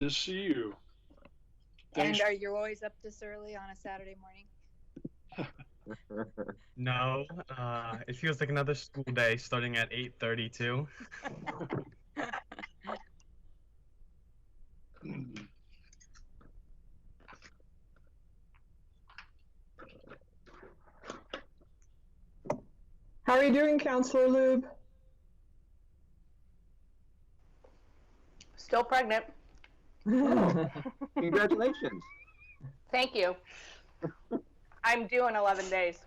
to see you. And are you always up this early on a Saturday morning? No, it feels like another school day starting at 8:32. How are you doing, Counselor Lube? Still pregnant. Congratulations. Thank you. I'm due in 11 days.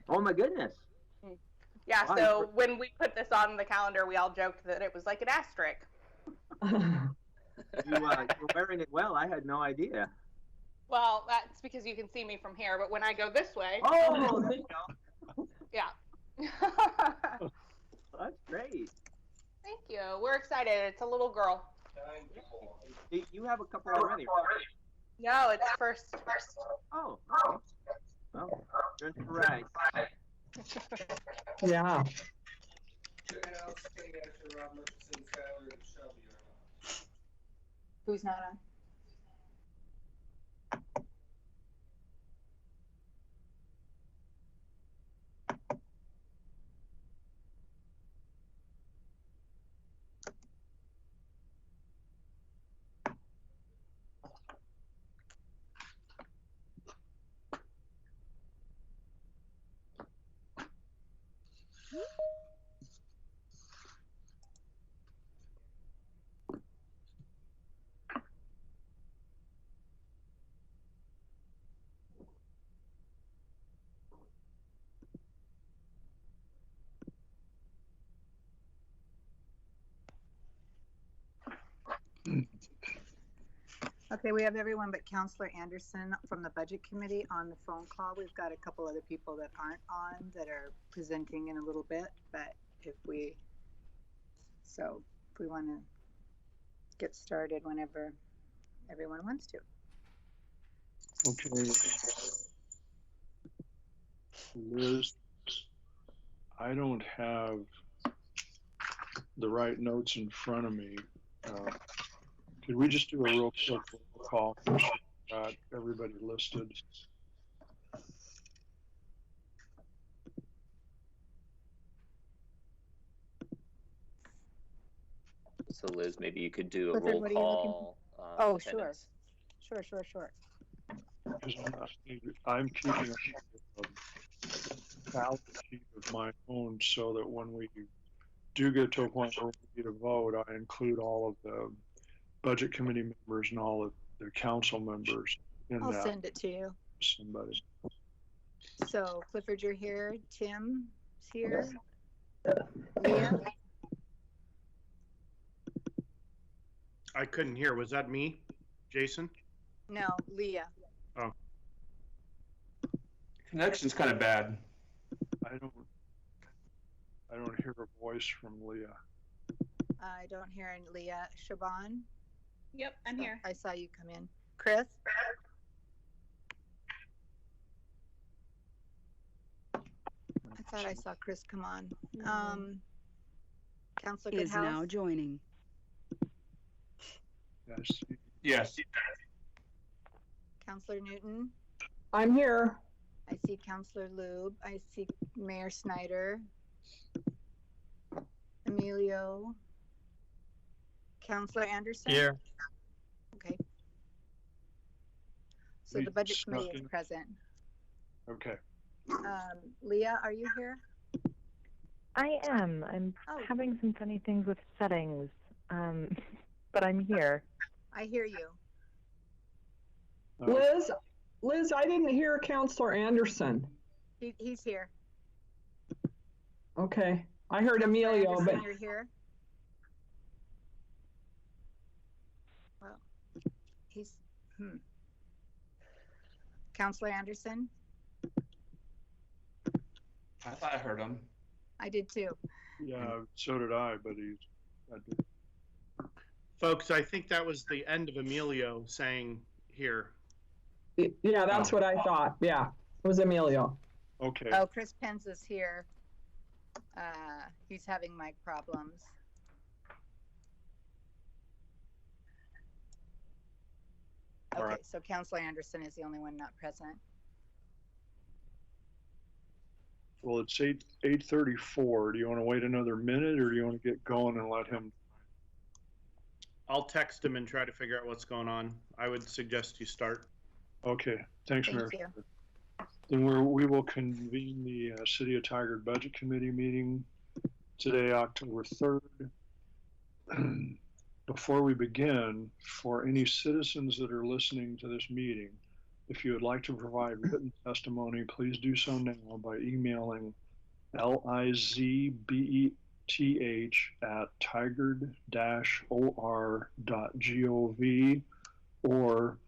Oh my goodness. Yeah, Wow. so when we put this on the calendar, we all joked that it was like an asterisk. You're wearing it well. I had no idea. Well, that's because you can see me from here, but when I go this way... Oh, there you go. Yeah. Well, that's great. Thank you. We're excited. It's a little girl. You have a couple already. No, it's first. Oh, okay. Well, you're in the right. Yeah. Who's not on? Okay, we have everyone but Counselor Anderson from the Budget Committee on the phone call. We've got a couple other people that aren't on that are presenting in a little bit, but if we want to get started whenever everyone wants to. Okay. Liz, I don't have the right notes in front of me. Could we just do a real quick call? Got everybody listed. So Liz, maybe you could do a Clifford, roll what are you looking call. Oh, attendance. Sure. Because I'm keeping a tally sheet of my own so that when we do get to a point where we need a vote, I include all of the budget committee members and all of the council members in I'll that. send it to you. Somebody. So Clifford, you're here. Tim's here. Leah? I couldn't hear. Was that me, Jason? No, Leah. Oh. Connection's kind of bad. I don't hear a voice from Leah. I don't hear any Leah. Siobhan? Yep, I'm here. I saw you come in. Chris? I thought I saw Chris come on. Counselor Goodhouse? Is now joining. Yes. Yes. Counselor Newton? I'm here. I see Counselor Lube. I see Mayor Snyder. Emilio. Counselor Anderson? Here. Okay. So the budget committee is present. Okay. Leah, are you here? I am. I'm having some funny things with settings, but I'm here. I hear you. Liz, I didn't hear Counselor Anderson. He's here. Okay. I heard Emilio, Anderson, but you're here. Well, he's Counselor Anderson? I thought I heard him. I did too. Yeah, so did I, but I did. Folks, I think that was the end of Emilio saying here. Yeah, that's what I thought. Yeah, it was Emilio. Okay. Oh, Chris Pence is here. He's having mic problems. Okay, so Counselor Anderson is the only one not present. Well, it's 8:34. Do you want to wait another minute, or do you want to get going and let him? I'll text him and try to figure out what's going on. I would suggest you start. Okay, thanks, Thank Mayor. you. Then we will convene the City of Tigard Budget Committee meeting today, October 3rd. Before we begin, for any citizens that are listening to this meeting, if you would like to provide written testimony, please do so now by emailing lizbeth@tigard-or.gov or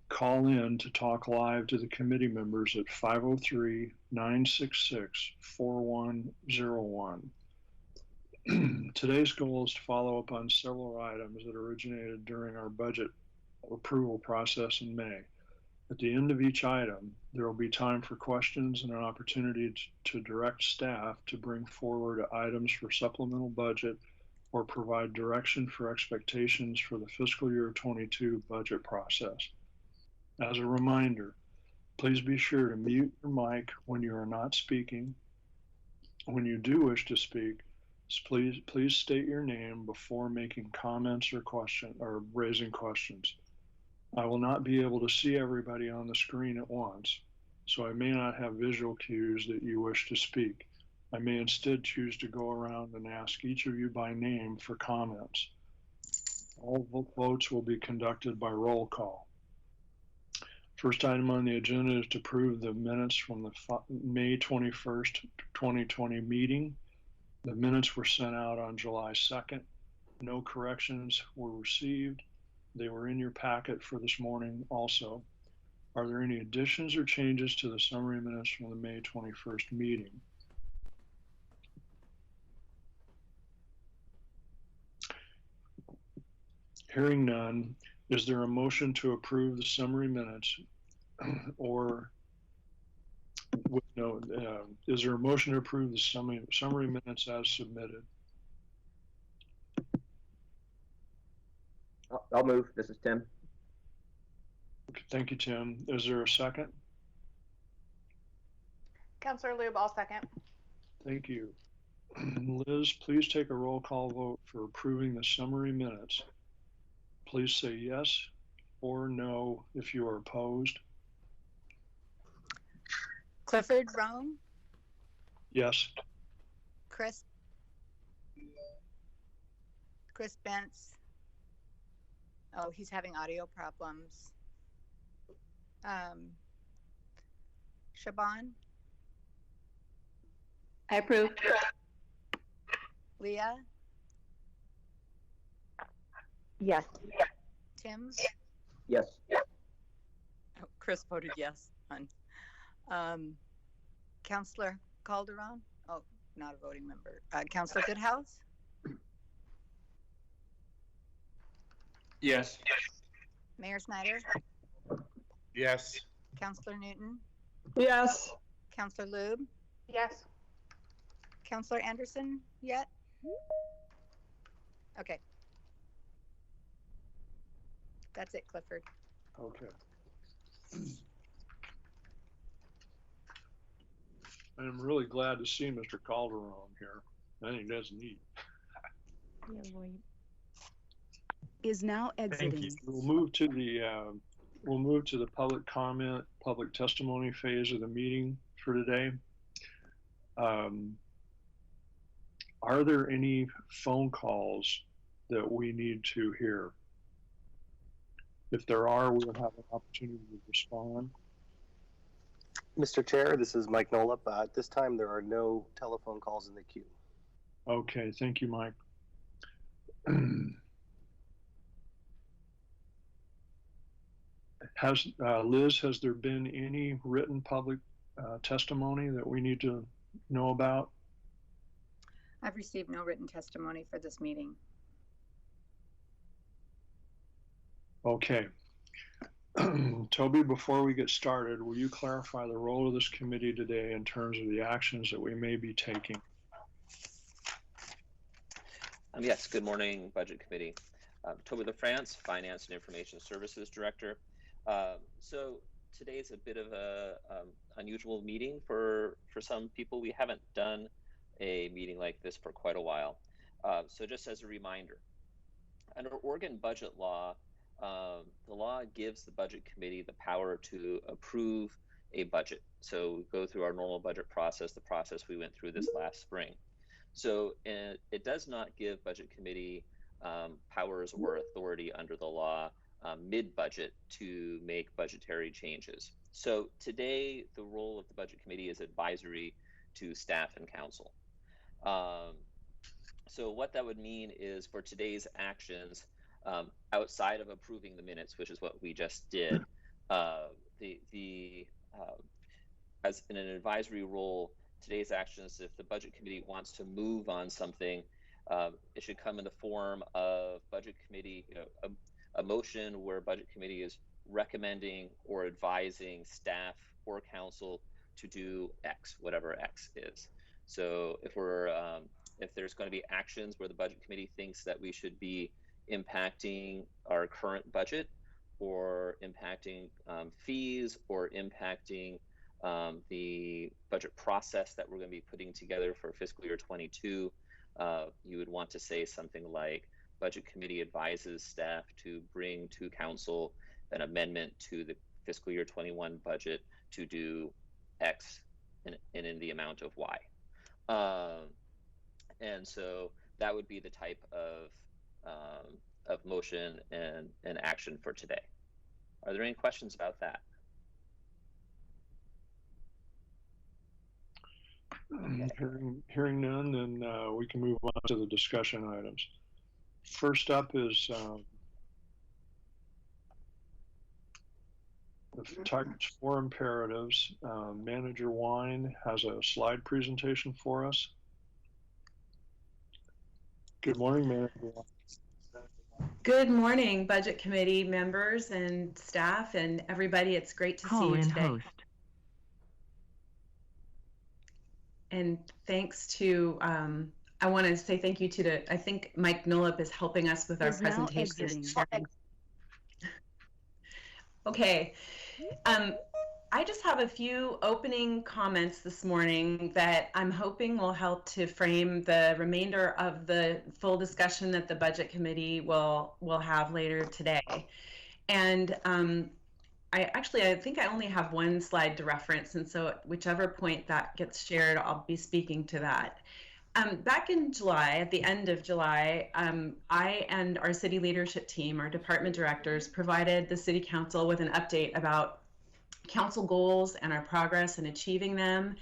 call in to talk live to the committee members at 503-966-4101. Today's goal is to follow up on several items that originated during our budget approval process in May. At the end of each item, there will be time for questions and an opportunity to direct staff to bring forward items for supplemental budget or provide direction for expectations for the fiscal year 22 budget process. As a reminder, please be sure to mute your mic when you are not speaking. When you do wish to speak, please state your name before making comments or raising questions. I will not be able to see everybody on the screen at once, so I may not have visual cues that you wish to speak. I may instead choose to go around and ask each of you by name for comments. All votes will be conducted by roll call. First item on the agenda is to approve the minutes from the May 21st, 2020 meeting. The minutes were sent out on July 2nd. No corrections were received. They were in your packet for this morning also. Are there any additions or changes to the summary minutes from the May 21st meeting? Hearing none, is there a motion to approve the summary minutes or with no, is there a motion to approve the summary minutes as submitted? I'll move. This is Tim. Okay, thank you, Tim. Is there a second? Counselor Lube, I'll second. Thank you. Liz, please take a roll call vote for approving the summary minutes. Please say yes or no if you are opposed. Clifford Roan, Yes. Chris Bentz. Oh, he's having audio problems. Shaban, I approve. Leah, Yes. Tim. Yes. Oh, Chris voted yes. Counselor Calderon. Oh, not a voting member. Counselor Goodhouse. Yes. Mayor Snyder. Yes. Counselor Newton. Yes. Counselor Lube. Yes. Counselor Anderson yet? Okay. That's it, Clifford. Okay. I'm really glad to see Mr. Calderon here. I think that's neat. Yeah, right. Is now exiting. you. We'll move to the public comment, public testimony phase of the meeting for today. Are there any phone calls that we need to hear? If there are, we'll have an opportunity to respond. Mr. Chair, this is Mike Nolip. At this time, there are no telephone calls in the queue. Okay, thank you, Mike. Liz, has there been any written public testimony that we need to know about? I've received no written testimony for this meeting. Okay. Toby, before we get started, will you clarify the role of this committee today in terms of the actions that we may be taking? Yes, good morning, Budget Committee. Toby LaFrance, Finance and Information Services Director. So today's a bit of a unusual meeting for some people. We haven't done a meeting like this for quite a while. So just as a reminder, under Oregon budget law, the law gives the budget committee the power to approve a budget. So we go through our normal budget process, the process we went through this last spring. So it does not give budget committee powers or authority under the law mid-budget to make budgetary changes. So today, the role of the budget committee is advisory to staff and council. So what that would mean is for today's actions, outside of approving the minutes, which is what we just did, as in an advisory role, today's actions, if the budget committee wants to move on something, it should come in the form of budget committee, a motion where budget committee is recommending or advising staff or council to do X, whatever X is. So if there's going to be actions where the budget committee thinks that we should be impacting our current budget or impacting fees or impacting the budget process that we're going to be putting together for fiscal year 22, you would want to say something like, budget committee advises staff to bring to council an amendment to the fiscal year 21 budget to do X and in the amount of Y. And so that would be the type of motion and action for today. Are there any questions about that? Hearing none, then we can move on to the discussion items. First up is the Tigers 4 imperatives. Manager Wine has a slide presentation for us. Good morning, Manager Wine. Good morning, Budget Committee members and staff and everybody. It's great to see you today. Host. And thanks to, I want to say thank you to I think Mike Nolip is helping us with our Is now presentation. exiting. Okay. I just have a few opening comments this morning that I'm hoping will help to frame the remainder of the full discussion that the Budget Committee will have later today. And I think I only have one slide to reference, and so at whichever point that gets shared, I'll be speaking to that. Back in July, at the end of July, I and our city leadership team, our department directors, provided the City Council with an update about council goals and our progress in achieving them.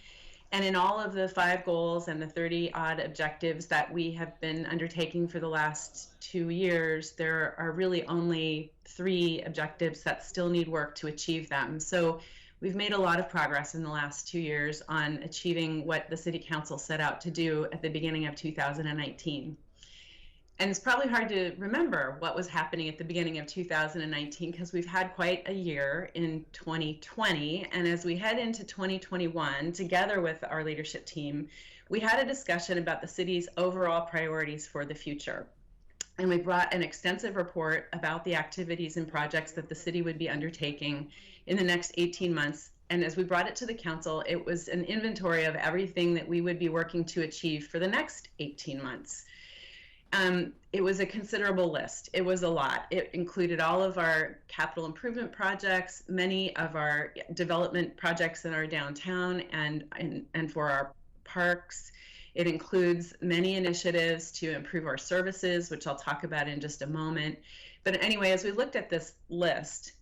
And in all of the 5 goals and the 30-odd objectives that we have been undertaking for the last 2 years, there are really only 3 objectives that still need work to achieve them. So we've made a lot of progress in the last 2 years on achieving what the City Council set out to do at the beginning of 2019. And it's probably hard to remember what was happening at the beginning of 2019 because we've had quite a year in 2020. And as we head into 2021, together with our leadership team, we had a discussion about the city's overall priorities for the future. And we brought an extensive report about the activities and projects that the city would be undertaking in the next 18 months. And as we brought it to the council, it was an inventory of everything that we would be working to achieve for the next 18 months. It was a considerable list. It was a lot. It included all of our capital improvement projects, many of our development projects in our downtown and for our parks. It includes many initiatives to improve our services, which I'll talk about in just a moment. But anyway, as we looked at this list,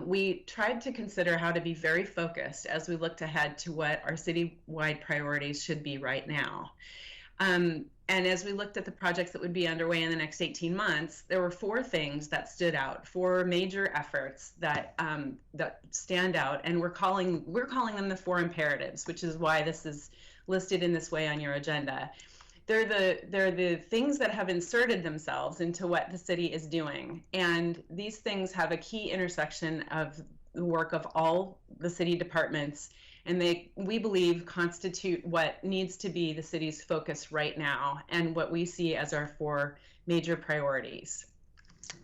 we tried to consider how to be very focused as we looked ahead to what our citywide priorities should be right now. And as we looked at the projects that would be underway in the next 18 months, there were 4 things that stood out, 4 major efforts that stand out, and we're calling them the 4 imperatives, which is why this is listed in this way on your agenda. They're the things that have inserted themselves into what the city is doing, and these things have a key intersection of the work of all the city departments, and we believe constitute what needs to be the city's focus right now and what we see as our 4 major priorities.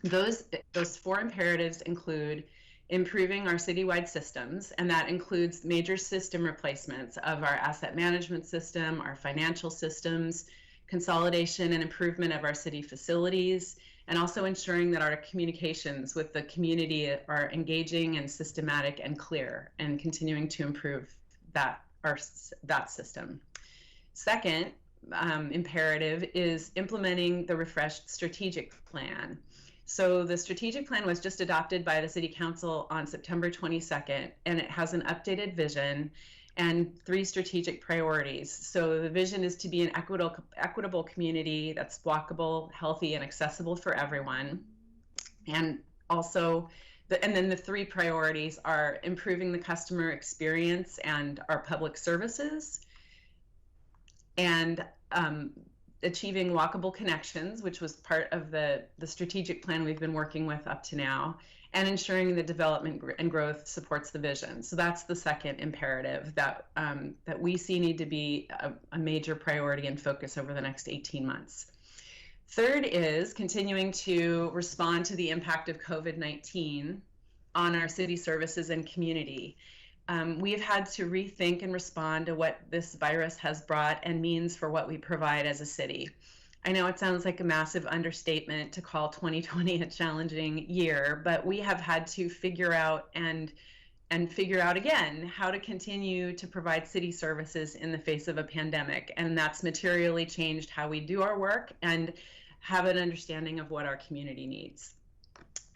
Those four imperatives include improving our citywide systems, and that includes major system replacements of our asset management system, our financial systems, consolidation and improvement of our city facilities, and also ensuring that our communications with the community are engaging and systematic and clear, and continuing to improve that system. Second imperative is implementing the refreshed strategic plan. So the strategic plan was just adopted by the City Council on September 22nd, and it has an updated vision and 3 strategic priorities. So the vision is to be an equitable community that's walkable, healthy, and accessible for everyone. And also, and then the 3 priorities are improving the customer experience and our public services, and achieving walkable connections, which was part of the strategic plan we've been working with up to now, and ensuring the development and growth supports the vision. So that's the second imperative that we see need to be a major priority and focus over the next 18 months. Third is continuing to respond to the impact of COVID-19 on our city services and community. We have had to rethink and respond to what this virus has brought and means for what we provide as a city. I know it sounds like a massive understatement to call 2020 a challenging year, but we have had to figure out and figure out again how to continue to provide city services in the face of a pandemic. And that's materially changed how we do our work and have an understanding of what our community needs.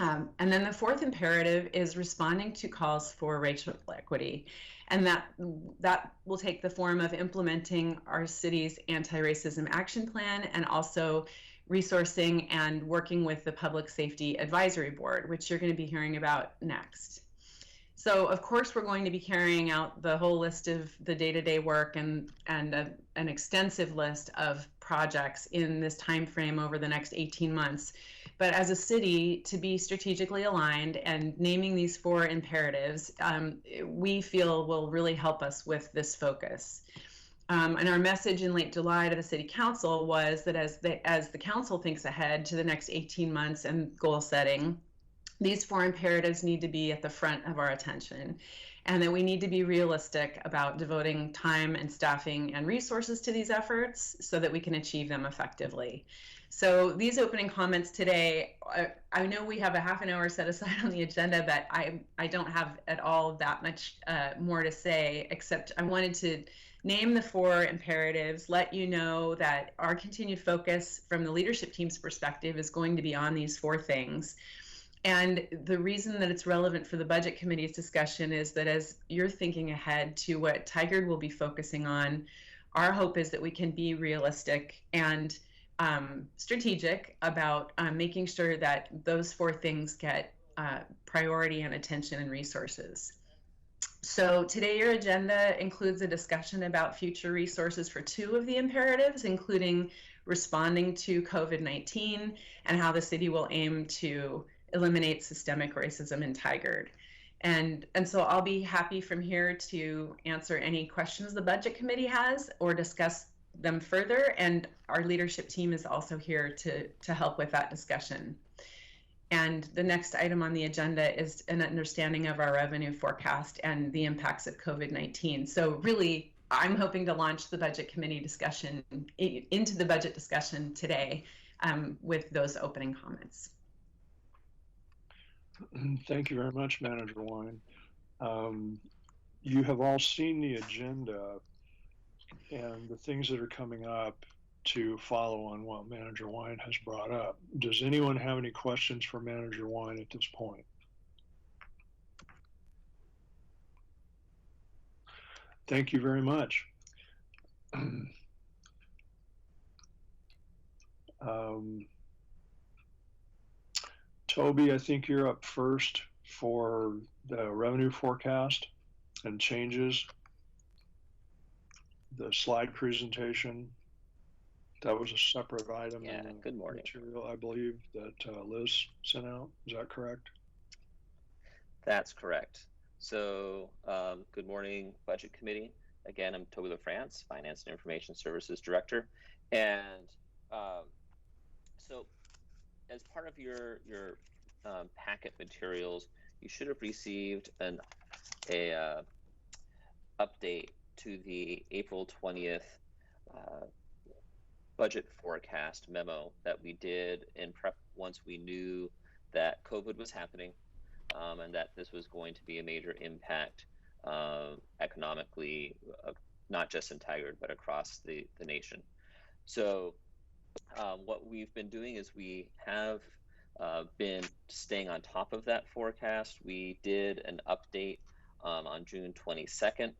And then the fourth imperative is responding to calls for racial equity. And that will take the form of implementing our city's anti-racism action plan, and also resourcing and working with the Public Safety Advisory Board, which you're going to be hearing about next. So of course, we're going to be carrying out the whole list of the day-to-day work and an extensive list of projects in this time frame over the next 18 months. But as a city, to be strategically aligned and naming these 4 imperatives, we feel will really help us with this focus. And our message in late July to the City Council was that as the Council thinks ahead to the next 18 months and goal setting, these 4 imperatives need to be at the front of our attention, and that we need to be realistic about devoting time and staffing and resources to these efforts so that we can achieve them effectively. So these opening comments today, I know we have a half an hour set aside on the agenda, but I don't have at all that much more to say, except I wanted to name the 4 imperatives, let you know that our continued focus from the leadership team's perspective is going to be on these 4 things. And the reason that it's relevant for the Budget Committee's discussion is that as you're thinking ahead to what Tigard will be focusing on, our hope is that we can be realistic and strategic about making sure that those 4 things get priority and attention and resources. So today your agenda includes a discussion about future resources for 2 of the imperatives, including responding to COVID-19 and how the city will aim to eliminate systemic racism in Tigard. And so I'll be happy from here to answer any questions the Budget Committee has or discuss them further, and our leadership team is also here to help with that discussion. And the next item on the agenda is an understanding of our revenue forecast and the impacts of COVID-19. So really, I'm hoping to launch the Budget Committee discussion into the budget discussion today with those opening comments. Thank you very much, Manager Wine. You have all seen the agenda and the things that are coming up to follow on what Manager Wine has brought up. Does anyone have any questions for Manager Wine at this point? Thank you very much. Toby, I think you're up first for the revenue forecast and changes. The slide presentation, that was a separate item. Yeah, good morning. Material, I believe, that Liz sent out. Is that correct? That's correct. So, good morning, Budget Committee. Again, I'm Toby LaFrance, Finance and Information Services Director. And so, as part of your packet materials, you should have received a update to the April 20th budget forecast memo that we did in prep once we knew that COVID was happening, and that this was going to be a major impact economically, not just in Tigard, but across the nation. So what we've been doing is we have been staying on top of that forecast. We did an update on June 22nd.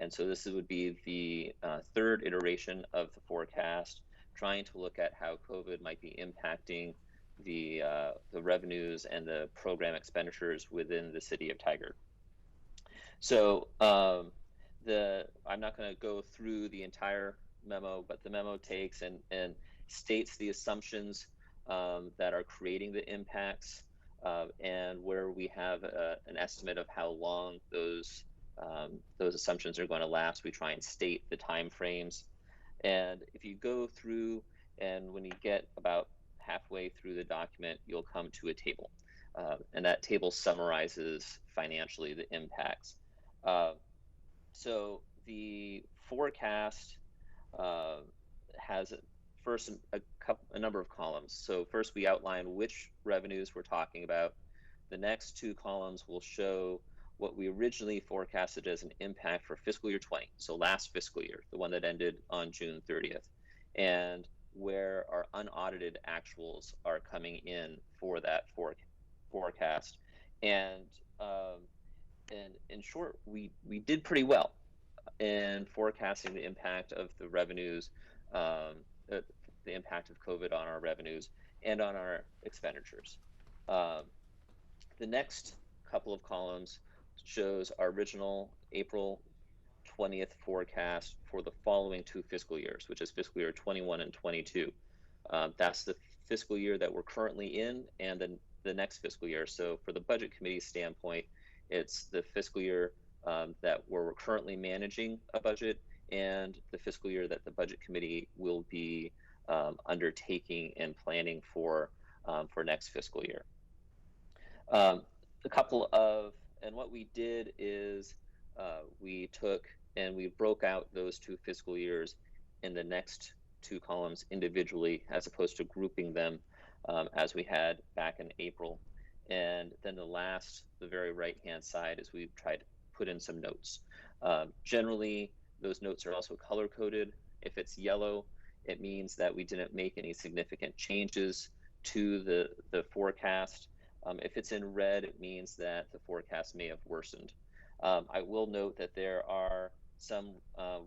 And so this would be the third iteration of the forecast, trying to look at how COVID might be impacting the revenues and the program expenditures within the city of Tigard. So I'm not going to go through the entire memo, but the memo takes and states the assumptions that are creating the impacts, and where we have an estimate of how long those assumptions are going to last. We try and state the time frames. And if you go through, and when you get about halfway through the document, you'll come to a table. And that table summarizes financially the impacts. So the forecast has first a number of columns. So first we outline which revenues we're talking about. The next two columns will show what we originally forecasted as an impact for fiscal year 20, so last fiscal year, the one that ended on June 30th, and where our unaudited actuals are coming in for that forecast. And in short, we did pretty well in forecasting the impact of the revenues, the impact of COVID on our revenues and on our expenditures. The next couple of columns shows our original April 20th forecast for the following two fiscal years, which is fiscal year 21 and 22. That's the fiscal year that we're currently in, and then the next fiscal year. So for the budget committee standpoint, it's the fiscal year that we're currently managing a budget, and the fiscal year that the budget committee will be undertaking and planning for next fiscal year. And what we did is we took and we broke out those two fiscal years in the next two columns individually, as opposed to grouping them as we had back in April. And then the very right-hand side is we tried to put in some notes. Generally, those notes are also color-coded. If it's yellow, it means that we didn't make any significant changes to the forecast. If it's in red, it means that the forecast may have worsened. I will note that there are some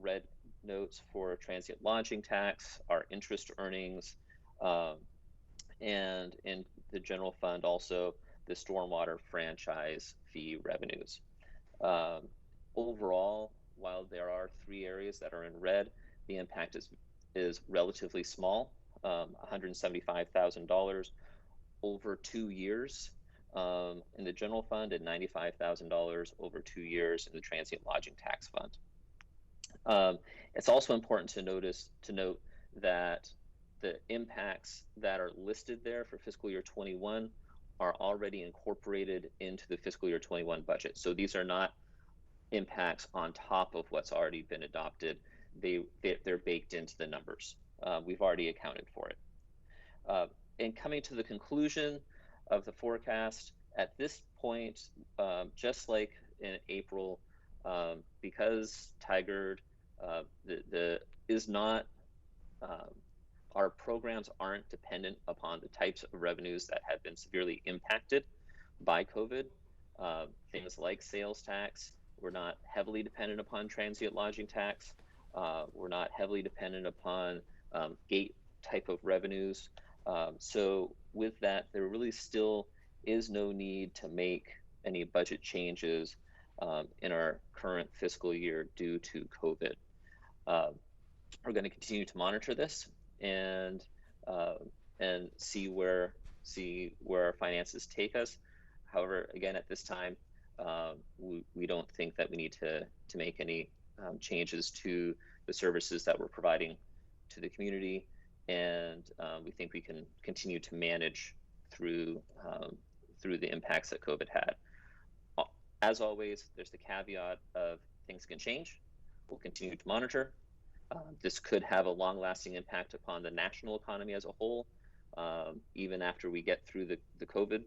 red notes for transient lodging tax, our interest earnings, and in the general fund also the stormwater franchise fee revenues. Overall, while there are three areas that are in red, the impact is relatively small, $175,000 over 2 years in the general fund, and $95,000 over 2 years in the transient lodging tax fund. It's also important to note that the impacts that are listed there for fiscal year 21 are already incorporated into the fiscal year 21 budget. So these are not impacts on top of what's already been adopted. They're baked into the numbers. We've already accounted for it. And coming to the conclusion of the forecast, at this point, just like in April, because Tigard is not, our programs aren't dependent upon the types of revenues that have been severely impacted by COVID. Things like sales tax, we're not heavily dependent upon transient lodging tax. We're not heavily dependent upon gate type of revenues. So with that, there really still is no need to make any budget changes in our current fiscal year due to COVID. We're going to continue to monitor this and see where our finances take us. However, again, at this time, we don't think that we need to make any changes to the services that we're providing to the community, and we think we can continue to manage through the impacts that COVID had. As always, there's the caveat of things can change. We'll continue to monitor. This could have a long-lasting impact upon the national economy as a whole, even after we get through the COVID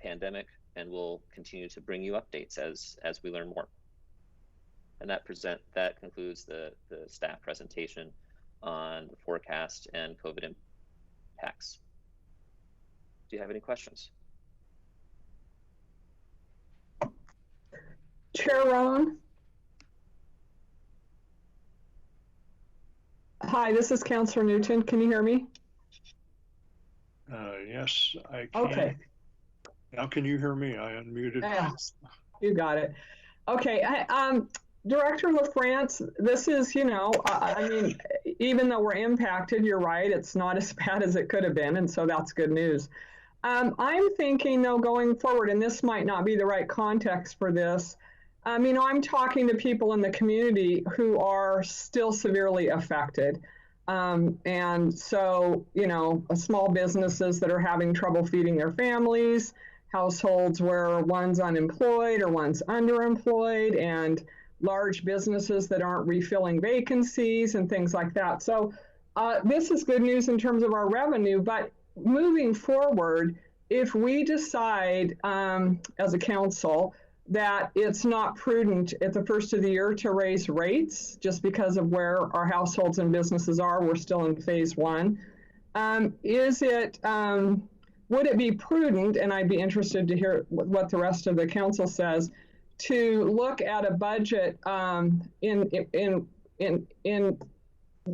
pandemic, and we'll continue to bring you updates as we learn more. And that concludes the staff presentation on the forecast and COVID impacts. Do you have any questions? Chair Rowan? Hi, this is Councillor Newton. Can you hear me? Yes, I can. Okay. Now can you hear me? I unmuted. Yes, you got it. Okay, Director LaFrance, this is, I mean, even though we're impacted, you're right, it's not as bad as it could have been, and so that's good news. I'm thinking, though, going forward, and this might not be the right context for this, I'm talking to people in the community who are still severely affected. And so, small businesses that are having trouble feeding their families, households where one's unemployed or one's underemployed, and large businesses that aren't refilling vacancies and things like that. So this is good news in terms of our revenue, but moving forward, if we decide as a council that it's not prudent at the first of the year to raise rates just because of where our households and businesses are, we're still in phase one. Would it be prudent, and I'd be interested to hear what the rest of the council says, to look at a budget in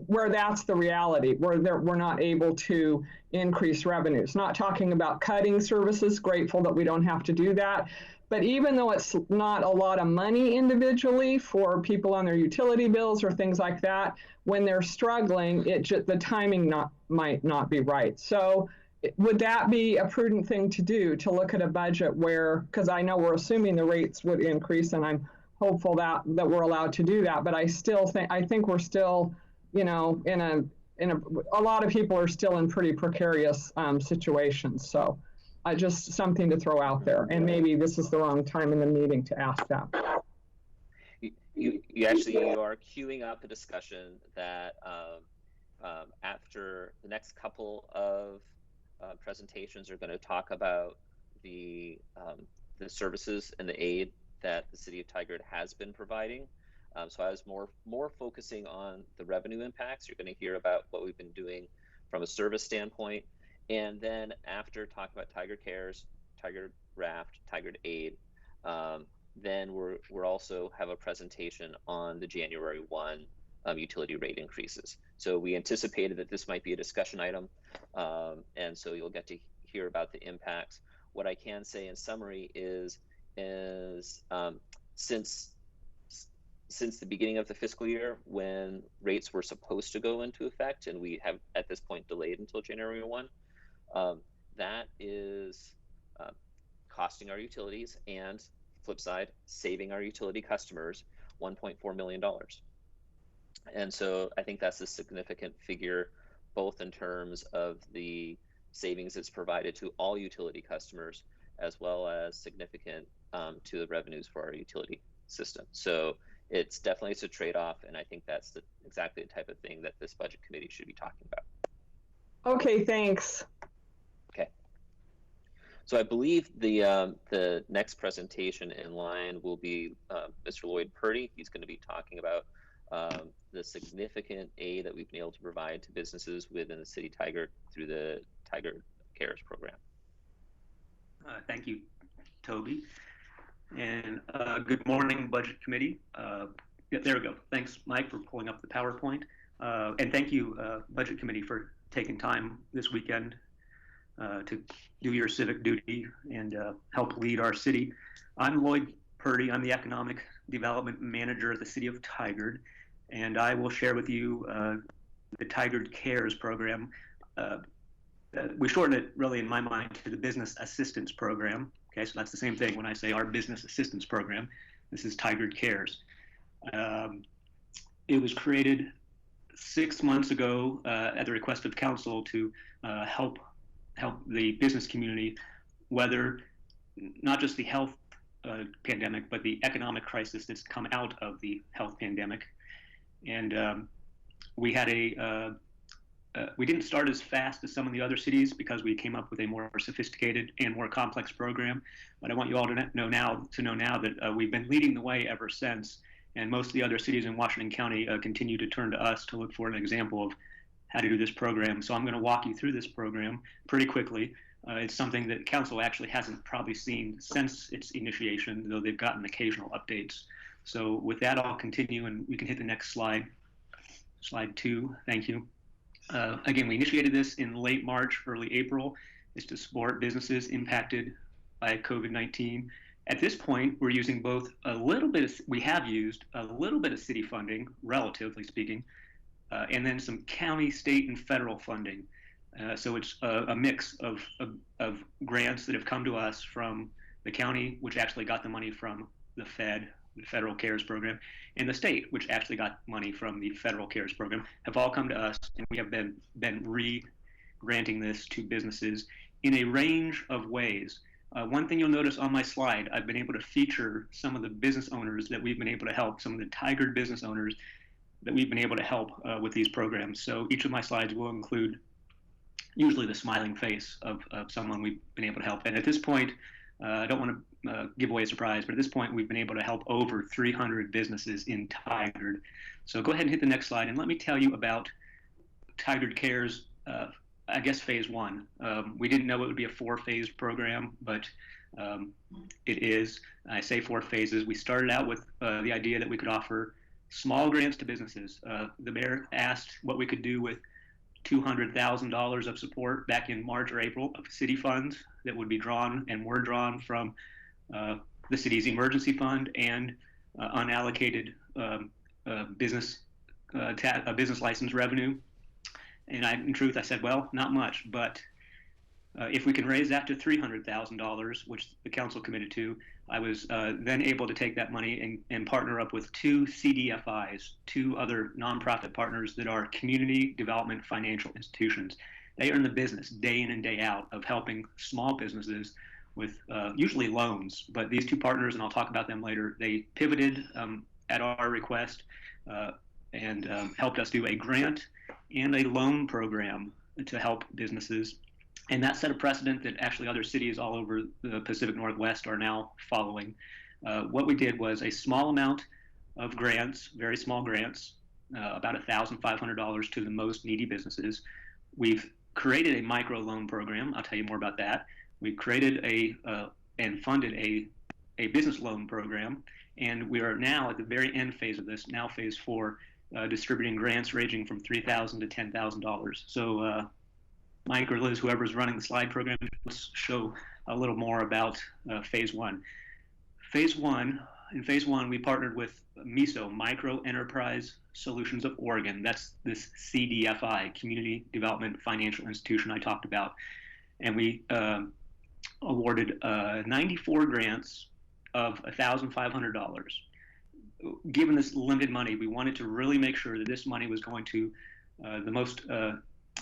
where that's the reality, where we're not able to increase revenues? Not talking about cutting services, grateful that we don't have to do that. But even though it's not a lot of money individually for people on their utility bills or things like that, when they're struggling, the timing might not be right. So would that be a prudent thing to do, to look at a budget where, because I know we're assuming the rates would increase, and I'm hopeful that we're allowed to do that, but I think we're still, a lot of people are still in pretty precarious situations. So just something to throw out there, and maybe this is the wrong time in the meeting to ask that. You are queuing up a discussion that after the next couple of presentations are going to talk about the services and the aid that the City of Tigard has been providing. So I was more focusing on the revenue impacts. You're going to hear about what we've been doing from a service standpoint. And then after talking about Tigard Cares, Tigard Raft, Tigard Aid, then we're also have a presentation on the January 1 utility rate increases. So we anticipated that this might be a discussion item, and so you'll get to hear about the impacts. What I can say in summary is since the beginning of the fiscal year, when rates were supposed to go into effect, and we have at this point delayed until January 1, that is costing our utilities, and flip side, saving our utility customers $1.4 million. And so I think that's a significant figure, both in terms of the savings it's provided to all utility customers, as well as significant to the revenues for our utility system. So it's a trade-off, and I think that's exactly the type of thing that this budget committee should be talking about. Okay, thanks. Okay. So I believe the next presentation in line will be Mr. Lloyd Purdy. He's going to be talking about the significant aid that we've been able to provide to businesses within the City Tigard through the Tigard Cares program. Thank you, Toby. And good morning, Budget Committee. Yeah, there we go. Thanks, Mike, for pulling up the PowerPoint. And thank you, Budget Committee, for taking time this weekend to do your civic duty and help lead our city. I'm Lloyd Purdy. I'm the Economic Development Manager at the City of Tigard, and I will share with you the Tigard Cares program. We shorten it, really, in my mind, to the Business Assistance Program. Okay, so that's the same thing when I say our Business Assistance Program. This is Tigard Cares. It was created 6 months ago at the request of council to help help the business community weather not just the health pandemic, but the economic crisis that's come out of the health pandemic. And we had we didn't start as fast as some of the other cities because we came up with a more sophisticated and more complex program. But I want you all to know now that we've been leading the way ever since. And most of the other cities in Washington County continue to turn to us to look for an example of how to do this program. So I'm going to walk you through this program pretty quickly. It's something that council actually hasn't probably seen since its initiation, though they've gotten occasional updates. So with that, I'll continue and we can hit the next slide. Slide 2, thank you. Again, we initiated this in late March, early April. It's to support businesses impacted by COVID-19. At this point, we're using both we have used a little bit of city funding, relatively speaking, and then some county, state, and federal funding. So it's a mix of grants that have come to us from the county, which actually got the money from the Federal CARES program, and the state, which actually got money from the Federal CARES program, have all come to us, and we have been re-granting this to businesses in a range of ways. One thing you'll notice on my slide, I've been able to feature some of the business owners that we've been able to help, some of the Tigard business owners that we've been able to help with these programs. So each of my slides will include usually the smiling face of someone we've been able to help. And at this point, I don't want to give away a surprise, but at this point, we've been able to help over 300 businesses in Tigard. So go ahead and hit the next slide, and let me tell you about Tigard Cares, I guess, phase 1. We didn't know it would be a 4-phase program, but it is. I say 4 phases. We started out with the idea that we could offer small grants to businesses. The mayor asked what we could do with $200,000 of support back in March or April of city funds that would be drawn and were drawn from the city's emergency fund and unallocated business license revenue. And in truth, I said, well, not much, but if we can raise that to $300,000, which the council committed to, I was then able to take that money and partner up with 2 CDFIs, 2 other nonprofit partners that are community development financial institutions. They are in the business day in and day out of helping small businesses with usually loans. But these 2 partners, and I'll talk about them later, they pivoted at our request and helped us do a grant and a loan program to help businesses. And that set a precedent that actually other cities all over the Pacific Northwest are now following. What we did was a small amount of grants, very small grants, about $1,500 to the most needy businesses. We've created a micro loan program. I'll tell you more about that. We created and funded a business loan program. And we are now at the very end phase of this, now phase 4, distributing grants ranging from $3,000 to $10,000. So Mike or Liz, whoever's running the slide program, let's show a little more about phase 1. In phase 1, we partnered with MISO, Micro Enterprise Solutions of Oregon. That's this CDFI, Community Development Financial Institution I talked about. And we awarded 94 grants of $1,500. Given this limited money, we wanted to really make sure that this money was going to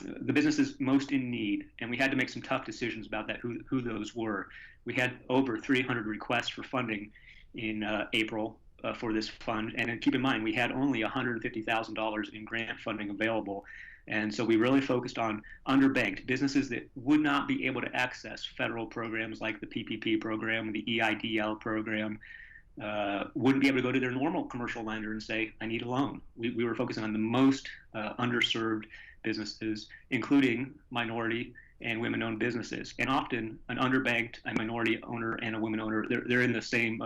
the businesses most in need, and we had to make some tough decisions about that, who those were. We had over 300 requests for funding in April for this fund, and keep in mind, we had only $150,000 in grant funding available, and so we really focused on underbanked businesses that would not be able to access federal programs like the PPP program, the EIDL program, wouldn't be able to go to their normal commercial lender and say, I need a loan. We were focusing on the most underserved businesses, including minority and women-owned businesses. And often an underbanked, a minority owner and a women owner, they're in the same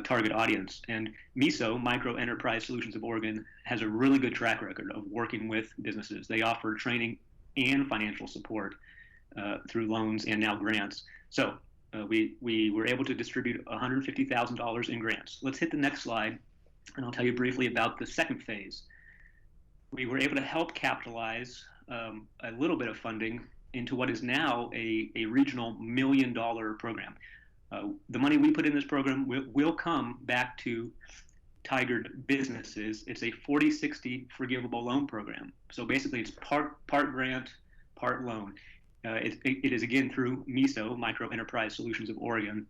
target audience. And MISO, Micro Enterprise Solutions of Oregon, has a really good track record of working with businesses. They offer training and financial support through loans and now grants. So we were able to distribute $150,000 in grants. Let's hit the next slide, and I'll tell you briefly about the second phase. We were able to help capitalize a little bit of funding into what is now a regional $1 million program. The money we put in this program will come back to Tigard businesses. It's a 40-60 forgivable loan program. So basically it's part grant, part loan. It is again through MISO, Micro Enterprise Solutions of Oregon.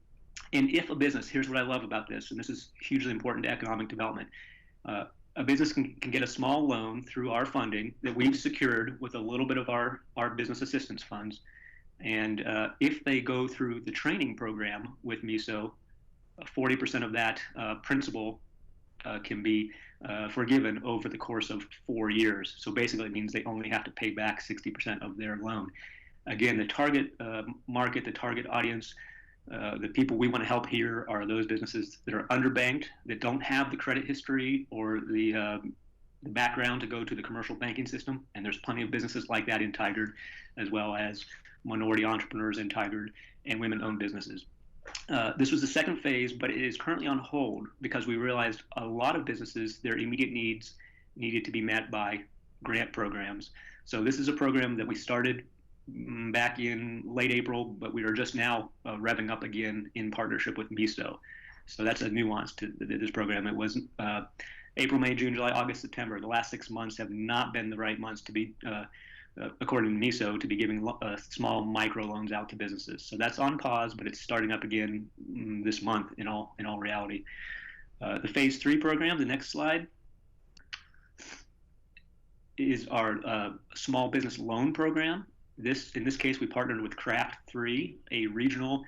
And if a business, here's what I love about this, and this is hugely important to economic development. A business can get a small loan through our funding that we've secured with a little bit of our business assistance funds. And if they go through the training program with MISO, 40% of that principal can be forgiven over the course of 4 years. So basically it means they only have to pay back 60% of their loan. Again, the target market, the target audience, the people we want to help here are those businesses that are underbanked, that don't have the credit history or the background to go to the commercial banking system. And there's plenty of businesses like that in Tigard, as well as minority entrepreneurs in Tigard and women-owned businesses. This was the second phase, but it is currently on hold because we realized a lot of businesses, their immediate needs needed to be met by grant programs. So this is a program that we started back in late April, but we are just now revving up again in partnership with MISO. So that's a nuance to this program. It was April, May, June, July, August, September. The last 6 months have not been the right months to be, according to MISO, to be giving small micro loans out to businesses. So that's on pause, but it's starting up again this month in all reality. The phase 3 program, the next slide, is our small business loan program. In this case, we partnered with Craft 3, a regional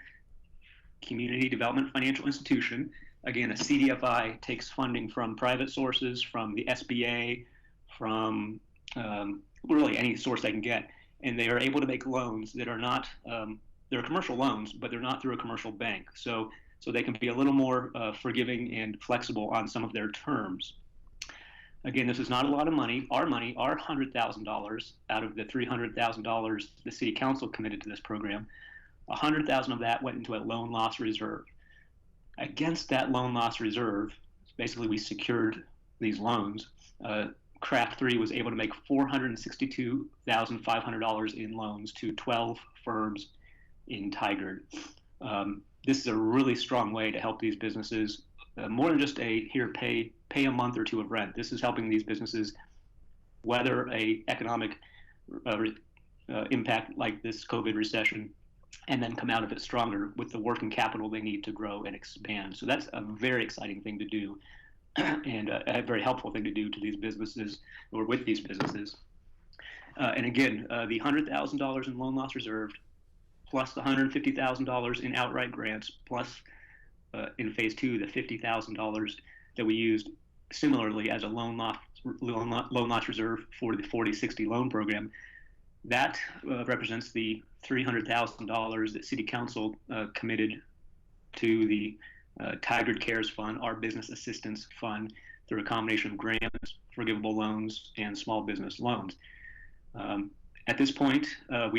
community development financial institution. Again, a CDFI takes funding from private sources, from the SBA, from really any source they can get, and they are able to make loans that are not, they're commercial loans, but they're not through a commercial bank. So they can be a little more forgiving and flexible on some of their terms. Again, this is not a lot of money. Our $100,000 out of the $300,000 the city council committed to this program. $100,000 of that went into a loan loss reserve. Against that loan loss reserve, basically we secured these loans. Craft 3 was able to make $462,500 in loans to 12 firms in Tigard. This is a really strong way to help these businesses. More than just pay a month or two of rent. This is helping these businesses weather a economic impact like this COVID recession, and then come out of it stronger with the working capital they need to grow and expand. So that's a very exciting thing to do, and a very helpful thing to do to these businesses or with these businesses. And again, the $100,000 in loan loss reserved, plus the $150,000 in outright grants, plus in phase 2, the $50,000 that we used similarly as a loan loss reserve for the 40/60 loan program. That represents the $300,000 that City Council committed to the Tigard Cares Fund, our business assistance fund, through a combination of grants, forgivable loans, and small business loans. At this point, at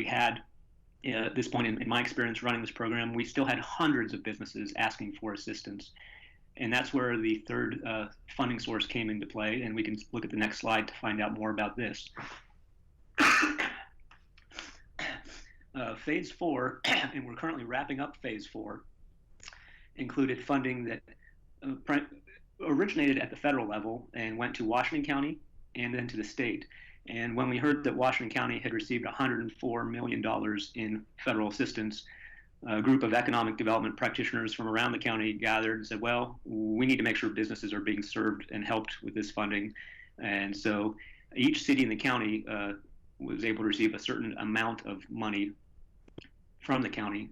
this point in my experience running this program, we still had hundreds of businesses asking for assistance. And that's where the third funding source came into play. And we can look at the next slide to find out more about this. Phase 4, and we're currently wrapping up phase 4, included funding that originated at the federal level and went to Washington County and then to the state. And when we heard that Washington County had received $104 million in federal assistance, a group of economic development practitioners from around the county gathered and said, well, we need to make sure businesses are being served and helped with this funding. And so each city in the county was able to receive a certain amount of money from the county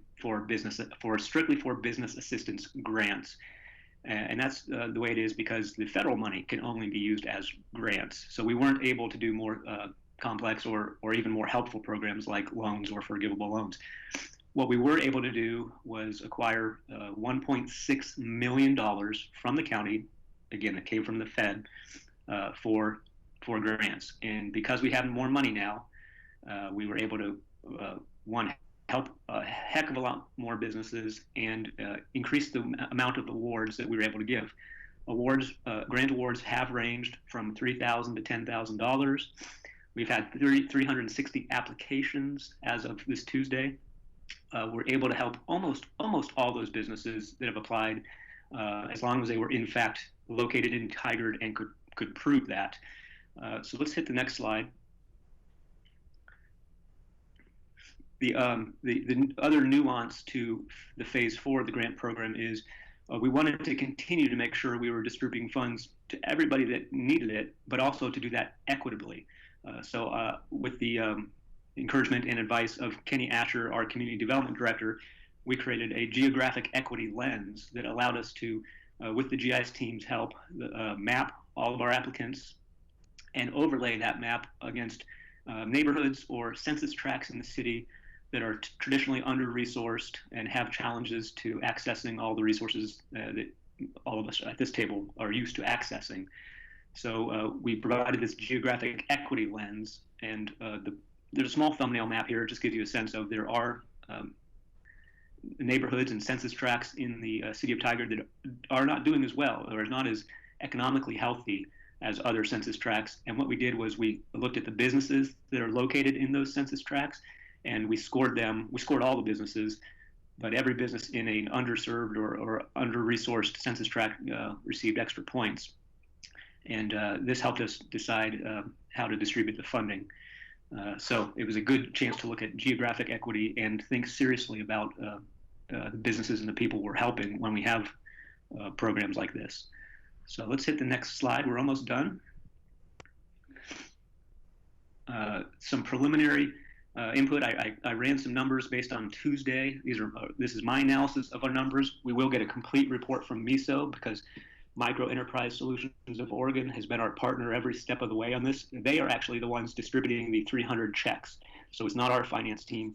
strictly for business assistance grants. And that's the way it is because the federal money can only be used as grants. So we weren't able to do more complex or even more helpful programs like loans or forgivable loans. What we were able to do was acquire $1.6 million from the county. Again, it came from the Fed for grants. And because we have more money now, we were able to, help a heck of a lot more businesses and increase the amount of awards that we were able to give. Grant awards have ranged from $3,000 to $10,000. We've had 360 applications as of this Tuesday. We're able to help almost all those businesses that have applied, as long as they were in fact located in Tigard and could prove that. So let's hit the next slide. the other nuance to the phase 4 of the grant program is we wanted to continue to make sure we were distributing funds to everybody that needed it, but also to do that equitably. So with the encouragement and advice of Kenny Asher, our community development director, we created a geographic equity lens that allowed us to, with the GIS team's help, map all of our applicants and overlay that map against neighborhoods or census tracts in the city that are traditionally under-resourced and have challenges to accessing all the resources that all of us at this table are used to accessing. So we provided this geographic equity lens, and there's a small thumbnail map here. It just gives you a sense of there are neighborhoods and census tracts in the city of Tigard that are not doing as well or are not as economically healthy as other census tracts. And what we did was we looked at the businesses that are located in those census tracts, and we scored them. We scored all the businesses, but every business in an underserved or under-resourced census tract received extra points. And this helped us decide how to distribute the funding. So it was a good chance to look at geographic equity and think seriously about the businesses and the people we're helping when we have programs like this. So let's hit the next slide. We're almost done. Some preliminary input. I ran some numbers based on Tuesday. This is my analysis of our numbers. We will get a complete report from MISO because Micro Enterprise Solutions of Oregon has been our partner every step of the way on this. They are actually the ones distributing the 300 checks. So it's not our finance team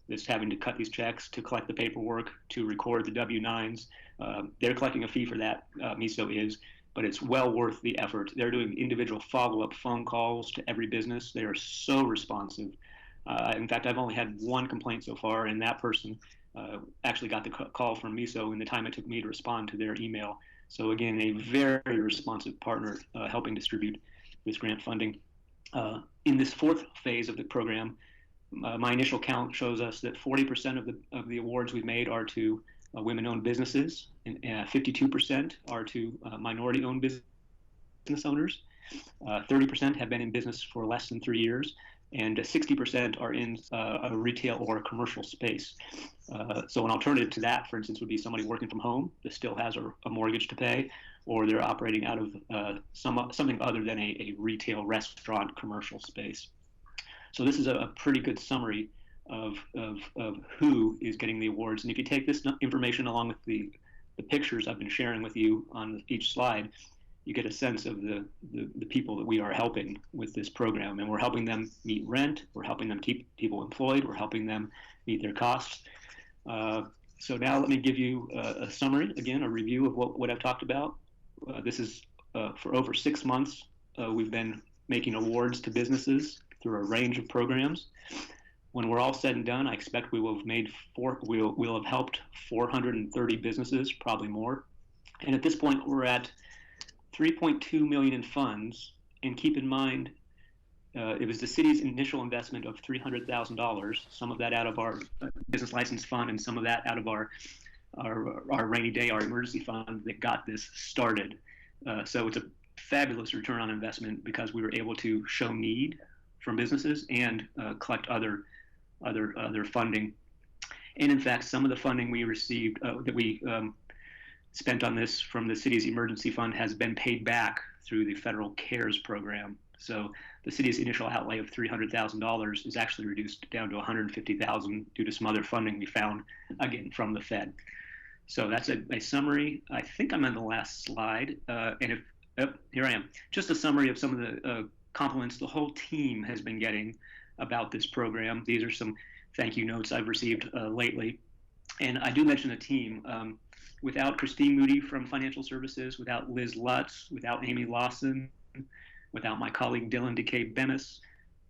that's having to cut these checks, to collect the paperwork, to record the W-9s. They're collecting a fee for that, MISO is, but it's well worth the effort. They're doing individual follow-up phone calls to every business. They are so responsive. In fact, I've only had one complaint so far, and that person actually got the call from MISO in the time it took me to respond to their email. So again, a very responsive partner helping distribute this grant funding. In this fourth phase of the program, my initial count shows us that 40% of the awards we've made are to women-owned businesses, and 52% are to minority-owned business owners. 30% have been in business for less than 3 years, and 60% are in a retail or a commercial space. So an alternative to that, for instance, would be somebody working from home that still has a mortgage to pay, or they're operating out of something other than a retail, restaurant, commercial space. So this is a pretty good summary of who is getting the awards. And if you take this information along with the pictures I've been sharing with you on each slide, you get a sense of the people that we are helping with this program. And we're helping them meet rent, we're helping them keep people employed, we're helping them meet their costs. So now let me give you a summary, again, a review of what I've talked about. This is for over 6 months, we've been making awards to businesses through a range of programs. When we're all said and done, I expect we will have we'll have helped 430 businesses, probably more. And at this point, we're at 3.2 million in funds. And keep in mind, it was the city's initial investment of $300,000, some of that out of our business license fund and some of that out of our rainy day, our emergency fund that got this started. So it's a fabulous return on investment because we were able to show need from businesses and collect other funding. And in fact, some of the funding we received that we spent on this from the city's emergency fund has been paid back through the federal CARES program. So the city's initial outlay of $300,000 is actually reduced down to $150,000 due to some other funding we found, again, from the Fed. So that's a summary. I think I'm on the last slide. And here I am. Just a summary of some of the compliments the whole team has been getting about this program. These are some thank you notes I've received lately. And I do mention the team. Without Christine Moody from Financial Services, without Liz Lutz, without Amy Lawson, without my colleague Dylan DeKay Bemis,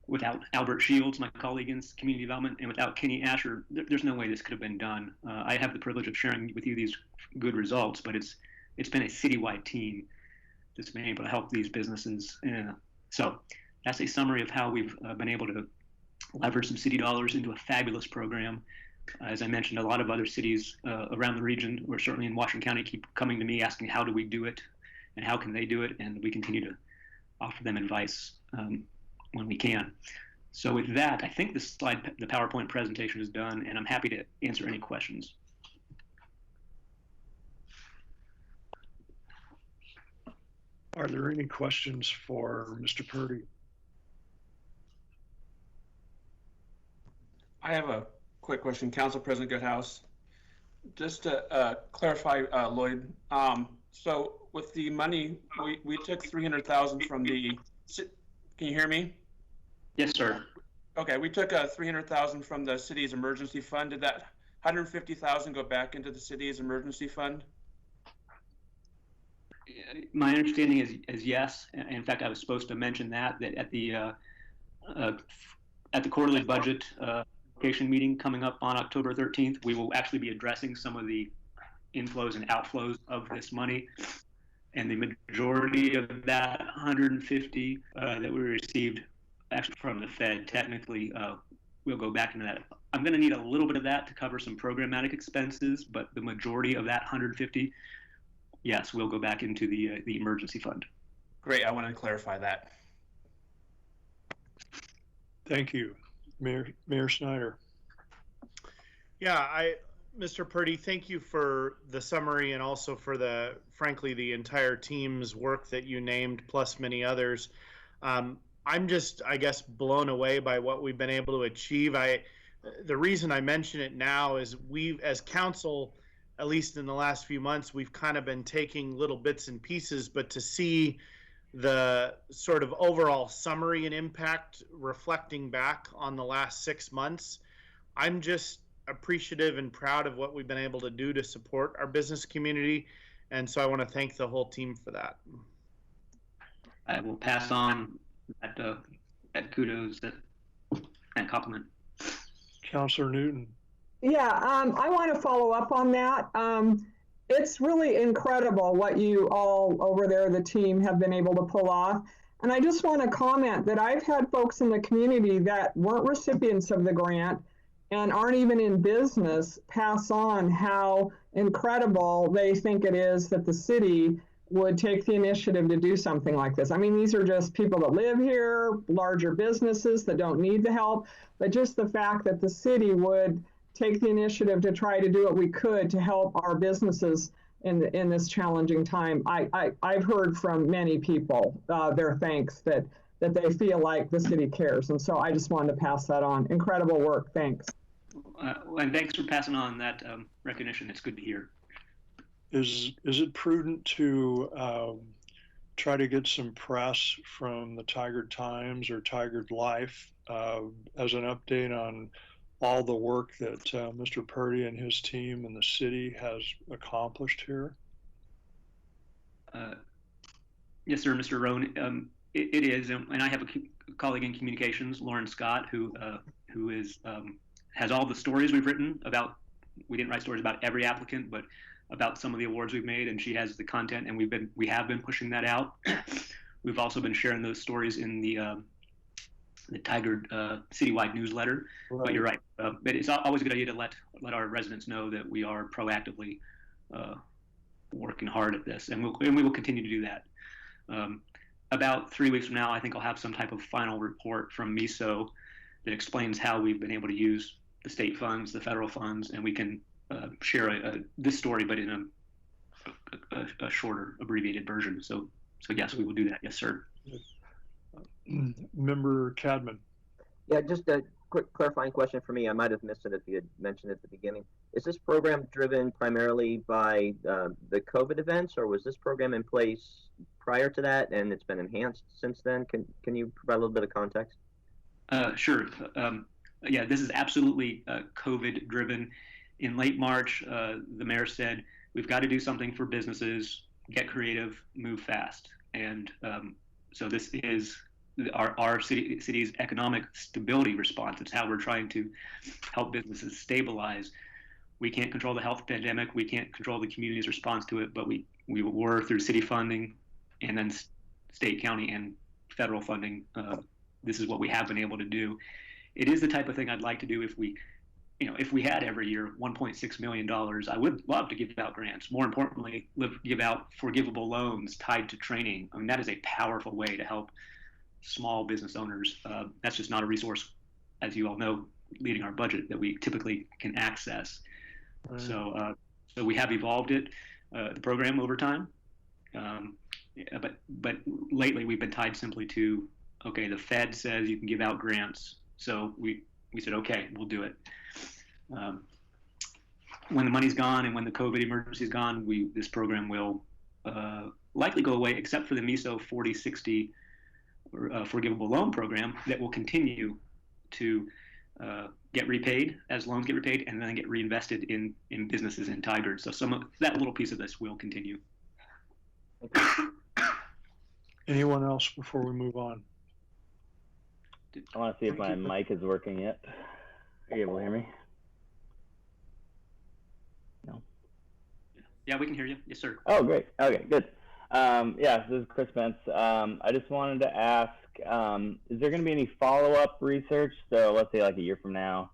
without Albert Shields, my colleague in Community Development, and without Kenny Asher, there's no way this could have been done. I have the privilege of sharing with you these good results, but it's been a citywide team that's been able to help these businesses. So that's a summary of how we've been able to leverage some city dollars into a fabulous program. As I mentioned, a lot of other cities around the region, or certainly in Washington County, keep coming to me asking how do we do it and how can they do it, and we continue to offer them advice when we can. So with that, I think the PowerPoint presentation is done, and I'm happy to answer any questions. Are there any questions for Mr. Purdy? I have a quick question, Council President Goodhouse. Just to clarify, Lloyd, so with the money, we took 300,000 from the, can you hear me? Yes, sir. Okay, we took 300,000 from the city's emergency fund. Did that 150,000 go back into the city's emergency fund? My understanding is yes. In fact, I was supposed to mention that at the quarterly budget allocation meeting coming up on October 13th, we will actually be addressing some of the inflows and outflows of this money. And the majority of that 150 that we received actually from the Fed, technically, we'll go back into that. I'm going to need a little bit of that to cover some programmatic expenses, but the majority of that 150, yes, we'll go back into the emergency fund. Great, I want to clarify that. Thank you. Mayor Snyder. Yeah, Mr. Purdy, thank you for the summary and also for frankly, the entire team's work that you named, plus many others. I'm just, I guess, blown away by what we've been able to achieve. The reason I mention it now is as council, at least in the last few months, we've kind of been taking little bits and pieces, but to see the sort of overall summary and impact reflecting back on the last 6 months, I'm just appreciative and proud of what we've been able to do to support our business community. And so I want to thank the whole team for that. I will pass on that kudos and compliment. Councilor Newton. Yeah, I want to follow up on that. It's really incredible what you all over there, the team, have been able to pull off. And I just want to comment that I've had folks in the community that weren't recipients of the grant and aren't even in business pass on how incredible they think it is that the city would take the initiative to do something like this. I mean, these are just people that live here, larger businesses that don't need the help, but just the fact that the city would take the initiative to try to do what we could to help our businesses in this challenging time. I've heard from many people their thanks that they feel like the city cares. And so I just wanted to pass that on. Incredible work. Thanks. And thanks for passing on that recognition. It's good to hear. Is it prudent to try to get some press from the Tigard Times or Tigard Life as an update on all the work that Mr. Purdy and his team and the city has accomplished here? Yes, sir, Mr. Roan. It is, and I have a colleague in communications, Lauren Scott, who has all the stories we've written about. We didn't write stories about every applicant, but about some of the awards we've made, and she has the content, and we have been pushing that out. We've also been sharing those stories in the Tigard citywide newsletter. Right. But you're right. But it's always a good idea to let our residents know that we are proactively working hard at this, and we will continue to do that. About 3 weeks from now, I think I'll have some type of final report from MISO that explains how we've been able to use the state funds, the federal funds, and we can share this story, but in a shorter, abbreviated version. So yes, we will do that. Yes, sir. Member Cadman. Yeah, just a quick clarifying question for me. I might have missed it if you had mentioned it at the beginning. Is this program driven primarily by the COVID events, or was this program in place prior to that and it's been enhanced since then? Can you provide a little bit of context? Sure. Yeah, this is absolutely COVID driven. In late March, the mayor said, we've got to do something for businesses, get creative, move fast. And so this is our city's economic stability response. It's how we're trying to help businesses stabilize. We can't control the health pandemic. We can't control the community's response to it, but we were through city funding and then state, county, and federal funding. This is what we have been able to do. It is the type of thing I'd like to do if we had every year $1.6 million. I would love to give out grants. More importantly, give out forgivable loans tied to training. I mean, that is a powerful way to help small business owners. That's just not a resource, as you all know, leading our budget, that we typically can access. Right. So we have evolved it, the program over time. But lately we've been tied simply to, okay, the Fed says you can give out grants, so we said, okay, we'll do it. When the money's gone and when the COVID emergency is gone, this program will likely go away, except for the MISO 40/60 forgivable loan program that will continue to get repaid as loans get repaid and then get reinvested in businesses in Tigard. So some of that little piece of this will continue. Anyone else before we move on? I want to see if my mic is working yet. Are you able to hear me? No. Yeah, we can hear you. Yes, sir. Oh, great. Okay, good. Yeah, this is Chris Pence. I just wanted to ask, is there going to be any follow-up research? So let's say like a year from now,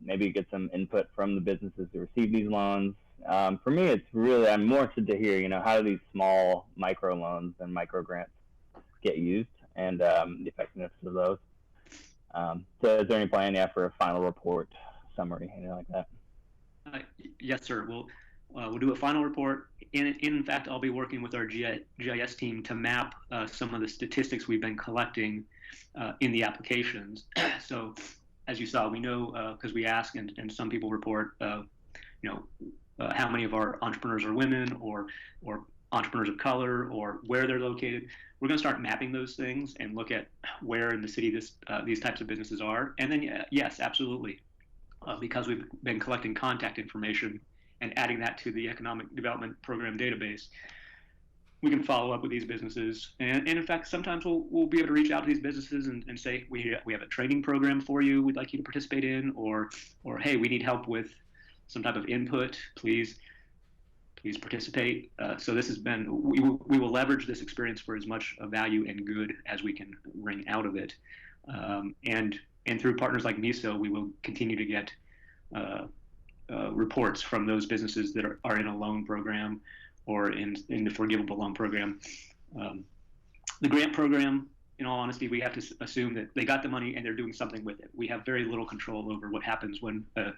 maybe get some input from the businesses who receive these loans. For me, it's really, I'm more interested to hear, you know, how do these small micro loans and micro grants get used, and the effectiveness of those. So is there any plan for a final report, summary, anything like that? Yes, sir. We'll do a final report. In fact, I'll be working with our GIS team to map some of the statistics we've been collecting in the applications. So, as you saw, we know because we ask, and some people report, how many of our entrepreneurs are women or entrepreneurs of color, or where they're located. We're going to start mapping those things and look at where in the city these types of businesses are. And then, yes, absolutely, because we've been collecting contact information and adding that to the Economic Development Program database, we can follow up with these businesses. And in fact, sometimes we'll be able to reach out to these businesses and say, we have a training program for you we'd like you to participate in, or hey, we need help with some type of input, please participate. So this has been, we will leverage this experience for as much value and good as we can wring out of it. And through partners like MISO, we will continue to get reports from those businesses that are in a loan program or in the forgivable loan program. The grant program, in all honesty, we have to assume that they got the money and they're doing something with it. We have very little control over what happens when a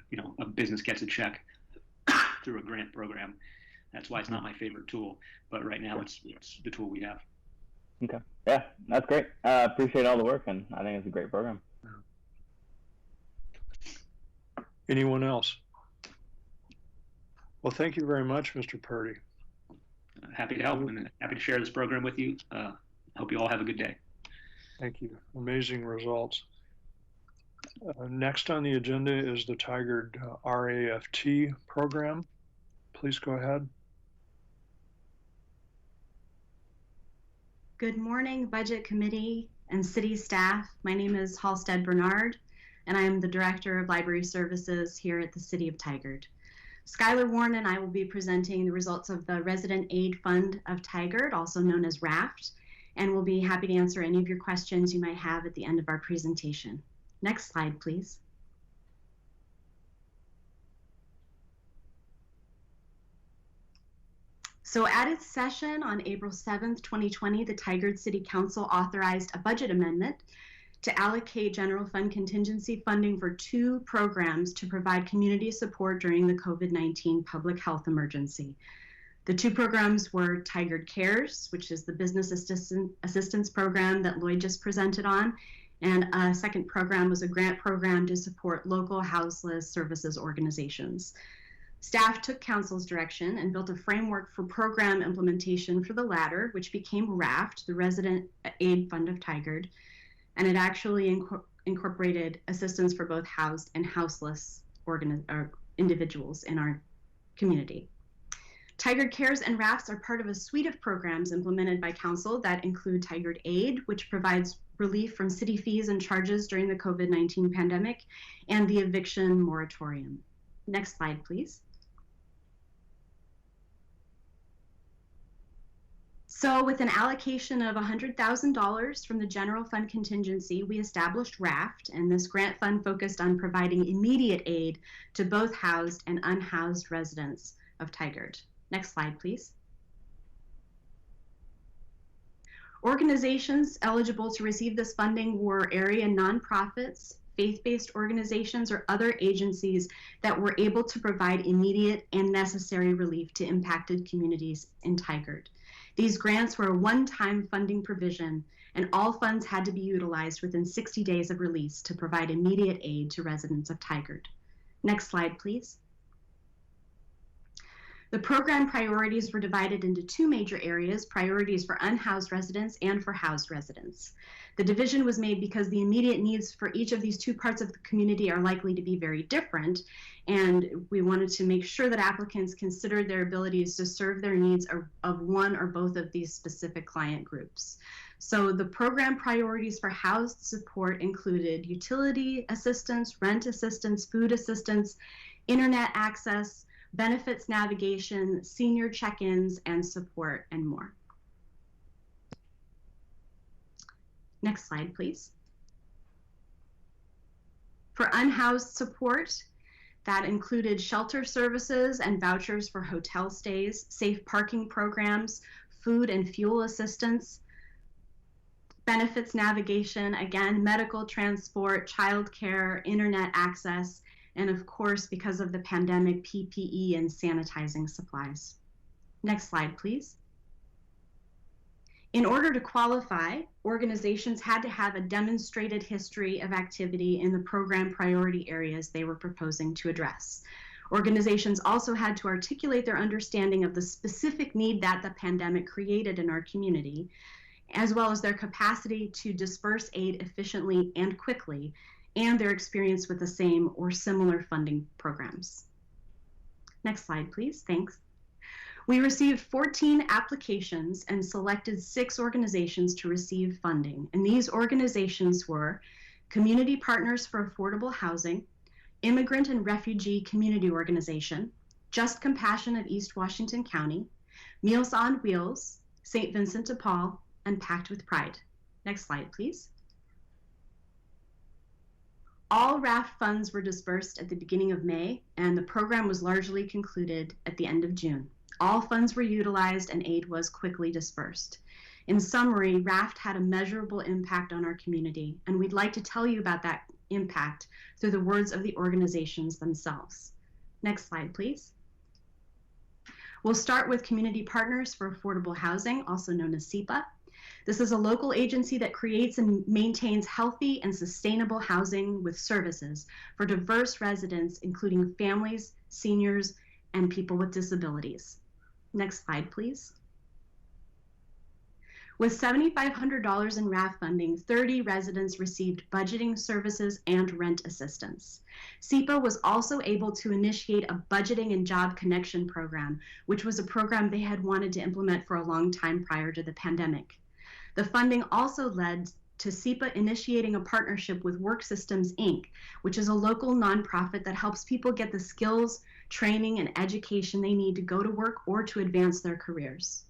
business gets a check through a grant program. That's why it's not my favorite tool, but right now it's the tool we have. Okay, yeah, that's great. Appreciate all the work, and I think it's a great program. Anyone else? Well, thank you very much, Mr. Purdy. Happy to help and happy to share this program with you. Hope you all have a good day. Thank you. Amazing results. Next on the agenda is the Tigard RAFT program. Please go ahead. Good morning, Budget Committee and City staff. My name is Halstead Bernard, and I am the Director of Library Services here at the City of Tigard. Skylar Warren and I will be presenting the results of the Resident Aid Fund of Tigard, also known as RAFT, and we'll be happy to answer any of your questions you might have at the end of our presentation. Next slide, please. So at its session on April 7th, 2020, the Tigard City Council authorized a budget amendment to allocate general fund contingency funding for 2 programs to provide community support during the COVID-19 public health emergency. The 2 programs were Tigard Cares, which is the business assistance program that Lloyd just presented on, and a second program was a grant program to support local houseless services organizations. Staff took council's direction and built a framework for program implementation for the latter, which became RAFT, the Resident Aid Fund of Tigard, and it actually incorporated assistance for both housed and houseless individuals in our community. Tigard Cares and RAFTs are part of a suite of programs implemented by council that include Tigard Aid, which provides relief from city fees and charges during the COVID-19 pandemic, and the eviction moratorium. Next slide, please. So with an allocation of $100,000 from the general fund contingency, we established RAFT, and this grant fund focused on providing immediate aid to both housed and unhoused residents of Tigard. Next slide, please. Organizations eligible to receive this funding were area nonprofits, faith-based organizations, or other agencies that were able to provide immediate and necessary relief to impacted communities in Tigard. These grants were a one-time funding provision, and all funds had to be utilized within 60 days of release to provide immediate aid to residents of Tigard. Next slide, please. The program priorities were divided into two major areas, priorities for unhoused residents and for housed residents. The division was made because the immediate needs for each of these two parts of the community are likely to be very different, and we wanted to make sure that applicants considered their abilities to serve their needs of one or both of these specific client groups. So the program priorities for housed support included utility assistance, rent assistance, food assistance, internet access, benefits navigation, senior check-ins, and support, and more. Next slide, please. For unhoused support, that included shelter services and vouchers for hotel stays, safe parking programs, food and fuel assistance, benefits navigation, again, medical transport, childcare, internet access, and of course, because of the pandemic, PPE and sanitizing supplies. Next slide, please. In order to qualify, organizations had to have a demonstrated history of activity in the program priority areas they were proposing to address. Organizations also had to articulate their understanding of the specific need that the pandemic created in our community, as well as their capacity to disperse aid efficiently and quickly, and their experience with the same or similar funding programs. Next slide, please. Thanks. We received 14 applications and selected 6 organizations to receive funding. And these organizations were Community Partners for Affordable Housing, Immigrant and Refugee Community Organization, Just Compassion of East Washington County, Meals on Wheels, St. Vincent de Paul, and Pact with Pride. Next slide, please. All RAFT funds were dispersed at the beginning of May, and the program was largely concluded at the end of June. All funds were utilized and aid was quickly dispersed. In summary, RAFT had a measurable impact on our community, and we'd like to tell you about that impact through the words of the organizations themselves. Next slide, please. We'll start with Community Partners for Affordable Housing, also known as CEPA. This is a local agency that creates and maintains healthy and sustainable housing with services for diverse residents, including families, seniors, and people with disabilities. Next slide, please. With $7,500 in RAFT funding, 30 residents received budgeting services and rent assistance. CEPA was also able to initiate a budgeting and job connection program, which was a program they had wanted to implement for a long time prior to the pandemic. The funding also led to CEPA initiating a partnership with Work Systems, Inc., which is a local nonprofit that helps people get the skills, training, and education they need to go to work or to advance their careers.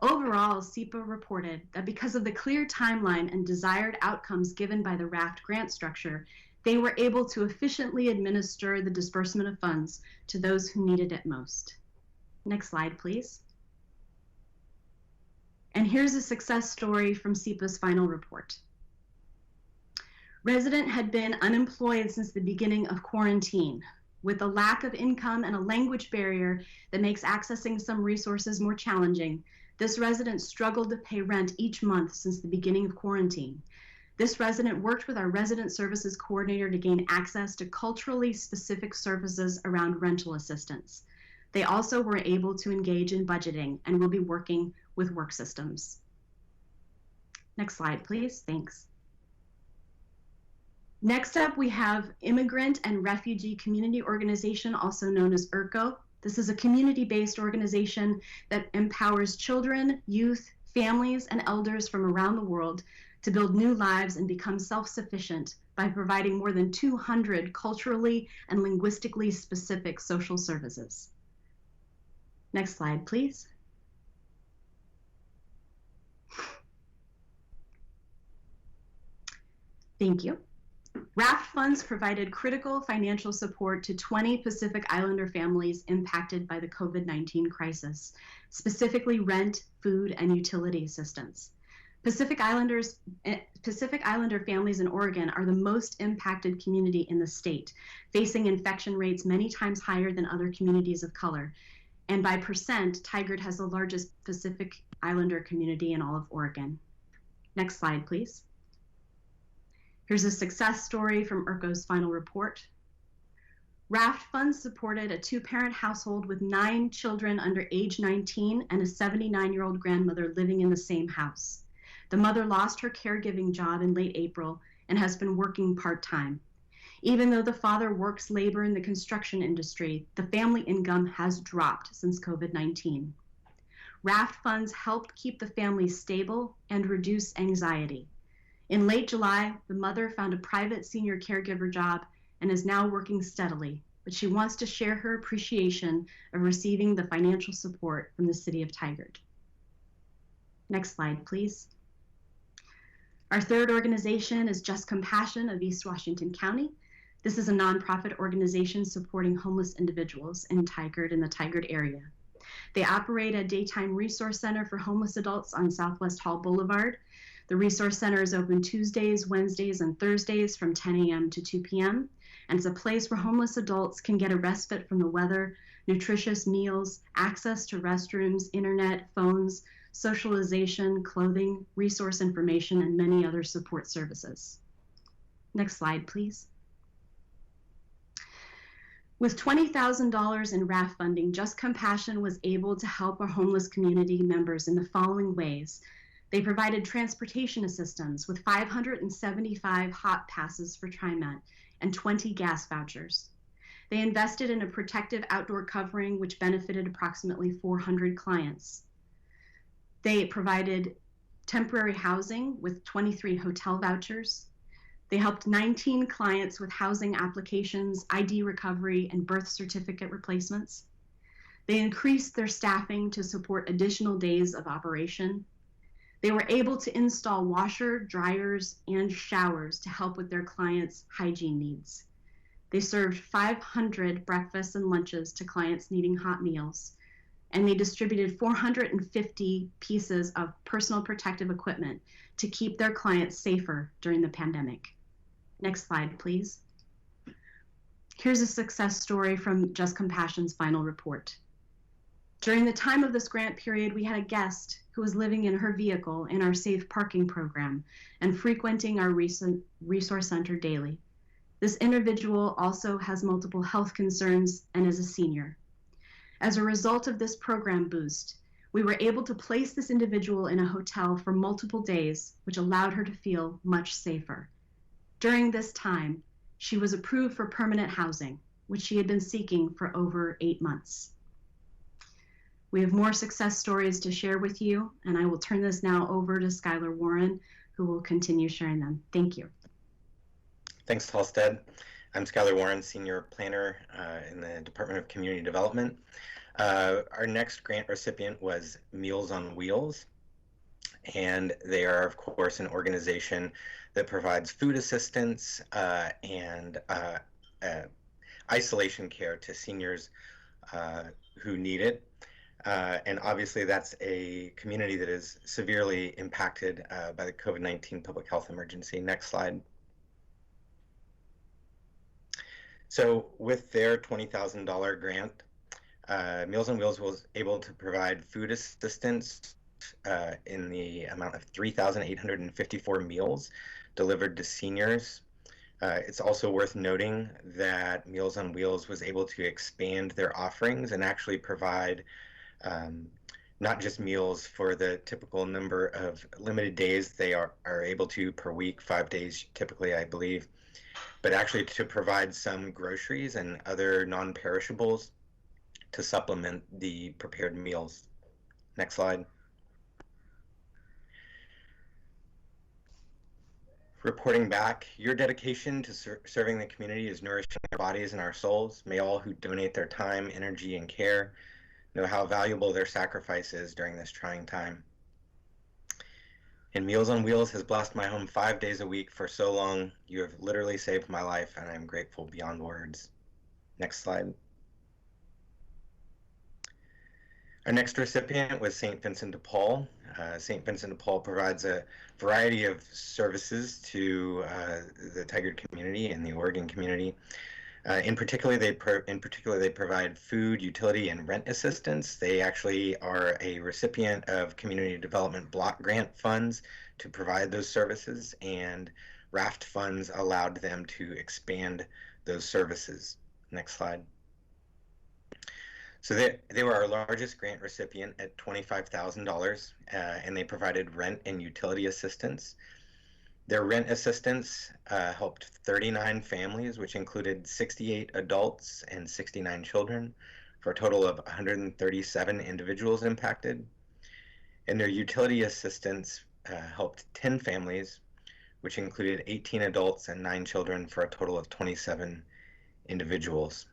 Overall, CEPA reported that because of the clear timeline and desired outcomes given by the RAFT grant structure, they were able to efficiently administer the disbursement of funds to those who needed it most. Next slide, please. And here's a success story from CEPA's final report. Resident had been unemployed since the beginning of quarantine. With a lack of income and a language barrier that makes accessing some resources more challenging, this resident struggled to pay rent each month since the beginning of quarantine. This resident worked with our resident services coordinator to gain access to culturally specific services around rental assistance. They also were able to engage in budgeting and will be working with Work Systems. Next slide, please. Thanks. Next up, we have Immigrant and Refugee Community Organization, also known as IRCO. This is a community-based organization that empowers children, youth, families, and elders from around the world to build new lives and become self-sufficient by providing more than 200 culturally and linguistically specific social services. Next slide, please. Thank you. RAFT funds provided critical financial support to 20 Pacific Islander families impacted by the COVID-19 crisis, specifically rent, food, and utility assistance. Pacific Islander families in Oregon are the most impacted community in the state, facing infection rates many times higher than other communities of color. And by percent, Tigard has the largest Pacific Islander community in all of Oregon. Next slide, please. Here's a success story from IRCO's final report. Raft Funds supported a 2-parent household with 9 children under age 19 and a 79-year-old grandmother living in the same house. The mother lost her caregiving job in late April and has been working part-time. Even though the father works labor in the construction industry, the family income has dropped since COVID-19. Raft Funds helped keep the family stable and reduce anxiety. In late July, the mother found a private senior caregiver job and is now working steadily, but she wants to share her appreciation of receiving the financial support from the City of Tigard. Next slide, please. Our third organization is Just Compassion of East Washington County. This is a nonprofit organization supporting homeless individuals in Tigard and the Tigard area. They operate a daytime resource center for homeless adults on Southwest Hall Boulevard. The resource center is open Tuesdays, Wednesdays, and Thursdays from 10 a.m. to 2 p.m. And it's a place where homeless adults can get a respite from the weather, nutritious meals, access to restrooms, internet, phones, socialization, clothing, resource information, and many other support services. Next slide, please. With $20,000 in RAF funding, Just Compassion was able to help our homeless community members in the following ways. They provided transportation assistance with 575 hot passes for TriMet and 20 gas vouchers. They invested in a protective outdoor covering, which benefited approximately 400 clients. They provided temporary housing with 23 hotel vouchers. They helped 19 clients with housing applications, ID recovery, and birth certificate replacements. They increased their staffing to support additional days of operation. They were able to install washer, dryers, and showers to help with their clients' hygiene needs. They served 500 breakfasts and lunches to clients needing hot meals, and they distributed 450 pieces of personal protective equipment to keep their clients safer during the pandemic. Next slide, please. Here's a success story from Just Compassion's final report. During the time of this grant period, we had a guest who was living in her vehicle in our safe parking program and frequenting our resource center daily. This individual also has multiple health concerns and is a senior. As a result of this program boost, we were able to place this individual in a hotel for multiple days, which allowed her to feel much safer. During this time, she was approved for permanent housing, which she had been seeking for over 8 months. We have more success stories to share with you, and I will turn this now over to Skylar Warren, who will continue sharing them. Thank you. Thanks, Halstead. I'm Skylar Warren, Senior Planner in the Department of Community Development. Our next grant recipient was Meals on Wheels, and they are, of course, an organization that provides food assistance and isolation care to seniors who need it. And obviously that's a community that is severely impacted by the COVID-19 public health emergency. Next slide. So with their $20,000 grant, Meals on Wheels was able to provide food assistance in the amount of 3,854 meals delivered to seniors. It's also worth noting that Meals on Wheels was able to expand their offerings and actually provide not just meals for the typical number of limited days they are able to per week, 5 days typically, I believe, but actually to provide some groceries and other non-perishables to supplement the prepared meals. Next slide. Reporting back, your dedication to serving the community is nourishing our bodies and our souls. May all who donate their time, energy, and care know how valuable their sacrifice is during this trying time. And Meals on Wheels has blessed my home 5 days a week for so long. You have literally saved my life, and I am grateful beyond words. Next slide. Our next recipient was St. Vincent de Paul. St. Vincent de Paul provides a variety of services to the Tigard community and the Oregon community. In particular, they provide food, utility, and rent assistance. They actually are a recipient of Community Development Block Grant funds to provide those services, and RAFT funds allowed them to expand those services. Next slide. So they were our largest grant recipient at $25,000, and they provided rent and utility assistance. Their rent assistance helped 39 families, which included 68 adults and 69 children, for a total of 137 individuals impacted. And their utility assistance helped 10 families, which included 18 adults and 9 children, for a total of 27 individuals.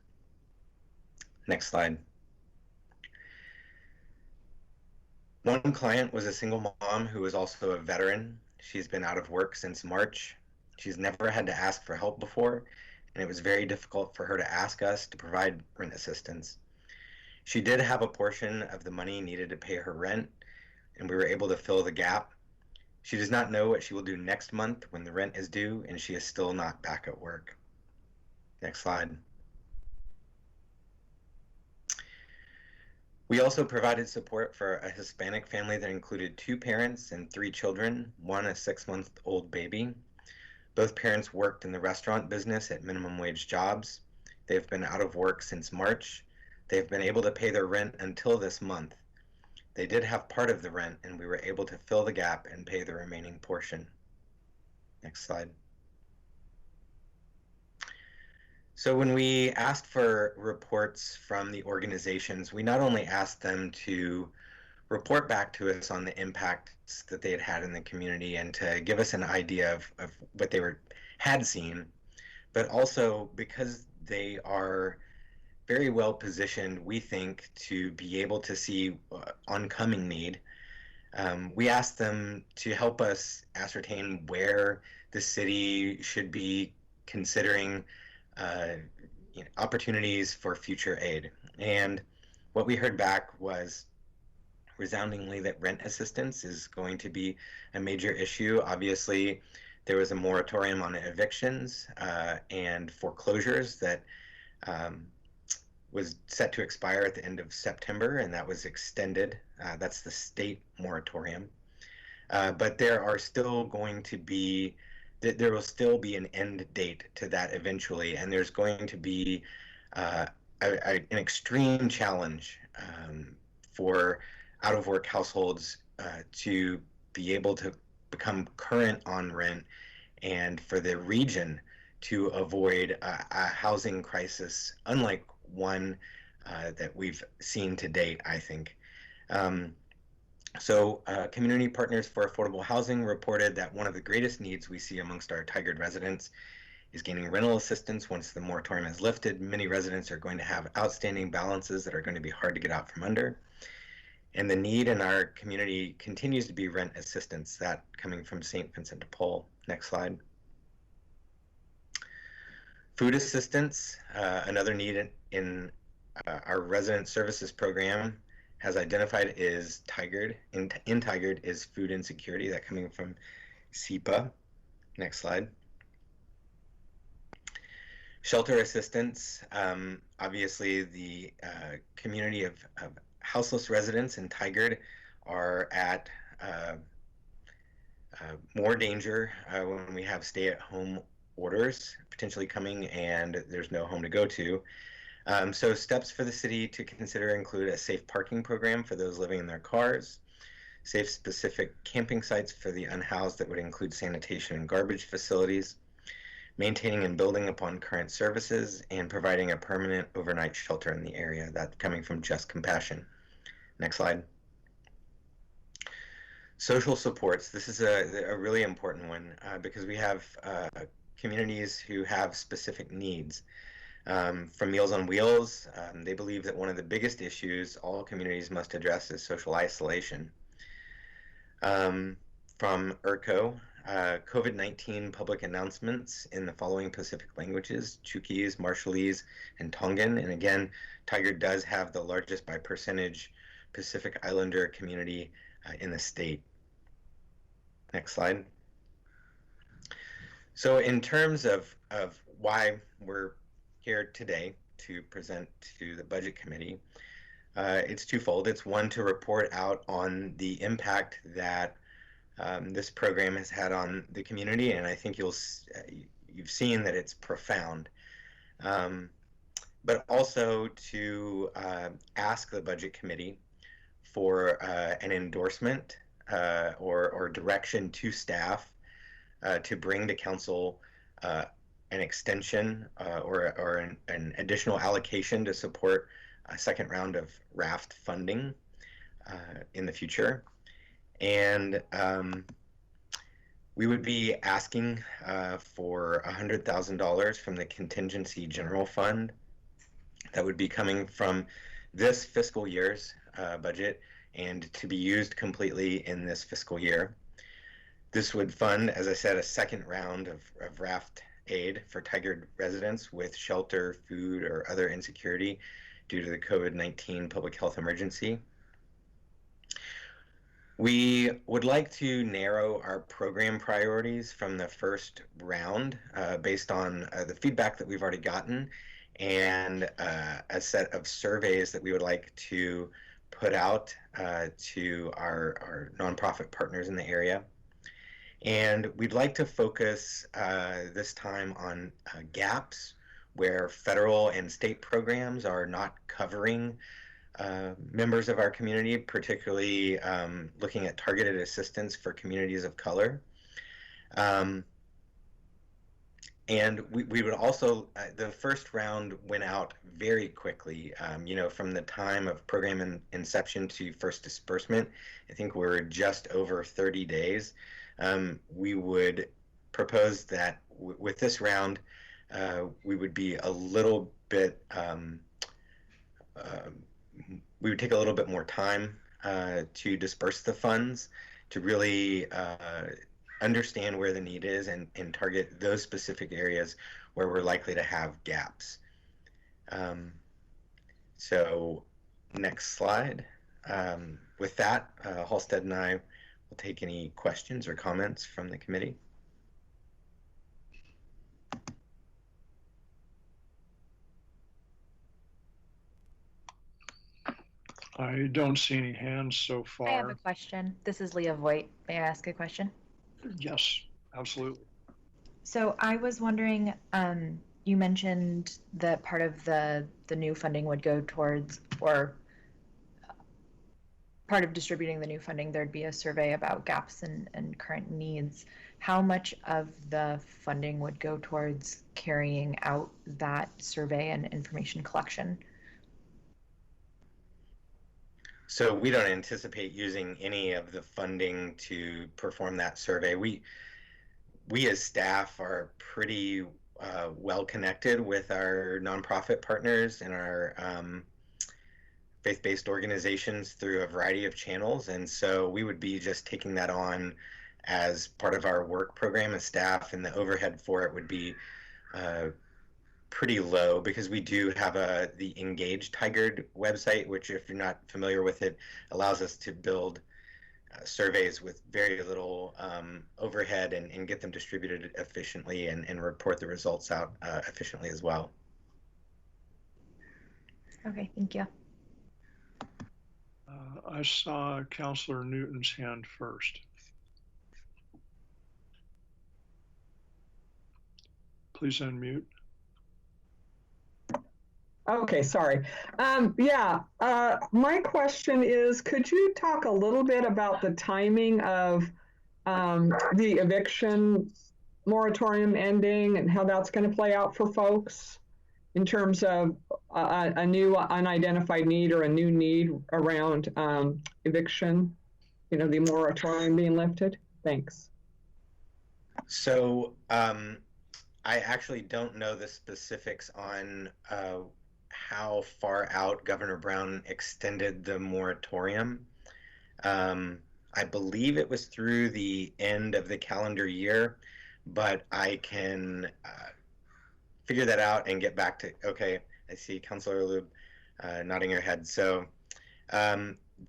Next slide. One client was a single mom who was also a veteran. She's been out of work since March. She's never had to ask for help before, and it was very difficult for her to ask us to provide rent assistance. She did have a portion of the money needed to pay her rent, and we were able to fill the gap. She does not know what she will do next month when the rent is due, and she is still not back at work. Next slide. We also provided support for a Hispanic family that included 2 parents and 3 children, one a 6-month-old baby. Both parents worked in the restaurant business at minimum wage jobs. They've been out of work since March. They've been able to pay their rent until this month. They did have part of the rent, and we were able to fill the gap and pay the remaining portion. Next slide. So when we asked for reports from the organizations, we not only asked them to report back to us on the impacts that they had had in the community and to give us an idea of what they had seen, but also because they are very well positioned, we think, to be able to see oncoming need. We asked them to help us ascertain where the city should be considering opportunities for future aid. And what we heard back was resoundingly that rent assistance is going to be a major issue. Obviously, there was a moratorium on evictions and foreclosures that was set to expire at the end of September, and that was extended. That's the state moratorium. But there are still going to be there will still be an end date to that eventually, and there's going to be an extreme challenge for out-of-work households to be able to become current on rent, and for the region to avoid a housing crisis unlike one that we've seen to date, I think. So Community Partners for Affordable Housing reported that one of the greatest needs we see amongst our Tigard residents is gaining rental assistance once the moratorium is lifted. Many residents are going to have outstanding balances that are going to be hard to get out from under. And the need in our community continues to be rent assistance, that coming from St. Vincent de Paul. Next slide. Food assistance, another need in our resident services program has identified is Tigard. In Tigard is food insecurity, that coming from SEPA. Next slide. Shelter assistance, obviously the community of houseless residents in Tigard are at more danger when we have stay-at-home orders potentially coming and there's no home to go to. So steps for the city to consider include a safe parking program for those living in their cars, safe specific camping sites for the unhoused that would include sanitation and garbage facilities, maintaining and building upon current services, and providing a permanent overnight shelter in the area. That coming from Just Compassion. Next slide. Social supports. This is a really important one because we have communities who have specific needs. From Meals on Wheels, they believe that one of the biggest issues all communities must address is social isolation. From ERCO, COVID-19 public announcements in the following Pacific languages: Chuukese, Marshallese, and Tongan. And again, Tigard does have the largest by percentage Pacific Islander community in the state. Next slide. So in terms of why we're here today to present to the Budget Committee, it's twofold. It's one, to report out on the impact that this program has had on the community, and I think you've seen that it's profound. But also to ask the Budget Committee for an endorsement or direction to staff to bring to Council an extension or an additional allocation to support a second round of RAFT funding in the future. And we would be asking for $100,000 from the Contingency General Fund that would be coming from this fiscal year's budget and to be used completely in this fiscal year. This would fund, as I said, a second round of RAFT aid for Tigard residents with shelter, food, or other insecurity due to the COVID-19 public health emergency. We would like to narrow our program priorities from the first round based on the feedback that we've already gotten and a set of surveys that we would like to put out to our nonprofit partners in the area. And we'd like to focus this time on gaps where federal and state programs are not covering members of our community, particularly looking at targeted assistance for communities of color. And we would also, the first round went out very quickly, from the time of program inception to first disbursement. I think we're just over 30 days. We would propose that with this round, we would be a little bit, we would take a little bit more time to disperse the funds to really understand where the need is and target those specific areas where we're likely to have gaps. So next slide. With that, Halstead and I will take any questions or comments from the committee. I don't see any hands so far. I have a question. This is Leah Voigt. May I ask a question? Yes, absolutely. So I was wondering, you mentioned that part of the new funding would go towards, or part of distributing the new funding, there'd be a survey about gaps and current needs. How much of the funding would go towards carrying out that survey and information collection? So we don't anticipate using any of the funding to perform that survey. We as staff are pretty well connected with our nonprofit partners and our faith-based organizations through a variety of channels. And so we would be just taking that on as part of our work program as staff, and the overhead for it would be pretty low because we do have the Engage Tigard website, which, if you're not familiar with it, allows us to build surveys with very little overhead and get them distributed efficiently and report the results out efficiently as well. Okay, thank you. I saw Councillor Newton's hand first. Please unmute. Okay, sorry. My question is, could you talk a little bit about the timing of the eviction moratorium ending and how that's going to play out for folks in terms of a new unidentified need or a new need around eviction, the moratorium being lifted? Thanks. So I actually don't know the specifics on how far out Governor Brown extended the moratorium. I believe it was through the end of the calendar year, but I can figure that out and get back to, okay, I see Councilor Lube nodding her head. So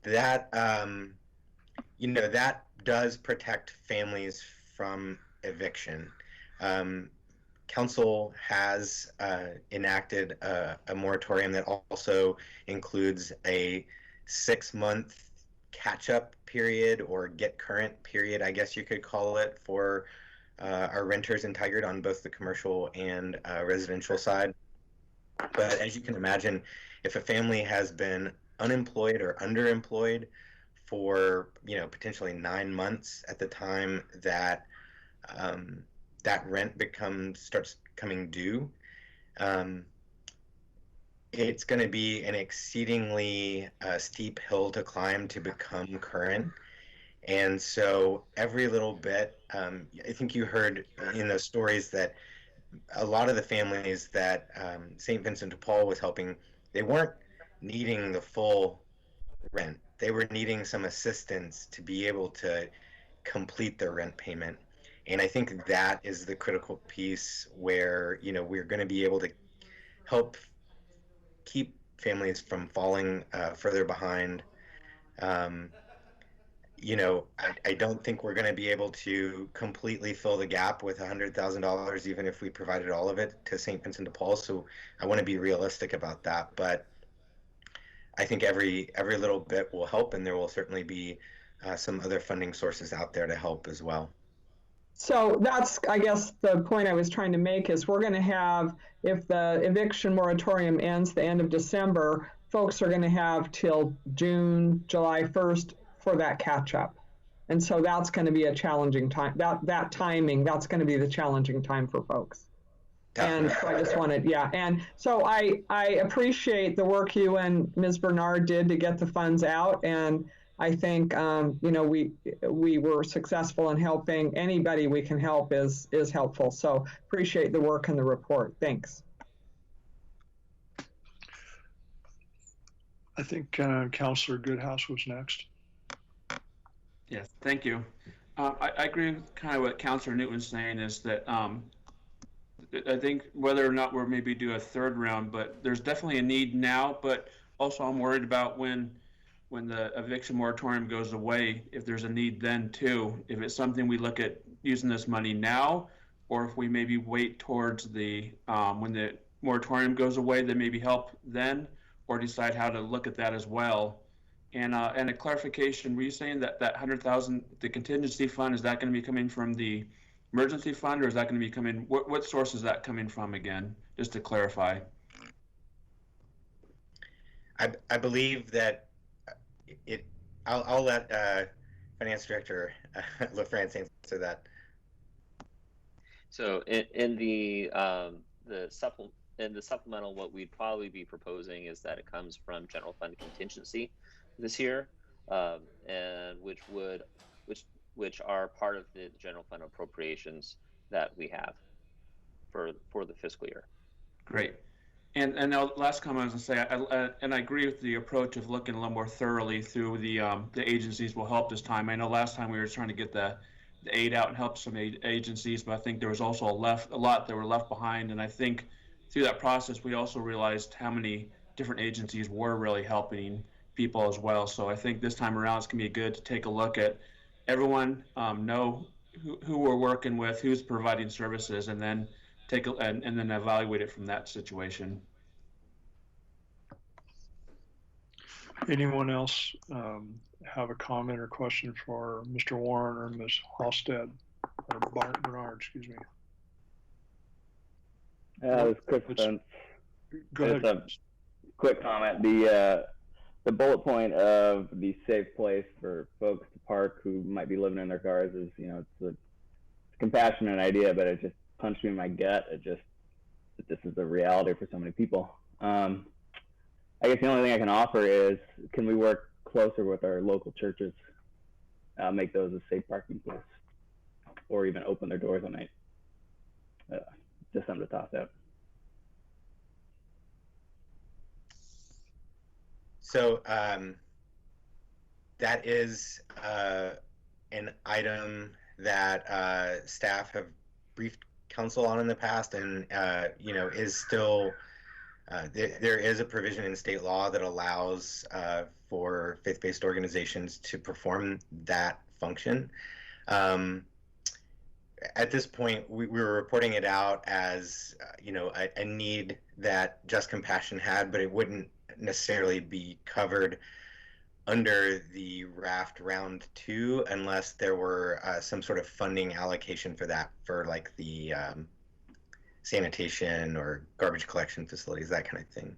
that that does protect families from eviction. Council has enacted a moratorium that also includes a 6-month catch-up period or get current period, I guess you could call it, for our renters in Tigard on both the commercial and residential side. But as you can imagine, if a family has been unemployed or underemployed for potentially 9 months at the time that that rent starts coming due, it's going to be an exceedingly steep hill to climb to become current. And so every little bit, I think you heard in those stories that a lot of the families that St. Vincent de Paul was helping, they weren't needing the full rent. They were needing some assistance to be able to complete their rent payment. And I think that is the critical piece where, we're going to be able to help keep families from falling further behind. I don't think we're going to be able to completely fill the gap with $100,000, even if we provided all of it to St. Vincent de Paul. So I want to be realistic about that. But I think every little bit will help, and there will certainly be some other funding sources out there to help as well. So that's, I guess, the point I was trying to make is we're going to have, if the eviction moratorium ends the end of December, folks are going to have till June, July 1st for that catch up. And so that's going to be a challenging time. That timing, that's going to be the challenging time for folks. And so I just wanted, and so I appreciate the work you and Ms. Bernard did to get the funds out. And I think, we were successful in helping. Anybody we can help is helpful. So appreciate the work and the report. Thanks. I think Councillor Goodhouse was next. Yes, thank you. I agree with kind of what Councillor Newton's saying is that I think whether or not we're maybe do a third round, but there's definitely a need now, but also I'm worried about when the eviction moratorium goes away, if there's a need then too, if it's something we look at using this money now, or if we maybe wait towards the when the moratorium goes away, then maybe help then, or decide how to look at that as well. And a clarification, were you saying that that 100,000, the contingency fund, is that going to be coming from the emergency fund, or is that going to be coming, what source is that coming from again, just to clarify? I believe that I'll let Finance Director LaFrance answer that. So in the supplemental, what we'd probably be proposing is that it comes from general fund contingency this year, and which are part of the general fund appropriations that we have for the fiscal year. Great. And now last comment I was going to say, I agree with the approach of looking a little more thoroughly through the agencies will help this time. I know last time we were trying to get the aid out and help some agencies, but I think there was also a lot that were left behind. And I think through that process, we also realized how many different agencies were really helping people as well. So I think this time around, it's going to be good to take a look at everyone, know who we're working with, who's providing services, and then and then evaluate it from that situation. Anyone else have a comment or question for Mr. Warren or Ms. Halstead or Bernard, excuse me? This is Chris Spence. Go ahead. Just a quick comment. The bullet point of the safe place for folks to park who might be living in their cars is, it's a compassionate idea, but it just punched me in my gut. That this is the reality for so many people. I guess the only thing I can offer is, can we work closer with our local churches, make those a safe parking place, or even open their doors at night? Just something to toss out. So that is an item that staff have briefed council on in the past, and is still There is a provision in state law that allows for faith-based organizations to perform that function. At this point, we were reporting it out as a need that Just Compassion had, but it wouldn't necessarily be covered under the RAFT round 2 unless there were some sort of funding allocation for that, for like the sanitation or garbage collection facilities, that kind of thing.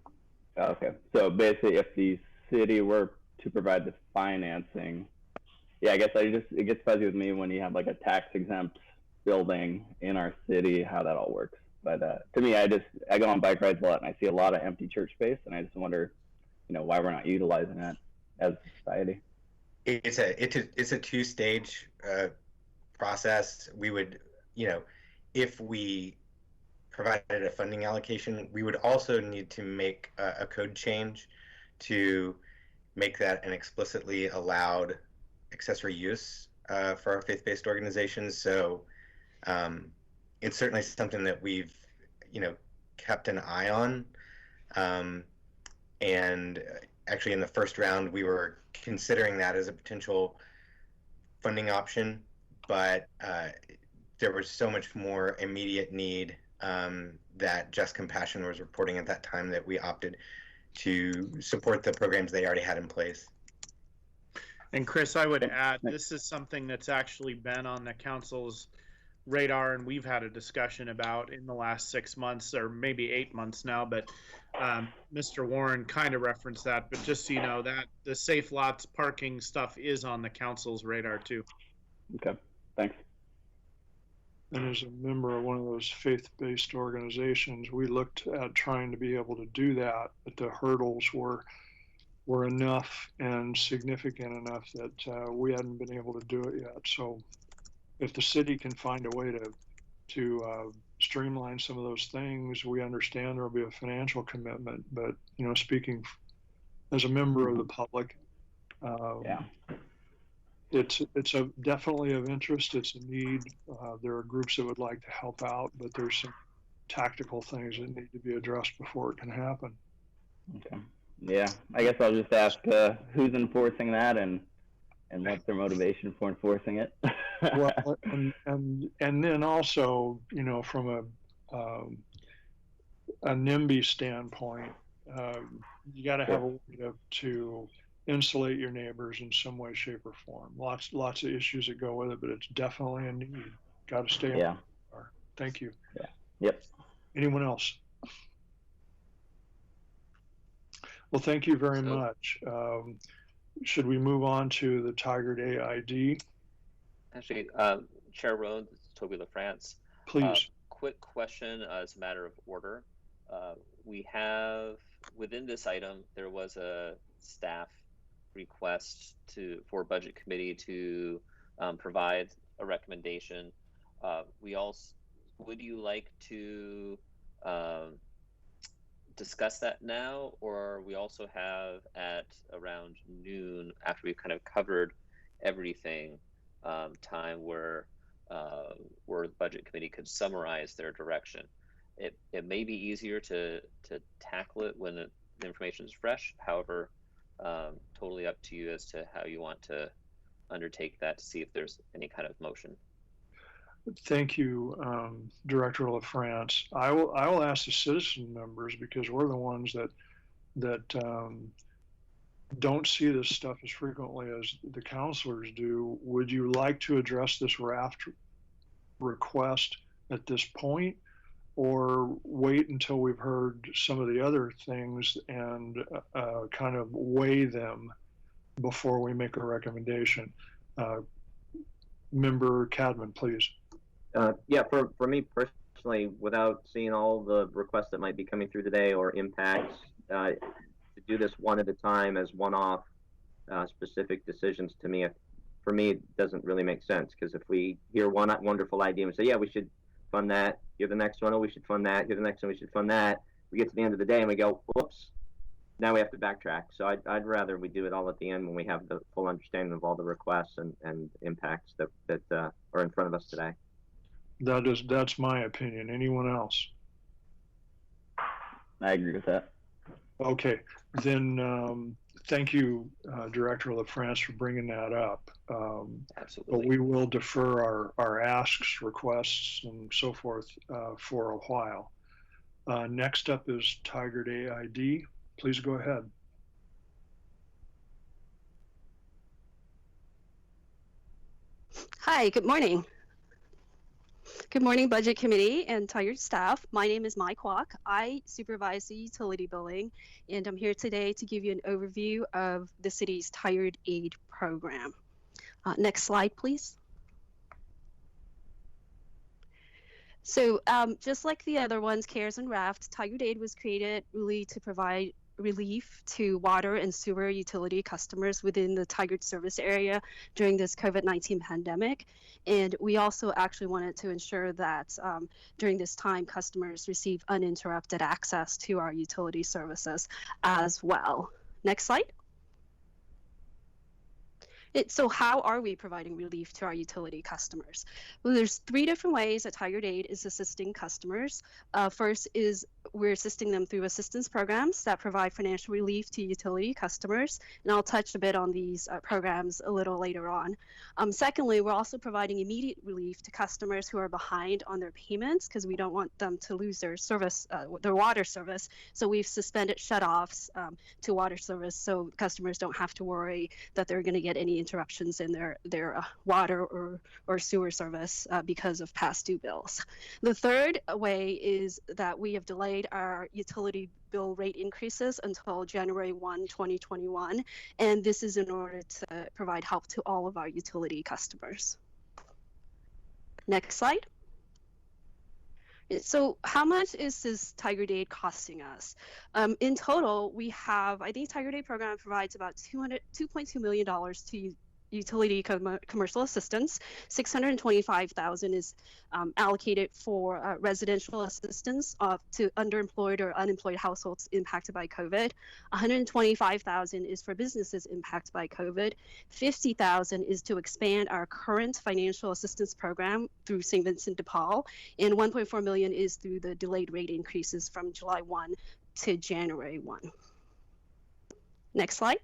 Okay, so basically, if the city were to provide the financing, yeah, I guess it gets fuzzy with me when you have like a tax exempt building in our city, how that all works. But to me, I go on bike rides a lot and I see a lot of empty church space, and I just wonder, why we're not utilizing that as a society. It's a two-stage process. We would, if we provided a funding allocation, we would also need to make a code change to make that an explicitly allowed accessory use for our faith-based organizations. So it's certainly something that we've, kept an eye on. And actually in the first round, we were considering that as a potential funding option, but there was so much more immediate need that Just Compassion was reporting at that time that we opted to support the programs they already had in place. And Chris, I would add, this is something that's actually been on the council's radar, and we've had a discussion about in the last 6 months, or maybe 8 months now, but Mr. Warren kind of referenced that, but just so you know, that the safe lots parking stuff is on the council's radar too. Okay, thanks. And as a member of one of those faith-based organizations, we looked at trying to be able to do that, but the hurdles were enough and significant enough that we hadn't been able to do it yet. So if the city can find a way to streamline some of those things, we understand there'll be a financial commitment, but speaking as a member of the public, it's definitely of interest. It's a need. There are groups that would like to help out, but there's some tactical things that need to be addressed before it can happen. Okay. Yeah, I guess I'll just ask who's enforcing that and what's their motivation for enforcing it. Well, and then also, from a NIMBY standpoint, you got to have a way to insulate your neighbors in some way, shape, or form. Lots of issues that go with it, but it's definitely a need. Got to stay. Yeah. Thank you. Yeah. Yep. Anyone else? Well, thank you very much. Should we move on to the Tigard AID? Actually, Chair Roan, this is Toby LaFrance. Please. Quick question as a matter of order. We have, within this item, there was a staff request for Budget Committee to provide a recommendation. Would you like to discuss that now, or we also have at around noon, after we've kind of covered everything, time where the Budget Committee could summarize their direction? It may be easier to tackle it when the information is fresh. However, totally up to you as to how you want to undertake that, to see if there's any kind of motion. Thank you, Director LaFrance. I will ask the citizen members, because we're the ones that don't see this stuff as frequently as the counselors do. Would you like to address this RAFT request at this point, or wait until we've heard some of the other things and kind of weigh them before we make a recommendation? Member Cadman, please. Yeah, for me personally, without seeing all the requests that might be coming through today or impacts, to do this one at a time as one-off specific decisions, for me, it doesn't really make sense. Because if we hear one wonderful idea and say, yeah, we should fund that, you're the next one, oh, we should fund that, you're the next one, we should fund that, we get to the end of the day and we go, whoops, now we have to backtrack. So I'd rather we do it all at the end when we have the full understanding of all the requests and impacts that are in front of us today. That's my opinion. Anyone else? I agree with that. Okay, then thank you, Director LaFrance, for bringing that up. Absolutely. But we will defer our asks, requests, and so forth for a while. Next up is Tigard AID. Please go ahead. Hi, good morning. Good morning, Budget Committee and Tigard staff. My name is Mai Kwok. I supervise the utility billing, and I'm here today to give you an overview of the city's Tigard Aid program. Next slide, please. So just like the other ones, CARES and RAFT, Tigard Aid was created really to provide relief to water and sewer utility customers within the Tigard service area during this COVID-19 pandemic. And we also actually wanted to ensure that during this time, customers receive uninterrupted access to our utility services as well. Next slide. So how are we providing relief to our utility customers? Well, there's 3 different ways that Tigard Aid is assisting customers. First is we're assisting them through assistance programs that provide financial relief to utility customers, and I'll touch a bit on these programs a little later on. Secondly, we're also providing immediate relief to customers who are behind on their payments because we don't want them to lose their service, their water service. So we've suspended shutoffs to water service so customers don't have to worry that they're going to get any interruptions in their water or sewer service because of past due bills. The third way is that we have delayed our utility bill rate increases until January 1, 2021, and this is in order to provide help to all of our utility customers. Next slide. So how much is this Tigard Aid costing us? In total, we have, I think Tigard Aid program provides about $2.2 million to utility commercial assistance. $625,000 is allocated for residential assistance to underemployed or unemployed households impacted by COVID. $125,000 is for businesses impacted by COVID. $50,000 is to expand our current financial assistance program through St. Vincent de Paul, and $1.4 million is through the delayed rate increases from July 1 to January 1. Next slide.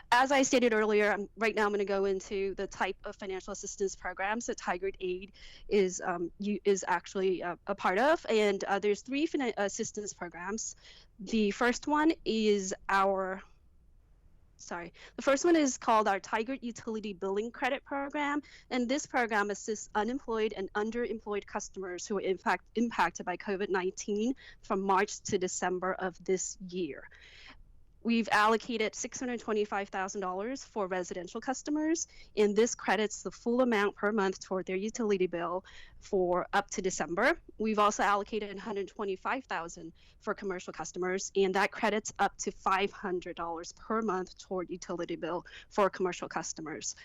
As I stated earlier, right now I'm going to go into the type of financial assistance programs that Tigard Aid is actually a part of, and there's 3 assistance programs. The first one is called our Tigard Utility Billing Credit Program, and this program assists unemployed and underemployed customers who are impacted by COVID-19 from March to December of this year. We've allocated $625,000 for residential customers, and this credits the full amount per month toward their utility bill for up to December. We've also allocated $125,000 for commercial customers, and that credits up to $500 per month toward utility bill for commercial customers.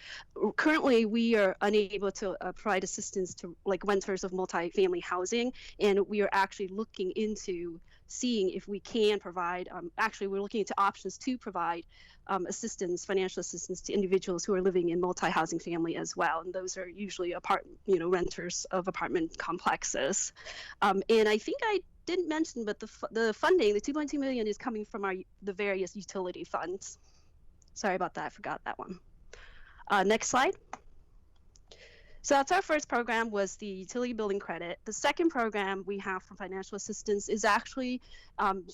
Currently, we are unable to provide assistance to renters of multifamily housing, and we are actually looking into seeing if we can provide, we're looking into options to provide financial assistance to individuals who are living in multi-housing family as well. And those are usually renters of apartment complexes. And I think I didn't mention, but the funding, the $2.2 million is coming from the various utility funds. Sorry about that, I forgot that one. Next slide. So that's our first program, was the utility billing credit. The second program we have for financial assistance is actually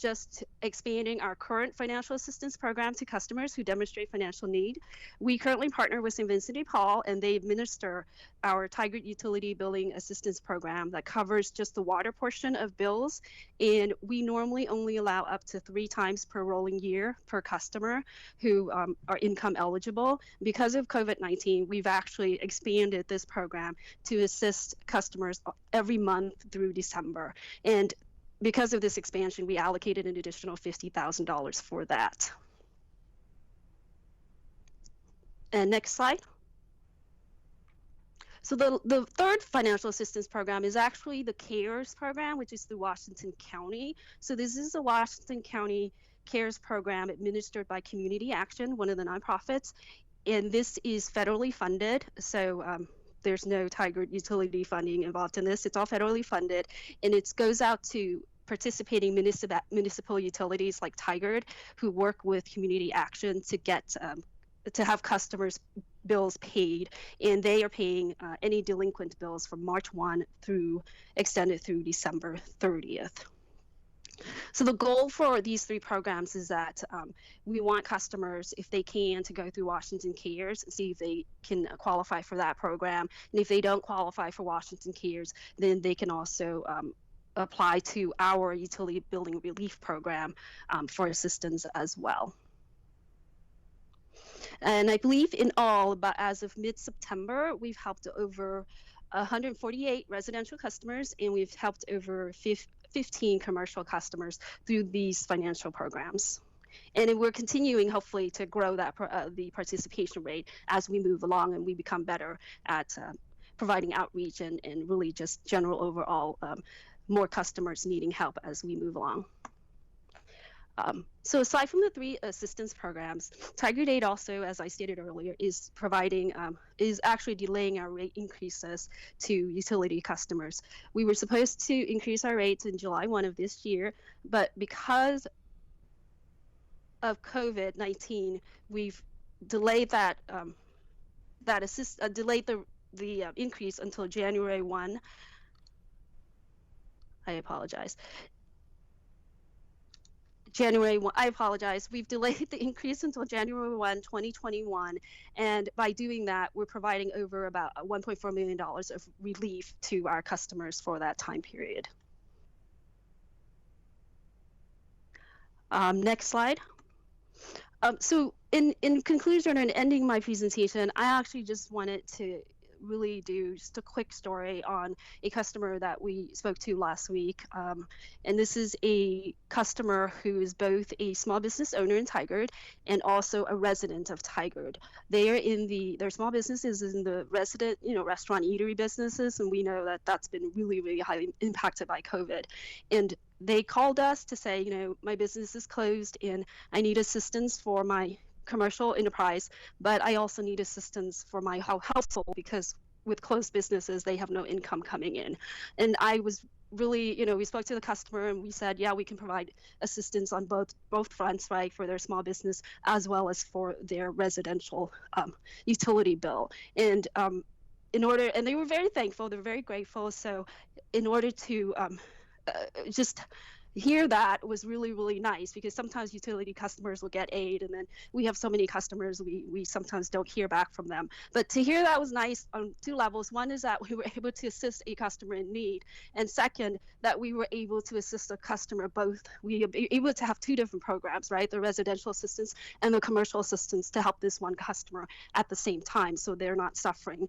just expanding our current financial assistance program to customers who demonstrate financial need. We currently partner with St. Vincent de Paul, and they administer our Tigard Utility Billing Assistance Program that covers just the water portion of bills. And we normally only allow up to 3 times per rolling year per customer who are income eligible. Because of COVID-19, we've actually expanded this program to assist customers every month through December. And because of this expansion, we allocated an additional $50,000 for that. And next slide. So the third financial assistance program is actually the CARES program, which is through Washington County. So this is a Washington County CARES program administered by Community Action, one of the nonprofits, and this is federally funded. So there's no Tigard utility funding involved in this. It's all federally funded, and it goes out to participating municipal utilities like Tigard, who work with community action to get to have customers' bills paid, and they are paying any delinquent bills from March 1 through extended through December 30th. So the goal for these three programs is that we want customers, if they can, to go through Washington Cares and see if they can qualify for that program. And if they don't qualify for Washington Cares, then they can also apply to our utility billing relief program for assistance as well. And I believe in all, but as of mid-September, we've helped over 148 residential customers, and we've helped over 15 commercial customers through these financial programs. And we're continuing, hopefully, to grow that the participation rate as we move along and we become better at providing outreach and really just general overall more customers needing help as we move along. So aside from the three assistance programs, Tigard Aid also, as I stated earlier, is providing, is actually delaying our rate increases to utility customers. We were supposed to increase our rates in July 1 of this year, but because of COVID-19, we've delayed that, delayed the increase until January 1. I apologize. January 1, I apologize. We've delayed the increase until January 1, 2021. And by doing that, we're providing over about $1.4 million of relief to our customers for that time period. Next slide. So in conclusion and ending my presentation, I actually just wanted to really do just a quick story on a customer that we spoke to last week. And this is a customer who is both a small business owner in Tigard and also a resident of Tigard. They are their small businesses in the resident, restaurant eatery businesses. And we know that that's been really, really highly impacted by COVID. And they called us to say, my business is closed and I need assistance for my commercial enterprise, but I also need assistance for my household because with closed businesses, they have no income coming in. And I was really, we spoke to the customer and we said, yeah, we can provide assistance on both fronts, right, for their small business as well as for their residential utility bill. And and they were very thankful, they're very grateful. So in order to just hear that was really, really nice, because sometimes utility customers will get aid and then we have so many customers we sometimes don't hear back from them. But to hear that was nice on two levels. One is that we were able to assist a customer in need, and second, that we were able to assist a customer both. We were able to have two different programs, right? The residential assistance and the commercial assistance to help this one customer at the same time, so they're not suffering,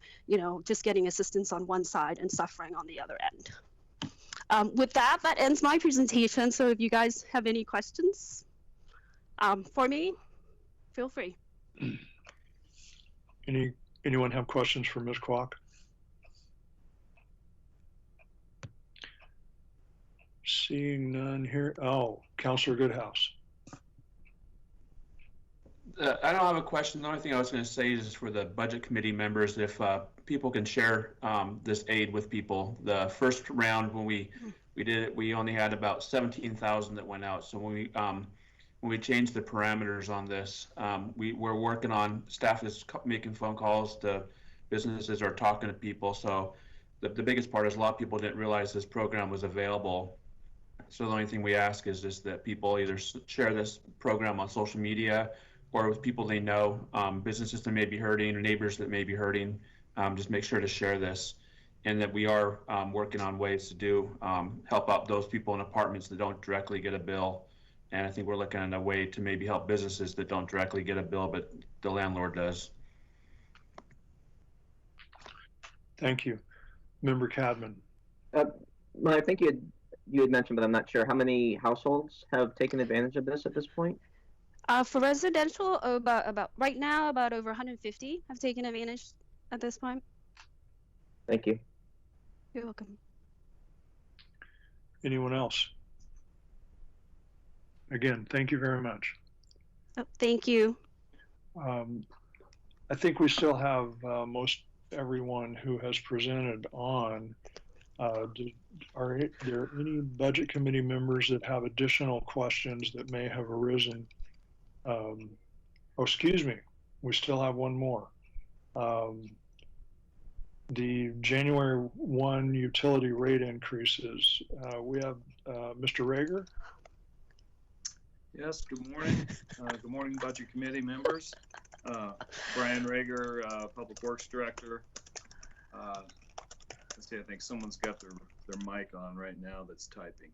just getting assistance on one side and suffering on the other end. With that ends my presentation. So if you guys have any questions for me, feel free. Anyone have questions for Ms. Kwok? Seeing none here. Oh, Councilor Goodhouse. I don't have a question. The only thing I was going to say is for the budget committee members, if people can share this aid with people. The first round when we did it, we only had about 17,000 that went out. So when we changed the parameters on this, we're working on, staff is making phone calls to businesses or talking to people. So the biggest part is a lot of people didn't realize this program was available. So the only thing we ask is just that people either share this program on social media or with people they know, businesses that may be hurting or neighbors that may be hurting. Just make sure to share this, and that we are working on ways to help out those people in apartments that don't directly get a bill. And I think we're looking at a way to maybe help businesses that don't directly get a bill, but the landlord does. Thank you. Member Cadman. Well, I think you had mentioned, but I'm not sure, how many households have taken advantage of this at this point? For residential, about right now, about over 150 have taken advantage at this point. Thank you. You're welcome. Anyone else? Again, thank you very much. Oh, thank you. I think we still have most everyone who has presented on. Are there any budget committee members that have additional questions that may have arisen? Oh, excuse me, we still have one more. The January 1 utility rate increases. We have Mr. Rager. Yes, good morning. Good morning, Budget Committee members. Brian Rager, Public Works Director. Let's see, I think someone's got their mic on right now that's typing.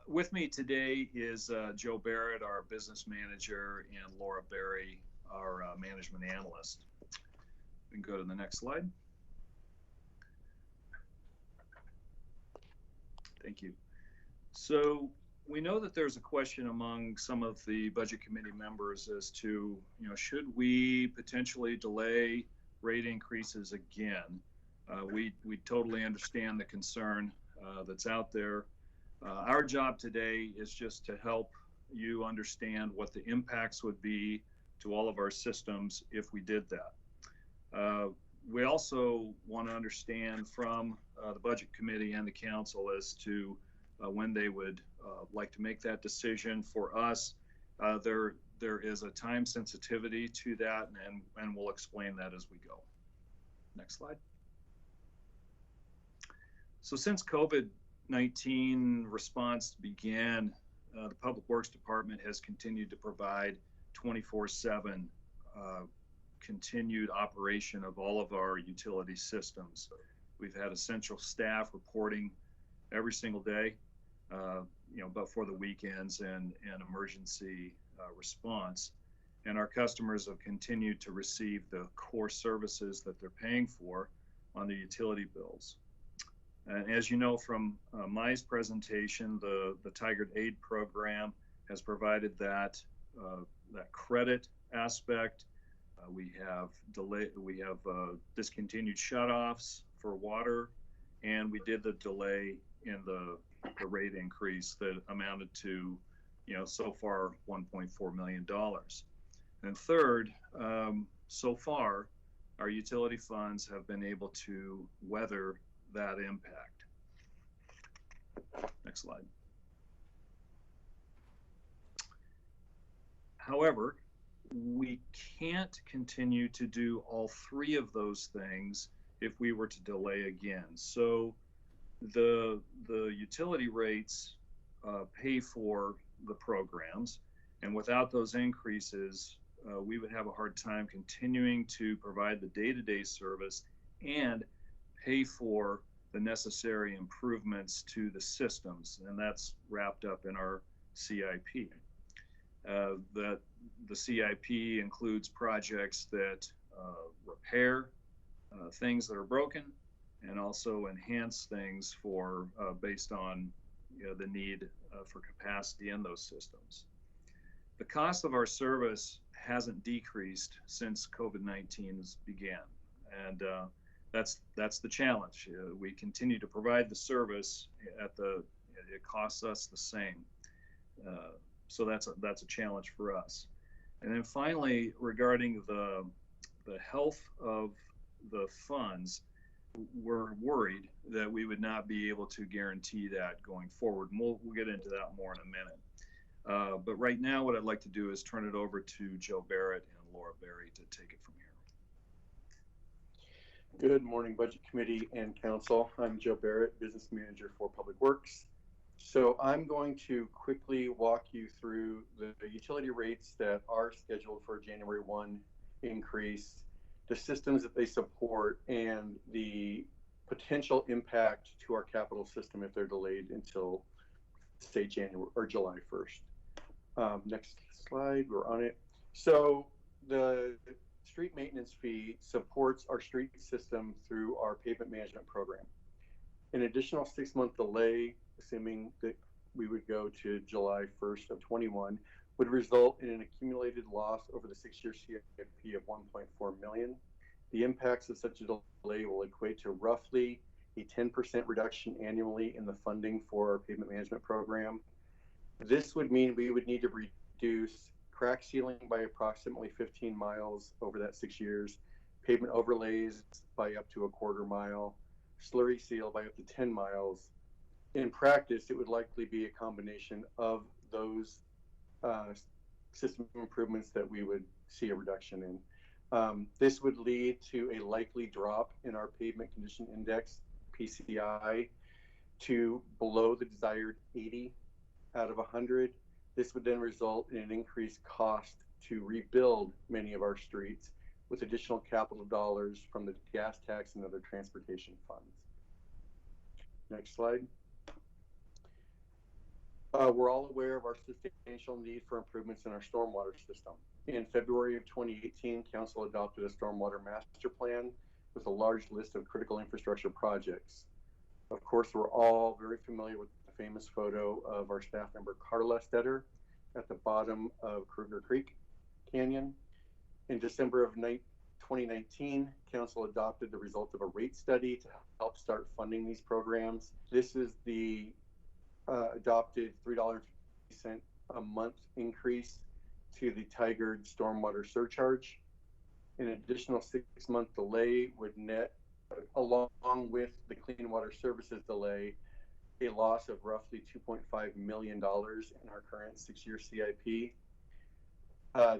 With me today is Joe Barrett, our Business Manager, and Laura Berry, our Management Analyst. We can go to the next slide. Thank you. So we know that there's a question among some of the Budget Committee members as to, should we potentially delay rate increases again? We totally understand the concern that's out there. Our job today is just to help you understand what the impacts would be to all of our systems if we did that. We also want to understand from the Budget Committee and the Council as to when they would like to make that decision. For us, there is a time sensitivity to that, and we'll explain that as we go. Next slide. So since COVID-19 response began, the Public Works Department has continued to provide 24/7 continued operation of all of our utility systems. We've had essential staff reporting every single day, but for the weekends and emergency response. And our customers have continued to receive the core services that they're paying for on the utility bills. And as you know from Mai's presentation, the Tigard Aid program has provided that credit aspect. We have discontinued shutoffs for water, and we did the delay in the rate increase that amounted to, so far $1.4 million. And third, so far, our utility funds have been able to weather that impact. Next slide. However, we can't continue to do all three of those things if we were to delay again. So the utility rates pay for the programs, and without those increases, we would have a hard time continuing to provide the day-to-day service and pay for the necessary improvements to the systems, and that's wrapped up in our CIP. The CIP includes projects that repair things that are broken and also enhance things for based on the need for capacity in those systems. The cost of our service hasn't decreased since COVID-19 began, and that's the challenge. We continue to provide the service it costs us the same. So that's a challenge for us. And then finally, regarding the health of the funds, we're worried that we would not be able to guarantee that going forward. And we'll get into that more in a minute. But right now, what I'd like to do is turn it over to Joe Barrett and Laura Berry to take it from here. Good morning, Budget Committee and Council. I'm Joe Barrett, Business Manager for Public Works. So I'm going to quickly walk you through the utility rates that are scheduled for January 1 increase, the systems that they support, and the potential impact to our capital system if they're delayed until, say, January or July 1st. Next slide, we're on it. So the street maintenance fee supports our street system through our pavement management program. An additional 6-month delay, assuming that we would go to July 1st of 21, would result in an accumulated loss over the 6-year CIP of $1.4 million. The impacts of such a delay will equate to roughly a 10% reduction annually in the funding for our pavement management program. This would mean we would need to reduce crack sealing by approximately 15 miles over that 6 years, pavement overlays by up to a quarter mile, slurry seal by up to 10 miles. In practice, it would likely be a combination of those system improvements that we would see a reduction in. This would lead to a likely drop in our pavement condition index, PCI, to below the desired 80 out of 100. This would then result in an increased cost to rebuild many of our streets with additional capital dollars from the gas tax and other transportation funds. Next slide. We're all aware of our substantial need for improvements in our stormwater system. In February of 2018, Council adopted a stormwater master plan with a large list of critical infrastructure projects. Of course, we're all very familiar with the famous photo of our staff member Carla Stetter at the bottom of Kruger Creek Canyon. In December of 2019, Council adopted the result of a rate study to help start funding these programs. This is the adopted $3.50 a month increase to the Tigard stormwater surcharge. An additional 6-month delay would net, along with the Clean Water Services delay, a loss of roughly $2.5 million in our current 6-year CIP.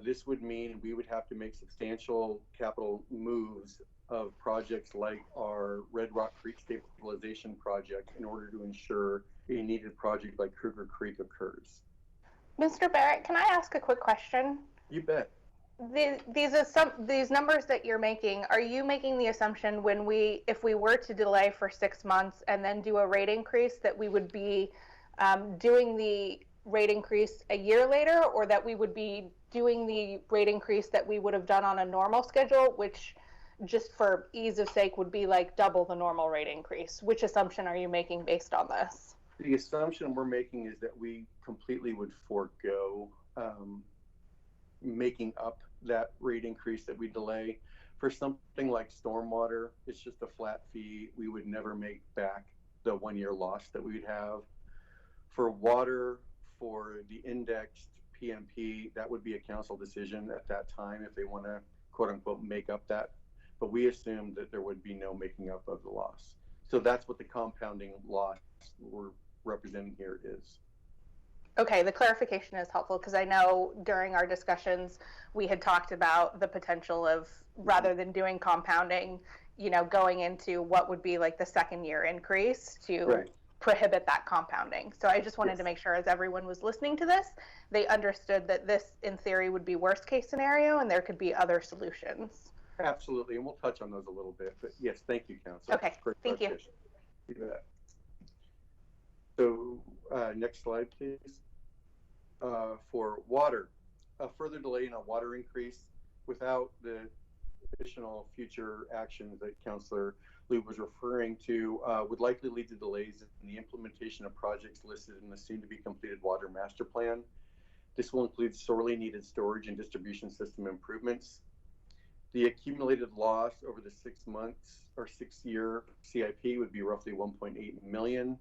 This would mean we would have to make substantial capital moves of projects like our Red Rock Creek stabilization project in order to ensure a needed project like Kruger Creek occurs. Mr. Barrett, can I ask a quick question? You bet. These numbers that you're making, are you making the assumption if we were to delay for 6 months and then do a rate increase, that we would be doing the rate increase a year later, or that we would be doing the rate increase that we would have done on a normal schedule, which just for ease of sake would be like double the normal rate increase? Which assumption are you making based on this? The assumption we're making is that we completely would forego making up that rate increase that we delay. For something like stormwater, it's just a flat fee. We would never make back the 1-year loss that we'd have. For water, for the indexed PMP, that would be a council decision at that time if they want to quote unquote make up that. But we assumed that there would be no making up of the loss. So that's what the compounding loss we're representing here is. Okay, the clarification is helpful because I know during our discussions we had talked about the potential of, rather than doing compounding, going into what would be like the 2nd year increase to prohibit that compounding. So I just wanted to make sure, as everyone was listening to this, they understood that this in theory would be worst case scenario and there could be other solutions. Absolutely, and we'll touch on those a little bit, but yes, thank you, Council. Okay, thank you. You bet. So next slide, please. For water, a further delay in a water increase without the additional future actions that Councillor Lube was referring to would likely lead to delays in the implementation of projects listed in the soon-to-be completed water master plan. This will include sorely needed storage and distribution system improvements. The accumulated loss over the 6 months or 6-year CIP would be roughly 1.8 million.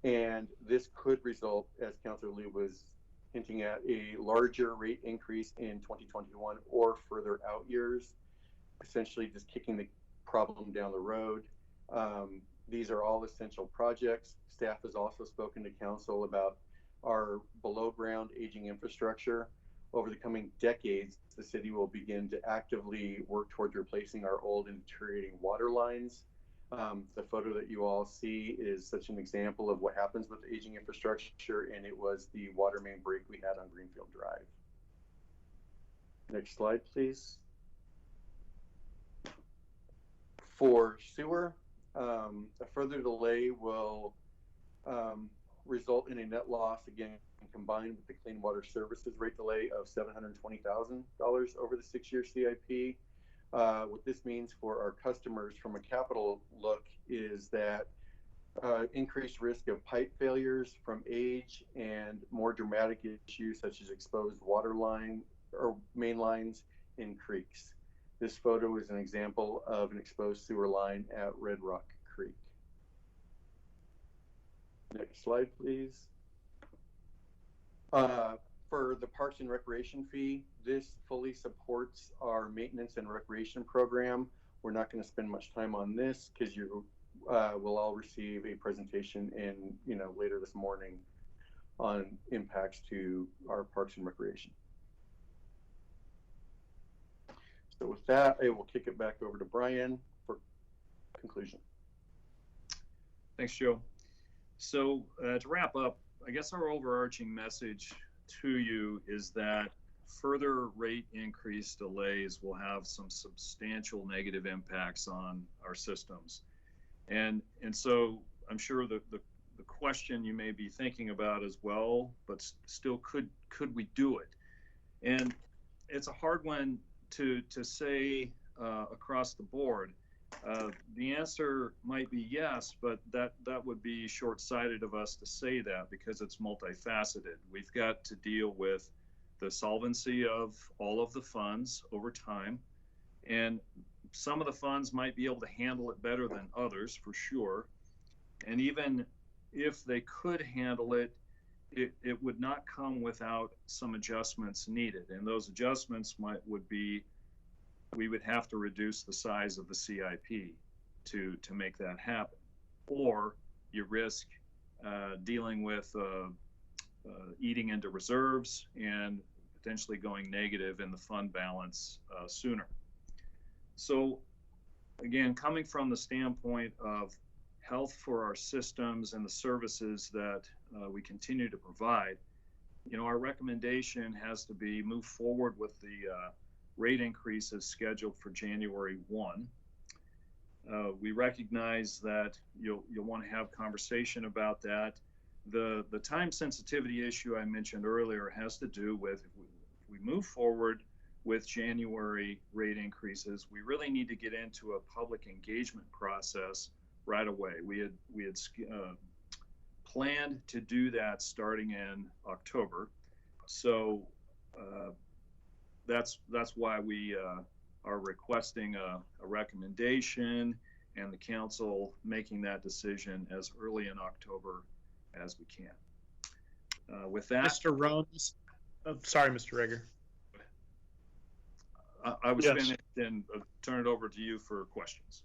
And this could result, as Councillor Lee was hinting at, a larger rate increase in 2021 or further out years, essentially just kicking the problem down the road. These are all essential projects. Staff has also spoken to Council about our below ground aging infrastructure. Over the coming decades, the city will begin to actively work towards replacing our old and deteriorating water lines. The photo that you all see is such an example of what happens with aging infrastructure, and it was the water main break we had on Greenfield Drive. Next slide, please. For sewer, a further delay will result in a net loss, again, combined with the Clean Water Services rate delay of $720,000 over the 6-year CIP. What this means for our customers from a capital look is that increased risk of pipe failures from age and more dramatic issues such as exposed water line or main lines in creeks. This photo is an example of an exposed sewer line at Red Rock Creek. Next slide, please. For the Parks Parks and Recreation fee. This fully supports our maintenance and recreation program. We're not going to spend much time on this because you will all receive a presentation later this morning on impacts to our Parks and Recreation. So with that, I will kick it back over to Brian for conclusion. Thanks, Joe. So to wrap up, I guess our overarching message to you is that further rate increase delays will have some substantial negative impacts on our systems. And so I'm sure the question you may be thinking about as well, but still could we do it? And it's a hard one to say across the board. The answer might be yes, but that would be short-sighted of us to say that because it's multifaceted. We've got to deal with the solvency of all of the funds over time, and some of the funds might be able to handle it better than others, for sure. And even if they could handle it, it would not come without some adjustments needed, and those adjustments would be we would have to reduce the size of the CIP to make that happen, or you risk dealing with eating into reserves and potentially going negative in the fund balance sooner. So again, coming from the standpoint of health for our systems and the services that we continue to provide, our recommendation has to be move forward with the rate increases scheduled for January 1. We recognize that you'll want to have conversation about that. The time sensitivity issue I mentioned earlier has to do with if we move forward with January rate increases, we really need to get into a public engagement process right away. We had planned to do that starting in October, so that's why we are requesting a recommendation and the council making that decision as early in October as we can. With that, Mr. Rones, sorry, Mr. Rager. I was finished and turn it over to you for questions.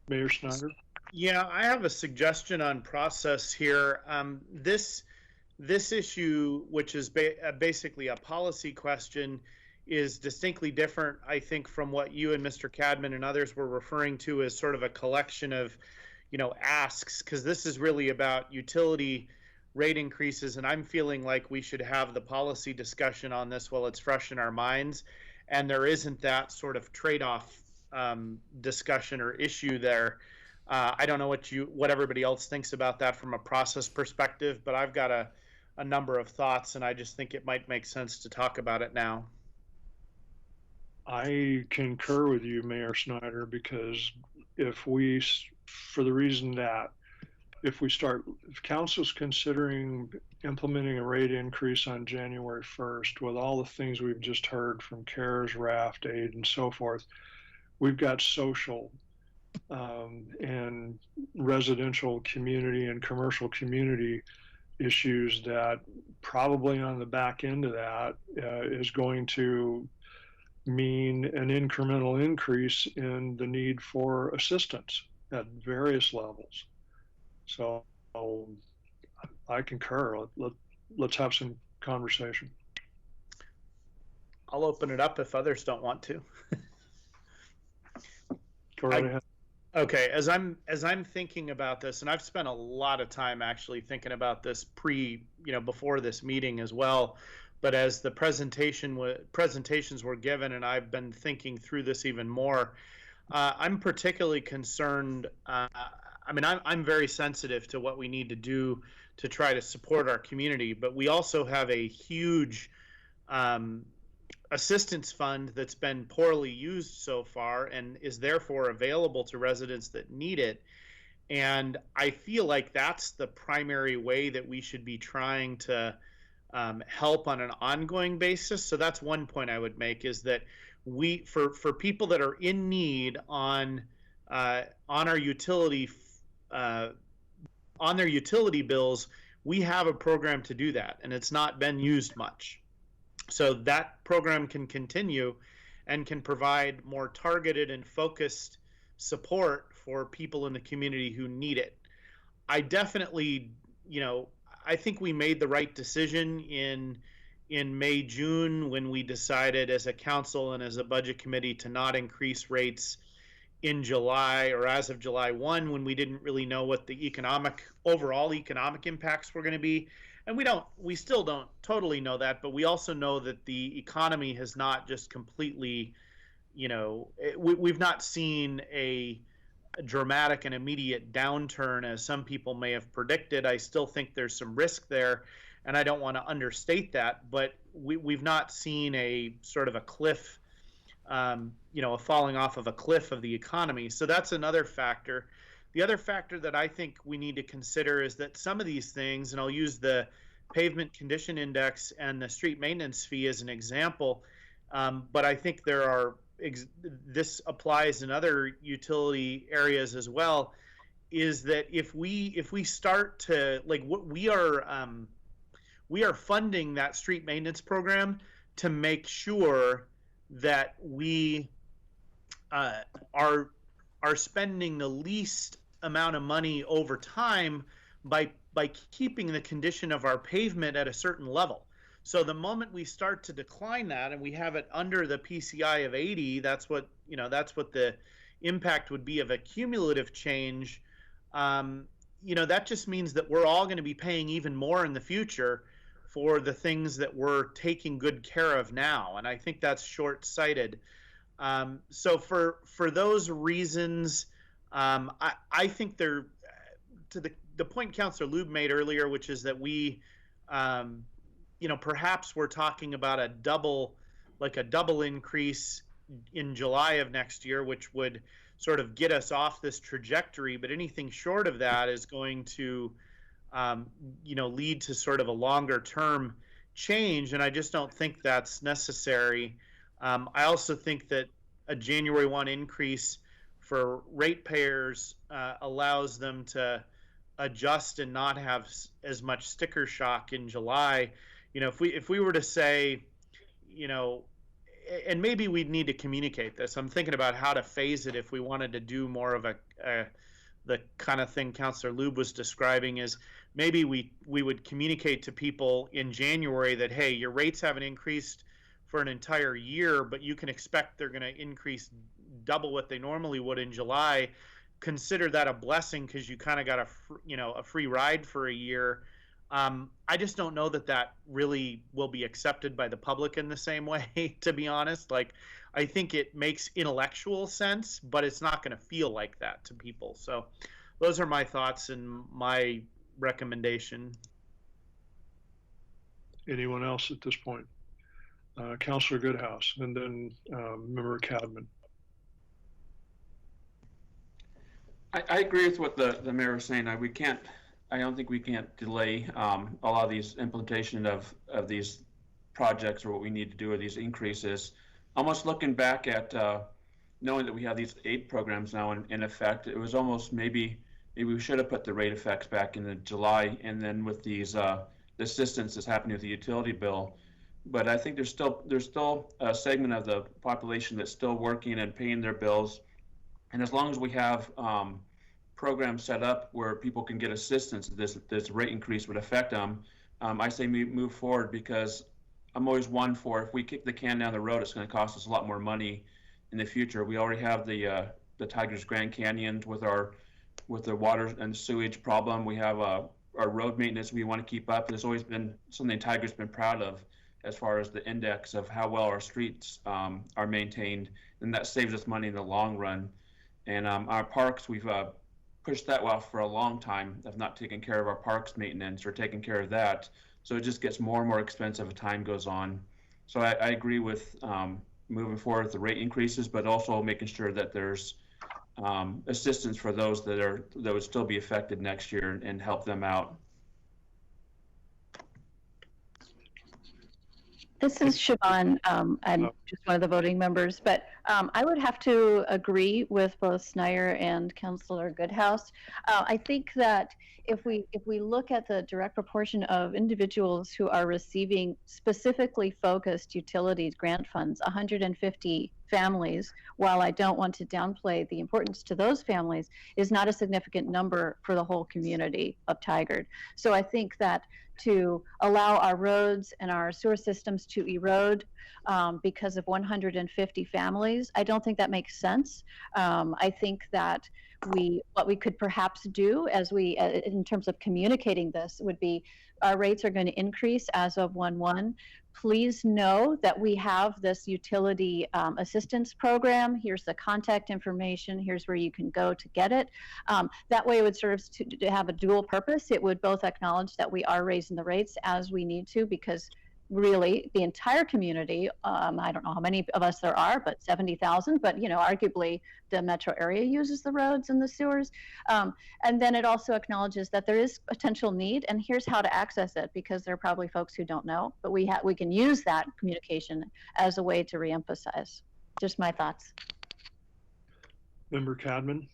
Mayor Snyder? Yeah, I have a suggestion on process here. This issue, which is basically a policy question, is distinctly different, I think, from what you and Mr. Cadman and others were referring to as sort of a collection of, asks, because this is really about utility rate increases, and I'm feeling like we should have the policy discussion on this while it's fresh in our minds, and there isn't that sort of trade-off discussion or issue there. I don't know what everybody else thinks about that from a process perspective, but I've got a number of thoughts, and I just think it might make sense to talk about it now. I concur with you, Mayor Snyder, because for the reason that if council's considering implementing a rate increase on January 1st, with all the things we've just heard from CARES, RAFT, aid, and so forth, we've got social and residential community and commercial community issues that probably on the back end of that is going to mean an incremental increase in the need for assistance at various levels. So I concur. Let's have some conversation. I'll open it up if others don't want to. Go right ahead. Okay, as I'm thinking about this, and I've spent a lot of time actually thinking about this before this meeting as well, but as the presentations were given, and I've been thinking through this even more, I'm particularly concerned. I'm very sensitive to what we need to do to try to support our community, but we also have a huge assistance fund that's been poorly used so far and is therefore available to residents that need it. And I feel like that's the primary way that we should be trying to help on an ongoing basis. So that's one point I would make, is that for people that are in need on their utility bills, we have a program to do that, and it's not been used much. So that program can continue and can provide more targeted and focused support for people in the community who need it. I definitely, I think we made the right decision in May, June, when we decided as a council and as a budget committee to not increase rates in July, or as of July 1, when we didn't really know what the overall economic impacts were going to be. And we still don't totally know that, but we also know that the economy has not just completely, we've not seen a dramatic and immediate downturn as some people may have predicted. I still think there's some risk there, and I don't want to understate that, but we've not seen a sort of a cliff, a falling off of a cliff of the economy. So that's another factor. The other factor that I think we need to consider is that some of these things, and I'll use the pavement condition index and the street maintenance fee as an example, but I think this applies in other utility areas as well, is that if we start to, we are funding that street maintenance program to make sure that we are spending the least amount of money over time by keeping the condition of our pavement at a certain level. So the moment we start to decline that and we have it under the PCI of 80, that's what the impact would be of a cumulative change. That just means that we're all going to be paying even more in the future for the things that we're taking good care of now. And I think that's short-sighted. So for those reasons, I think they're, to the point Councillor Lube made earlier, which is that we, perhaps we're talking about a double increase in July of next year, which would sort of get us off this trajectory. But anything short of that is going to, lead to sort of a longer term change. And I just don't think that's necessary. I also think that a January 1 increase for ratepayers allows them to adjust and not have as much sticker shock in July. If we were to say, and maybe we'd need to communicate this. I'm thinking about how to phase it if we wanted to do more of the kind of thing Councillor Lube was describing, is maybe we would communicate to people in January that, hey, your rates haven't increased for an entire year, but you can expect they're going to increase double what they normally would in July. Consider that a blessing because you kind of got a free ride for a year. I just don't know that really will be accepted by the public in the same way, to be honest. I think it makes intellectual sense, but it's not going to feel like that to people. So those are my thoughts and my recommendation. Anyone else at this point? Councillor Goodhouse, and then Member Cadman. I agree with what the mayor is saying. I don't think we can't delay a lot of these implementation of these projects or what we need to do with these increases. Almost looking back at knowing that we have these 8 programs now in effect, it was almost maybe we should have put the rate effects back in the July, and then with these assistance that's happening with the utility bill. But I think there's still a segment of the population that's still working and paying their bills, and as long as we have programs set up where people can get assistance, this rate increase would affect them. I say move forward, because I'm always one for, if we kick the can down the road, it's going to cost us a lot more money in the future. We already have the Tigers Grand Canyon with the water and sewage problem. We have our road maintenance we want to keep up. There's always been something Tigers been proud of as far as the index of how well our streets are maintained, and that saves us money in the long run. And our parks, we've pushed that well for a long time of not taking care of our parks maintenance or taking care of that. So it just gets more and more expensive as time goes on. So I agree with moving forward with the rate increases, but also making sure that there's assistance for those that would still be affected next year and help them out. This is Siobhan. I'm just one of the voting members, but I would have to agree with both Snyder and Councillor Goodhouse. I think that if we look at the direct proportion of individuals who are receiving specifically focused utilities grant funds, 150 families, while I don't want to downplay the importance to those families, is not a significant number for the whole community of Tigard. So I think that to allow our roads and our sewer systems to erode because of 150 families, I don't think that makes sense. I think that what we could perhaps do as in terms of communicating this would be, our rates are going to increase as of 1/1. Please know that we have this utility assistance program. Here's the contact information. Here's where you can go to get it. That way it would serve to have a dual purpose. It would both acknowledge that we are raising the rates as we need to, because really the entire community, I don't know how many of us there are, but 70,000, but arguably the metro area uses the roads and the sewers. And then it also acknowledges that there is potential need, and here's how to access it, because there are probably folks who don't know, but we can use that communication as a way to reemphasize. Just my thoughts. Member Cadman,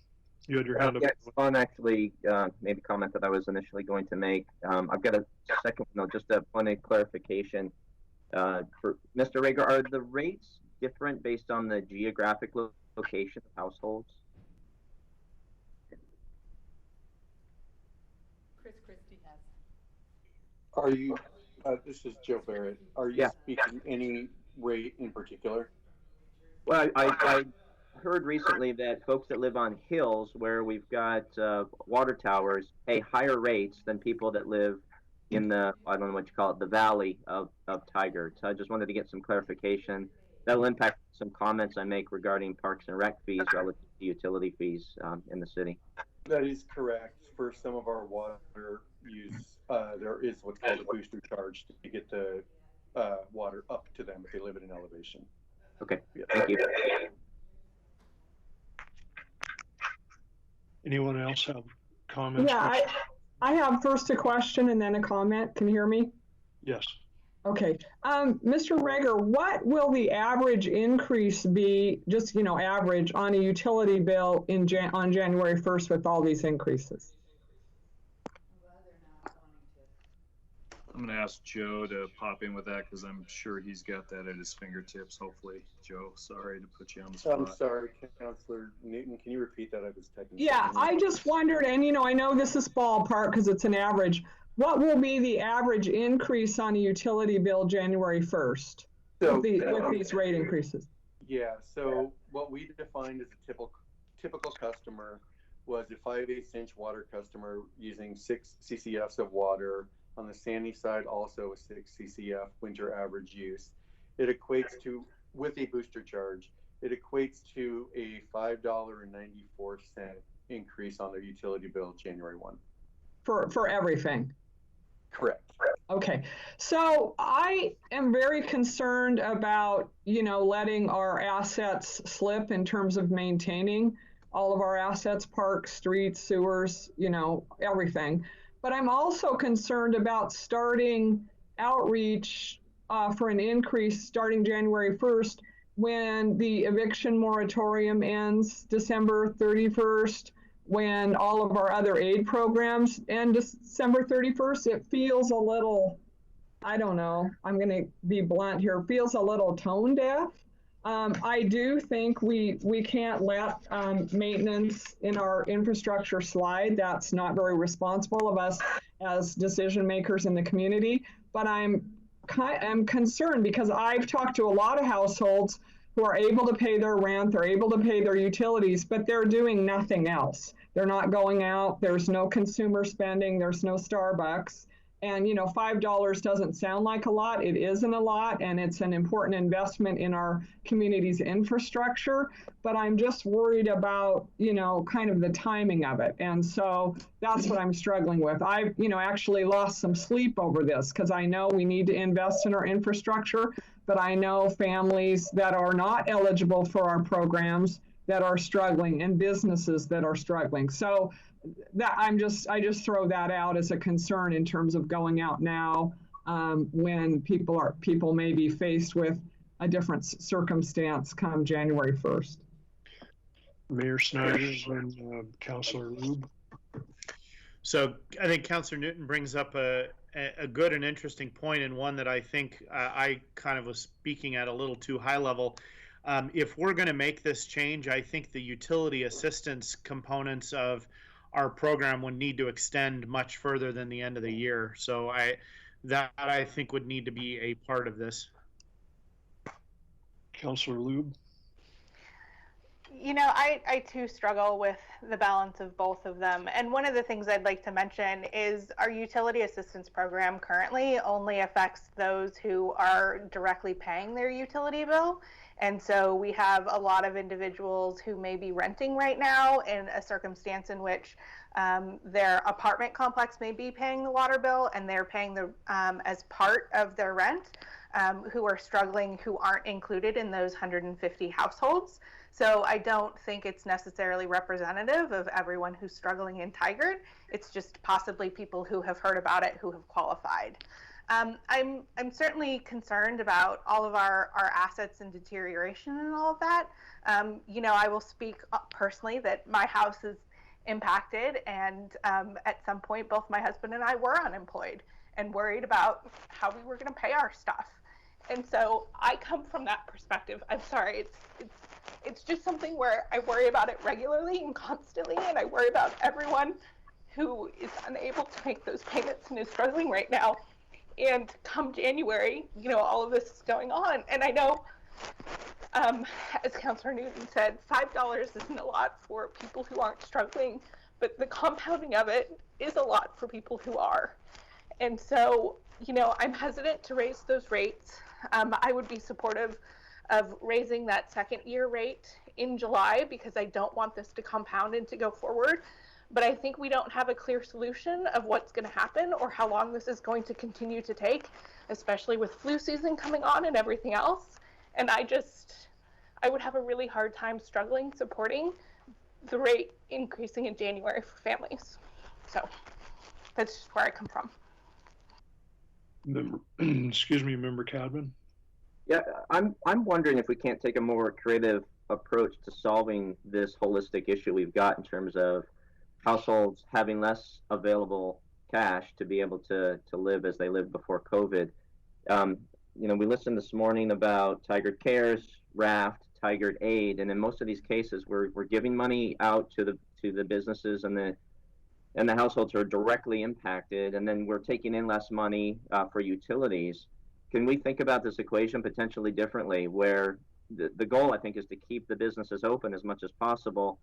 you had your hand up. Yes, on actually made a comment that I was initially going to make. I've got a second, just a point of clarification. For Mr. Rager, are the rates different based on the geographic location of households? Chris Christie has. Are you, this is Joe Barrett. Are you speaking any rate in particular? Well, I heard recently that folks that live on hills where we've got water towers pay higher rates than people that live in the, I don't know what you call it, the valley of Tigard. So I just wanted to get some clarification. That'll impact some comments I make regarding parks and rec fees relative to utility fees in the city. That is correct. For some of our water use, there is what's called a booster charge to get the water up to them if they live at an elevation. Okay, thank you. Anyone else have comments? Yeah, I have first a question and then a comment. Can you hear me? Yes. Okay. Mr. Rager, what will the average increase be, just, average on a utility bill on January 1st with all these increases? I'm going to ask Joe to pop in with that because I'm sure he's got that at his fingertips. Hopefully, Joe, sorry to put you on the spot. I'm sorry, Councillor Newton. Can you repeat that? I was technically. Yeah, I just wondered, and I know this is ballpark because it's an average. What will be the average increase on a utility bill January 1st with these rate increases? Yeah, so what we defined as a typical customer was a 5/8" water customer using 6 CCFs of water. On the sandy side, also a 6 CCF winter average use. It equates to, with a booster charge, it equates to a $5.94 increase on their utility bill January 1. For everything? Correct. Okay, so I am very concerned about, letting our assets slip in terms of maintaining all of our assets, parks, streets, sewers, everything. But I'm also concerned about starting outreach for an increase starting January 1st when the eviction moratorium ends December 31st, when all of our other aid programs end December 31st. It feels a little, I don't know, I'm going to be blunt here, feels a little tone deaf. I do think we can't let maintenance in our infrastructure slide. That's not very responsible of us as decision makers in the community. But I'm concerned because I've talked to a lot of households who are able to pay their rent, they're able to pay their utilities, but they're doing nothing else. They're not going out, there's no consumer spending, there's no Starbucks. And, $5 doesn't sound like a lot. It isn't a lot, and it's an important investment in our community's infrastructure. But I'm just worried about, kind of the timing of it. And so that's what I'm struggling with. I've, actually lost some sleep over this because I know we need to invest in our infrastructure, but I know families that are not eligible for our programs that are struggling and businesses that are struggling. So that I just throw that out as a concern in terms of going out now when people may be faced with a different circumstance come January 1st. Mayor Snyder and Councilor Lube. So I think Councilor Newton brings up a good and interesting point, and one that I think I kind of was speaking at a little too high level. If we're going to make this change, I think the utility assistance components of our program would need to extend much further than the end of the year. So I think would need to be a part of this. Councilor Lube. You know, I too struggle with the balance of both of them. And one of the things I'd like to mention is our utility assistance program currently only affects those who are directly paying their utility bill. And so we have a lot of individuals who may be renting right now in a circumstance in which their apartment complex may be paying the water bill and they're paying the as part of their rent, who are struggling, who aren't included in those 150 households. So I don't think it's necessarily representative of everyone who's struggling in Tigard. It's just possibly people who have heard about it, who have qualified. I'm certainly concerned about all of our assets and deterioration and all of that. You know, I will speak personally that my house is impacted, and at some point both my husband and I were unemployed and worried about how we were going to pay our stuff. And so I come from that perspective. I'm sorry, it's just something where I worry about it regularly and constantly, and I worry about everyone who is unable to make those payments and is struggling right now. And come January, you know, all of this is going on. And I know, as Councilor Newton said, $5 isn't a lot for people who aren't struggling, but the compounding of it is a lot for people who are. And so, you know, I'm hesitant to raise those rates. I would be supportive of raising that second year rate in July because I don't want this to compound and to go forward. But I think we don't have a clear solution of what's going to happen or how long this is going to continue to take, especially with flu season coming on and everything else. And I would have a really hard time supporting the rate increasing in January for families. So that's just where I come from. Excuse me, Member Cadman. Yeah, I'm wondering if we can't take a more creative approach to solving this holistic issue we've got in terms of households having less available cash to be able to live as they lived before COVID. You know, we listened this morning about Tigard Cares, Raft, Tigard Aid, and in most of these cases, we're giving money out to the businesses and the households who are directly impacted, and then we're taking in less money for utilities. Can we think about this equation potentially differently, where the goal, I think, is to keep the businesses open as much as possible,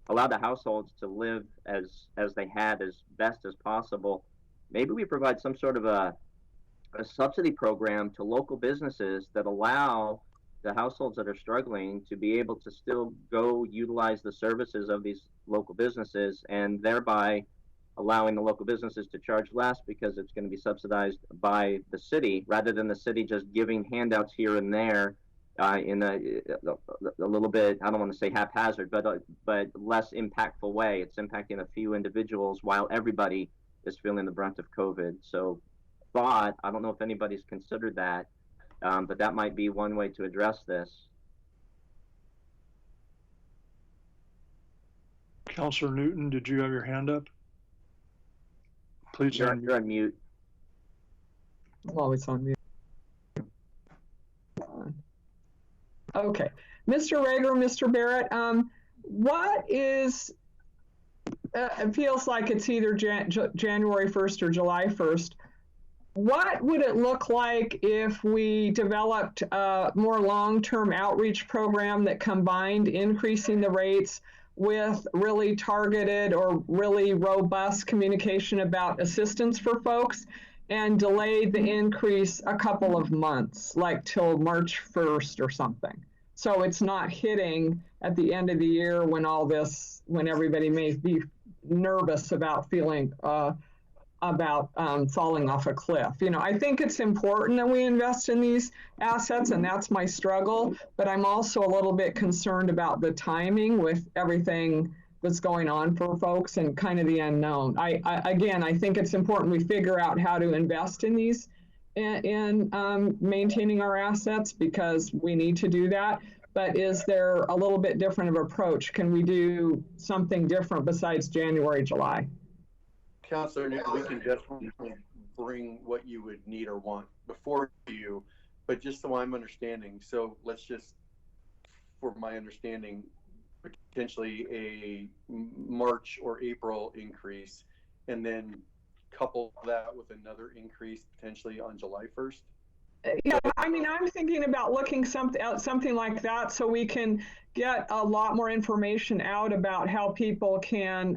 allow the households to live as they had as best as possible. Maybe we provide some sort of a subsidy program to local businesses that allow the households that are struggling to be able to still go utilize the services of these local businesses, and thereby allowing the local businesses to charge less because it's going to be subsidized by the city, rather than the city just giving handouts here and there in a little bit, I don't want to say haphazard, but less impactful way. It's impacting a few individuals while everybody is feeling the brunt of COVID. So I don't know if anybody's considered that, but that might be one way to address this. Councilor Newton, did you have your hand up? Please. You're on mute. Oh, it's on mute. Okay, Mr. Rager, Mr. Barrett, what is, it feels like it's either January 1st or July 1st. What would it look like if we developed a more long-term outreach program that combined increasing the rates with really targeted or really robust communication about assistance for folks, and delayed the increase a couple of months, like till March 1st or something? So it's not hitting at the end of the year when everybody may be nervous about feeling falling off a cliff. You know, I think it's important that we invest in these assets, and that's my struggle, but I'm also a little bit concerned about the timing with everything that's going on for folks and kind of the unknown. I think it's important we figure out how to invest in these in maintaining our assets because we need to do that. But is there a little bit different of approach? Can we do something different besides January, July? Councilor Newton, we can definitely bring what you would need or want before you, but just so I'm understanding, so let's just, for my understanding, potentially a March or April increase, and then couple that with another increase potentially on July 1st? Yeah, I mean, I'm thinking about looking something like that so we can get a lot more information out about how people can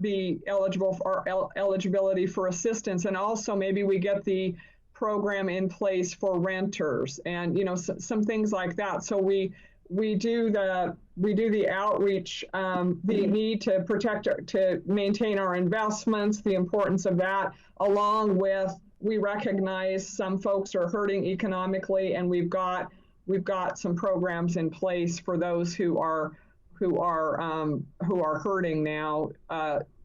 be eligible for eligibility for assistance, and also maybe we get the program in place for renters, and some things like that. So we do the outreach, the need to to maintain our investments, the importance of that, along with we recognize some folks are hurting economically, and we've got some programs in place for those who are hurting now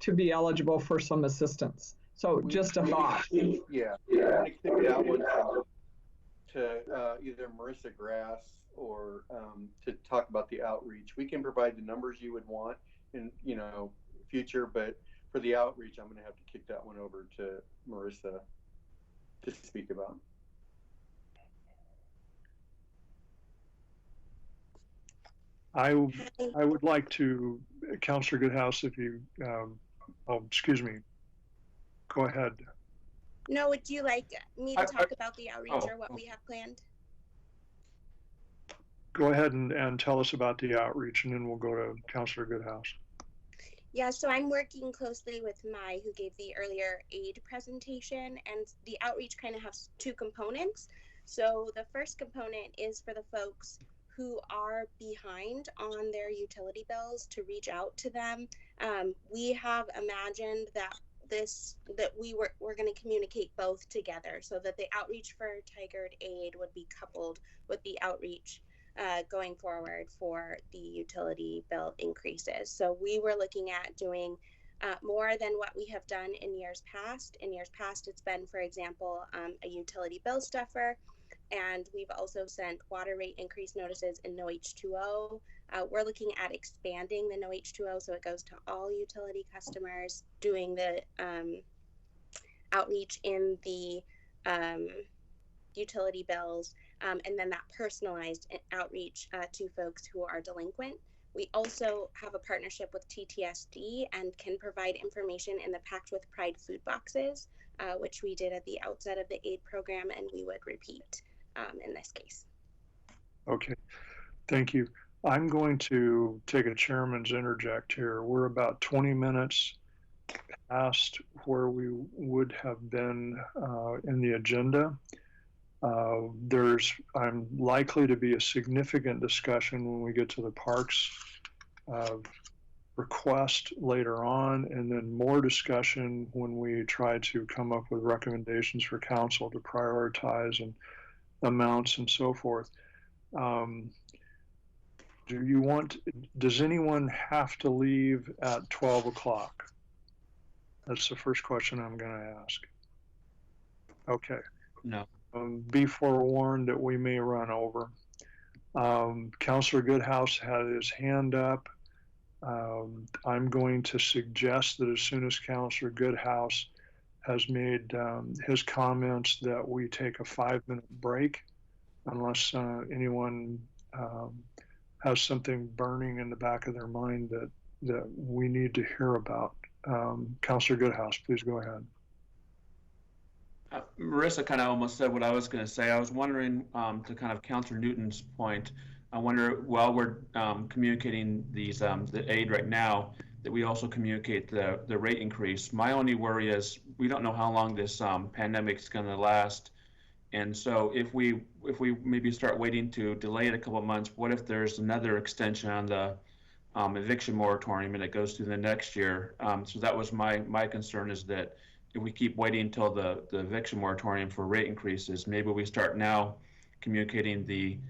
to be eligible for some assistance. So just a thought. Yeah, I'm going to kick that one to either Marissa Grass or to talk about the outreach. We can provide the numbers you would want in future, but for the outreach, I'm going to have to kick that one over to Marissa to speak about. I would like to, Councilor Goodhouse, if you, excuse me, go ahead. No, would you like me to talk about the outreach or what we have planned? Go ahead and tell us about the outreach, and then we'll go to Councilor Goodhouse. Yeah, so I'm working closely with Mai, who gave the earlier aid presentation, and the outreach kind of has two components. So the first component is for the folks who are behind on their utility bills to reach out to them. We have imagined that we're going to communicate both together, so that the outreach for Tigard Aid would be coupled with the outreach going forward for the utility bill increases. So we were looking at doing more than what we have done in years past. In years past, it's been, for example, a utility bill stuffer, and we've also sent water rate increase notices in No H2O. We're looking at expanding the No H2O so it goes to all utility customers, doing the outreach in the utility bills, and then that personalized outreach to folks who are delinquent. We also have a partnership with TTSD and can provide information in the Packed with Pride food boxes, which we did at the outset of the aid program, and we would repeat in this case. Okay, thank you. I'm going to take a chairman's interject here. We're about 20 minutes past where we would have been in the agenda. I'm likely to be a significant discussion when we get to the parks request later on, and then more discussion when we try to come up with recommendations for council to prioritize and amounts and so forth. Does anyone have to leave at 12 o'clock? That's the first question I'm going to ask. Okay. No. Be forewarned that we may run over. Councilor Goodhouse had his hand up. I'm going to suggest that as soon as Councilor Goodhouse has made his comments that we take a 5-minute break, unless anyone has something burning in the back of their mind that we need to hear about. Councilor Goodhouse, please go ahead. Marissa kind of almost said what I was going to say. I was wondering, to kind of Councilor Newton's point, I wonder, while we're communicating these the aid right now, that we also communicate the rate increase. My only worry is we don't know how long this pandemic is going to last, and so if we maybe start waiting to delay it a couple of months, what if there's another extension on the eviction moratorium and it goes through the next year? So that was my concern, is that if we keep waiting until the eviction moratorium for rate increases, maybe we start now communicating the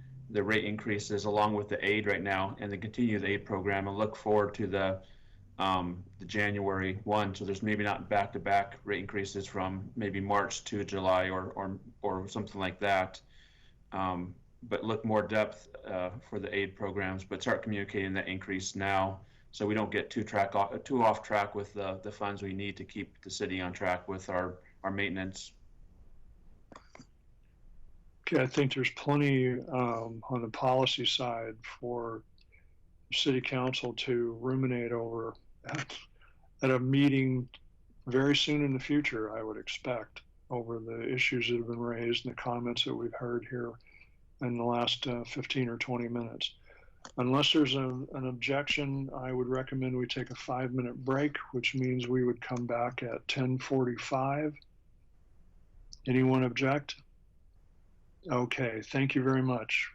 rate increases along with the aid right now, and then continue the aid program and look forward to the the January 1. So there's maybe not back-to-back rate increases from maybe March to July or something like that. But look more depth for the aid programs, but start communicating that increase now so we don't get too off track with the funds we need to keep the city on track with our maintenance. Okay, I think there's plenty on the policy side for city council to ruminate over at a meeting very soon in the future, I would expect, over the issues that have been raised and the comments that we've heard here in the last 15 or 20 minutes. Unless there's an objection, I would recommend we take a 5-minute break, which means we would come back at 10:45. Anyone object? Okay, thank you very much.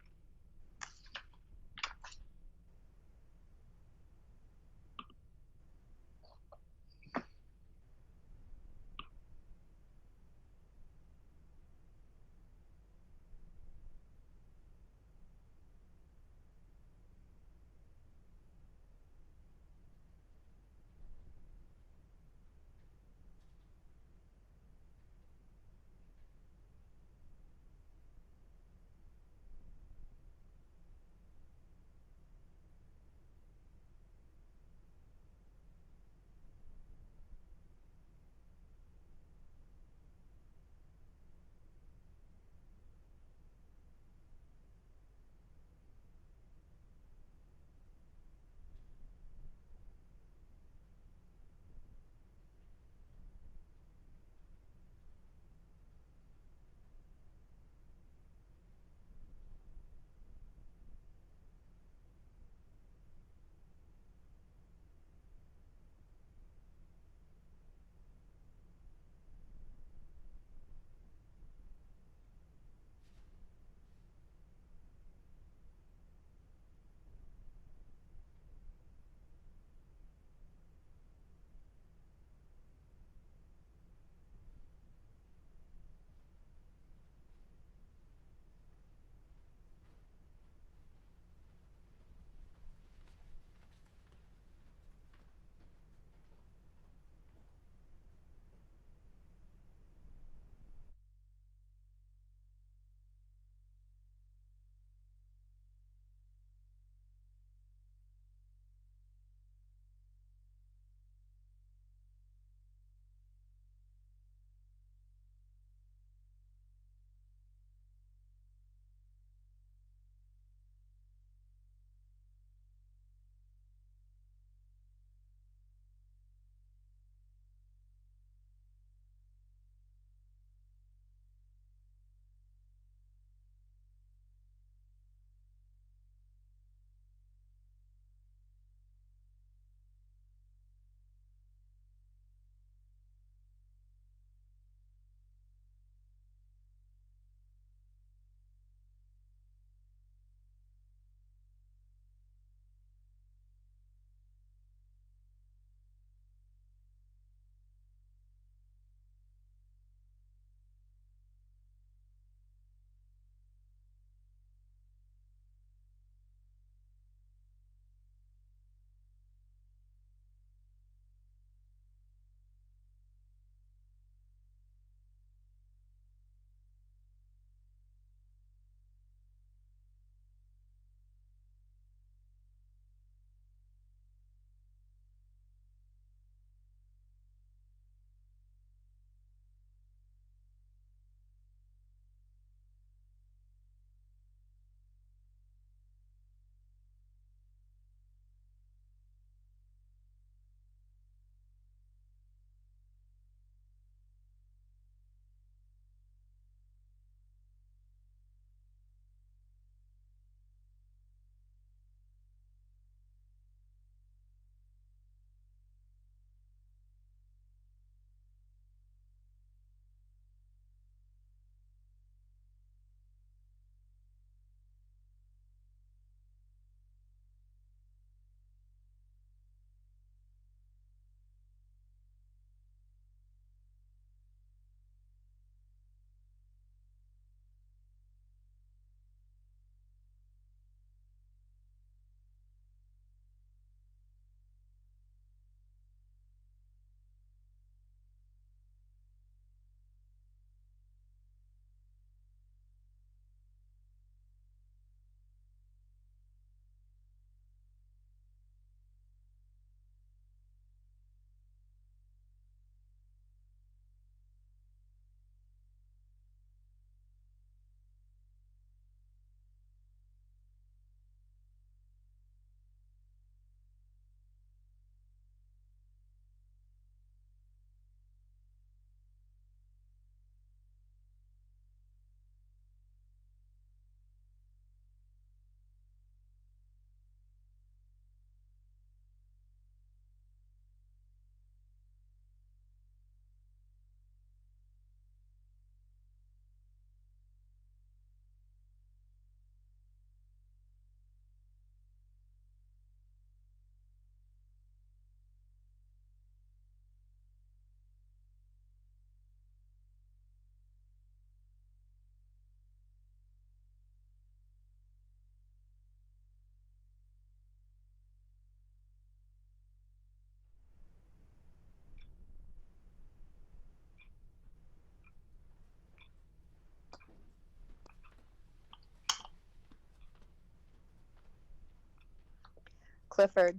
Clifford,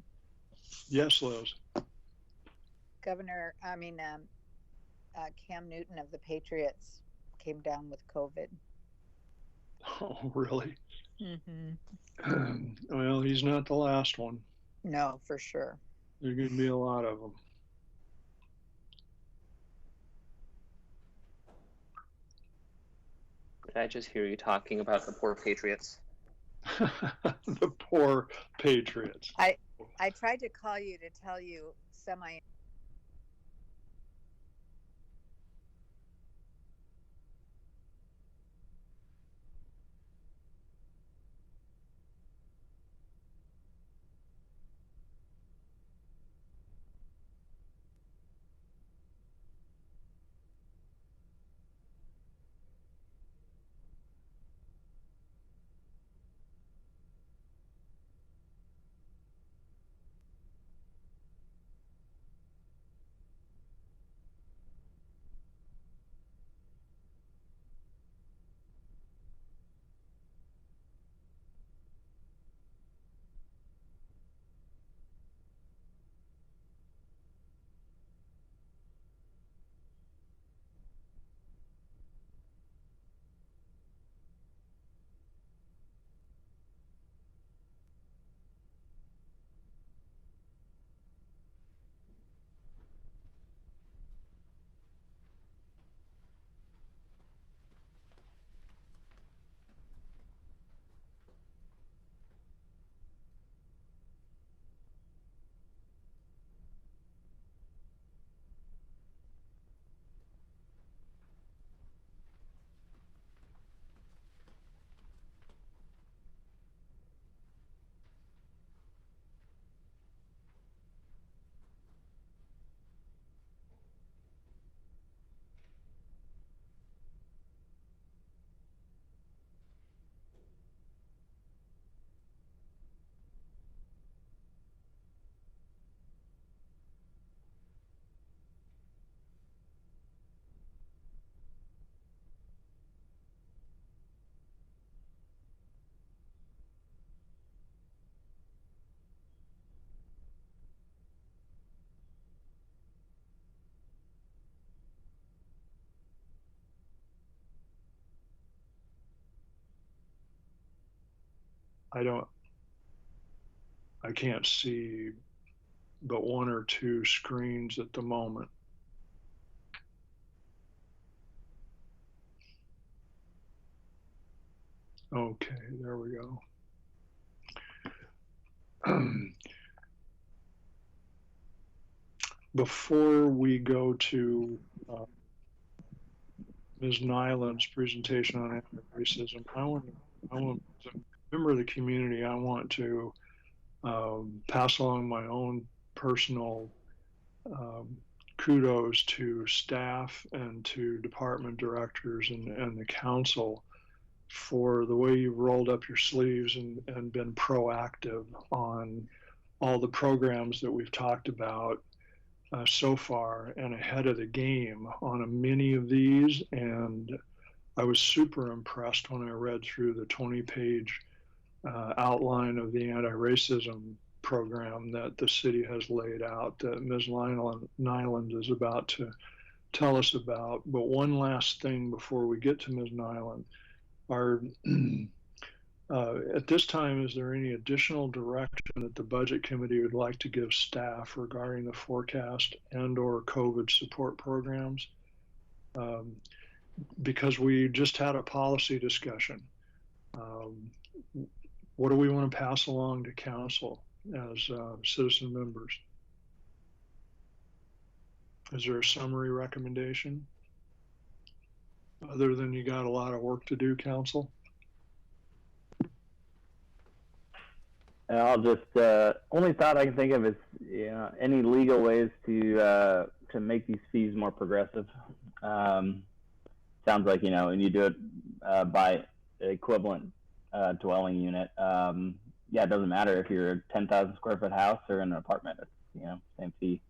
Yes, Liz. Cam Newton of the Patriots came down with COVID. Oh, really? Mm-hmm. Well, he's not the last one. No, for sure. There's going to be a lot of them. Did I just hear you talking about the poor Patriots? The poor Patriots. I tried to call you to tell you semi. I can't see but one or two screens at the moment. Okay, there we go. Before we go to Ms. Nyland's presentation on anti-racism, I want as a member of the community, I want to pass along my own personal kudos to staff and to department directors and the council for the way you've rolled up your sleeves and been proactive on all the programs that we've talked about so far and ahead of the game on many of these. And I was super impressed when I read through the 20-page outline of the anti-racism program that the city has laid out that Ms. Nyland is about to tell us about. But one last thing before we get to Ms. Nyland. At this time, is there any additional direction that the Budget Committee would like to give staff regarding the forecast and/or COVID support programs? Because we just had a policy discussion. What do we want to pass along to council as citizen members? Is there a summary recommendation? Other than you got a lot of work to do, council? I'll just only thought I can think of is any legal ways to make these fees more progressive. Sounds like and you do it by equivalent dwelling unit. It doesn't matter if you're a 10,000 square foot house or an apartment. It's same fee.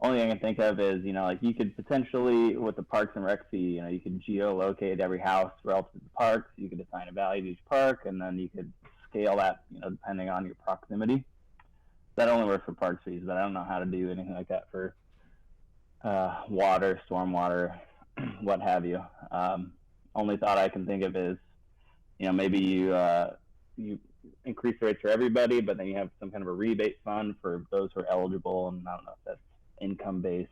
Only thing I can think of is like you could potentially with the Parks and Rec fee, you could geolocate every house relative to the parks. You could assign a value to each park, and then you could scale that, depending on your proximity. That only works for parks fees, but I don't know how to do anything like that for water, stormwater, what have you. Only thought I can think of is, maybe you increase the rates for everybody, but then you have some kind of a rebate fund for those who are eligible, and I don't know if that's income based,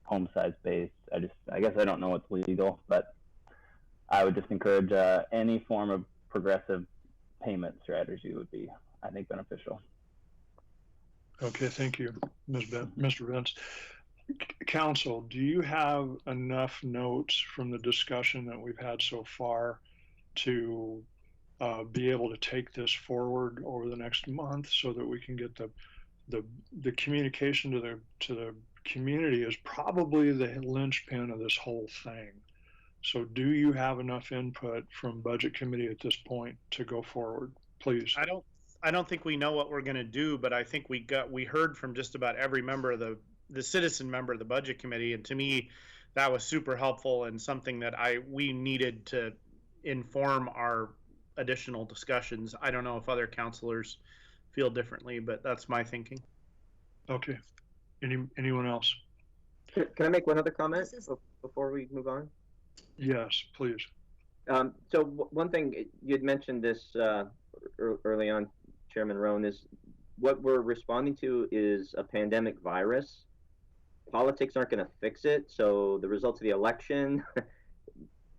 home size based. I guess I don't know what's legal, but I would just encourage any form of progressive payment strategy would be, I think, beneficial. Okay, thank you, Mr. Vince. Council, do you have enough notes from the discussion that we've had so far to be able to take this forward over the next month so that we can get the communication to the community is probably the linchpin of this whole thing. So do you have enough input from Budget Committee at this point to go forward, please? I don't think we know what we're going to do, but I think we heard from just about every member of the citizen member of the Budget Committee, and to me, that was super helpful and something that we needed to inform our additional discussions. I don't know if other councilors feel differently, but that's my thinking. Okay. Anyone else? Can I make one other comment before we move on? Yes, please. So one thing, you had mentioned this early on, Chairman Roan, is what we're responding to is a pandemic virus. Politics aren't going to fix it. So the results of the election,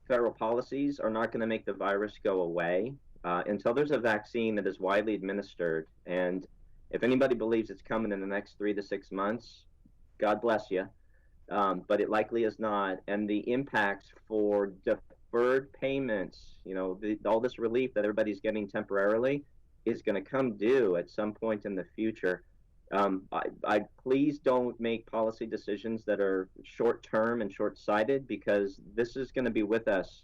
federal policies are not going to make the virus go away until there's a vaccine that is widely administered. And if anybody believes it's coming in the next 3 to 6 months, God bless you. But it likely is not. And the impacts for deferred payments, all this relief that everybody's getting temporarily is going to come due at some point in the future. I please don't make policy decisions that are short-term and short-sighted, because this is going to be with us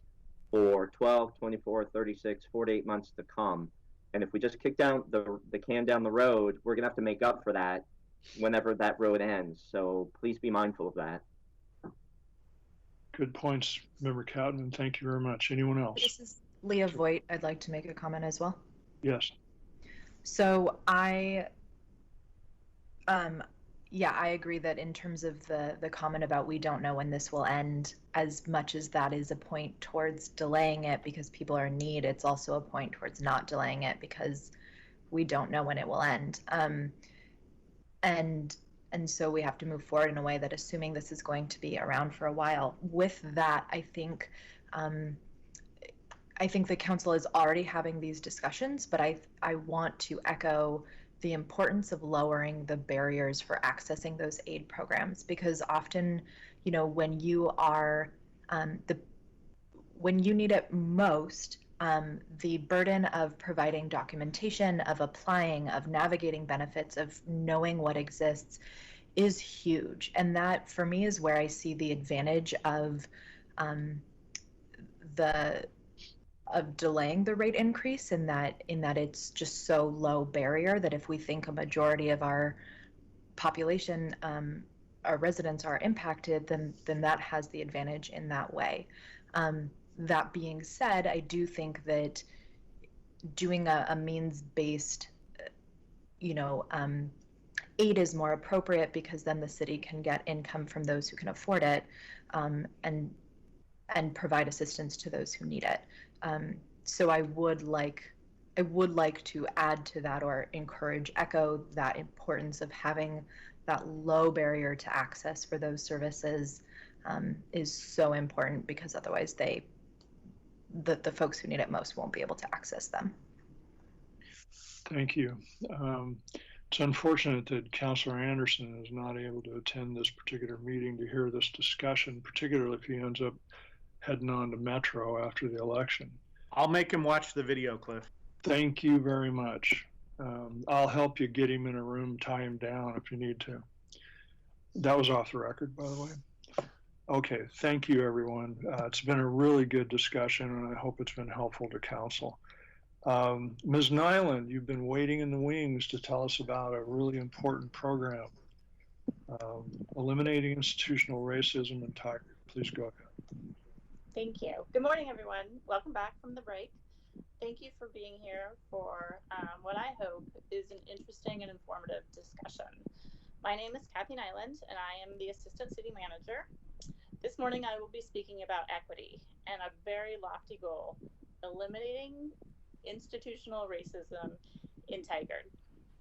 for 12, 24, 36, 48 months to come. And if we just kick down the can down the road, we're going to have to make up for that whenever that road ends. So please be mindful of that. Good points, Member Cowden. Thank you very much. Anyone else? This is Leah Voigt. I'd like to make a comment as well. Yes. So I agree that in terms of the comment about we don't know when this will end, as much as that is a point towards delaying it because people are in need, it's also a point towards not delaying it because we don't know when it will end. And so we have to move forward in a way that, assuming this is going to be around for a while. With that, I think the council is already having these discussions, but I want to echo the importance of lowering the barriers for accessing those aid programs, because often, when you are when you need it most, the burden of providing documentation, of applying, of navigating benefits, of knowing what exists is huge. And that, for me, is where I see the advantage of delaying the rate increase, in that it's just so low barrier that if we think a majority of our population, our residents, are impacted, then that has the advantage in that way. That being said, I do think that doing a means-based, aid is more appropriate, because then the city can get income from those who can afford it, and provide assistance to those who need it. So I would like to add to that, or echo that importance of having that low barrier to access for those services is so important, because otherwise the folks who need it most won't be able to access them. Thank you. It's unfortunate that Councilor Anderson is not able to attend this particular meeting to hear this discussion, particularly if he ends up heading on to Metro after the election. I'll make him watch the video, Cliff. Thank you very much. I'll help you get him in a room, tie him down if you need to. That was off the record, by the way. Okay, thank you, everyone. It's been a really good discussion, and I hope it's been helpful to council. Ms. Nyland, you've been waiting in the wings to tell us about a really important program, Eliminating Institutional Racism in Tigard. Please go ahead. Thank you. Good morning, everyone. Welcome back from the break. Thank you for being here for what I hope is an interesting and informative discussion. My name is Kathy Nyland, and I am the Assistant City Manager. This morning, I will be speaking about equity and a very lofty goal, eliminating institutional racism in Tigard.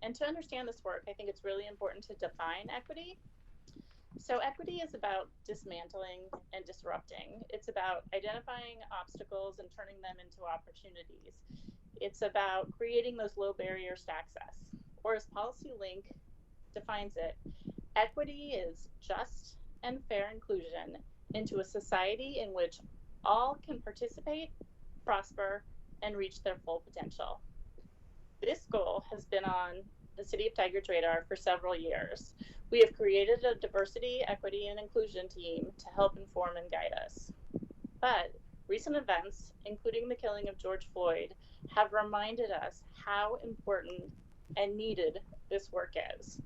And to understand this work, I think it's really important to define equity. So equity is about dismantling and disrupting. It's about identifying obstacles and turning them into opportunities. It's about creating those low barriers to access. Or as Policy Link defines it, equity is just and fair inclusion into a society in which all can participate, prosper, and reach their full potential. This goal has been on the City of Tigard's radar for several years. We have created a diversity, equity, and inclusion team to help inform and guide us. But recent events, including the killing of George Floyd, have reminded us how important and needed this work is.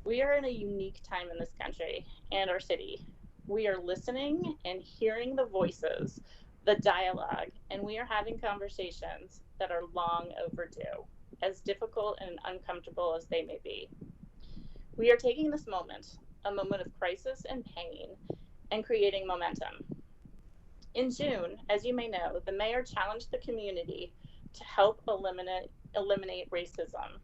We are in a unique time in this country and our city. We are listening and hearing the voices, the dialogue, and we are having conversations that are long overdue, as difficult and uncomfortable as they may be. We are taking this moment, a moment of crisis and pain, and creating momentum. In June, as you may know, the mayor challenged the community to help eliminate racism,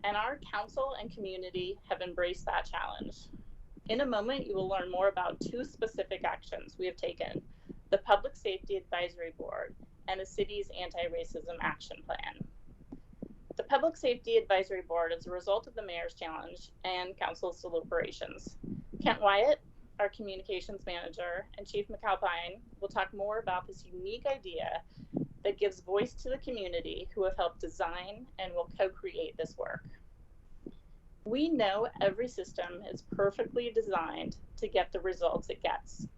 and our council and community have embraced that challenge. In a moment, you will learn more about two specific actions we have taken: the Public Safety Advisory Board and the city's anti-racism action plan. The Public Safety Advisory Board is a result of the mayor's challenge and council's deliberations. Kent Wyatt, our communications manager, and Chief McAlpine will talk more about this unique idea that gives voice to the community who have helped design and will co-create this work. We know every system is perfectly designed to get the results it gets.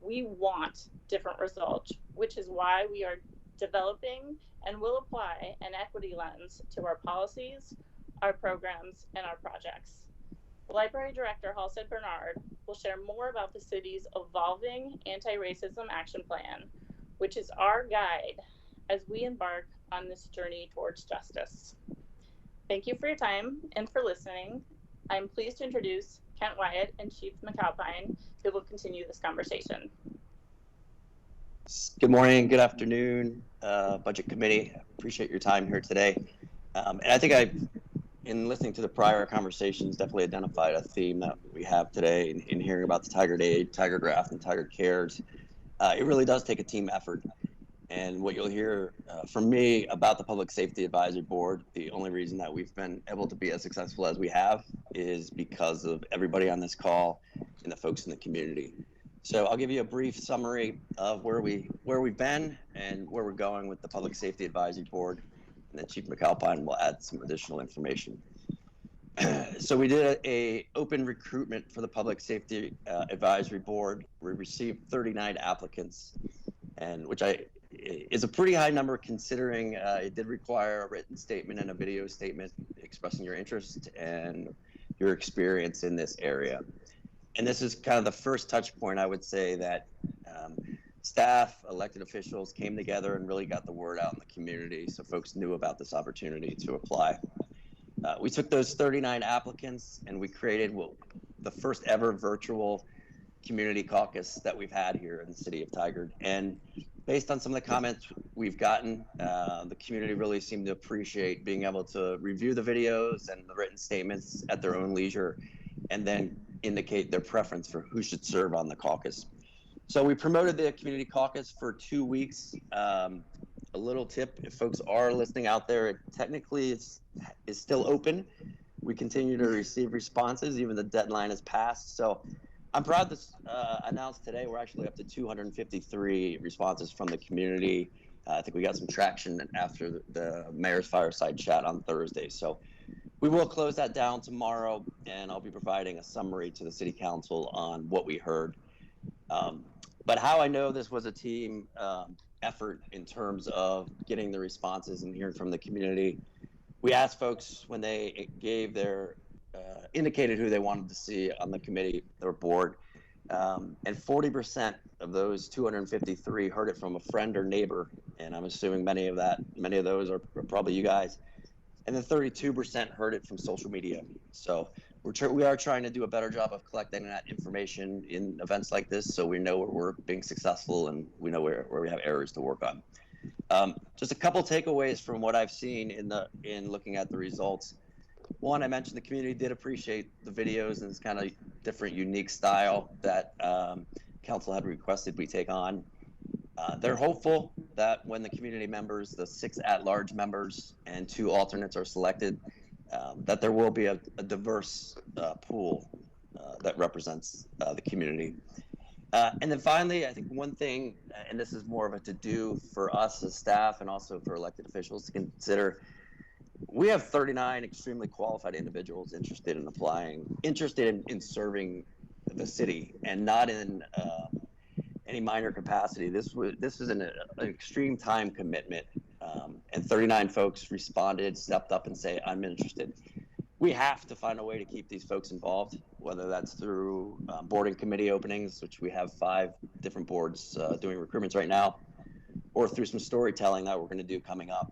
We want different results, which is why we are developing and will apply an equity lens to our policies, our programs, and our projects. Library Director Halstead Bernard will share more about the city's evolving anti-racism action plan, which is our guide as we embark on this journey towards justice. Thank you for your time and for listening. I'm pleased to introduce Kent Wyatt and Chief McAlpine, who will continue this conversation. Good morning, good afternoon, Budget Committee. Appreciate your time here today. And I think in listening to the prior conversations, definitely identified a theme that we have today in hearing about the Tigard Aid, Tigard Draft, and Tigard Cares. It really does take a team effort. And what you'll hear from me about the Public Safety Advisory Board, the only reason that we've been able to be as successful as we have is because of everybody on this call and the folks in the community. So I'll give you a brief summary of where we've been and where we're going with the Public Safety Advisory Board, and then Chief McAlpine will add some additional information. So we did a open recruitment for the Public Safety Advisory Board. We received 39 applicants, and which is a pretty high number considering it did require a written statement and a video statement expressing your interest and your experience in this area. And this is kind of the first touch point, I would say, that staff, elected officials came together and really got the word out in the community so folks knew about this opportunity to apply. We took those 39 applicants and we created the first ever virtual community caucus that we've had here in the city of Tigard. And based on some of the comments we've gotten, the community really seemed to appreciate being able to review the videos and the written statements at their own leisure and then indicate their preference for who should serve on the caucus. So we promoted the community caucus for 2 weeks. A little tip, if folks are listening out there, it technically is still open. We continue to receive responses, even the deadline has passed. So I'm proud to announce today we're actually up to 253 responses from the community. I think we got some traction after the mayor's fireside chat on Thursday. So we will close that down tomorrow, and I'll be providing a summary to the city council on what we heard. But how I know this was a team effort in terms of getting the responses and hearing from the community, we asked folks when they gave their indicated who they wanted to see on the committee or board. And 40% of those 253 heard it from a friend or neighbor, and I'm assuming many of those are probably you guys. And then 32% heard it from social media. So we are trying to do a better job of collecting that information in events like this, so we know where we're being successful and we know where we have errors to work on. Just a couple takeaways from what I've seen in looking at the results. One, I mentioned the community did appreciate the videos and this kind of different, unique style that council had requested we take on. They're hopeful that when the community members, the 6 at-large members and 2 alternates are selected, that there will be a diverse pool that represents the community. And then finally, I think one thing, and this is more of a to-do for us as staff and also for elected officials to consider, we have 39 extremely qualified individuals interested in applying, interested in serving the city, and not in any minor capacity. This is an extreme time commitment, and 39 folks responded, stepped up and say, I'm interested. We have to find a way to keep these folks involved, whether that's through boarding committee openings, which we have 5 different boards doing recruitments right now, or through some storytelling that we're going to do coming up.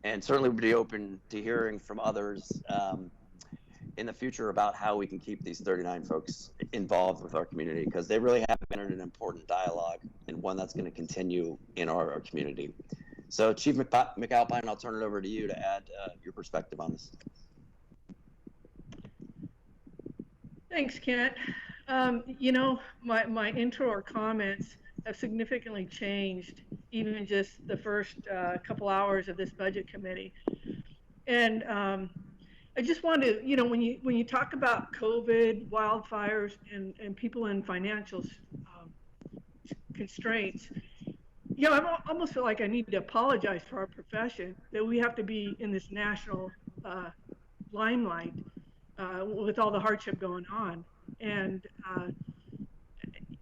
And certainly we'll be open to hearing from others in the future about how we can keep these 39 folks involved with our community, because they really have entered an important dialogue and one that's going to continue in our community. So Chief McAlpine, I'll turn it over to you to add your perspective on this. Thanks, Kent. You know, my intro or comments have significantly changed, even just the first couple hours of this budget committee. And I just want to, you know, when you talk about COVID, wildfires, and people in financial constraints, you know, I almost feel like I need to apologize for our profession that we have to be in this national limelight with all the hardship going on. And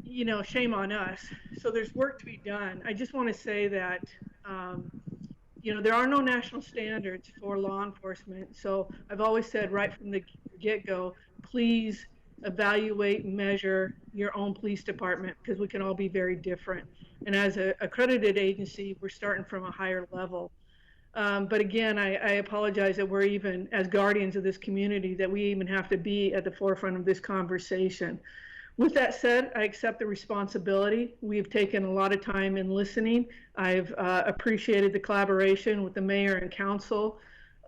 you know, shame on us. So there's work to be done. I just want to say that, you know, there are no national standards for law enforcement. So I've always said right from the get-go, please evaluate and measure your own police department, because we can all be very different. And as an accredited agency, we're starting from a higher level. But again, I apologize that we're even, as guardians of this community, that we even have to be at the forefront of this conversation. With that said, I accept the responsibility. We've taken a lot of time in listening. I've appreciated the collaboration with the mayor and council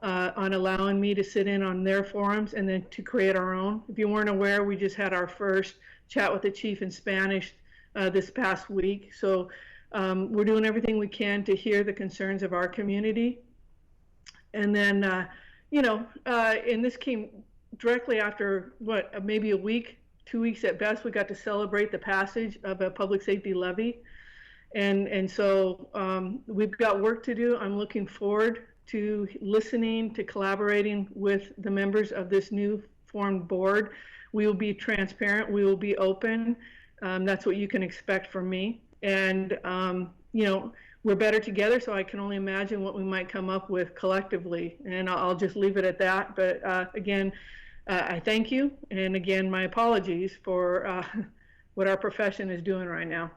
on allowing me to sit in on their forums and then to create our own. If you weren't aware, we just had our first chat with the chief in Spanish this past week. So we're doing everything we can to hear the concerns of our community. And then, you know, and this came directly after, what, maybe a week, 2 weeks at best, we got to celebrate the passage of a public safety levy. And so we've got work to do. I'm looking forward to listening, to collaborating with the members of this new formed board. We will be transparent. We will be open. That's what you can expect from me. And, you know, we're better together, so I can only imagine what we might come up with collectively. And I'll just leave it at that. But again, I thank you. And again, my apologies for what our profession is doing right now.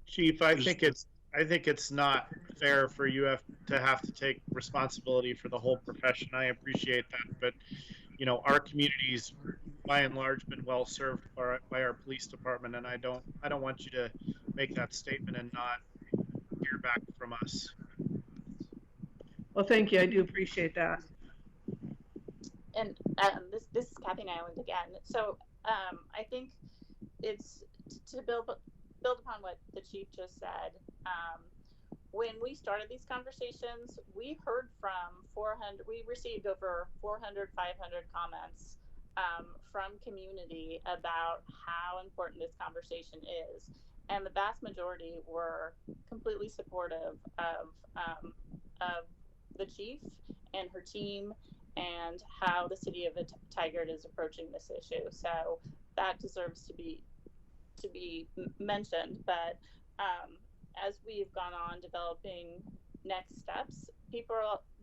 Chief, I think it's not fair for you to have to take responsibility for the whole profession. I appreciate that, but you know, our community's by and large been well served by our police department, and I don't want you to make that statement and not hear back from us. Well, thank you. I do appreciate that. And this is Kathy Nyland again. So I think it's to build upon what the chief just said. When we started these conversations, we heard from 400, we received over 400, 500 comments from community about how important this conversation is. And the vast majority were completely supportive of the chief and her team and how the city of Tigard is approaching this issue. So that deserves to be mentioned. But as we've gone on developing next steps, people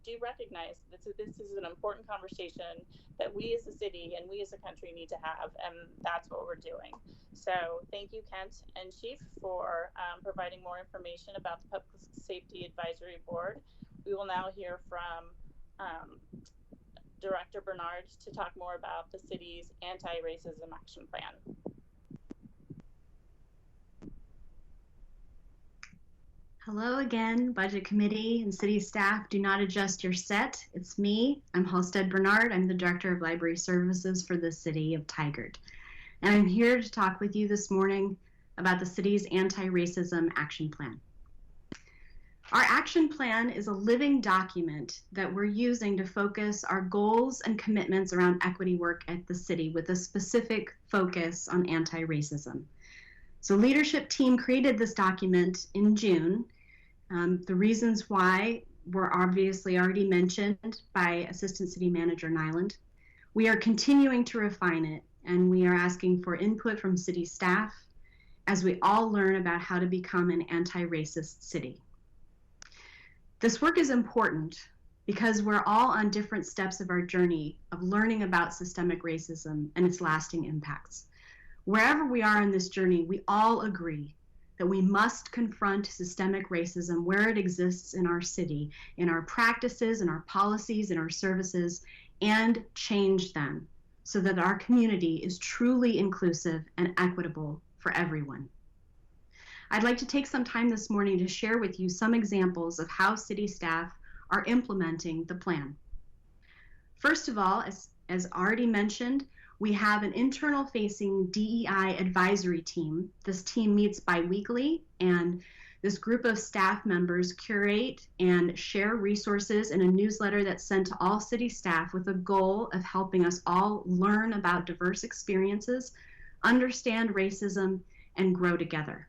do recognize that this is an important conversation that we as a city and we as a country need to have, and that's what we're doing. So thank you, Kent and Chief, for providing more information about the Public Safety Advisory Board. We will now hear from Director Bernard to talk more about the city's anti-racism action plan. Hello again, Budget Committee and City staff. Do not adjust your set. It's me. I'm Halstead Bernard. I'm the Director of Library Services for the City of Tigard. And I'm here to talk with you this morning about the city's anti-racism action plan. Our action plan is a living document that we're using to focus our goals and commitments around equity work at the city with a specific focus on anti-racism. So leadership team created this document in June. The reasons why were obviously already mentioned by Assistant City Manager Nyland. We are continuing to refine it, and we are asking for input from city staff as we all learn about how to become an anti-racist city. This work is important because we're all on different steps of our journey of learning about systemic racism and its lasting impacts. Wherever we are in this journey, we all agree that we must confront systemic racism where it exists in our city, in our practices, in our policies, in our services, and change them so that our community is truly inclusive and equitable for everyone. I'd like to take some time this morning to share with you some examples of how city staff are implementing the plan. First of all, as already mentioned, we have an internal-facing DEI advisory team. This team meets bi-weekly, and this group of staff members curate and share resources in a newsletter that's sent to all city staff with a goal of helping us all learn about diverse experiences, understand racism, and grow together.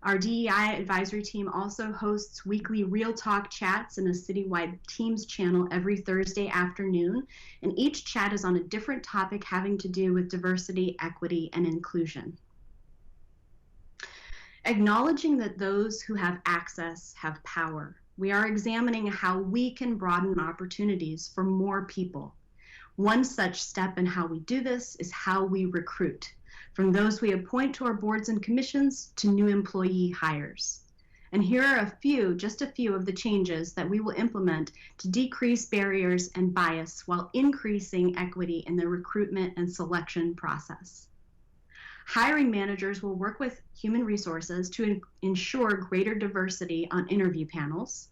Our DEI advisory team also hosts weekly Real Talk chats in a citywide Teams channel every Thursday afternoon, and each chat is on a different topic having to do with diversity, equity, and inclusion. Acknowledging that those who have access have power, we are examining how we can broaden opportunities for more people. One such step in how we do this is how we recruit, from those we appoint to our boards and commissions to new employee hires. And here are just a few of the changes that we will implement to decrease barriers and bias while increasing equity in the recruitment and selection process. Hiring managers will work with human resources to ensure greater diversity on interview panels.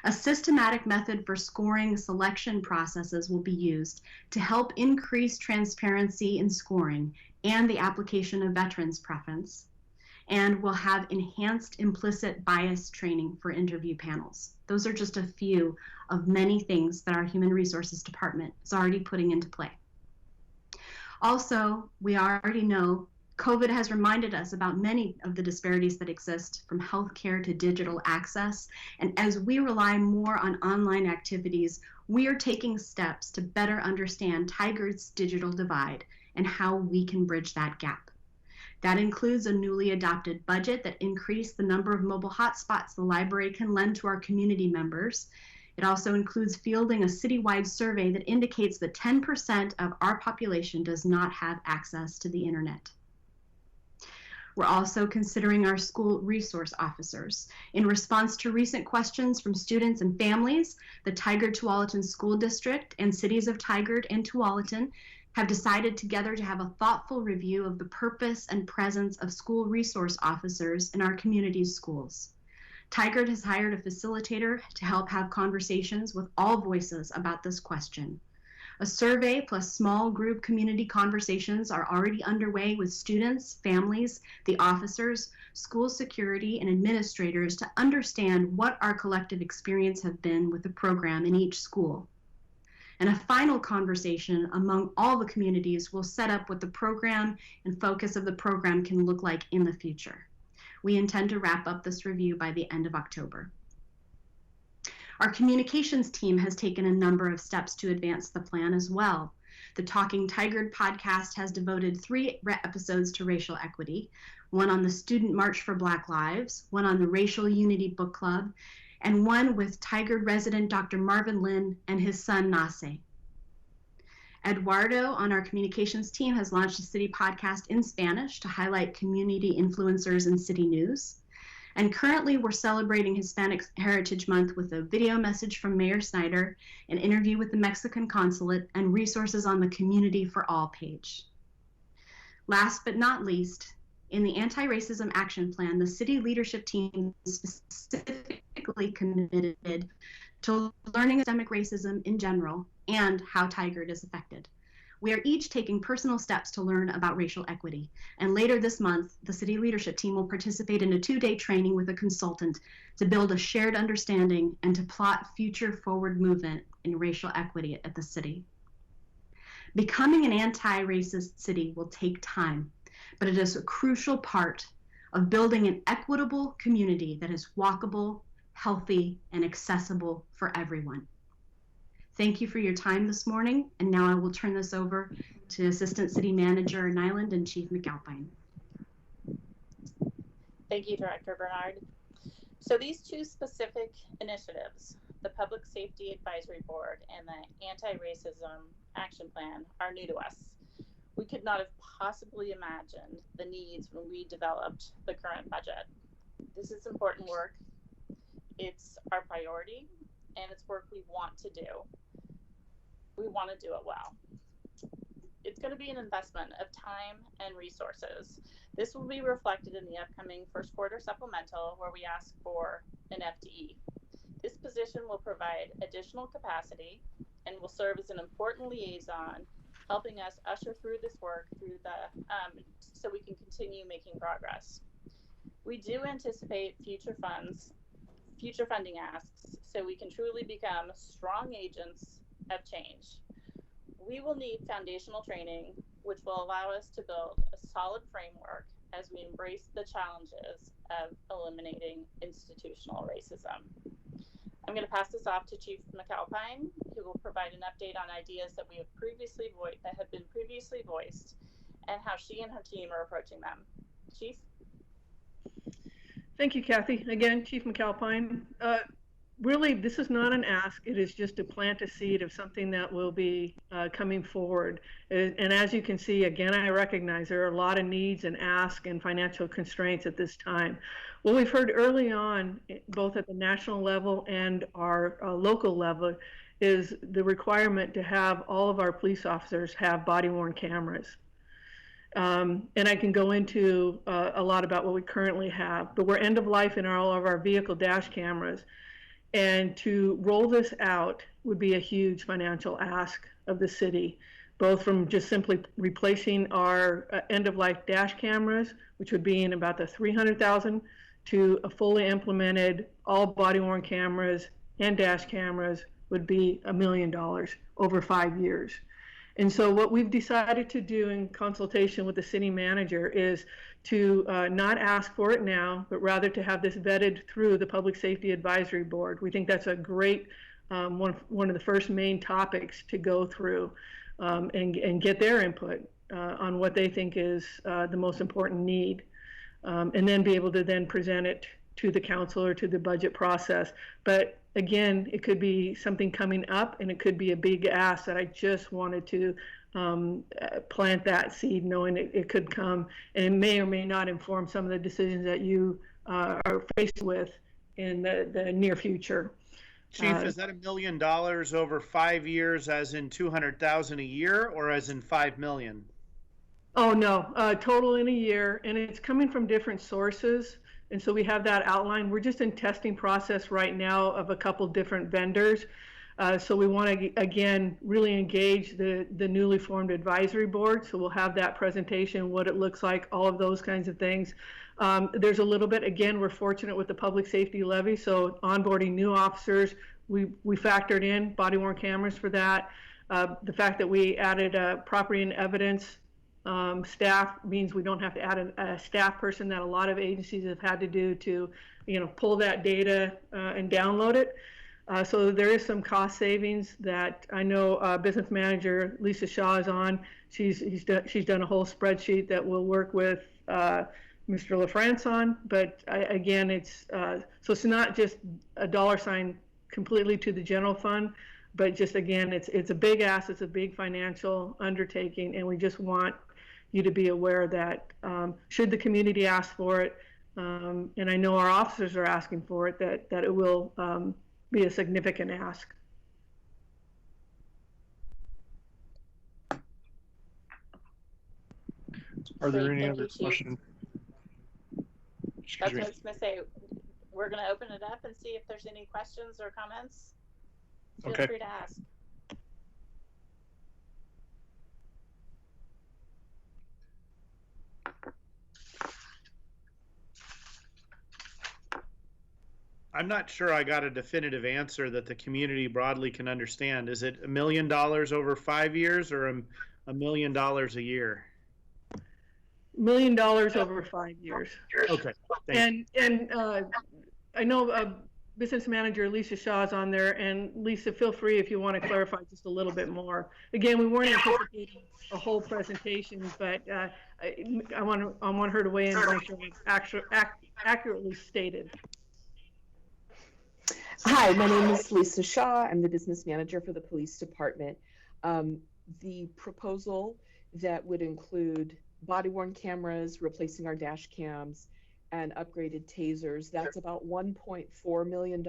A systematic method for scoring selection processes will be used to help increase transparency in scoring and the application of veterans preference, and we'll have enhanced implicit bias training for interview panels. Those are just a few of many things that our Human Resources Department is already putting into play. Also, we already know COVID has reminded us about many of the disparities that exist from healthcare to digital access, and as we rely more on online activities, we are taking steps to better understand Tigard's digital divide and how we can bridge that gap. That includes a newly adopted budget that increased the number of mobile hotspots the library can lend to our community members. It also includes fielding a citywide survey that indicates that 10% of our population does not have access to the internet. We're also considering our school resource officers. In response to recent questions from students and families, the Tigard-Tualatin School District and cities of Tigard and Tualatin have decided together to have a thoughtful review of the purpose and presence of school resource officers in our community's schools. Tigard has hired a facilitator to help have conversations with all voices about this question. A survey plus small group community conversations are already underway with students, families, the officers, school security, and administrators to understand what our collective experience have been with the program in each school. And a final conversation among all the communities will set up what the program and focus of the program can look like in the future. We intend to wrap up this review by the end of October. Our communications team has taken a number of steps to advance the plan as well. The Talking Tigard podcast has devoted 3 episodes to racial equity, one on the Student March for Black Lives, one on the Racial Unity Book Club, and one with Tigard resident Dr. Marvin Lin and his son Nase. Eduardo on our communications team has launched a city podcast in Spanish to highlight community influencers in city news. And currently we're celebrating Hispanic Heritage Month with a video message from Mayor Snyder, an interview with the Mexican consulate, and resources on the Community for All page. Last but not least, in the Anti-Racism Action Plan, the city leadership team is specifically committed to learning systemic racism in general and how Tigard is affected. We are each taking personal steps to learn about racial equity. And later this month, the city leadership team will participate in a 2-day training with a consultant to build a shared understanding and to plot future forward movement in racial equity at the city. Becoming an anti-racist city will take time, but it is a crucial part of building an equitable community that is walkable, healthy, and accessible for everyone. Thank you for your time this morning, and now I will turn this over to Assistant City Manager Nyland and Chief McAlpine. Thank you, Director Bernard. So these two specific initiatives, the Public Safety Advisory Board and the Anti-Racism Action Plan, are new to us. We could not have possibly imagined the needs when we developed the current budget. This is important work. It's our priority, and it's work we want to do. We want to do it well. It's going to be an investment of time and resources. This will be reflected in the upcoming first quarter supplemental, where we ask for an FTE. This position will provide additional capacity and will serve as an important liaison, helping us usher through this work through the so we can continue making progress. We do anticipate future funding asks, so we can truly become strong agents of change. We will need foundational training, which will allow us to build a solid framework as we embrace the challenges of eliminating institutional racism. I'm going to pass this off to Chief McAlpine, who will provide an update on ideas that have been previously voiced, and how she and her team are approaching them. Chief? Thank you, Kathy. Again, Chief McAlpine. Really, this is not an ask. It is just to plant a seed of something that will be coming forward. And as you can see, again, I recognize there are a lot of needs and asks and financial constraints at this time. What we've heard early on, both at the national level and our local level, is the requirement to have all of our police officers have body-worn cameras. And I can go into a lot about what we currently have, but we're end of life in all of our vehicle dash cameras. And to roll this out would be a huge financial ask of the city, both from just simply replacing our end-of-life dash cameras, which would be in about the $300,000, to a fully implemented all body-worn cameras and dash cameras would be $1 million over 5 years. And so what we've decided to do in consultation with the city manager is to not ask for it now, but rather to have this vetted through the Public Safety Advisory Board. We think that's a great, one of the first main topics to go through and get their input on what they think is the most important need, and then be able to then present it to the council or to the budget process. But again, it could be something coming up, and it could be a big ask that I just wanted to plant that seed, knowing it could come, and it may or may not inform some of the decisions that you are faced with in the near future. Chief, is that $1 million over 5 years, as in 200,000 a year, or as in 5 million? Oh no, total in a year, and it's coming from different sources. And so we have that outlined. We're just in testing process right now of a couple different vendors. So we want to, again, really engage the newly formed advisory board. So we'll have that presentation, what it looks like, all of those kinds of things. There's a little bit, again, we're fortunate with the public safety levy. So onboarding new officers, we factored in body-worn cameras for that. The fact that we added property and evidence staff means we don't have to add a staff person that a lot of agencies have had to do to, pull that data and download it. So there is some cost savings that I know business manager Lisa Shaw is on. She's done a whole spreadsheet that will work with Mr. LaFrance on, but again, it's so it's not just a dollar sign completely to the general fund, but just again, it's a big ask, it's a big financial undertaking, and we just want you to be aware that should the community ask for it, and I know our officers are asking for it, that it will be a significant ask. Are there Great, any thank other you, Chief. questions? That's what I was going to say. We're going to open it up and see if there's any questions or comments. Feel Okay. free to ask. I'm not sure I got a definitive answer that the community broadly can understand. Is it $1 million over 5 years or $1 million a year? $1 million over 5 years. Okay. And I know Business Manager Lisa Shaw's on there, and Lisa, feel free if you want to clarify just a little bit more. Again, we weren't anticipating a whole presentation, but I want her to weigh in on sure it's accurately stated. Hi, my name is Lisa Shaw. I'm the business manager for the police department. The proposal that would include body-worn cameras, replacing our dash cams, and upgraded tasers, that's about $1.4 million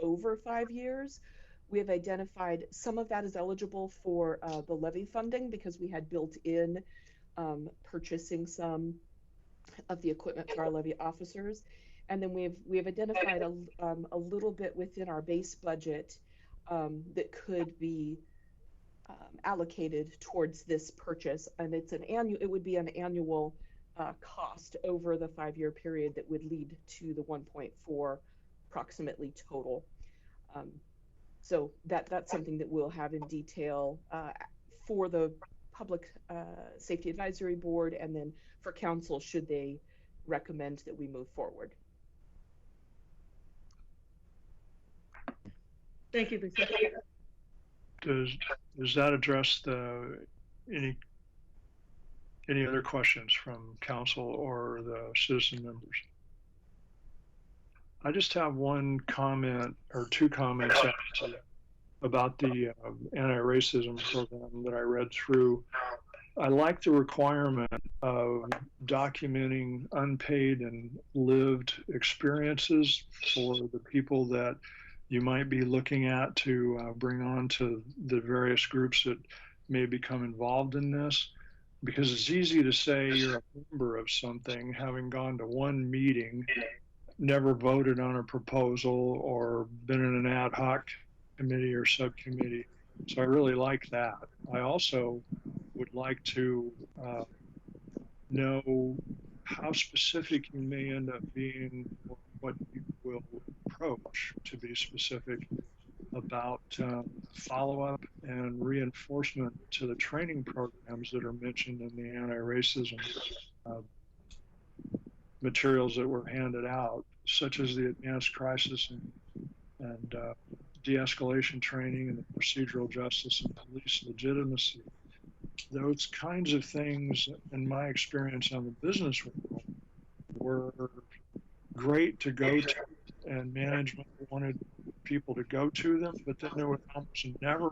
over 5 years. We have identified some of that is eligible for the levy funding because we had built in purchasing some of the equipment for our levy officers. And then we have identified a little bit within our base budget that could be allocated towards this purchase, and it would be an annual cost over the 5-year period that would lead to the 1.4 approximately total. So that's something that we'll have in detail for the Public Safety Advisory Board, and then for council should they recommend that we move forward. Thank you, Lisa. Does that address any other questions from council or the citizen members? I just have one comment or two comments actually about the anti-racism program that I read through. I like the requirement of documenting unpaid and lived experiences for the people that you might be looking at to bring on to the various groups that may become involved in this. Because it's easy to say you're a member of something, having gone to one meeting, never voted on a proposal, or been in an ad hoc committee or subcommittee. So I really like that. I also would like to know how specific you may end up being, or what you will approach to be specific about follow-up and reinforcement to the training programs that are mentioned in the anti-racism materials that were handed out, such as the advanced crisis and de-escalation training and the procedural justice and police legitimacy. Those kinds of things, in my experience on the business world, were great to go to, and management wanted people to go to them, but then there was almost never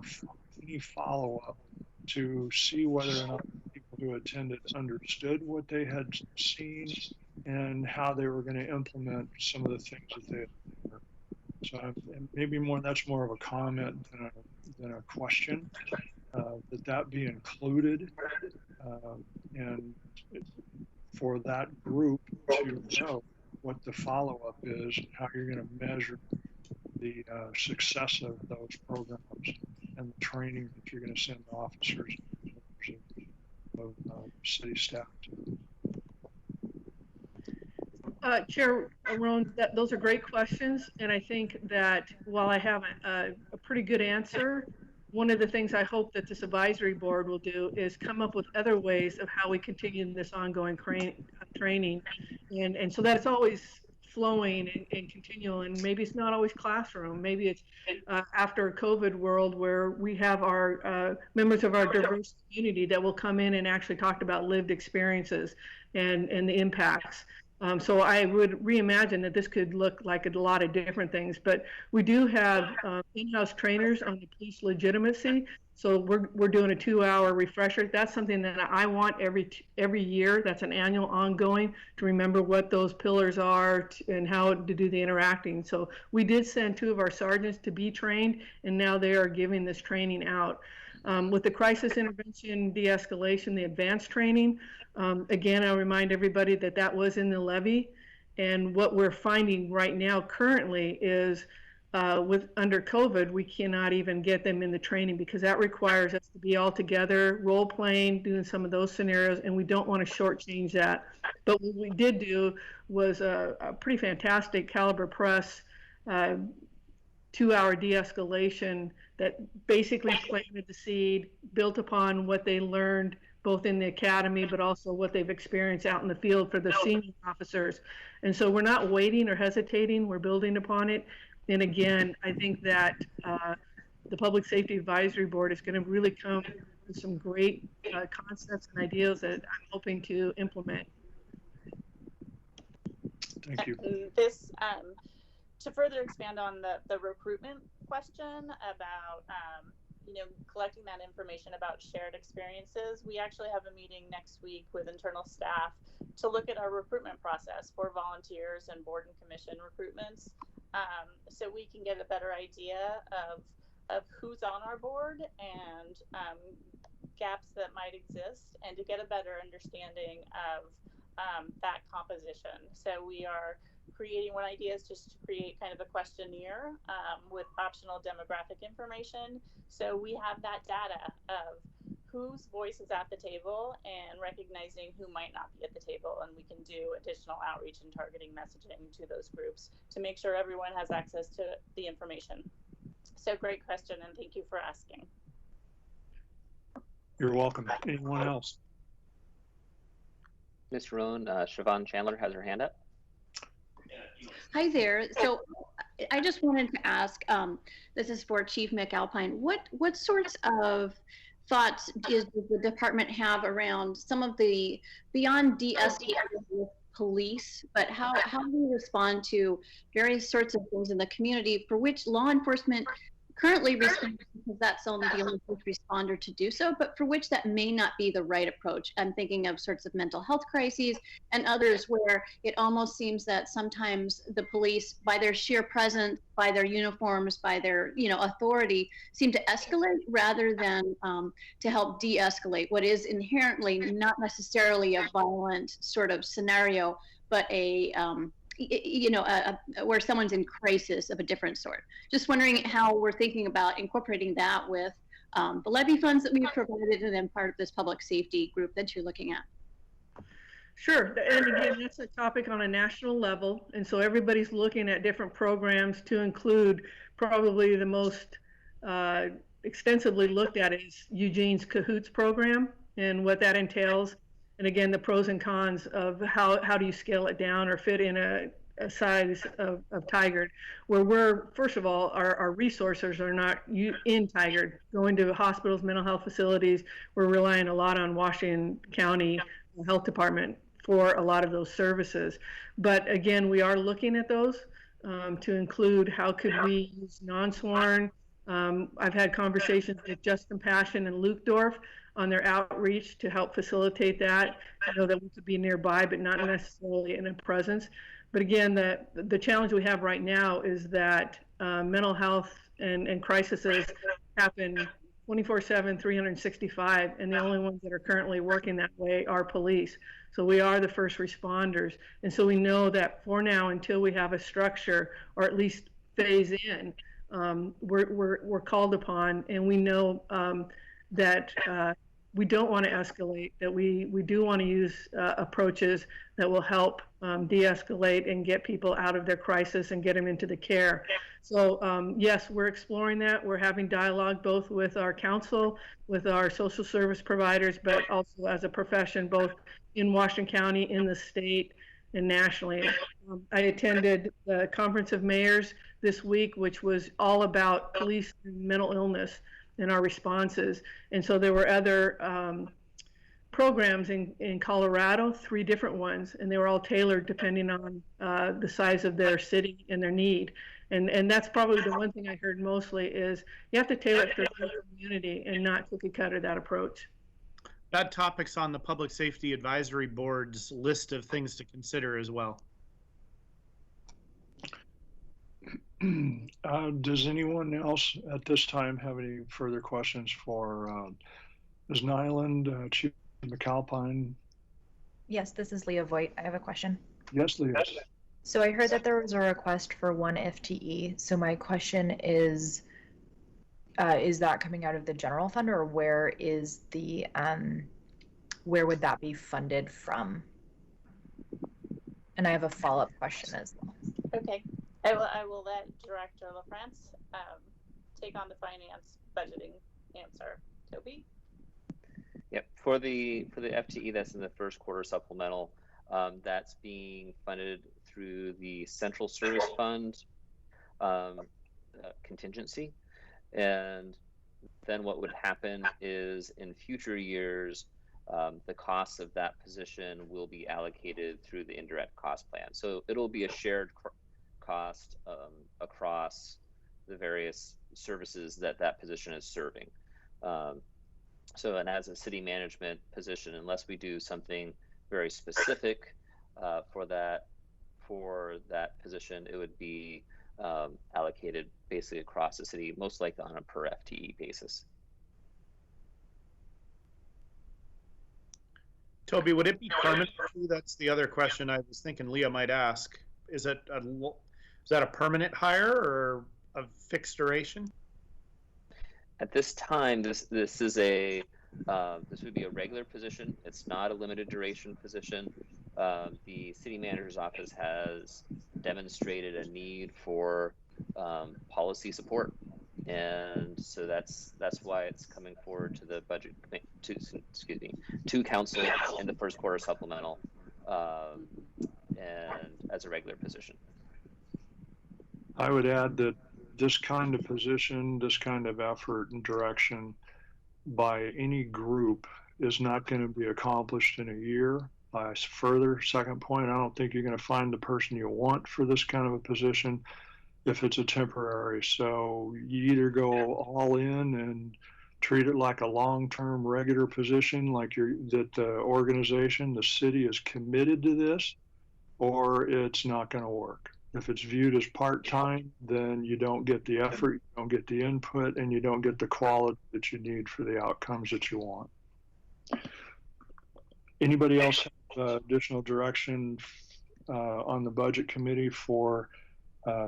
any follow-up to see whether or not people who attended understood what they had seen and how they were going to implement some of the things that they had learned. So maybe that's more of a comment than a question, that be included, and for that group to know what the follow-up is and how you're going to measure the success of those programs and the training that you're going to send officers of city staff to. Chair Roan, those are great questions, and I think that while I have a pretty good answer, one of the things I hope that this advisory board will do is come up with other ways of how we continue this ongoing training, and so that it's always flowing and continual, and maybe it's not always classroom. Maybe it's after a COVID world where we have our members of our diverse community that will come in and actually talk about lived experiences and the impacts. So I would reimagine that this could look like a lot of different things, but we do have in-house trainers on the police legitimacy. So we're doing a 2-hour refresher. That's something that I want every year. That's an annual ongoing to remember what those pillars are and how to do the interacting. So we did send 2 of our sergeants to be trained, and now they are giving this training out. With the crisis intervention de-escalation, the advanced training, again, I'll remind everybody that that was in the levy. And what we're finding right now currently is under COVID, we cannot even get them in the training because that requires us to be all together, role playing, doing some of those scenarios, and we don't want to shortchange that. But what we did do was a pretty fantastic Caliber Press 2-hour de-escalation that basically planted the seed, built upon what they learned both in the academy, but also what they've experienced out in the field for the senior officers. And so we're not waiting or hesitating, we're building upon it. And again, I think that the Public Safety Advisory Board is going to really come with some great concepts and ideas that I'm hoping to implement. Thank you. This, to further expand on the recruitment question about, collecting that information about shared experiences, we actually have a meeting next week with internal staff to look at our recruitment process for volunteers and board and commission recruitments. So we can get a better idea of who's on our board and gaps that might exist, and to get a better understanding of that composition. So we are creating, one idea is just to create kind of a questionnaire with optional demographic information. So we have that data of whose voice is at the table and recognizing who might not be at the table, and we can do additional outreach and targeting messaging to those groups to make sure everyone has access to the information. So great question, and thank you for asking. You're welcome. Anyone else? Ms. Roan, Siobhan Chandler has her hand up. Hi there. So I just wanted to ask, this is for Chief McAlpine, what sorts of thoughts does the department have around some of the beyond de-escalating with police, but how do we respond to various sorts of things in the community for which law enforcement currently responds because that's only the only first responder to do so, but for which that may not be the right approach. I'm thinking of sorts of mental health crises and others where it almost seems that sometimes the police, by their sheer presence, by their uniforms, by their authority, seem to escalate rather than to help de-escalate what is inherently not necessarily a violent sort of scenario, but a where someone's in crisis of a different sort. Just wondering how we're thinking about incorporating that with the levy funds that we've provided and then part of this public safety group that you're looking at. Sure, and again, that's a topic on a national level, and so everybody's looking at different programs to include probably the most extensively looked at is Eugene's Cahoots program and what that entails. And again, the pros and cons of how do you scale it down or fit in a size of Tigard, where we're, first of all, our resources are not in Tigard, going to hospitals, mental health facilities. We're relying a lot on Washington County Health Department for a lot of those services. But again, we are looking at those to include how could we use non-sworn. I've had conversations with Just Compassion and Luke Dorf on their outreach to help facilitate that. I know that we could be nearby, but not necessarily in a presence. But again, the challenge we have right now is that mental health and crises happen 24/7, 365, and the only ones that are currently working that way are police. So we are the first responders. And so we know that for now, until we have a structure, or at least phase in, we're called upon, and we know that we don't want to escalate, that we do want to use approaches that will help de-escalate and get people out of their crisis and get them into the care. So yes, we're exploring that. We're having dialogue both with our council, with our social service providers, but also as a profession, both in Washington County, in the state, and nationally. I attended the Conference of Mayors this week, which was all about police and mental illness and our responses. And so there were other programs in Colorado, 3 different ones, and they were all tailored depending on the size of their city and their need. And that's probably the one thing I heard mostly is you have to tailor it for the community and not cookie cutter that approach. That topic's on the Public Safety Advisory Board's list of things to consider as well. Does anyone else at this time have any further questions for Ms. Nyland, Chief McAlpine? Yes, this is Leah Voigt. I have a question. Yes, Leah. So I heard that there was a request for 1 FTE. So my question is that coming out of the general fund, or where is the where would that be funded from? And I have a follow-up question as well. Okay, I will let Director LaFrance take on the finance budgeting answer. Toby? Yep, for the FTE that's in the first quarter supplemental, that's being funded through the Central Service Fund contingency. And then what would happen is in future years, the costs of that position will be allocated through the indirect cost plan. So it'll be a shared cost across the various services that position is serving. So, and as a city management position, unless we do something very specific for that position, it would be allocated basically across the city, most likely on a per FTE basis. Toby, would it be permanent? That's the other question I was thinking Leah might ask. Is that a permanent hire or a fixed duration? At this time, this is a this would be a regular position. It's not a limited duration position. The city manager's office has demonstrated a need for policy support, and so that's why it's coming forward to the budget to council in the first quarter supplemental, and as a regular position. I would add that this kind of position, this kind of effort and direction by any group is not going to be accomplished in a year. Further, second point, I don't think you're going to find the person you want for this kind of a position if it's a temporary. So you either go all in and treat it like a long-term regular position, like that the organization, the city is committed to this, or it's not going to work. If it's viewed as part-time, then you don't get the effort, you don't get the input, and you don't get the quality that you need for the outcomes that you want. Anybody else have additional direction on the budget committee for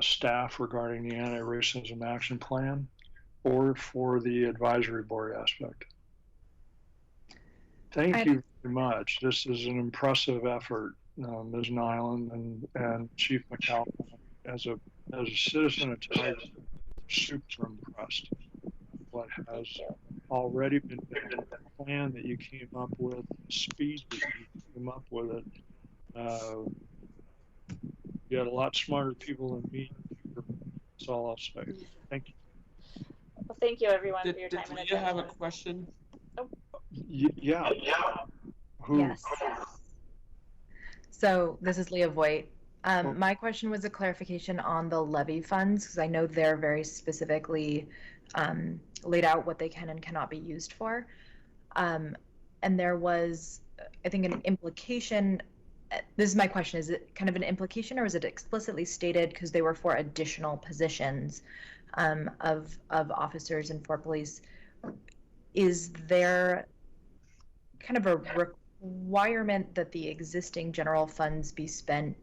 staff regarding the anti-racism action plan or for the advisory board aspect? Thank you very much. This is an impressive effort, Ms. Nyland and Chief McAlpine. As a citizen of Tiger, super impressed what has already been done, the plan that you came up with, the speed that you came up with it. You had a lot smarter people than me. That's all I'll say. Thank you. Well, thank you everyone for your time and attention. Do you have a question? Oh. Yeah. Who? Yes. So this is Leah Voigt. My question was a clarification on the levy funds, because I know they're very specifically laid out what they can and cannot be used for. And there was, I think, an implication. This is my question. Is it kind of an implication, or is it explicitly stated because they were for additional positions of officers and for police? Is there kind of a requirement that the existing general funds be spent,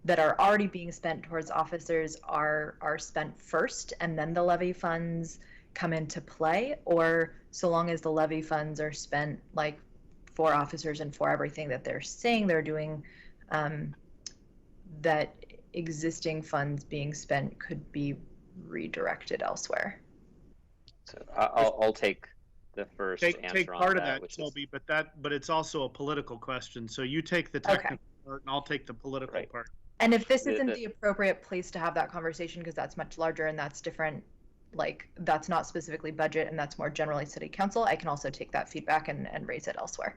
that are already being spent towards officers, are spent first and then the levy funds come into play? Or so long as the levy funds are spent like for officers and for everything that they're saying they're doing, that existing funds being spent could be redirected elsewhere? So I'll take the first answer take on part that, of that, Toby, but it's also a political question. So you take the technical part, and I'll take the political part. And if this isn't the appropriate place to have that conversation, because that's much larger and that's different, like that's not specifically budget and that's more generally city council, I can also take that feedback and raise it elsewhere.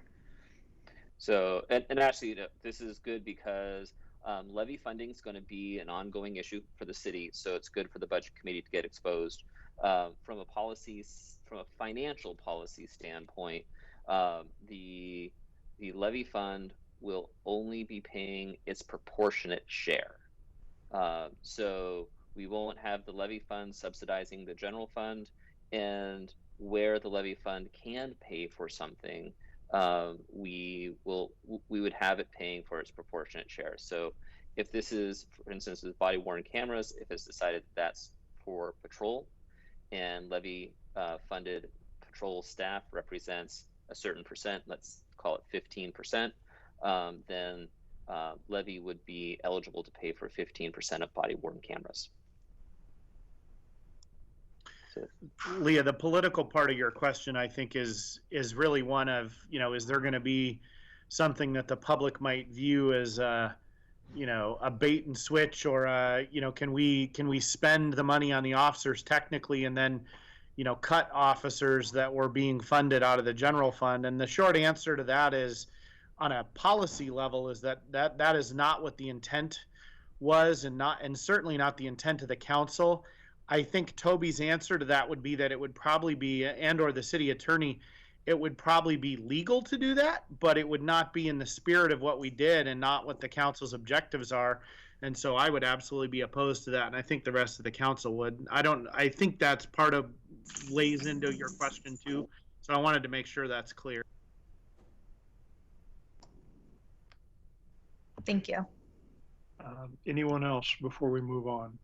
So, and actually, this is good because levy funding is going to be an ongoing issue for the city. So it's good for the budget committee to get exposed from a financial policy standpoint. The levy fund will only be paying its proportionate share. So we won't have the levy fund subsidizing the general fund, and where the levy fund can pay for something, we would have it paying for its proportionate share. So if this is, for instance, with body worn cameras, if it's decided that's for patrol and levy funded patrol staff represents a certain percent, let's call it 15%, then levy would be eligible to pay for 15% of body worn cameras. So. Leah, the political part of your question, I think, is really one of, is there going to be something that the public might view as a bait and switch, or can we spend the money on the officers technically and then cut officers that were being funded out of the general fund? And the short answer to that is, on a policy level, is that is not what the intent was, and certainly not the intent of the council. I think Toby's answer to that would be that it would probably be, and or the city attorney, it would probably be legal to do that, but it would not be in the spirit of what we did and not what the council's objectives are. And so I would absolutely be opposed to that, and I think the rest of the council would. I think that's part of lays into your question too, so I wanted to make sure that's clear. Thank you. Anyone else before we move on?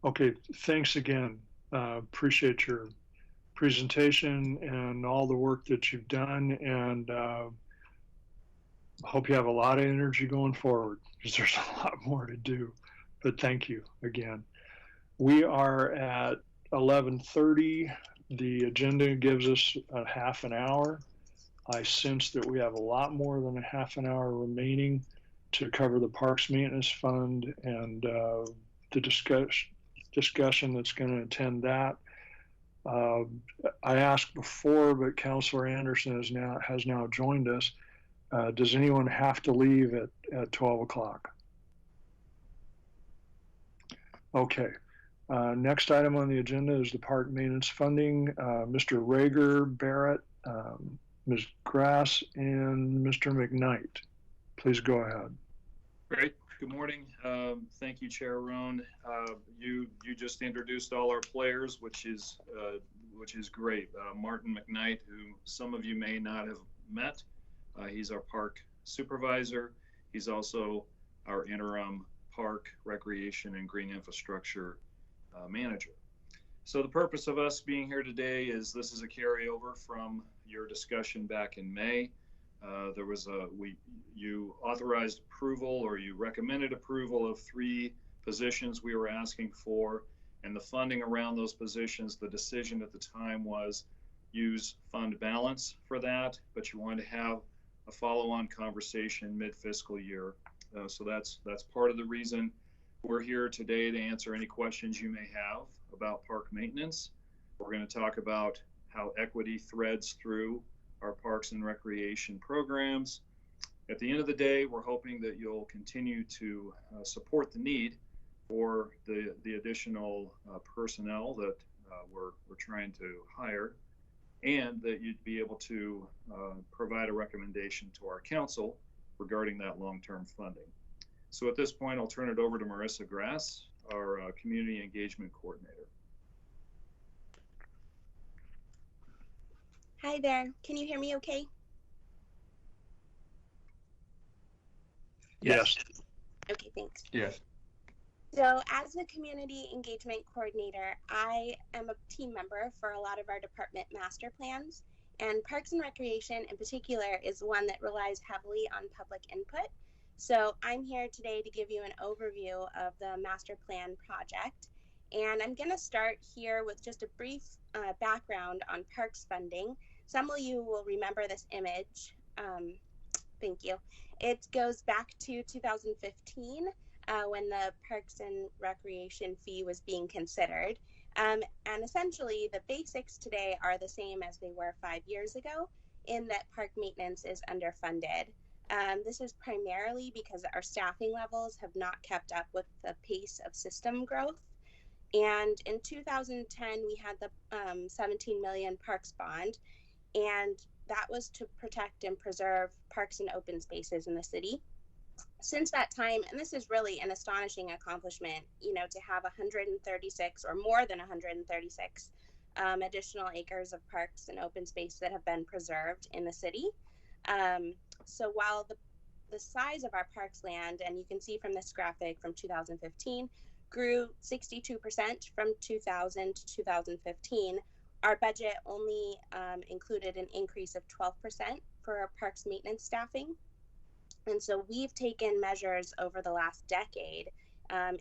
Okay, thanks again. Appreciate your presentation and all the work that you've done, and hope you have a lot of energy going forward, because there's a lot more to do. But thank you again. We are at 11:30. The agenda gives us a half an hour. I sense that we have a lot more than a half an hour remaining to cover the Parks Maintenance Fund and the discussion that's going to attend that. I asked before, but Councilor Anderson has now joined us. Does anyone have to leave at 12 o'clock? Okay. Next item on the agenda is the park maintenance funding. Mr. Rager, Barrett, Ms. Grass, and Mr. McKnight. Please go ahead. Great. Good morning. Thank you, Chair Roan. You just introduced all our players, which is great. Martin McKnight, who some of you may not have met, he's our park supervisor. He's also our interim park, recreation, and green infrastructure manager. So the purpose of us being here today is this is a carryover from your discussion back in May. You authorized approval, or you recommended approval of 3 positions we were asking for, and the funding around those positions. The decision at the time was use fund balance for that, but you wanted to have a follow-on conversation mid-fiscal year. So that's part of the reason we're here today, to answer any questions you may have about park maintenance. We're going to talk about how equity threads through our parks and recreation programs. At the end of the day, we're hoping that you'll continue to support the need for the additional personnel that we're trying to hire, and that you'd be able to provide a recommendation to our council regarding that long-term funding. So at this point, I'll turn it over to Marissa Grass, our Community Engagement Coordinator. Hi there. Can you hear me okay? Yes. Okay, thanks. Yes. So as the Community Engagement Coordinator, I am a team member for a lot of our department master plans, and Parks and Recreation in particular is one that relies heavily on public input. So I'm here today to give you an overview of the master plan project. And I'm going to start here with just a brief background on parks funding. Some of you will remember this image. Thank you. It goes back to 2015 when the Parks and Recreation fee was being considered. And essentially, the basics today are the same as they were 5 years ago, in that park maintenance is underfunded. This is primarily because our staffing levels have not kept up with the pace of system growth. And in 2010, we had the 17 million parks bond, and that was to protect and preserve parks and open spaces in the city. Since that time, and this is really an astonishing accomplishment, you know, to have 136 or more than 136 additional acres of parks and open space that have been preserved in the city. So while the size of our parks land, and you can see from this graphic from 2015, grew 62% from 2000 to 2015, our budget only included an increase of 12% for our parks maintenance staffing. And so we've taken measures over the last decade,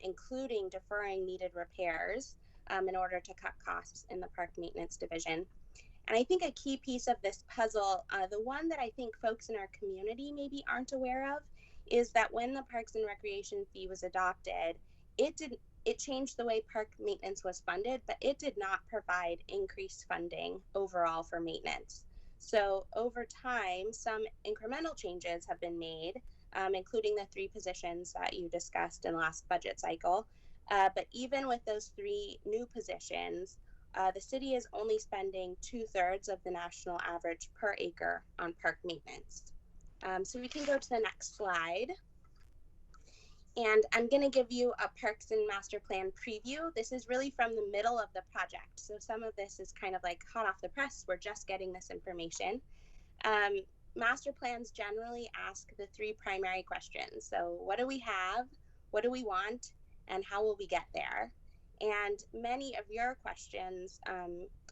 including deferring needed repairs in order to cut costs in the park maintenance division. And I think a key piece of this puzzle, the one that I think folks in our community maybe aren't aware of, is that when the Parks and Recreation fee was adopted, it changed the way park maintenance was funded, but it did not provide increased funding overall for maintenance. So over time, some incremental changes have been made, including the 3 positions that you discussed in the last budget cycle. But even with those 3 new positions, the city is only spending 2/3 of the national average per acre on park maintenance. So we can go to the next slide. And I'm going to give you a Parks and Master Plan preview. This is really from the middle of the project. So some of this is kind of like hot off the press. We're just getting this information. Master plans generally ask the 3 primary questions. So what do we have? What do we want? And how will we get there? And many of your questions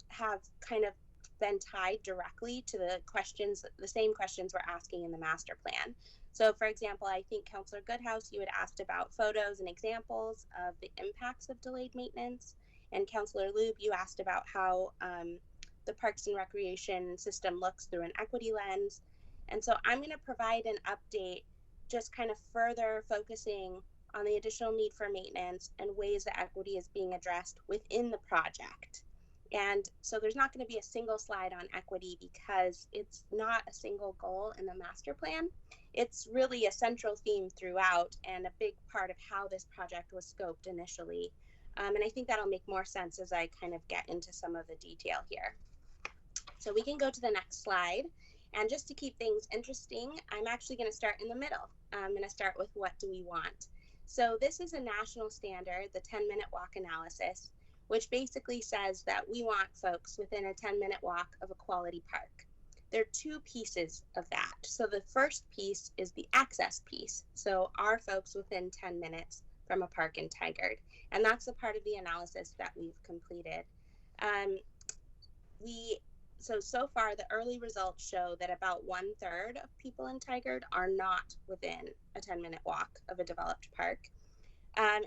have kind of been tied directly to the same questions we're asking in the master plan. So for example, I think Councillor Goodhouse, you had asked about photos and examples of the impacts of delayed maintenance. And Councillor Lube, you asked about how the Parks and Recreation system looks through an equity lens. And so I'm going to provide an update just kind of further focusing on the additional need for maintenance and ways that equity is being addressed within the project. And so there's not going to be a single slide on equity because it's not a single goal in the master plan. It's really a central theme throughout and a big part of how this project was scoped initially. And I think that'll make more sense as I kind of get into some of the detail here. So we can go to the next slide. And just to keep things interesting, I'm actually going to start in the middle. I'm going to start with what do we want? So this is a national standard, the 10-minute walk analysis, which basically says that we want folks within a 10-minute walk of a quality park. There are 2 pieces of that. So the first piece is the access piece. So are folks within 10 minutes from a park in Tigard? And that's the part of the analysis that we've completed. So far, the early results show that about 1/3 of people in Tigard are not within a 10-minute walk of a developed park. And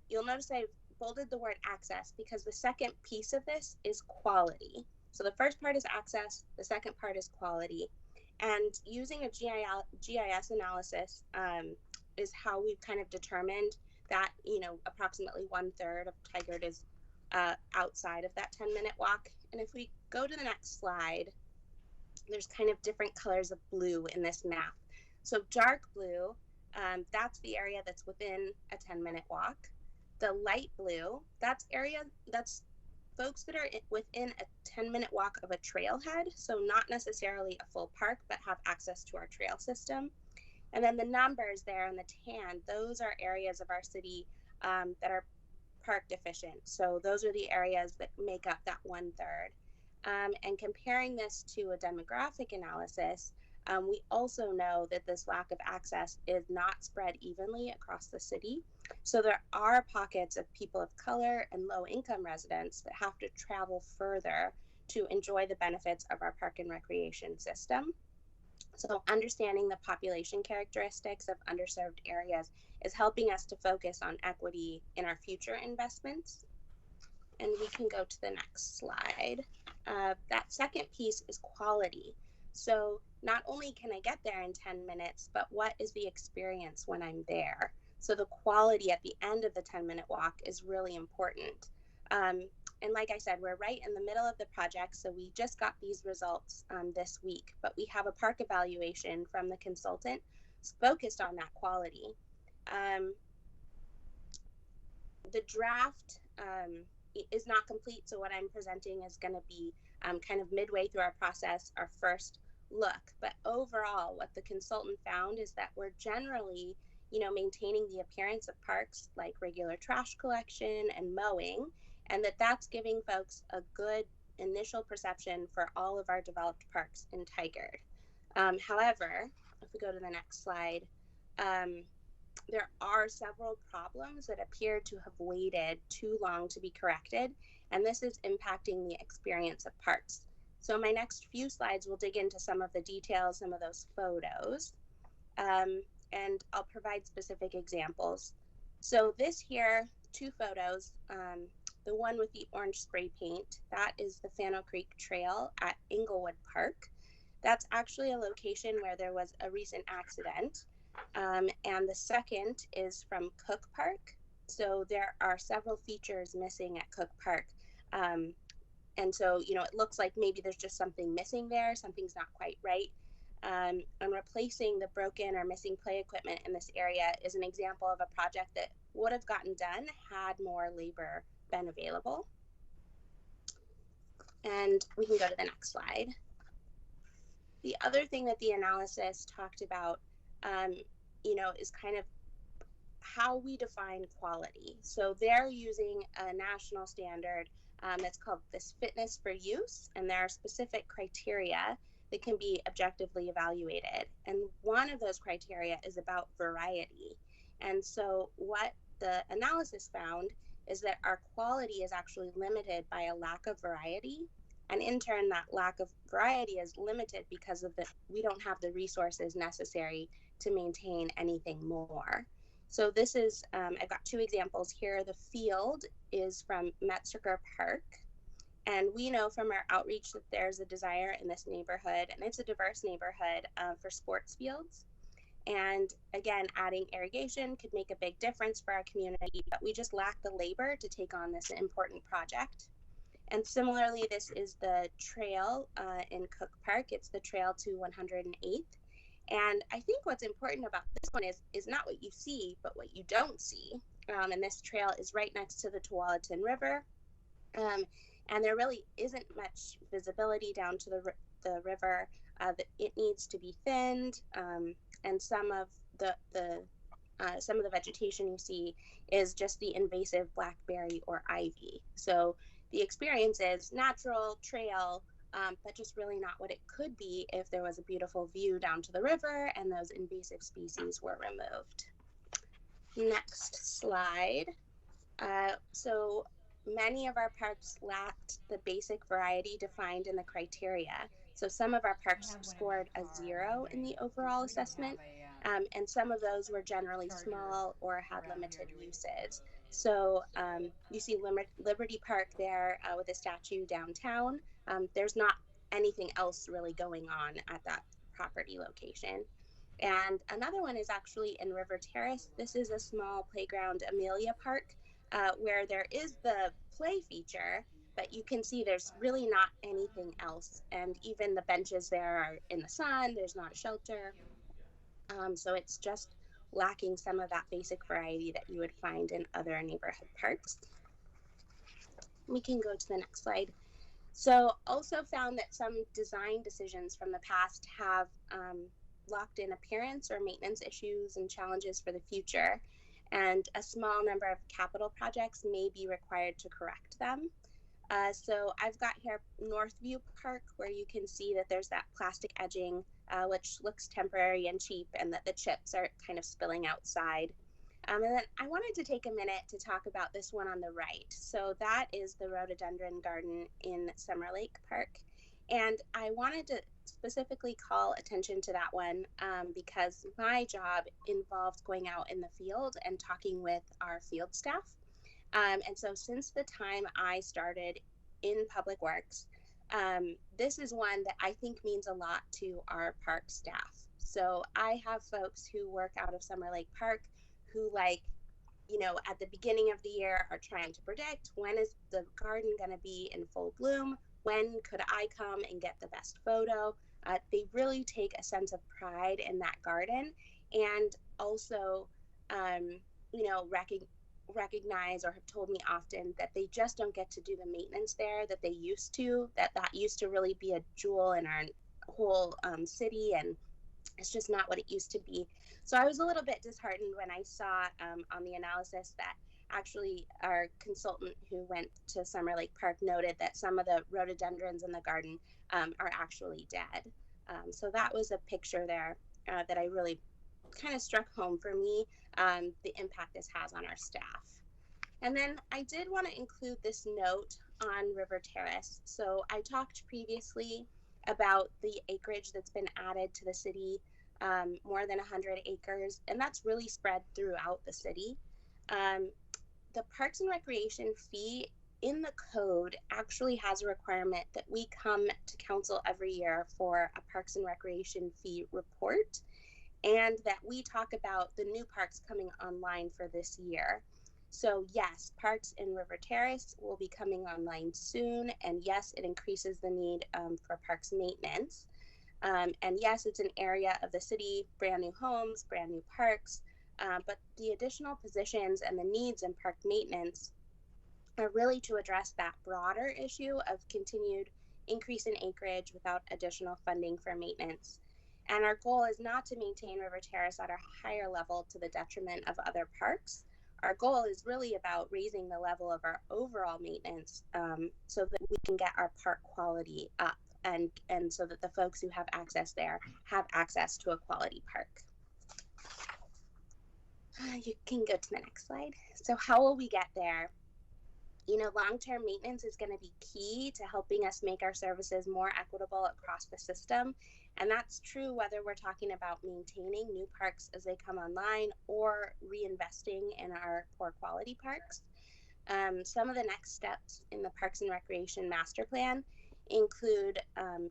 you'll notice I've bolded the word access because the second piece of this is quality. So the first part is access, the second part is quality. And using a GIS analysis is how we've kind of determined that, you know, approximately 1/3 of Tigard is outside of that 10-minute walk. And if we go to the next slide, there's kind of different colors of blue in this map. So dark blue, that's the area that's within a 10-minute walk. The light blue, that's folks that are within a 10-minute walk of a trailhead, so not necessarily a full park, but have access to our trail system. And then the numbers there in the tan, those are areas of our city that are park deficient. So those are the areas that make up that 1/3. And comparing this to a demographic analysis, we also know that this lack of access is not spread evenly across the city. So there are pockets of people of color and low-income residents that have to travel further to enjoy the benefits of our park and recreation system. So understanding the population characteristics of underserved areas is helping us to focus on equity in our future investments. And we can go to the next slide. That second piece is quality. So not only can I get there in 10 minutes, but what is the experience when I'm there? So the quality at the end of the 10-minute walk is really important. And like I said, we're right in the middle of the project, so we just got these results this week, but we have a park evaluation from the consultant focused on that quality. The draft is not complete, so what I'm presenting is going to be kind of midway through our process, our first look. But overall, what the consultant found is that we're generally, maintaining the appearance of parks like regular trash collection and mowing, and that's giving folks a good initial perception for all of our developed parks in Tigard. However, if we go to the next slide, there are several problems that appear to have waited too long to be corrected, and this is impacting the experience of parks. So my next few slides will dig into some of the details, some of those photos, and I'll provide specific examples. So this here, 2 photos, the one with the orange spray paint, that is the Fano Creek Trail at Inglewood Park. That's actually a location where there was a recent accident. And the second is from Cook Park. So there are several features missing at Cook Park. And so, it looks like maybe there's just something missing there, something's not quite right. And replacing the broken or missing play equipment in this area is an example of a project that would have gotten done had more labor been available. And we can go to the next slide. The other thing that the analysis talked about, is kind of how we define quality. So they're using a national standard that's called this Fitness for Use, and there are specific criteria that can be objectively evaluated. And one of those criteria is about variety. And so what the analysis found is that our quality is actually limited by a lack of variety. And in turn, that lack of variety is limited because of we don't have the resources necessary to maintain anything more. So this is, I've got 2 examples here. The field is from Metzger Park. And we know from our outreach that there's a desire in this neighborhood, and it's a diverse neighborhood for sports fields. And again, adding irrigation could make a big difference for our community, but we just lack the labor to take on this important project. And similarly, this is the trail in Cook Park. It's the trail to 108th. And I think what's important about this one is not what you see, but what you don't see. And this trail is right next to the Tualatin River. And there really isn't much visibility down to the river. It needs to be thinned, and some of the vegetation you see is just the invasive blackberry or ivy. So the experience is natural trail, but just really not what it could be if there was a beautiful view down to the river and those invasive species were removed. Next slide. So many of our parks lacked the basic variety defined in the criteria. So some of our parks scored a 0 in the overall assessment, and some of those were generally small or had limited uses. So you see Liberty Park there with a statue downtown. There's not anything else really going on at that property location. And another one is actually in River Terrace. This is a small playground, Amelia Park, where there is the play feature, but you can see there's really not anything else. And even the benches there are in the sun, there's not a shelter. So it's just lacking some of that basic variety that you would find in other neighborhood parks. We can go to the next slide. So also found that some design decisions from the past have locked in appearance or maintenance issues and challenges for the future. And a small number of capital projects may be required to correct them. So I've got here Northview Park, where you can see that there's that plastic edging, which looks temporary and cheap, and that the chips are kind of spilling outside. And then I wanted to take a minute to talk about this one on the right. So that is the rhododendron garden in Summer Lake Park. And I wanted to specifically call attention to that one because my job involved going out in the field and talking with our field staff. And so since the time I started in Public Works, This is one that I think means a lot to our park staff. So I have folks who work out of Summer Lake Park who, like, you know, at the beginning of the year are trying to predict, when is the garden going to be in full bloom? When could I come and get the best photo? They really take a sense of pride in that garden, and also, you know, recognize or have told me often that they just don't get to do the maintenance there that they used to, that used to really be a jewel in our whole city, and it's just not what it used to be. So I was a little bit disheartened when I saw on the analysis that actually our consultant who went to Summer Lake Park noted that some of the rhododendrons in the garden are actually dead. So that was a picture there that I really kind of struck home for me, the impact this has on our staff. And then I did want to include this note on River Terrace. So I talked previously about the acreage that's been added to the city, more than 100 acres, and that's really spread throughout the city. The Parks and Recreation fee in the code actually has a requirement that we come to council every year for a Parks and Recreation fee report, and that we talk about the new parks coming online for this year. So yes, parks in River Terrace will be coming online soon, and yes, it increases the need for parks maintenance. And yes, it's an area of the city, brand new homes, brand new parks, but the additional positions and the needs in park maintenance are really to address that broader issue of continued increase in acreage without additional funding for maintenance. And our goal is not to maintain River Terrace at a higher level to the detriment of other parks. Our goal is really about raising the level of our overall maintenance so that we can get our park quality up, and so that the folks who have access there have access to a quality park. You can go to the next slide. So how will we get there? You know, long-term maintenance is going to be key to helping us make our services more equitable across the system. And that's true whether we're talking about maintaining new parks as they come online or reinvesting in our poor quality parks. Some of the next steps in the Parks and Recreation Master Plan include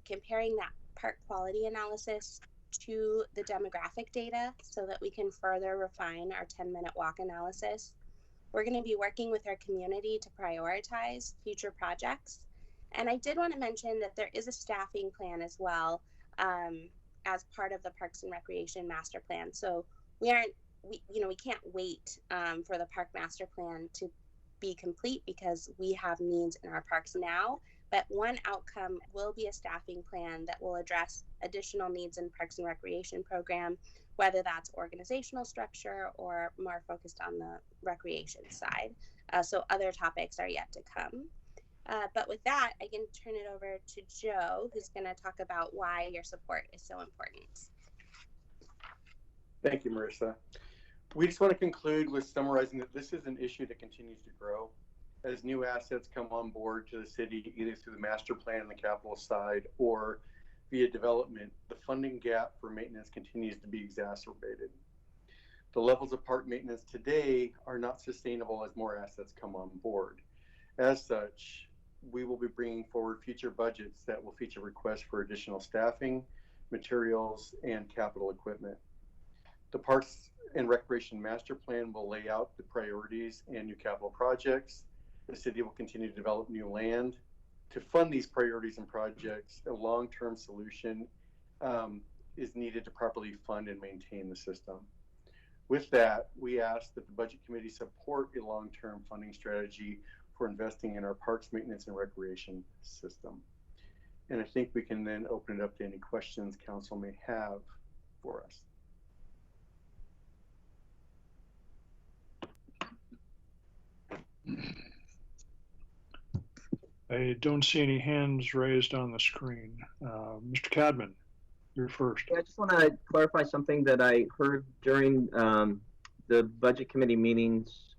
comparing that park quality analysis to the demographic data so that we can further refine our 10-minute walk analysis. We're going to be working with our community to prioritize future projects. And I did want to mention that there is a staffing plan as well as part of the Parks and Recreation Master Plan. So we can't wait for the Park Master Plan to be complete because we have needs in our parks now. But one outcome will be a staffing plan that will address additional needs in Parks and Recreation program, whether that's organizational structure or more focused on the recreation side. So other topics are yet to come. But with that, I can turn it over to Joe, who's going to talk about why your support is so important. Thank you, Marissa. We just want to conclude with summarizing that this is an issue that continues to grow as new assets come on board to the city, either through the master plan on the capital side or via development. The funding gap for maintenance continues to be exacerbated. The levels of park maintenance today are not sustainable as more assets come on board. As such, we will be bringing forward future budgets that will feature requests for additional staffing, materials, and capital equipment. The Parks and Recreation Master Plan will lay out the priorities and new capital projects. The city will continue to develop new land. To fund these priorities and projects, a long-term solution is needed to properly fund and maintain the system. With that, we ask that the Budget Committee support a long-term funding strategy for investing in our parks maintenance and recreation system. And I think we can then open it up to any questions council may have for us. I don't see any hands raised on the screen. Mr. Cadman, you're first. Yeah, I just want to clarify something that I heard during the Budget Committee meetings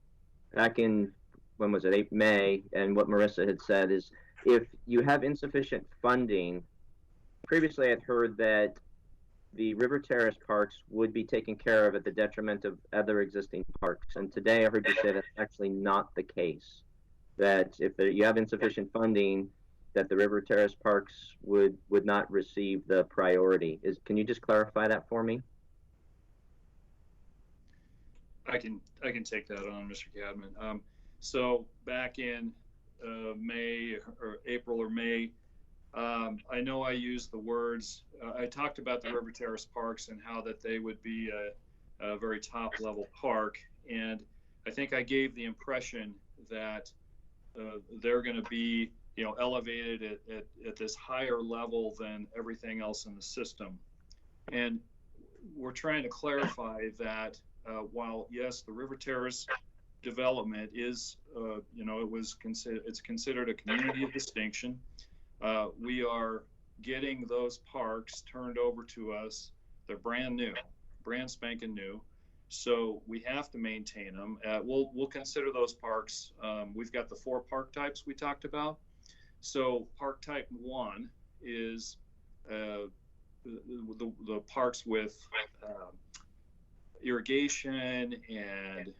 back in, when was it, May, and what Marissa had said is if you have insufficient funding, previously I'd heard that the River Terrace parks would be taken care of at the detriment of other existing parks. And today I heard you say that's actually not the case. That if you have insufficient funding, that the River Terrace parks would not receive the priority. Can you just clarify that for me? I can take that on, Mr. Cadman. So back in May or April or May, I know I used the words. I talked about the River Terrace parks and how that they would be a very top level park, and I think I gave the impression that they're going to be, elevated at this higher level than everything else in the system. And we're trying to clarify that while yes, the River Terrace development is, it's considered a community of distinction. We are getting those parks turned over to us. They're brand new, brand spanking new. So we have to maintain them. We'll consider those parks. We've got the 4 park types we talked about. So park type 1 is the parks with irrigation and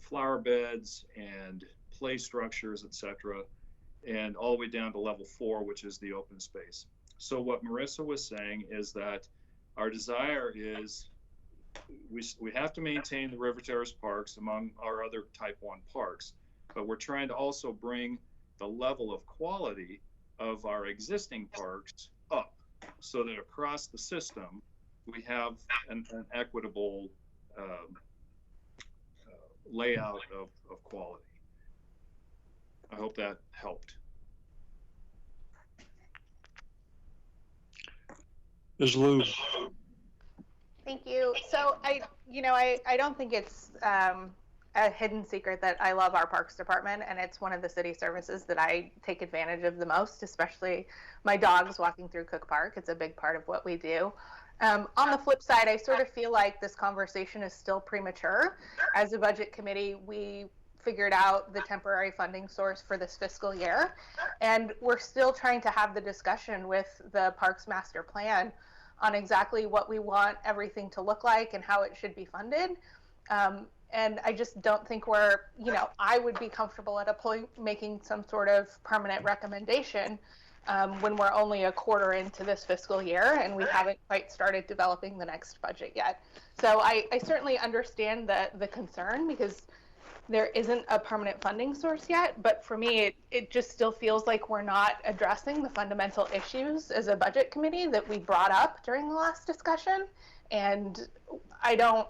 flower beds and play structures, etc., and all the way down to level 4, which is the open space. So what Marissa was saying is that our desire is we have to maintain the River Terrace parks among our other type 1 parks, but we're trying to also bring the level of quality of our existing parks up so that across the system we have an equitable layout of quality. I hope that helped. Ms. Lou. Thank you. So I don't think it's a hidden secret that I love our Parks Department, and it's one of the city services that I take advantage of the most, especially my dogs walking through Cook Park. It's a big part of what we do. On the flip side, I sort of feel like this conversation is still premature. As a budget committee, we figured out the temporary funding source for this fiscal year, and we're still trying to have the discussion with the Parks Master Plan on exactly what we want everything to look like and how it should be funded. And I just don't think I would be comfortable at a point making some sort of permanent recommendation when we're only a quarter into this fiscal year and we haven't quite started developing the next budget yet. So I certainly understand the concern, because there isn't a permanent funding source yet, but for me, it just still feels like we're not addressing the fundamental issues as a budget committee that we brought up during the last discussion. And I don't,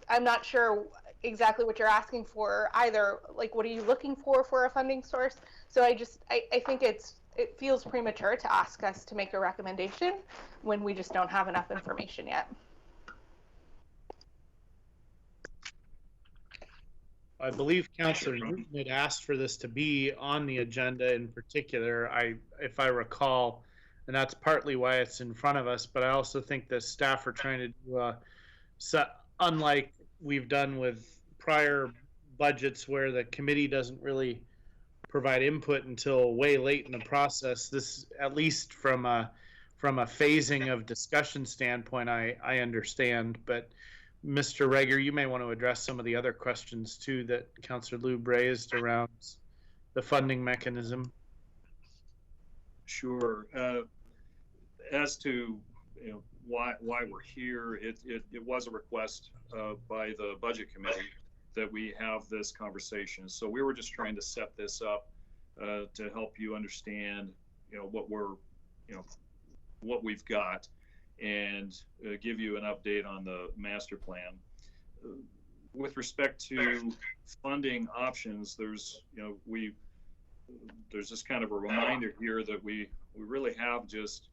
I'm not sure exactly what you're asking for either. Like, what are you looking for a funding source? So I think it feels premature to ask us to make a recommendation when we just don't have enough information yet. I believe Councilor Newton had asked for this to be on the agenda in particular, if I recall, and that's partly why it's in front of us, but I also think the staff are trying to do unlike we've done with prior budgets where the committee doesn't really provide input until way late in the process. This, at least from a phasing of discussion standpoint, I understand, but Mr. Reger, you may want to address some of the other questions too that Councilor Lube raised around the funding mechanism. Sure. As to why we're here, it was a request by the budget committee that we have this conversation. So we were just trying to set this up to help you understand, what we've got, and give you an update on the master plan. With respect to funding options, there's just kind of a reminder here that we really have just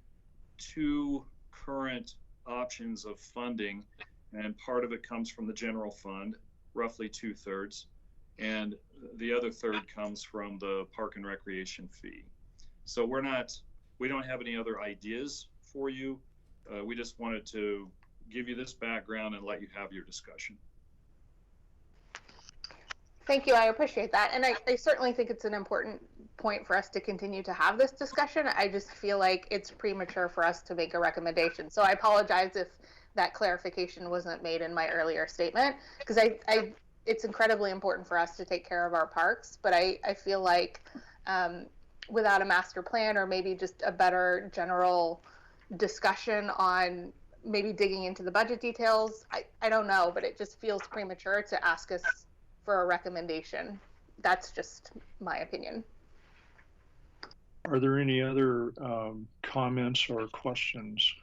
2 current options of funding, and part of it comes from the general fund, roughly 2/3, and the other third comes from the park and recreation fee. So we don't have any other ideas for you. We just wanted to give you this background and let you have your discussion. Thank you. I appreciate that. And I certainly think it's an important point for us to continue to have this discussion. I just feel like it's premature for us to make a recommendation. So I apologize if that clarification wasn't made in my earlier statement, because I it's incredibly important for us to take care of our parks, but I feel like without a master plan or maybe just a better general discussion on maybe digging into the budget details, I don't know, but it just feels premature to ask us for a recommendation. That's just my opinion. Are there any other comments or questions?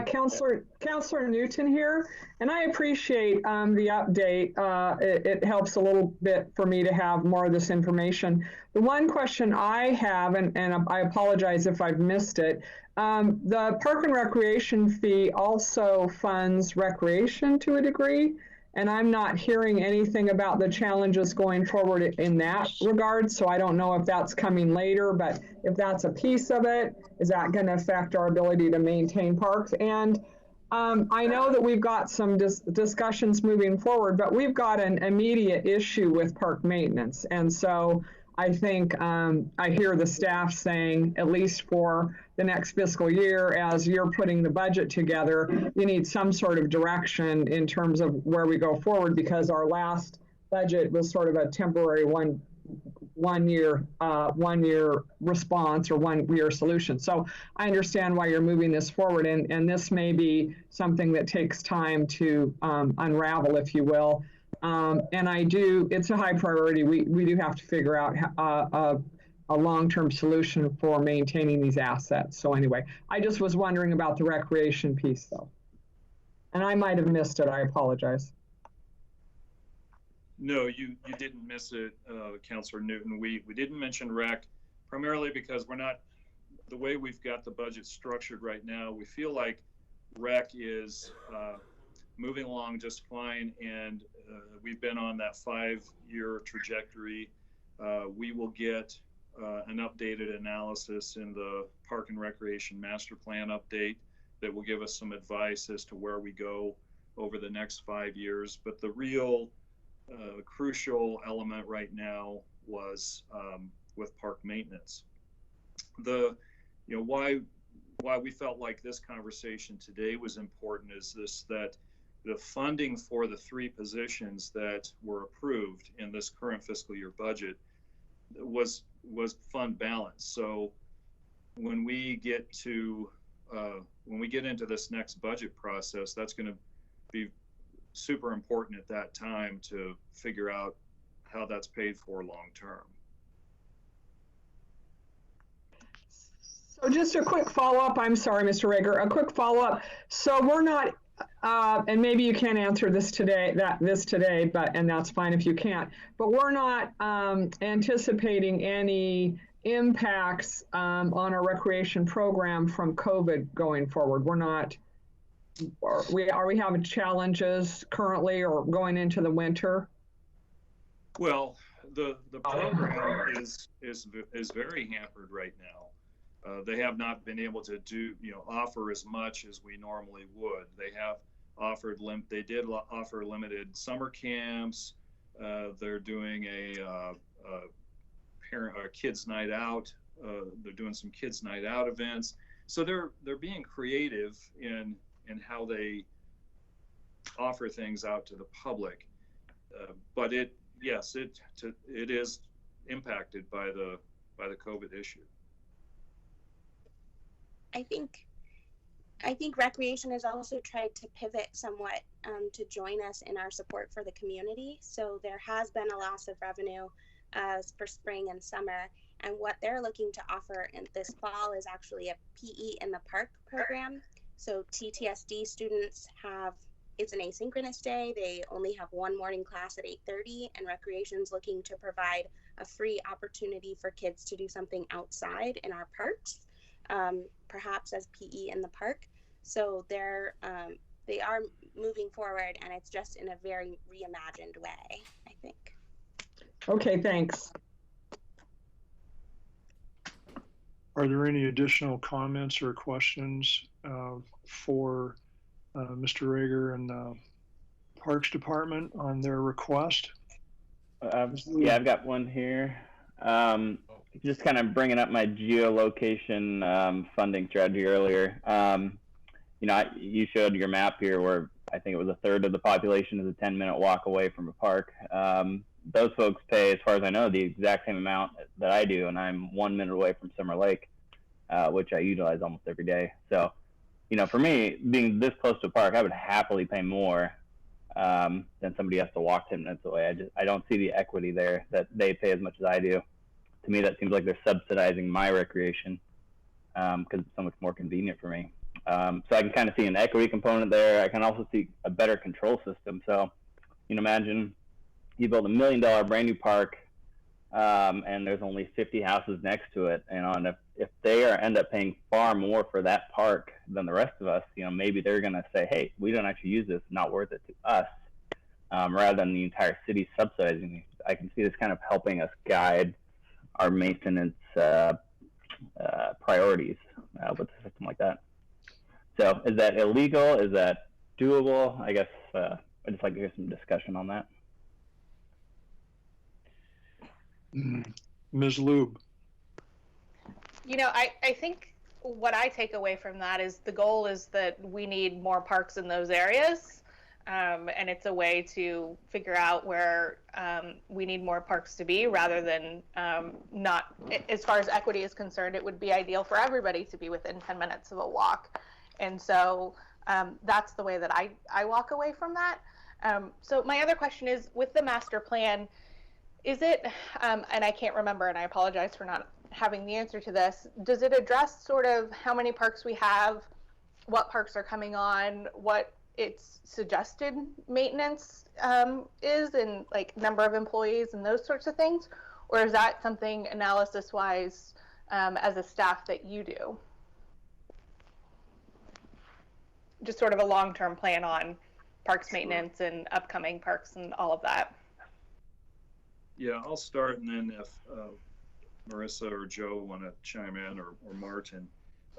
Councillor Newton here, and I appreciate the update. It helps a little bit for me to have more of this information. The one question I have, and I apologize if I've missed it, the park and recreation fee also funds recreation to a degree, and I'm not hearing anything about the challenges going forward in that regard, so I don't know if that's coming later, but if that's a piece of it, is that going to affect our ability to maintain parks? And I know that we've got some discussions moving forward, but we've got an immediate issue with park maintenance. And so I think I hear the staff saying, at least for the next fiscal year, as you're putting the budget together, you need some sort of direction in terms of where we go forward, because our last budget was sort of a temporary one year response or 1 year solution. So I understand why you're moving this forward, and this may be something that takes time to unravel, if you will. And it's a high priority. We do have to figure out a long-term solution for maintaining these assets. So anyway, I just was wondering about the recreation piece though. And I might have missed it, I apologize. No, you didn't miss it, Councillor Newton. We didn't mention rec primarily because we're not, the way we've got the budget structured right now, we feel like rec is moving along just fine, and we've been on that 5-year trajectory. We will get an updated analysis in the Park and Recreation Master Plan update that will give us some advice as to where we go over the next 5 years. But the real crucial element right now was with park maintenance. Why we felt like this conversation today was important is that the funding for the 3 positions that were approved in this current fiscal year budget was fund balanced. So when we get into this next budget process, that's going to be super important at that time to figure out how that's paid for long term. So just a quick follow-up. I'm sorry, Mr. Rager, a quick follow-up. So we're not, and maybe you can't answer this today, and that's fine if you can't, but we're not anticipating any impacts on our recreation program from COVID going forward. We're not, are we having challenges currently or going into the winter? Well, the program is very hampered right now. They have not been able to offer as much as we normally would. They have offered they did offer limited summer camps. They're doing a kids night out. They're doing some kids night out events. So they're being creative in how they offer things out to the public. But it is impacted by the COVID issue. I think recreation has also tried to pivot somewhat to join us in our support for the community. So there has been a loss of revenue for spring and summer, and what they're looking to offer in this fall is actually a PE in the Park program. So TTSD students it's an asynchronous day. They only have one morning class at 8:30, and recreation's looking to provide a free opportunity for kids to do something outside in our parks. Perhaps as PE in the park. So they are moving forward, and it's just in a very reimagined way, I think. Okay, thanks. Are there any additional comments or questions for Mr. Rager and the Parks Department on their request? Yeah, I've got one here. Just kind of bringing up my geolocation funding strategy earlier. You showed your map here where I think it was a third of the population is a 10-minute walk away from a park. Those folks pay, as far as I know, the exact same amount that I do, and I'm 1 minute away from Summer Lake, which I utilize almost every day. So, for me, being this close to a park, I would happily pay more than somebody has to walk 10 minutes away. I don't see the equity there that they pay as much as I do. To me, that seems like they're subsidizing my recreation because it's so much more convenient for me. So I can kind of see an equity component there. I can also see a better control system. So, imagine you build $1 million brand new park, and there's only 50 houses next to it. And if they end up paying far more for that park than the rest of us, maybe they're going to say, hey, we don't actually use this, not worth it to us, rather than the entire city subsidizing it. I can see this kind of helping us guide our maintenance priorities with a system like that. So is that illegal? Is that doable? I guess I'd just like to hear some discussion on that. Ms. Lube. I think what I take away from that is the goal is that we need more parks in those areas. And it's a way to figure out where we need more parks to be rather than not, as far as equity is concerned, it would be ideal for everybody to be within 10 minutes of a walk. And so that's the way that I walk away from that. So my other question is, with the master plan, is it, and I can't remember, and I apologize for not having the answer to this, does it address sort of how many parks we have, what parks are coming on, what its suggested maintenance is, and like number of employees and those sorts of things? Or is that something analysis-wise as a staff that you do? Just sort of a long-term plan on parks maintenance and upcoming parks and all of that. Yeah, I'll start, and then if Marissa or Joe want to chime in, or Martin.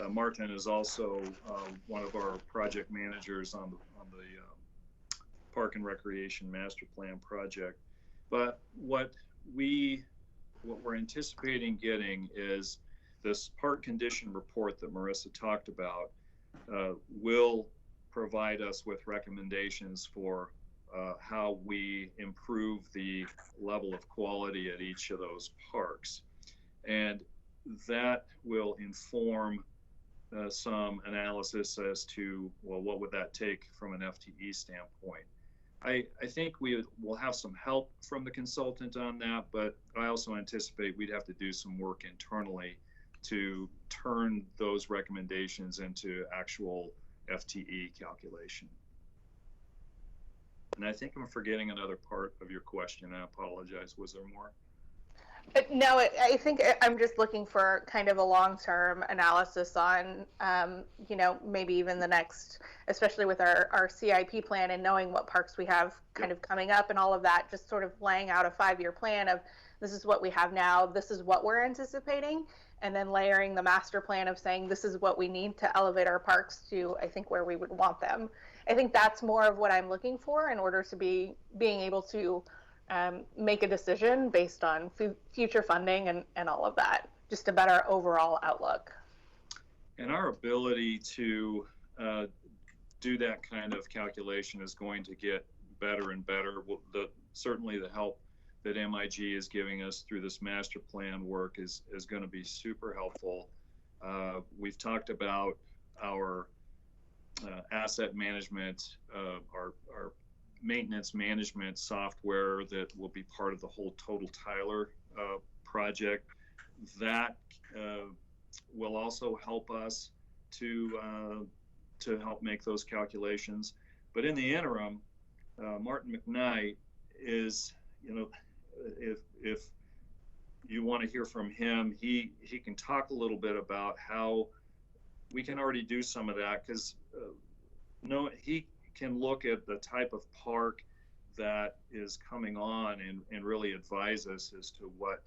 Martin is also one of our project managers on the Park and Recreation Master Plan project. But what we're anticipating getting is this park condition report that Marissa talked about will provide us with recommendations for how we improve the level of quality at each of those parks. And that will inform some analysis as to, well, what would that take from an FTE standpoint? I think we will have some help from the consultant on that, but I also anticipate we'd have to do some work internally to turn those recommendations into actual FTE calculation. And I think I'm forgetting another part of your question. I apologize. Was there more? No, I think I'm just looking for kind of a long-term analysis on, maybe even the next, especially with our CIP plan and knowing what parks we have kind of coming up and all of that, just sort of laying out a 5-year plan of this is what we have now, this is what we're anticipating, and then layering the master plan of saying this is what we need to elevate our parks to, I think, where we would want them. I think that's more of what I'm looking for in order to being able to make a decision based on future funding and all of that, just a better overall outlook. And our ability to do that kind of calculation is going to get better and better. Certainly the help that MIG is giving us through this master plan work is going to be super helpful. We've talked about our asset management, our maintenance management software that will be part of the whole Total Tyler project. That will also help us to help make those calculations. But in the interim, Martin McKnight is, if you want to hear from him, he can talk a little bit about how we can already do some of that, because he can look at the type of park that is coming on and really advise us as to what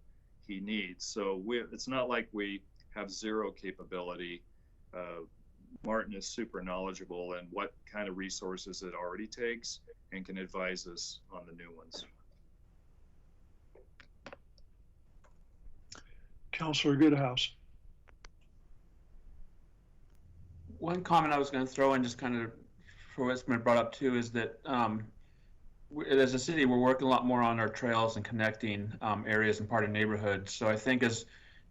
he needs. So it's not like we have zero capability. Martin is super knowledgeable in what kind of resources it already takes and can advise us on the new ones. Councilor Goodhouse. One comment I was going to throw in, just kind of for what's been brought up too is that as a city, we're working a lot more on our trails and connecting areas and part of neighborhoods. So I think as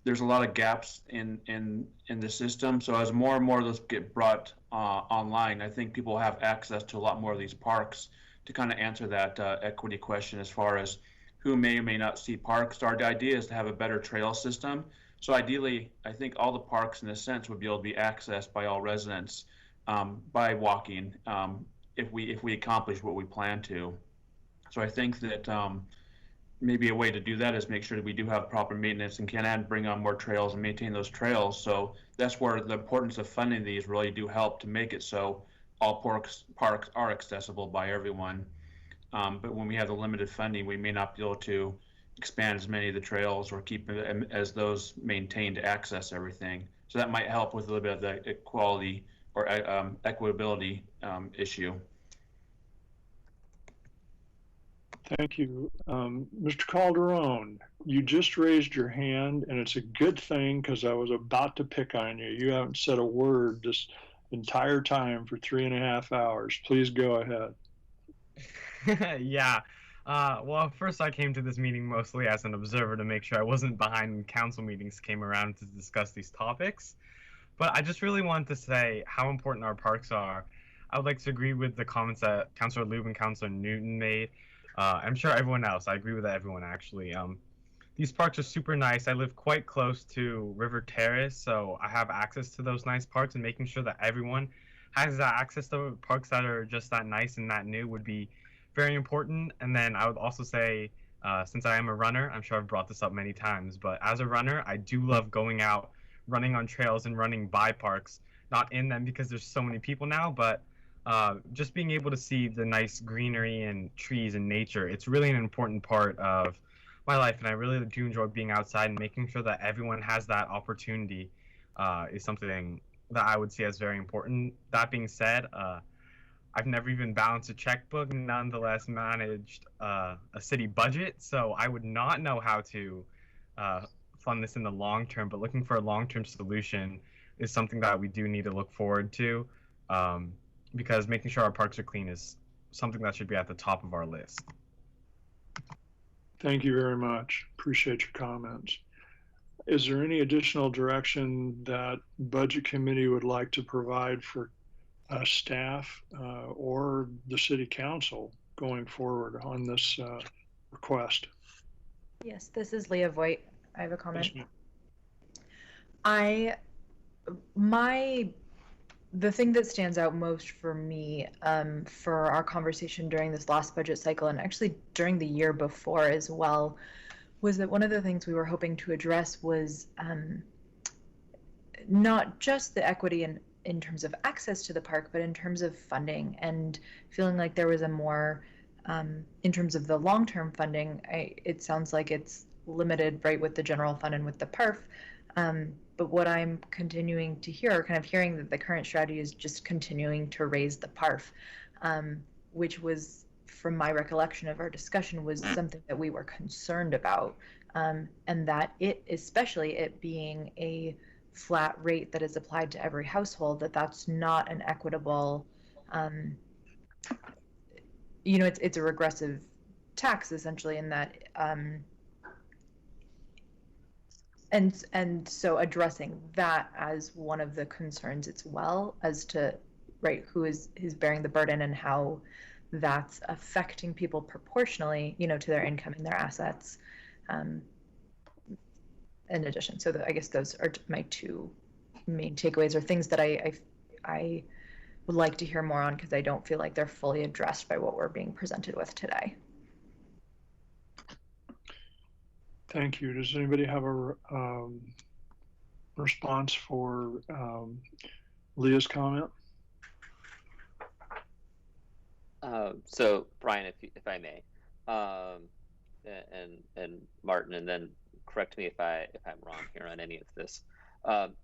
there's a lot of gaps in the system. So as more and more of those get brought online, I think people have access to a lot more of these parks to kind of answer that equity question as far as who may or may not see parks. Our idea is to have a better trail system. So ideally, I think all the parks in a sense would be able to be accessed by all residents by walking if we accomplish what we plan to. So I think that maybe a way to do that is make sure that we do have proper maintenance and can bring on more trails and maintain those trails. So that's where the importance of funding these really do help to make it so all parks are accessible by everyone. But when we have the limited funding, we may not be able to expand as many of the trails or keep as those maintained to access everything. So that might help with a little bit of the equality or equitability issue. Thank you. Mr. Calderon, you just raised your hand, and it's a good thing because I was about to pick on you. You haven't said a word this entire time for 3.5 hours. Please go ahead. Yeah. Well, first I came to this meeting mostly as an observer to make sure I wasn't behind when council meetings came around to discuss these topics. But I just really wanted to say how important our parks are. I would like to agree with the comments that Councilor Lube and Councilor Newton made. I'm sure everyone else, I agree with everyone actually. These parks are super nice. I live quite close to River Terrace, so I have access to those nice parks, and making sure that everyone has that access to parks that are just that nice and that new would be very important. And then I would also say, since I am a runner, I'm sure I've brought this up many times, but as a runner, I do love going out, running on trails and running by parks, not in them because there's so many people now, but just being able to see the nice greenery and trees and nature. It's really an important part of my life, and I really do enjoy being outside, and making sure that everyone has that opportunity is something that I would see as very important. That being said, I've never even balanced a checkbook, nonetheless managed a city budget, so I would not know how to fund this in the long term, but looking for a long-term solution is something that we do need to look forward to, because making sure our parks are clean is something that should be at the top of our list. Thank you very much. Appreciate your comments. Is there any additional direction that Budget Committee would like to provide for staff or the City Council going forward on this request? Yes, this is Leah Voigt. I have a comment. Yes, The thing that stands out most for me for our conversation during this last budget cycle, and actually during the year before as well, was that one of the things we were hoping to address was not just the equity in terms of access to the park, but in terms of funding, and feeling like there was a more, in terms of the long-term funding, it sounds like it's limited right with the general fund and with the PERF. But what I'm continuing to hear, kind of hearing that the current strategy is just continuing to raise the PARF, which was, from my recollection of our discussion, was something that we were concerned about, and that especially it being a flat rate that is applied to every household, that's not an equitable, it's a regressive tax essentially, in that, and so addressing that as one of the concerns as well, as to who's bearing the burden and how that's affecting people proportionally, to their income and their assets. In addition, so I guess those are my two main takeaways, or things that I would like to hear more on, because I don't feel like they're fully addressed by what we're being presented with today. Thank you. Does anybody have a response for Leah's comment? So Brian, if I may, and Martin, and then correct me if I'm wrong here on any of this.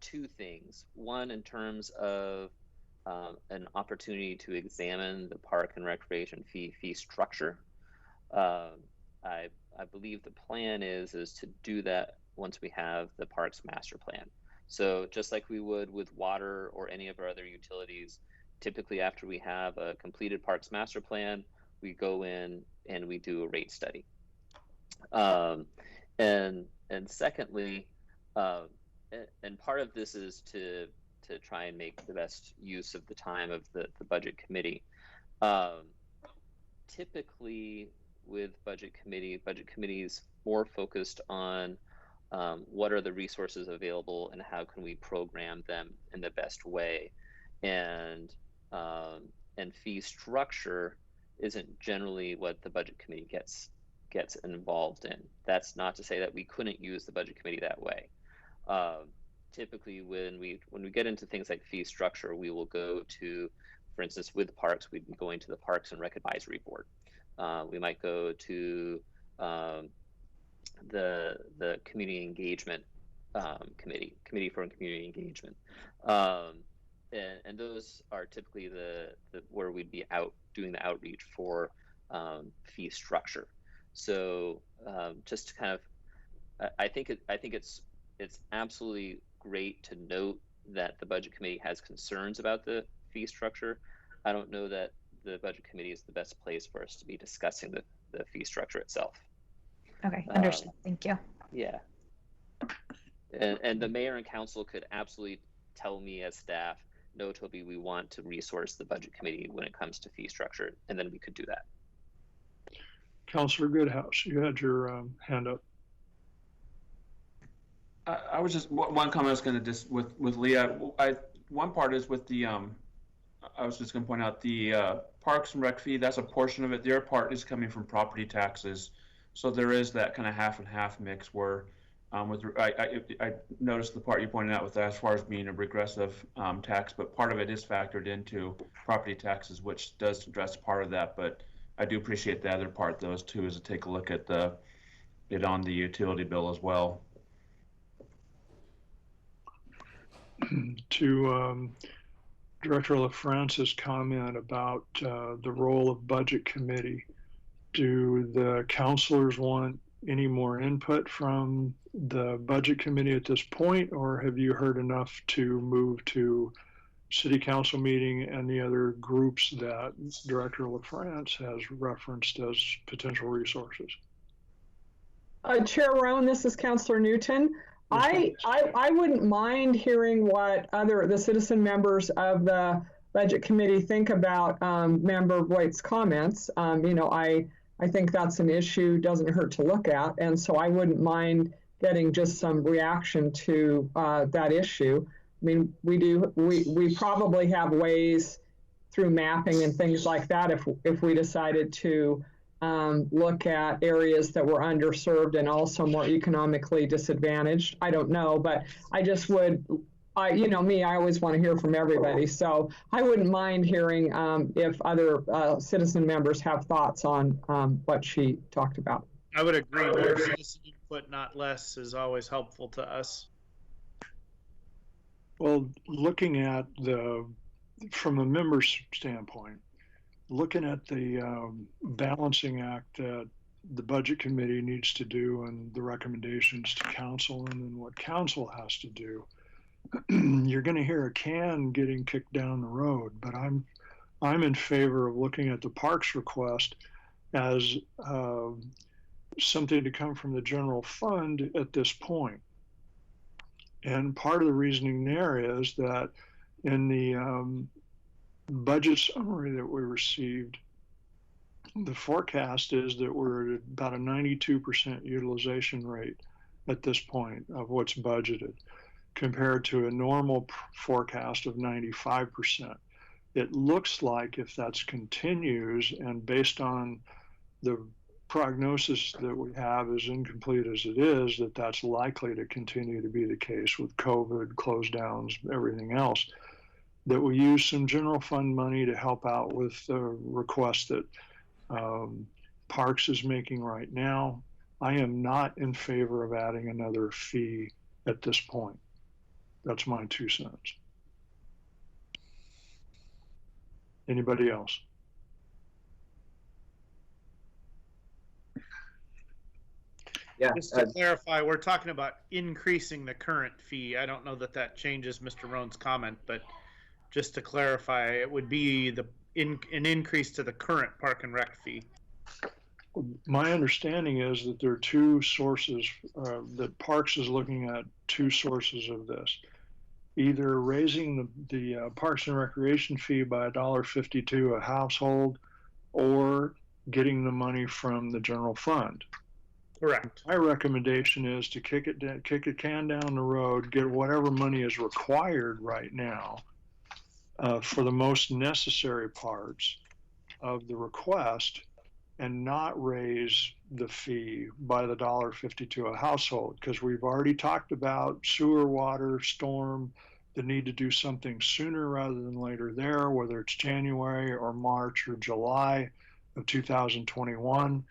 Two things. One, in terms of an opportunity to examine the park and recreation fee structure. I believe the plan is to do that once we have the parks master plan. So just like we would with water or any of our other utilities, typically after we have a completed Parks Master Plan, we go in and we do a rate study. And secondly, and part of this is to try and make the best use of the time of the budget committee. Typically with budget committees more focused on what are the resources available and how can we program them in the best way, and fee structure isn't generally what the budget committee gets involved in. That's not to say that we couldn't use the budget committee that way. Typically when we get into things like fee structure, we will go to, for instance, with parks, we'd be going to the Parks and Rec Advisory Board. We might go to the Community Engagement Committee for Community Engagement. And those are typically the where we'd be out doing the outreach for fee structure. So just to kind of, I think it's absolutely great to note that the budget committee has concerns about the fee structure. I don't know that the budget committee is the best place for us to be discussing the fee structure itself. Okay, understood. Thank you. Yeah. And the mayor and council could absolutely tell me as staff, no, Toby, we want to resource the budget committee when it comes to fee structure, and then we could do that. Councilor Goodhouse, you had your hand up. I was just one comment I was going to just with Leah. One part is with the I was just going to point out the Parks and Rec fee. That's a portion of it. The other part is coming from property taxes. So there is that kind of half and half mix where I noticed the part you pointed out with that as far as being a regressive tax, but part of it is factored into property taxes, which does address part of that. But I do appreciate the other part, those two, is to take a look at it on the utility bill as well. To Director LaFrance's comment about the role of budget committee, do the councilors want any more input from the budget committee at this point, or have you heard enough to move to city council meeting and the other groups that Director LaFrance has referenced as potential resources? Chair Roan, this is Councilor Newton. I wouldn't mind hearing what the citizen members of the budget committee think about Member Voigt's comments. I think that's an issue, doesn't hurt to look at, and so I wouldn't mind getting just some reaction to that issue. I mean, we probably have ways through mapping and things like that if we decided to look at areas that were underserved and also more economically disadvantaged. I don't know, but I just would, I always want to hear from everybody. So I wouldn't mind hearing if other citizen members have thoughts on what she talked about. I would agree. More citizen input, not less, is always helpful to us. Well, looking at from a member's standpoint, looking at the balancing act that the budget committee needs to do and the recommendations to council and then what council has to do, you're going to hear a can getting kicked down the road. But I'm in favor of looking at the parks request as something to come from the general fund at this point. And part of the reasoning there is that in the budget summary that we received, the forecast is that we're at about a 92% utilization rate at this point of what's budgeted, compared to a normal forecast of 95%. It looks like if that continues, and based on the prognosis that we have, as incomplete as it is, that's likely to continue to be the case with COVID, close downs, everything else, that we use some general fund money to help out with the request that Parks is making right now. I am not in favor of adding another fee at this point. That's my 2 cents. Anybody else? Yeah. Just to clarify, we're talking about increasing the current fee. I don't know that changes Mr. Roan's comment, but just to clarify, it would be an increase to the current Park and Rec fee. My understanding is that there are two sources, that Parks is looking at two sources of this. Either raising the Parks and Recreation fee by $1.52 a household, or getting the money from the general fund. Correct. My recommendation is to kick a can down the road, get whatever money is required right now for the most necessary parts of the request, and not raise the fee by the $1.52 a household, because we've already talked about sewer, water, storm, the need to do something sooner rather than later there, whether it's January or March or July of 2021.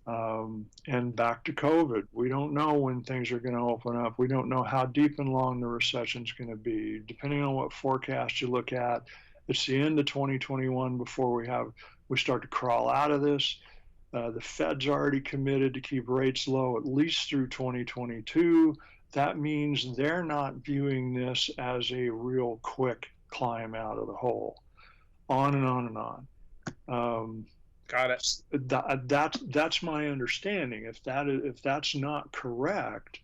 And back to COVID. We don't know when things are going to open up. We don't know how deep and long the recession is going to be. Depending on what forecast you look at, it's the end of 2021 before we start to crawl out of this. The Fed's already committed to keep rates low at least through 2022. That means they're not viewing this as a real quick climb out of the hole. On and on and on. Got it. That's my understanding. If that's not correct,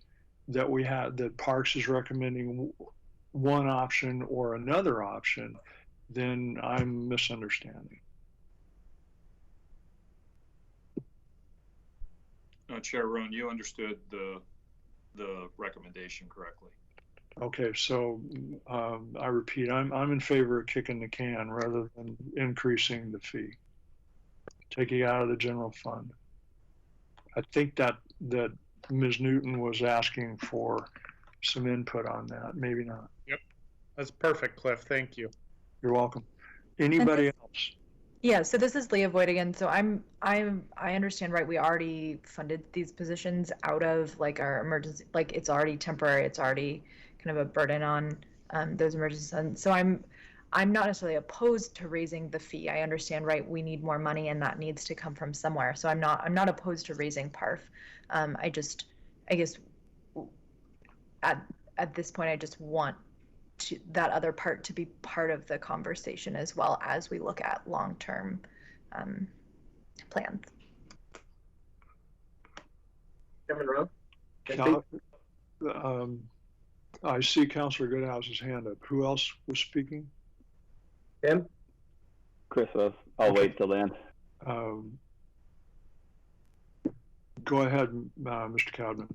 that Parks is recommending one option or another option, then I'm misunderstanding. Chair Roan, you understood the recommendation correctly. Okay, so I repeat, I'm in favor of kicking the can rather than increasing the fee, taking it out of the general fund. I think that Ms. Newton was asking for some input on that. Maybe not. Yep, that's perfect, Cliff. Thank you. You're welcome. Anybody else? Yeah, so this is Leah Voigt again. So I understand, right? We already funded these positions out of like our emergency, like it's already temporary. It's already kind of a burden on those emergencies. And so I'm not necessarily opposed to raising the fee. I understand, right? We need more money, and that needs to come from somewhere. So I'm not opposed to raising PARF. I guess at this point, I just want that other part to be part of the conversation as well as we look at long-term plans. Chairman Rowe? I see Councilor Goodhouse's hand up. Who else was speaking? Tim? Chris was. I'll wait till then. Go ahead, Mr. Cowden.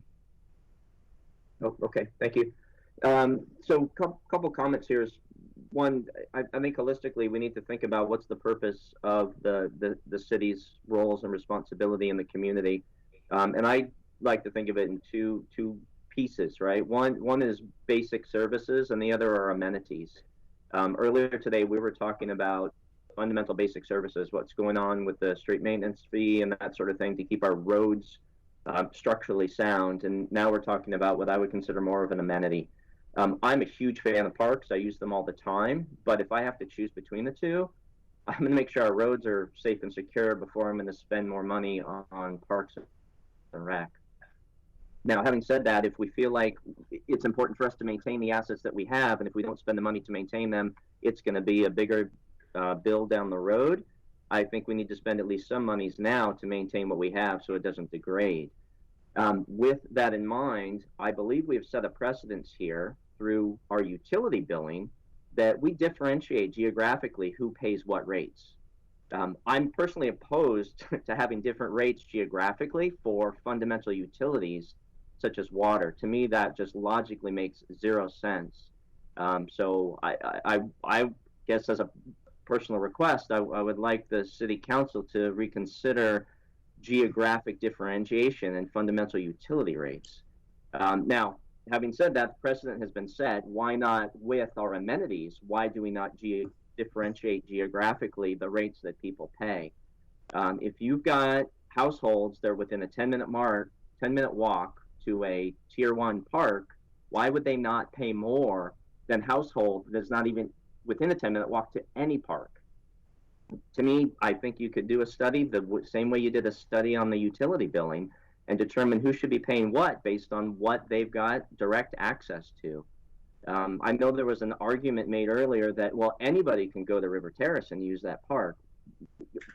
Oh, okay, thank you. So couple comments here is, one, I think holistically we need to think about what's the purpose of the city's roles and responsibility in the community. And I like to think of it in two pieces, right? One is basic services and the other are amenities. Earlier today, we were talking about fundamental basic services, what's going on with the street maintenance fee and that sort of thing to keep our roads structurally sound. And now we're talking about what I would consider more of an amenity. I'm a huge fan of parks. I use them all the time. But if I have to choose between the two, I'm going to make sure our roads are safe and secure before I'm going to spend more money on parks and rec. Now, having said that, if we feel like it's important for us to maintain the assets that we have, and if we don't spend the money to maintain them, it's going to be a bigger bill down the road. I think we need to spend at least some monies now to maintain what we have so it doesn't degrade. With that in mind, I believe we have set a precedence here through our utility billing that we differentiate geographically who pays what rates. I'm personally opposed to having different rates geographically for fundamental utilities such as water. To me, that just logically makes zero sense. So I guess as a personal request, I would like the city council to reconsider geographic differentiation and fundamental utility rates. Now, having said that, the precedent has been set. Why not with our amenities? Why do we not differentiate geographically the rates that people pay? If you've got households that are within a 10-minute walk to a tier 1 park, why would they not pay more than household that's not even within a 10-minute walk to any park? To me, I think you could do a study the same way you did a study on the utility billing and determine who should be paying what based on what they've got direct access to. I know there was an argument made earlier that, well, anybody can go to River Terrace and use that park.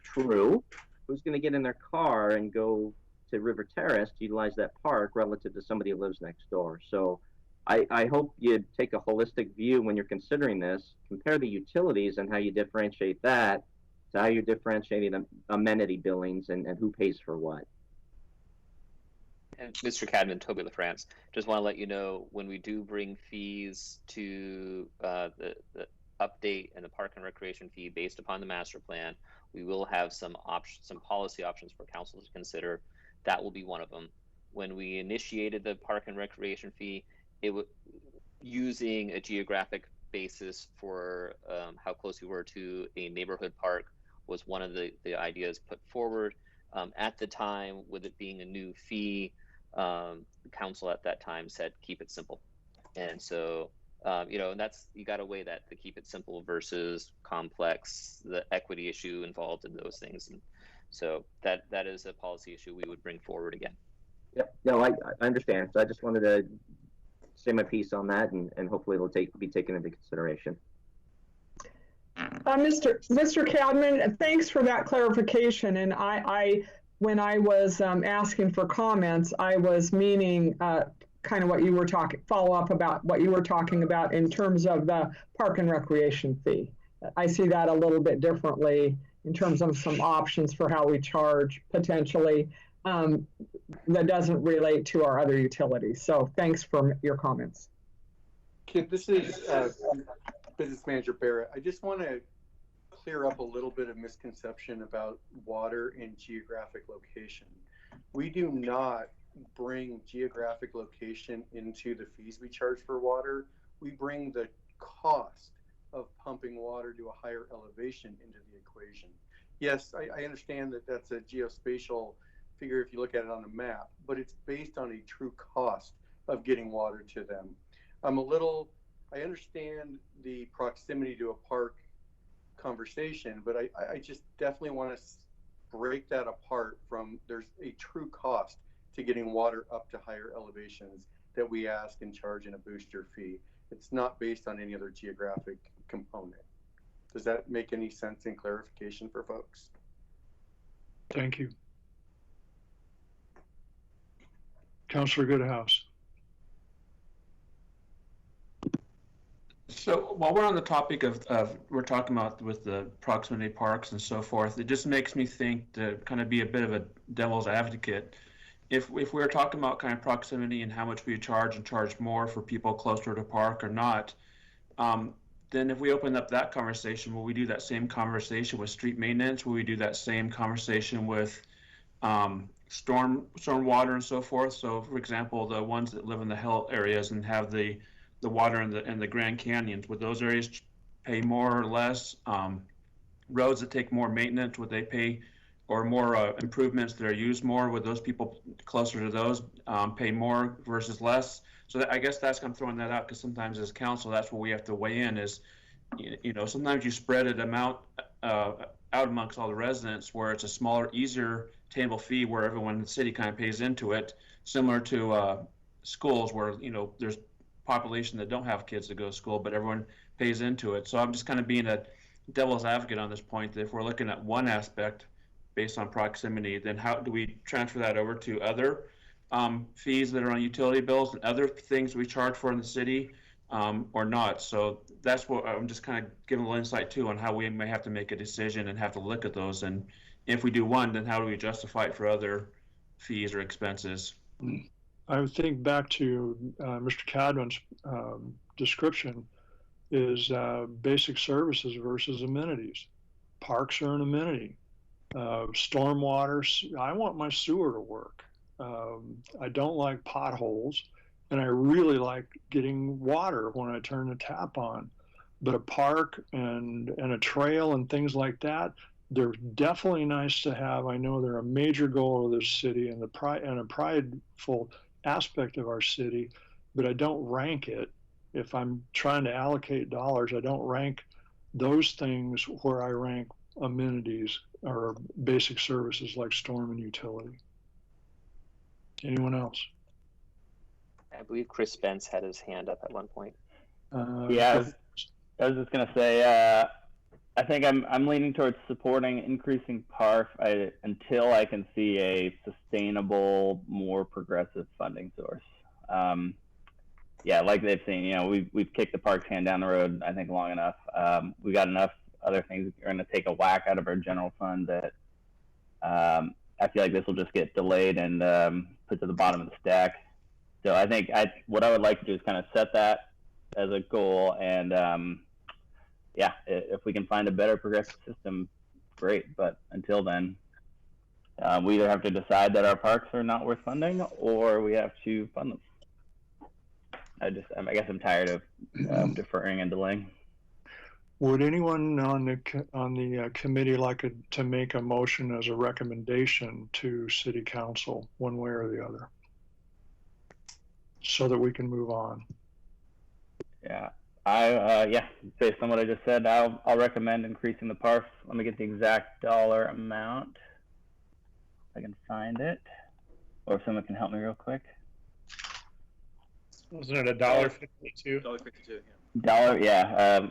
True. Who's going to get in their car and go to River Terrace to utilize that park relative to somebody who lives next door? So I hope you take a holistic view when you're considering this, compare the utilities and how you differentiate that to how you're differentiating the amenity billings and who pays for what. And Mr. Cadman, Toby LaFrance, just want to let you know, when we do bring fees to the update and the park and recreation fee based upon the master plan, we will have some policy options for council to consider. That will be one of them. When we initiated the park and recreation fee, it was using a geographic basis for how close we were to a neighborhood park was one of the ideas put forward. At the time, with it being a new fee, the council at that time said keep it simple, and so and that's, you got to weigh that, the keep it simple versus complex, the equity issue involved in those things, and so that is a policy issue we would bring forward again. Yep. No, I understand. So I just wanted to say my piece on that, and hopefully it'll be taken into consideration. Mr. Cadman, thanks for that clarification. And I when I was asking for comments, I was meaning kind of what you were follow up about what you were talking about in terms of the park and recreation fee. I see that a little bit differently in terms of some options for how we charge potentially that doesn't relate to our other utilities. So thanks for your comments. Kip, this is Business Manager Barrett. I just want to clear up a little bit of misconception about water and geographic location. We do not bring geographic location into the fees we charge for water. We bring the cost of pumping water to a higher elevation into the equation. Yes, I understand that that's a geospatial figure if you look at it on a map, but it's based on a true cost of getting water to them. I understand the proximity to a park conversation, but I just definitely want to break that apart from, there's a true cost to getting water up to higher elevations that we ask and charge in a booster fee. It's not based on any other geographic component. Does that make any sense in clarification for folks? Thank you. Councilor Goodhouse. So while we're on the topic of we're talking about with the proximity parks and so forth, it just makes me think, to kind of be a bit of a devil's advocate, if we're talking about kind of proximity and how much we charge and charge more for people closer to park or not, then if we open up that conversation, will we do that same conversation with street maintenance? Will we do that same conversation with storm water and so forth? So for example, the ones that live in the hill areas and have the water in the Grand Canyons, would those areas pay more or less? Roads that take more maintenance, would they pay, or more improvements that are used more, would those people closer to those pay more versus less? So I guess I'm throwing that out because sometimes as council, that's what we have to weigh in is, sometimes you spread it out amongst all the residents where it's a smaller, easier attainable fee where everyone in the city kind of pays into it, similar to schools where, there's population that don't have kids that go to school, but everyone pays into it. So I'm just kind of being a devil's advocate on this point, that if we're looking at one aspect based on proximity, then how do we transfer that over to other fees that are on utility bills and other things we charge for in the city or not? So that's what I'm just kind of giving a little insight too on how we may have to make a decision and have to look at those. And if we do one, then how do we justify it for other fees or expenses? I would think back to Mr. Cadman's description is basic services versus amenities. Parks are an amenity. Stormwater, I want my sewer to work. I don't like potholes, and I really like getting water when I turn the tap on. But a park and a trail and things like that, they're definitely nice to have. I know they're a major goal of this city and a prideful aspect of our city, but I don't rank it. If I'm trying to allocate dollars, I don't rank those things where I rank amenities or basic services like storm and utility. Anyone else? I believe Chris Spence had his hand up at one point. Yeah, I was just gonna say, I think I'm leaning towards supporting increasing PARF until I can see a sustainable, more progressive funding source. Yeah, like they've seen, you know, we've kicked the park can down the road, I think, long enough. We got enough other things that are going to take a whack out of our general fund that I feel like this will just get delayed and put to the bottom of the stack. So I think what I would like to do is kind of set that as a goal, and yeah, if we can find a better progressive system, great. But until then, we either have to decide that our parks are not worth funding, or we have to fund them. I guess I'm tired of deferring and delaying. Would anyone on the committee like to make a motion as a recommendation to City Council, one way or the other, so that we can move on? Yeah, based on what I just said, I'll recommend increasing the PARF. Let me get the exact dollar amount, if I can find it, or if someone can help me real quick. Wasn't it $1.52? $1.52. Yeah.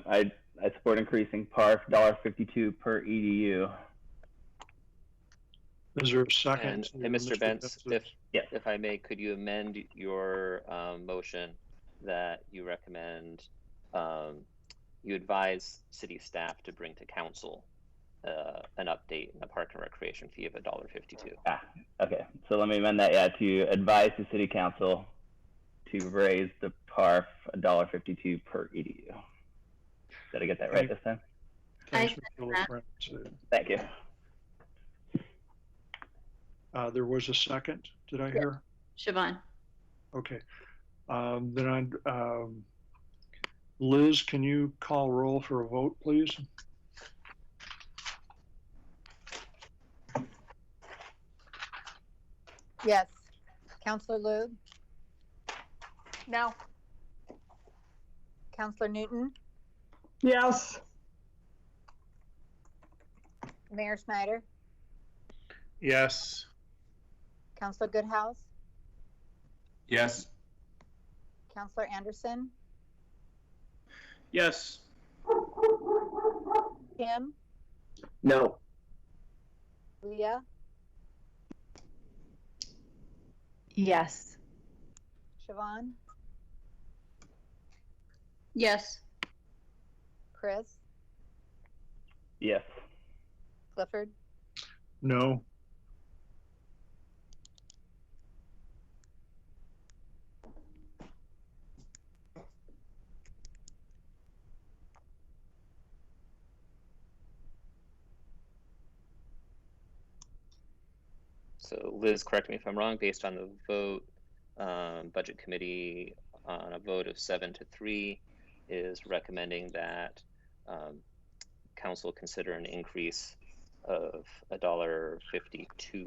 I support increasing PARF $1.52 per EDU. Is there a second? And Mr. Bentz, if I may, could you amend your motion that you recommend, you advise city staff to bring to council an update in the park and recreation fee of $1.52? Okay. So let me amend that. Yeah, to advise the city council to raise the PARF $1.52 per EDU. Did I get that right this time? Thanks, Mr. Thank you. There was a second. Did I hear? Siobhan. Okay. Then Liz, can you call roll for a vote, please? Yes. Counselor Lube? No. Counselor Newton? Yes. Mayor Snyder? Yes. Counselor Goodhouse? Yes. Counselor Anderson? Yes. Tim? No. Leah? Yes. Siobhan? Yes. Chris? Yes. Clifford? No. So Liz, correct me if I'm wrong, based on the vote, budget committee on a vote of 7-3 is recommending that council consider an increase of $1.52,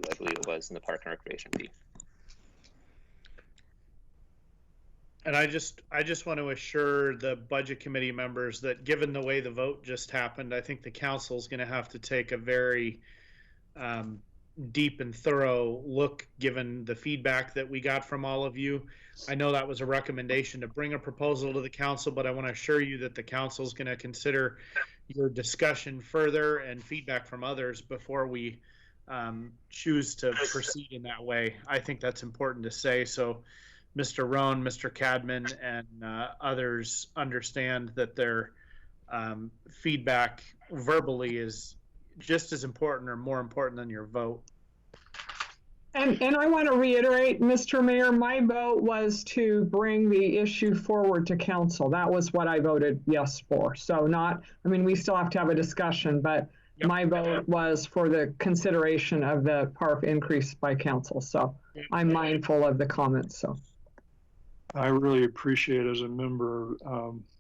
I believe it was, in the park and recreation fee. And I just want to assure the budget committee members that given the way the vote just happened, I think the council is going to have to take a very deep and thorough look given the feedback that we got from all of you. I know that was a recommendation to bring a proposal to the council, but I want to assure you that the council is going to consider your discussion further and feedback from others before we choose to proceed in that way. I think that's important to say. So Mr. Rohn, Mr. Cadman, and others understand that their feedback verbally is just as important or more important than your vote. And I want to reiterate, Mr. Mayor, my vote was to bring the issue forward to council. That was what I voted yes for. So we still have to have a discussion, but my vote was for the consideration of the PARF increase by council. So I'm mindful of the comments. So I really appreciate, as a member,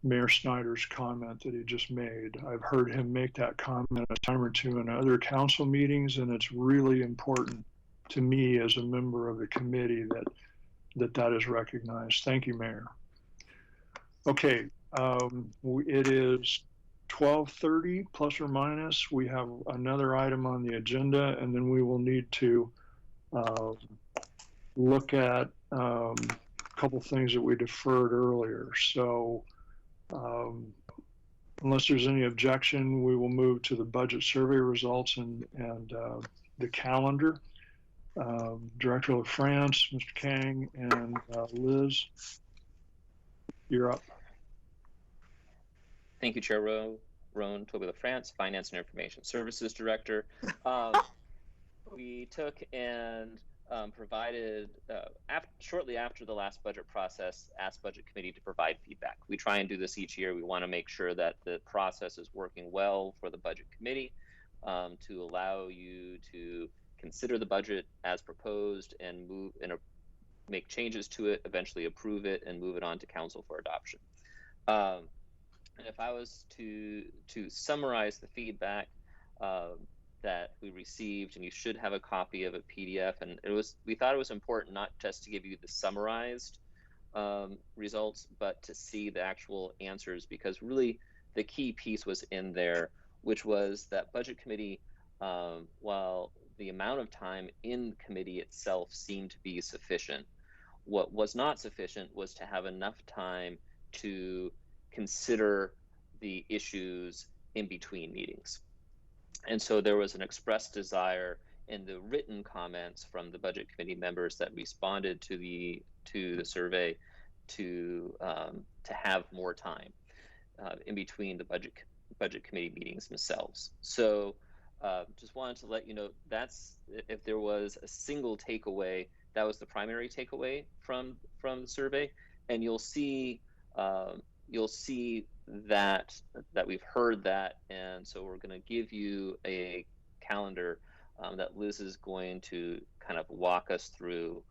Mayor Snyder's comment that he just made. I've heard him make that comment a time or two in other council meetings, and it's really important to me as a member of the committee that is recognized. Thank you, Mayor. Okay, it is 12:30 plus or minus. We have another item on the agenda, and then we will need to look at a couple things that we deferred earlier. So Unless there's any objection, we will move to the budget survey results and the calendar. Director LaFrance, Mr. Kang, and Liz, you're up. Thank you, Chair Roan, Toby LaFrance, Finance and Information Services Director. We took and provided, shortly after the last budget process, asked Budget Committee to provide feedback. We try and do this each year. We want to make sure that the process is working well for the Budget Committee to allow you to consider the budget as proposed and make changes to it, eventually approve it, and move it on to Council for adoption. And if I was to summarize the feedback that we received, and you should have a copy of a PDF, and we thought it was important not just to give you the summarized results, but to see the actual answers, because really the key piece was in there, which was that Budget Committee, while the amount of time in committee itself seemed to be sufficient, what was not sufficient was to have enough time to consider the issues in between meetings. And so there was an expressed desire in the written comments from the Budget Committee members that responded to the survey to have more time in between the Budget Committee meetings themselves. So just wanted to let you know, that's, if there was a single takeaway, that was the primary takeaway from the survey. And you'll see that we've heard that, and so we're going to give you a calendar that Liz is going to kind of walk us through,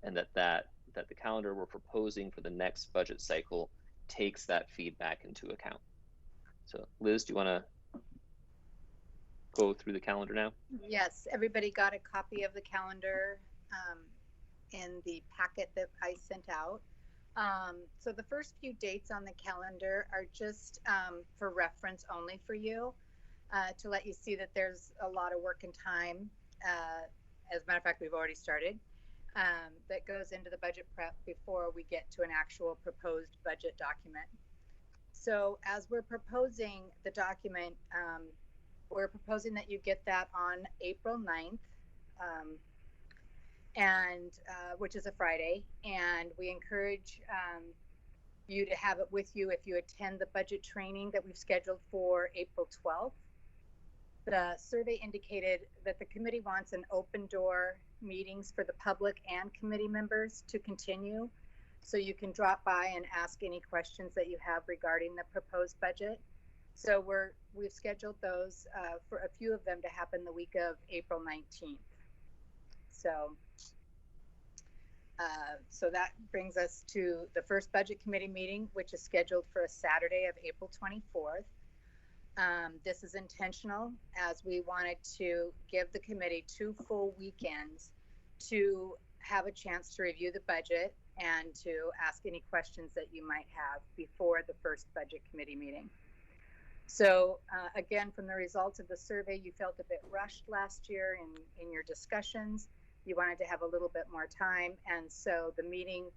and that the calendar we're proposing for the next budget cycle takes that feedback into account. So Liz, do you want to go through the calendar now? Yes, everybody got a copy of the calendar in the packet that I sent out. So the first few dates on the calendar are just for reference only for you, to let you see that there's a lot of work and time. As a matter of fact, we've already started, that goes into the budget prep before we get to an actual proposed budget document. So as we're proposing the document, we're proposing that you get that on April 9th. Which is a Friday, and we encourage you to have it with you if you attend the budget training that we've scheduled for April 12th. The survey indicated that the committee wants an open door meetings for the public and committee members to continue, so you can drop by and ask any questions that you have regarding the proposed budget. So we've scheduled those for a few of them to happen the week of April 19th. So that brings us to the first budget committee meeting, which is scheduled for a Saturday of April 24th. This is intentional, as we wanted to give the committee 2 full weekends to have a chance to review the budget and to ask any questions that you might have before the first budget committee meeting. So again, from the results of the survey, you felt a bit rushed last year in your discussions. You wanted to have a little bit more time, and so the meeting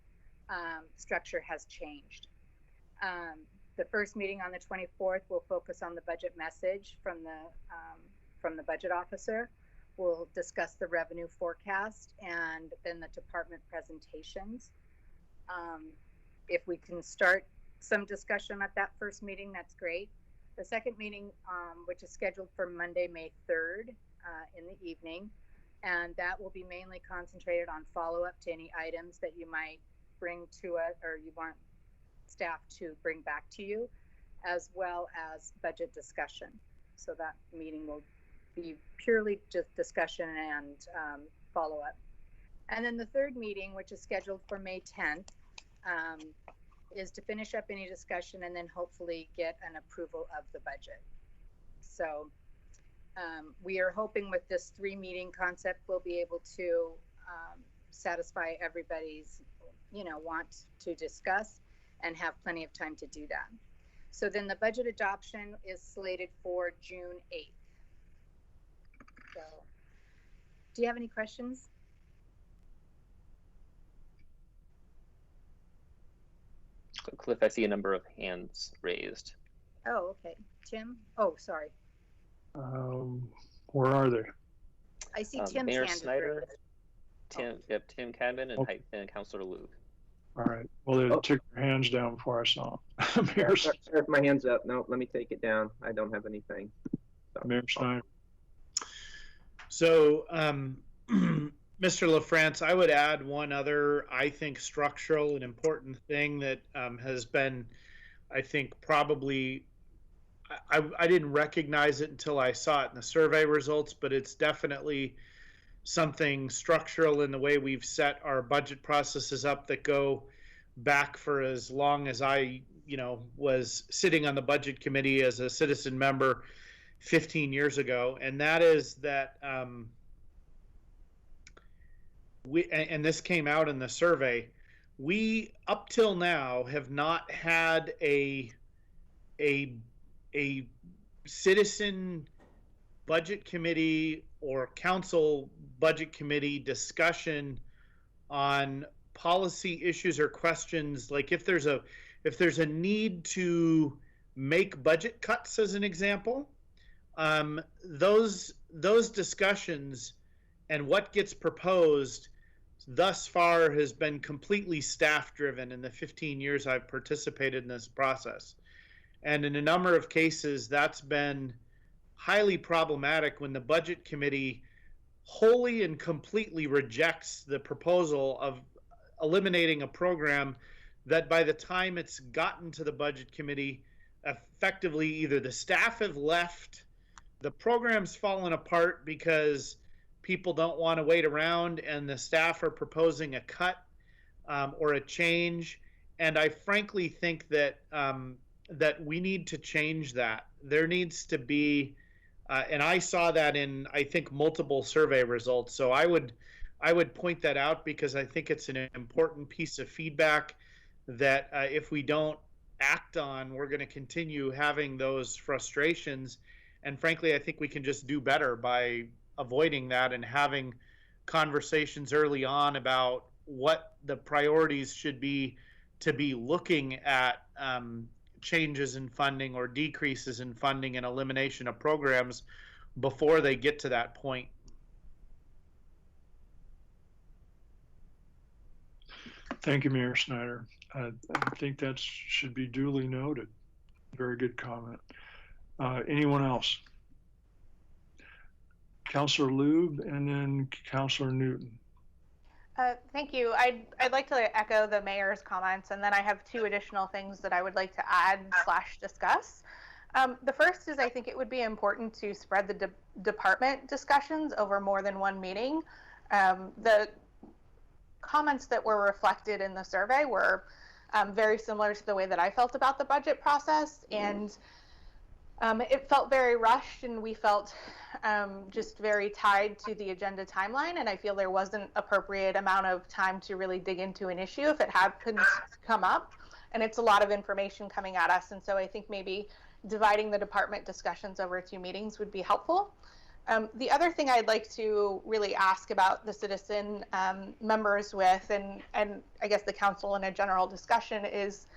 structure has changed. The first meeting on the 24th will focus on the budget message from the budget officer. We'll discuss the revenue forecast and then the department presentations. If we can start some discussion at that first meeting, that's great. The second meeting, which is scheduled for Monday, May 3rd in the evening, and that will be mainly concentrated on follow-up to any items that you might bring to us or you want staff to bring back to you, as well as budget discussion. So that meeting will be purely just discussion and follow-up. And then the third meeting, which is scheduled for May 10th, is to finish up any discussion and then hopefully get an approval of the budget. So we are hoping with this 3-meeting concept, we'll be able to satisfy everybody's, want to discuss and have plenty of time to do that. So then the budget adoption is slated for June 8th. So do you have any questions? Cliff, I see a number of hands raised. Oh, okay. Tim? Oh, sorry. Where are they? I see Tim's Mayor hand is Snyder, raised. Tim Cadman, and, Okay. and Councilor Lube. All right. Well, they took their hands down before I saw them. Sorry, my hands up. No, let me take it down. I don't have anything. Mayor Snyder. So, Mr. LaFrance, I would add one other, I think, structural and important thing that has been, I think, probably, I didn't recognize it until I saw it in the survey results, but it's definitely something structural in the way we've set our budget processes up that go back for as long as I, was sitting on the budget committee as a citizen member 15 years ago. And that is that, and this came out in the survey, we up till now have not had a citizen budget committee or council budget committee discussion on policy issues or questions. Like if there's a need to make budget cuts, as an example, those discussions and what gets proposed thus far has been completely staff driven in the 15 years I've participated in this process. And in a number of cases, that's been highly problematic when the budget committee wholly and completely rejects the proposal of eliminating a program that by the time it's gotten to the budget committee, effectively either the staff have left, the program's fallen apart because people don't want to wait around and the staff are proposing a cut or a change. And I frankly think that that we need to change that. There needs to be, and I saw that in, I think, multiple survey results. So I would point that out because I think it's an important piece of feedback that if we don't act on, we're going to continue having those frustrations. And frankly, I think we can just do better by avoiding that and having conversations early on about what the priorities should be to be looking at changes in funding or decreases in funding and elimination of programs before they get to that point. Thank you, Mayor Snyder. I think that should be duly noted. Very good comment. Anyone else? Councilor Lube and then Councilor Newton. Thank you. I'd like to echo the mayor's comments, and then I have two additional things that I would like to add / discuss. The first is I think it would be important to spread the department discussions over more than one meeting. The comments that were reflected in the survey were very similar to the way that I felt about the budget process, and it felt very rushed, and we felt just very tied to the agenda timeline, and I feel there wasn't appropriate amount of time to really dig into an issue if it happened to come up, and it's a lot of information coming at us, and so I think maybe dividing the department discussions over 2 meetings would be helpful. The other thing I'd like to really ask about the citizen members with, and I guess the council in a general discussion, is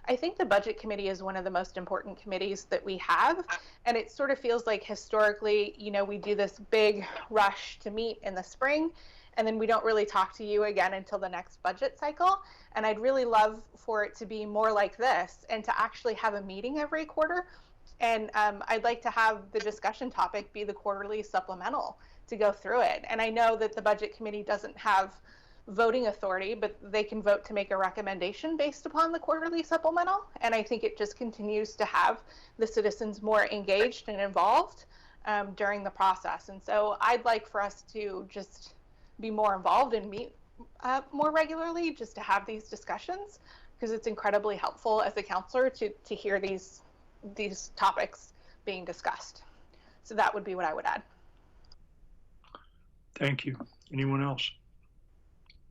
I think the budget committee is one of the most important committees that we have, and it sort of feels like historically, we do this big rush to meet in the spring, and then we don't really talk to you again until the next budget cycle. And I'd really love for it to be more like this and to actually have a meeting every quarter. And I'd like to have the discussion topic be the quarterly supplemental to go through it. And I know that the budget committee doesn't have voting authority, but they can vote to make a recommendation based upon the quarterly supplemental. And I think it just continues to have the citizens more engaged and involved during the process. And so I'd like for us to just be more involved and meet more regularly, just to have these discussions, because it's incredibly helpful as a counselor to hear these topics being discussed. So that would be what I would add. Thank you. Anyone else?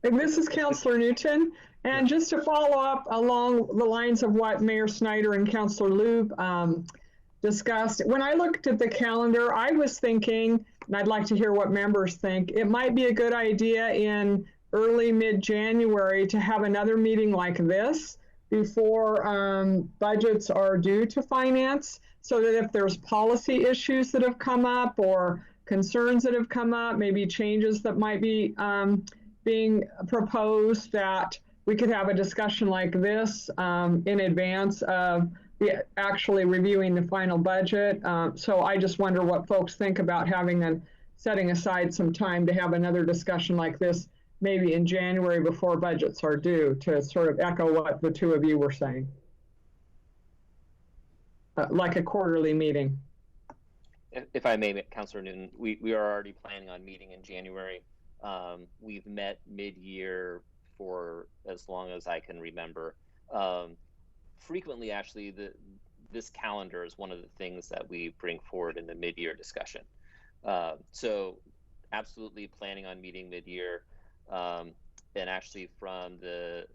And this is Councilor Newton. And just to follow up along the lines of what Mayor Snyder and Councilor Lube discussed, when I looked at the calendar, I was thinking, and I'd like to hear what members think, it might be a good idea in early mid-January to have another meeting like this before budgets are due to finance, so that if there's policy issues that have come up or concerns that have come up, maybe changes that might be being proposed, that we could have a discussion like this in advance of actually reviewing the final budget. So I just wonder what folks think about setting aside some time to have another discussion like this, maybe in January before budgets are due, to sort of echo what the two of you were saying. Like a quarterly meeting. If I may, Councilor Newton, we are already planning on meeting in January. We've met mid-year for as long as I can remember. Frequently, actually, this calendar is one of the things that we bring forward in the mid-year discussion. So absolutely planning on meeting mid-year. And actually from the,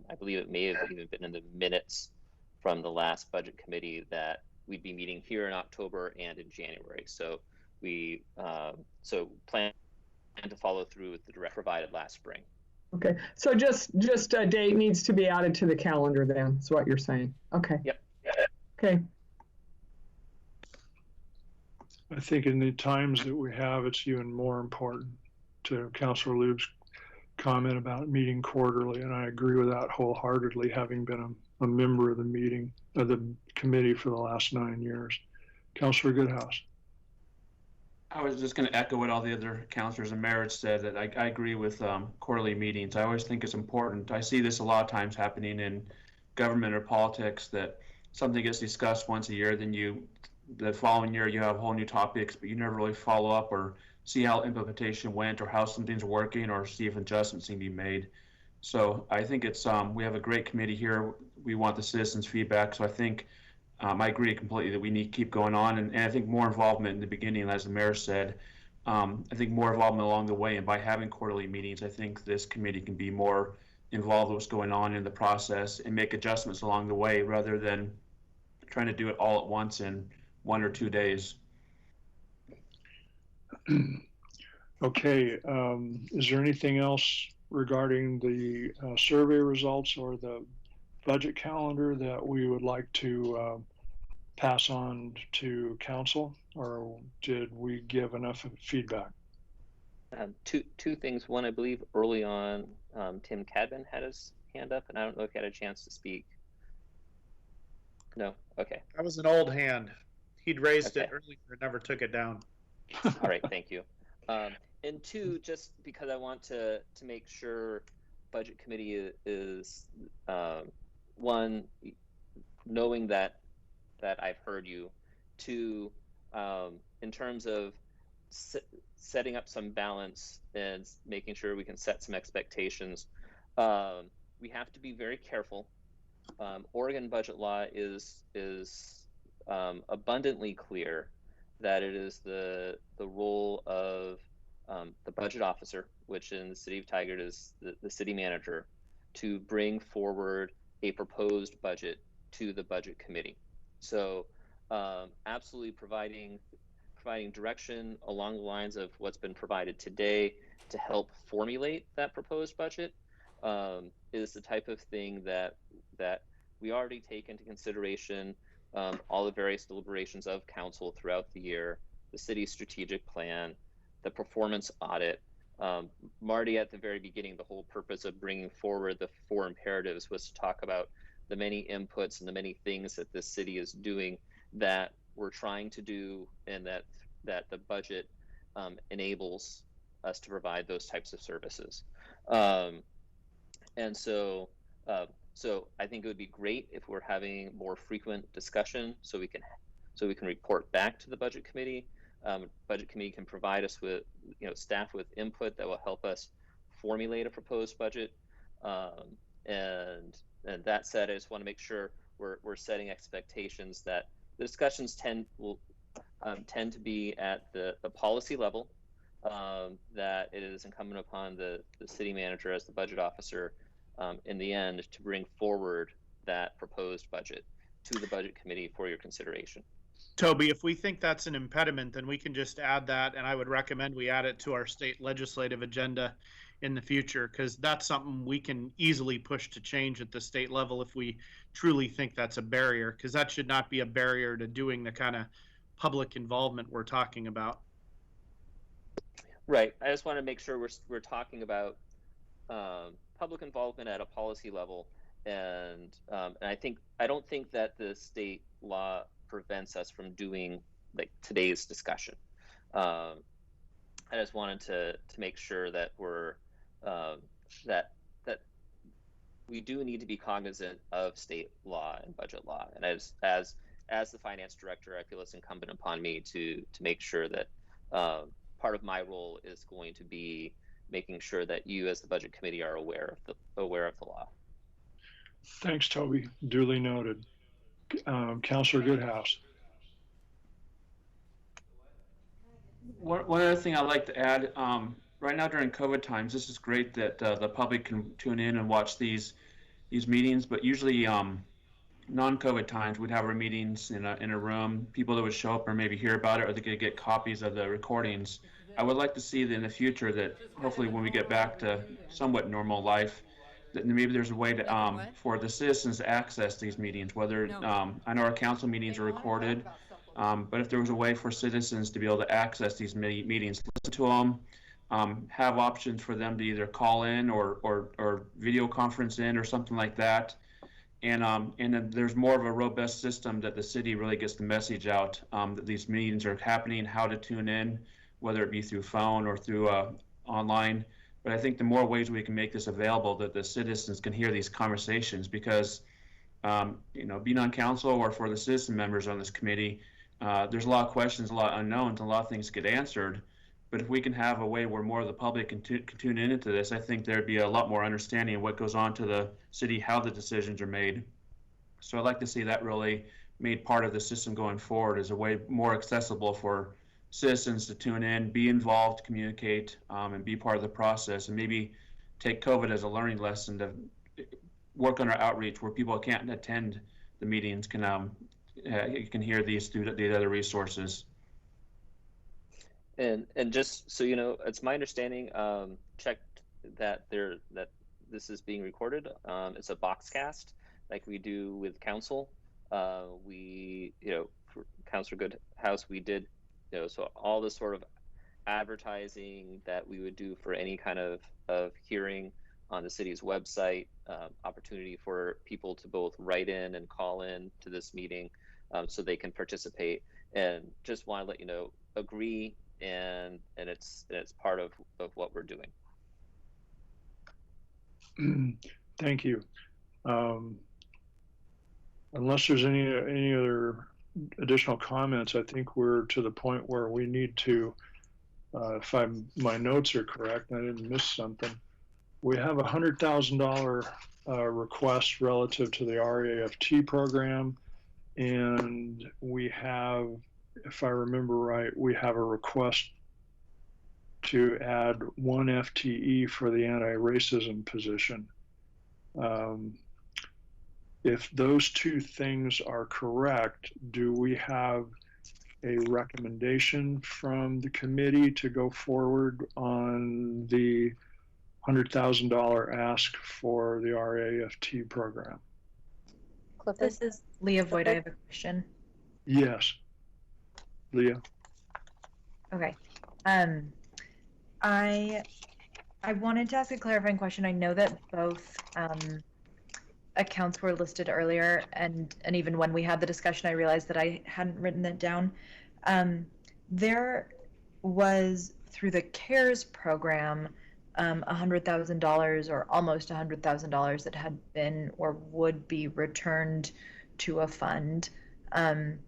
I believe it may have even been in the minutes from the last budget committee that we'd be meeting here in October and in January. So we plan to follow through with the direct provided last spring. Okay, so just a date needs to be added to the calendar then, is what you're saying. Okay. Yep. Okay. I think in the times that we have, it's even more important, to Councilor Lube's comment about meeting quarterly, and I agree with that wholeheartedly, having been a member of the committee for the last 9 years. Councilor Goodhouse. I was just going to echo what all the other councilors and mayors said, that I agree with quarterly meetings. I always think it's important. I see this a lot of times happening in government or politics, that something gets discussed once a year, then the following year you have whole new topics, but you never really follow up or see how implementation went or how something's working or see if adjustments can be made. So I think it's we have a great committee here. We want the citizens' feedback. So I think I agree completely that we need to keep going on, and I think more involvement in the beginning, as the mayor said. I think more involvement along the way, and by having quarterly meetings, I think this committee can be more involved with what's going on in the process and make adjustments along the way, rather than trying to do it all at once in 1 or 2 days. Okay, is there anything else regarding the survey results or the budget calendar that we would like to pass on to council, or did we give enough feedback? Two things. One, I believe early on, Tim Cadman had his hand up, and I don't know if he had a chance to speak. No? Okay. That was an old hand. He'd raised Okay. it earlier and never took it down. All right, thank you. And two, just because I want to make sure budget committee is one, knowing that I've heard you. Two, in terms of setting up some balance and making sure we can set some expectations, we have to be very careful. Oregon budget law is abundantly clear that it is the role of the budget officer, which in the city of Tigard is the city manager, to bring forward a proposed budget to the budget committee. So absolutely providing direction along the lines of what's been provided today to help formulate that proposed budget is the type of thing that we already take into consideration all the various deliberations of council throughout the year, the city's strategic plan, the performance audit. Marty, at the very beginning, the whole purpose of bringing forward the 4 imperatives was to talk about the many inputs and the many things that this city is doing that we're trying to do, and that the budget enables us to provide those types of services. And so I think it would be great if we're having more frequent discussion, so we can report back to the budget committee. Budget committee can provide us with, staff with input that will help us formulate a proposed budget. And that said, I just want to make sure we're setting expectations that the discussions tend to be at the policy level, that it is incumbent upon the city manager as the budget officer in the end to bring forward that proposed budget to the budget committee for your consideration. Toby, if we think that's an impediment, then we can just add that, and I would recommend we add it to our state legislative agenda in the future, because that's something we can easily push to change at the state level if we truly think that's a barrier, because that should not be a barrier to doing the kind of public involvement we're talking about. Right. I just want to make sure we're talking about public involvement at a policy level, and I don't think that the state law prevents us from doing like today's discussion. I just wanted to make sure that we're that we do need to be cognizant of state law and budget law, and as the finance director, I feel it's incumbent upon me to make sure that part of my role is going to be making sure that you as the budget committee are aware of the law. Thanks, Toby. Duly noted. Councilor Goodhouse. One other thing I'd like to add, right now during COVID times, this is great that the public can tune in and watch these meetings, but usually non-COVID times, we'd have our meetings in a room. People that would show up or maybe hear about it, or they could get copies of the recordings. I would like to see that in the future that hopefully when we get back to somewhat normal life, that maybe there's a way to for the citizens to access these meetings. Whether I know our council meetings are recorded, but if there was a way for citizens to be able to access these meetings, listen to them, have options for them to either call in or video conference in or something like that. And then there's more of a robust system that the city really gets the message out that these meetings are happening, how to tune in, whether it be through phone or through online. But I think the more ways we can make this available, that the citizens can hear these conversations, because being on council or for the citizen members on this committee, there's a lot of questions, a lot of unknowns, and a lot of things get answered. But if we can have a way where more of the public can tune into this, I think there'd be a lot more understanding of what goes on to the city, how the decisions are made. So I'd like to see that really made part of the system going forward as a way more accessible for citizens to tune in, be involved, communicate, and be part of the process, and maybe take COVID as a learning lesson to work on our outreach where people can't attend the meetings can hear these through the other resources. And just so you know, it's my understanding, checked that this is being recorded. It's a boxcast like we do with council. For Councilor Goodhouse, we did, so all the sort of advertising that we would do for any kind of hearing on the city's website, opportunity for people to both write in and call in to this meeting so they can participate. And just want to let you know, agree, and it's part of what we're doing. Thank you. Unless there's any other additional comments, I think we're to the point where we need to, if my notes are correct, I didn't miss something. We have a $100,000 request relative to the RAFT program, and we have, if I remember right, we have a request to add 1 FTE for the anti-racism position. If those two things are correct, do we have a recommendation from the committee to go forward on the $100,000 ask for the RAFT program? This is Leah Voigt. I have a question. Yes. Leah. Okay. I wanted to ask a clarifying question. I know that both accounts were listed earlier, and even when we had the discussion, I realized that I hadn't written it down. There was, through the CARES program, $100,000 or almost $100,000 that had been or would be returned to a fund. And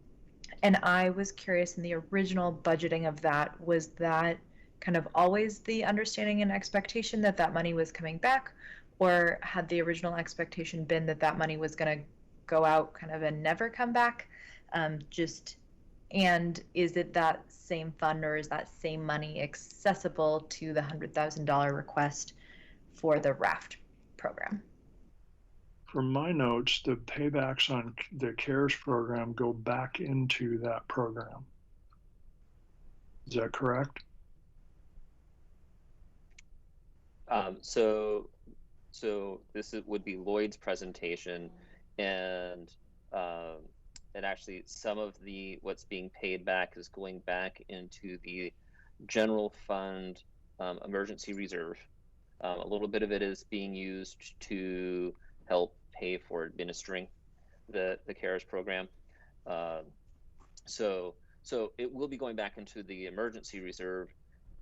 I was curious, in the original budgeting of that, was that kind of always the understanding and expectation that that money was coming back, or had the original expectation been that that money was going to go out kind of and never come back? And is it that same fund, or is that same money accessible to the $100,000 request for the RAFT program? from my notes, the paybacks on the CARES program go back into that program. Is that correct? So this would be Lloyd's presentation, and actually some of what's being paid back is going back into the general fund emergency reserve. A little bit of it is being used to help pay for administering the CARES program. So it will be going back into the emergency reserve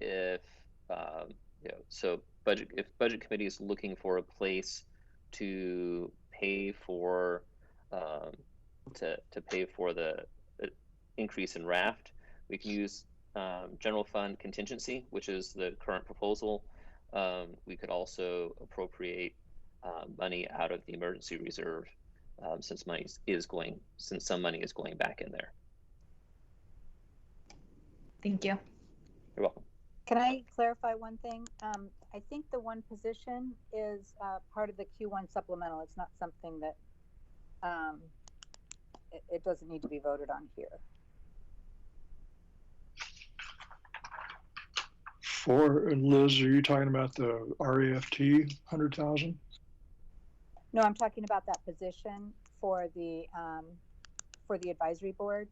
if if budget committee is looking for a place to pay for to pay for the increase in RAFT, we can use general fund contingency, which is the current proposal. We could also appropriate money out of the emergency reserve since some money is going back in there. Thank you. You're welcome. Can I clarify one thing? I think the one position is part of the Q1 supplemental. It's not something that it doesn't need to be voted on here. For Liz, are you talking about the RAFT 100,000? No, I'm talking about that position for the advisory board.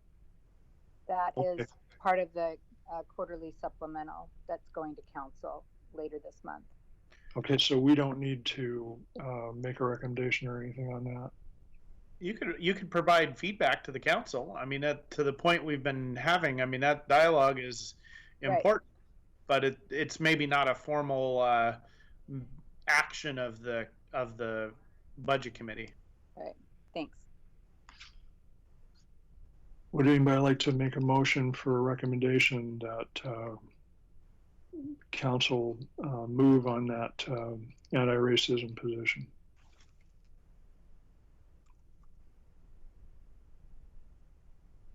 That is part of the quarterly supplemental that's going to council later this month. Okay, so we don't need to make a recommendation or anything on that. You could provide feedback to the council. I mean, to the point we've been having. I mean, that dialogue is important, but it's maybe not a formal action of the budget committee. All right. Thanks. Would anybody like to make a motion for a recommendation that council move on that anti-racism position?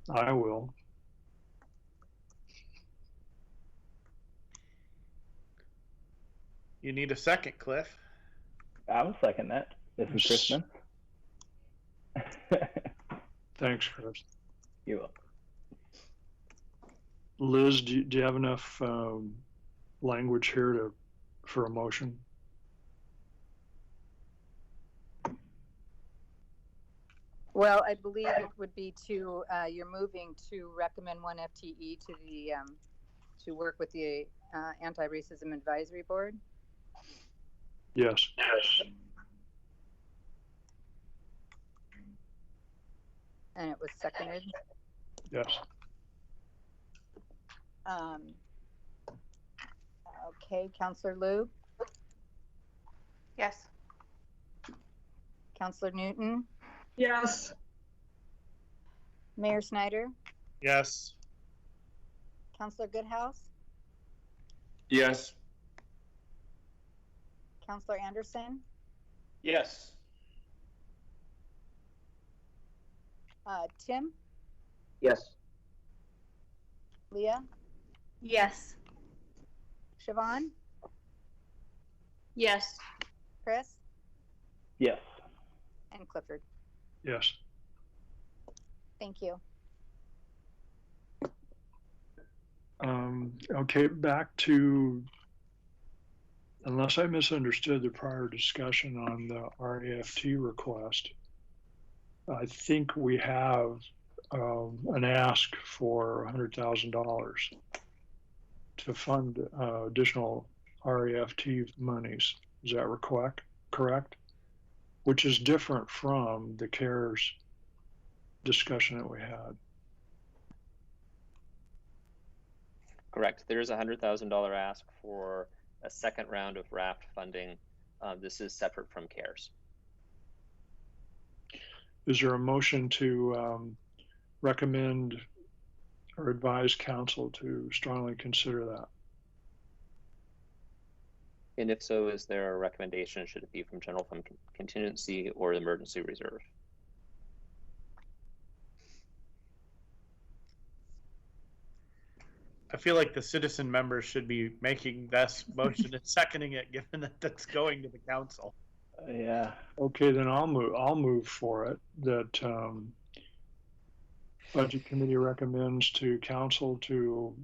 I will. You need a second, Cliff. I will second that. This is Chris Smith. Thanks, Chris. You're welcome. Liz, do you have enough language here for a motion? Well, I believe it would be to you're moving to recommend one FTE to the to work with the anti-racism advisory board. Yes. And it was seconded. Yes. Okay, Councillor Lube. Yes. Councillor Newton. Yes. Mayor Snyder. Yes. Councillor Goodhouse. Yes. Councillor Anderson. Yes. Tim. Yes. Leah. Yes. Siobhan. Yes. Chris. Yes. And Clifford. Yes. Thank you. Okay, back to, unless I misunderstood the prior discussion on the RAFT request, I think we have an ask for $100,000 to fund additional RAFT monies. Is that correct? Which is different from the CARES discussion that we had. Correct. There is a $100,000 ask for a second round of RAFT funding. This is separate from CARES. Is there a motion to recommend or advise council to strongly consider that? And if so, is there a recommendation? Should it be from general fund contingency or the emergency reserve? I feel like the citizen members should be making this motion and seconding it, given that that's going to the council. Yeah. Okay, then I'll move for it that Budget Committee recommends to council to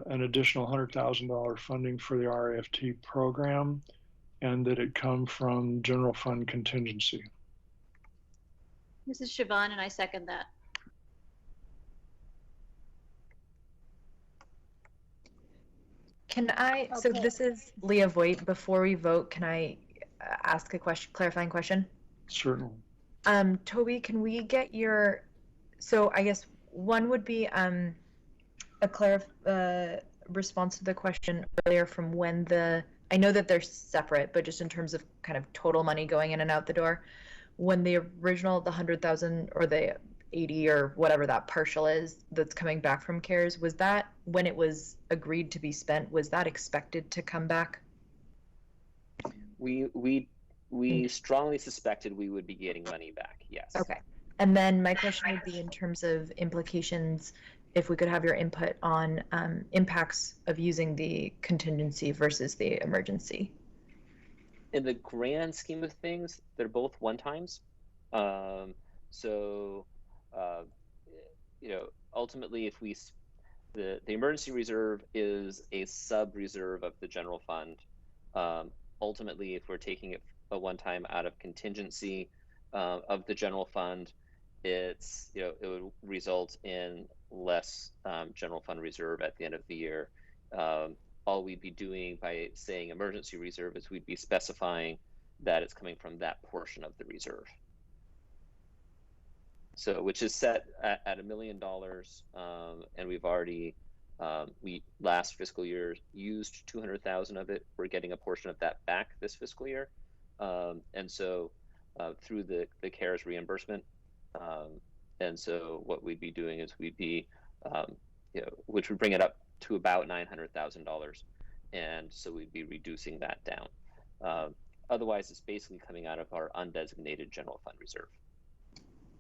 an additional $100,000 funding for the RFT program, and that it come from general fund contingency. This is Siobhan, and I second that. Can I, so this is Leah Voigt. Before we vote, can I ask a question, clarifying question? Certainly. Toby, can we get your, so I guess one would be a response to the question earlier from when I know that they're separate, but just in terms of kind of total money going in and out the door, when the original, the 100,000 or the 80 or whatever that partial is that's coming back from CARES, was that when it was agreed to be spent, was that expected to come back? We strongly suspected we would be getting money back, yes. Okay. And then my question would be in terms of implications, if we could have your input on impacts of using the contingency versus the emergency. In the grand scheme of things, they're both one-times. Ultimately, if the emergency reserve is a sub-reserve of the general fund. Ultimately, if we're taking it a one-time out of contingency of the general fund, it would result in less general fund reserve at the end of the year. All we'd be doing by saying emergency reserve is we'd be specifying that it's coming from that portion of the reserve. So, which is set at $1 million, and we've already, we last fiscal year used 200,000 of it. We're getting a portion of that back this fiscal year, and so through the CARES reimbursement. And so what we'd be doing is we'd be, which would bring it up to about $900,000, and so we'd be reducing that down. Otherwise, it's basically coming out of our undesignated general fund reserve.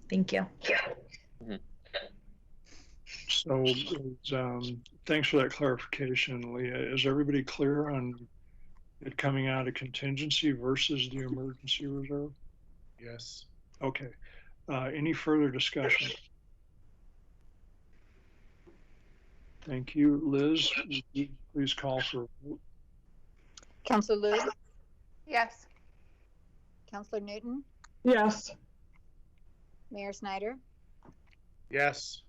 Thank you. Mm-hmm. So, thanks for that clarification, Leah. Is everybody clear on it coming out of contingency versus the emergency reserve? Yes. Okay. Any further discussion? Thank you. Liz, would you please call for a vote. Councillor Lube? Yes. Councillor Newton? Yes. Mayor Snyder? Yes.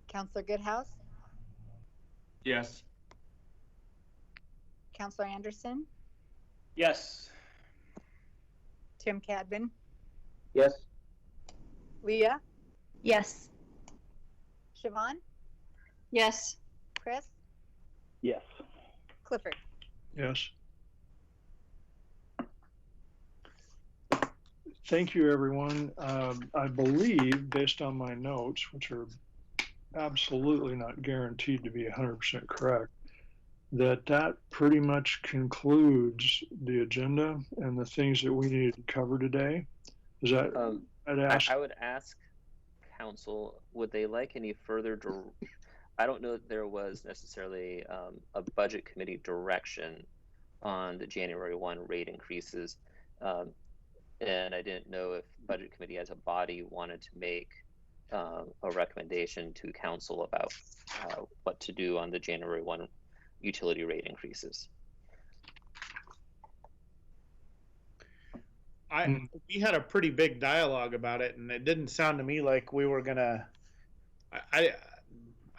Councillor Goodhouse? Yes. Councillor Anderson? Yes. Tim Cadman? Yes. Leah? Yes. Siobhan? Yes. Chris? Yes. Clifford? Yes. Thank you, everyone. I believe, based on my notes, which are absolutely not guaranteed to be 100% correct, that pretty much concludes the agenda and the things that we needed to cover today. Is that? I would ask council, would they like any further? I don't know that there was necessarily a budget committee direction on the January 1 rate increases. And I didn't know if budget committee as a body wanted to make a recommendation to council about what to do on the January 1 utility rate increases. We had a pretty big dialogue about it, and it didn't sound to me like we were gonna.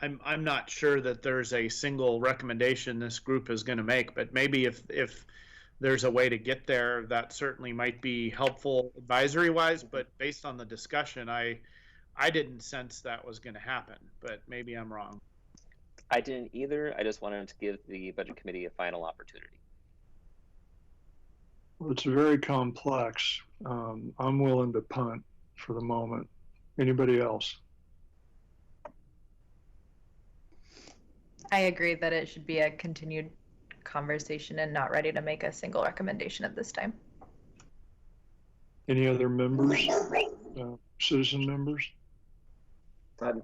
I'm not sure that there's a single recommendation this group is going to make, but maybe if there's a way to get there, that certainly might be helpful advisory wise. But based on the discussion, I didn't sense that was going to happen, but maybe I'm wrong. I didn't either. I just wanted to give the budget committee a final opportunity. Well, it's very complex. I'm willing to punt for the moment. Anybody else? I agree that it should be a continued conversation and not ready to make a single recommendation at this time. Any other members, citizen members?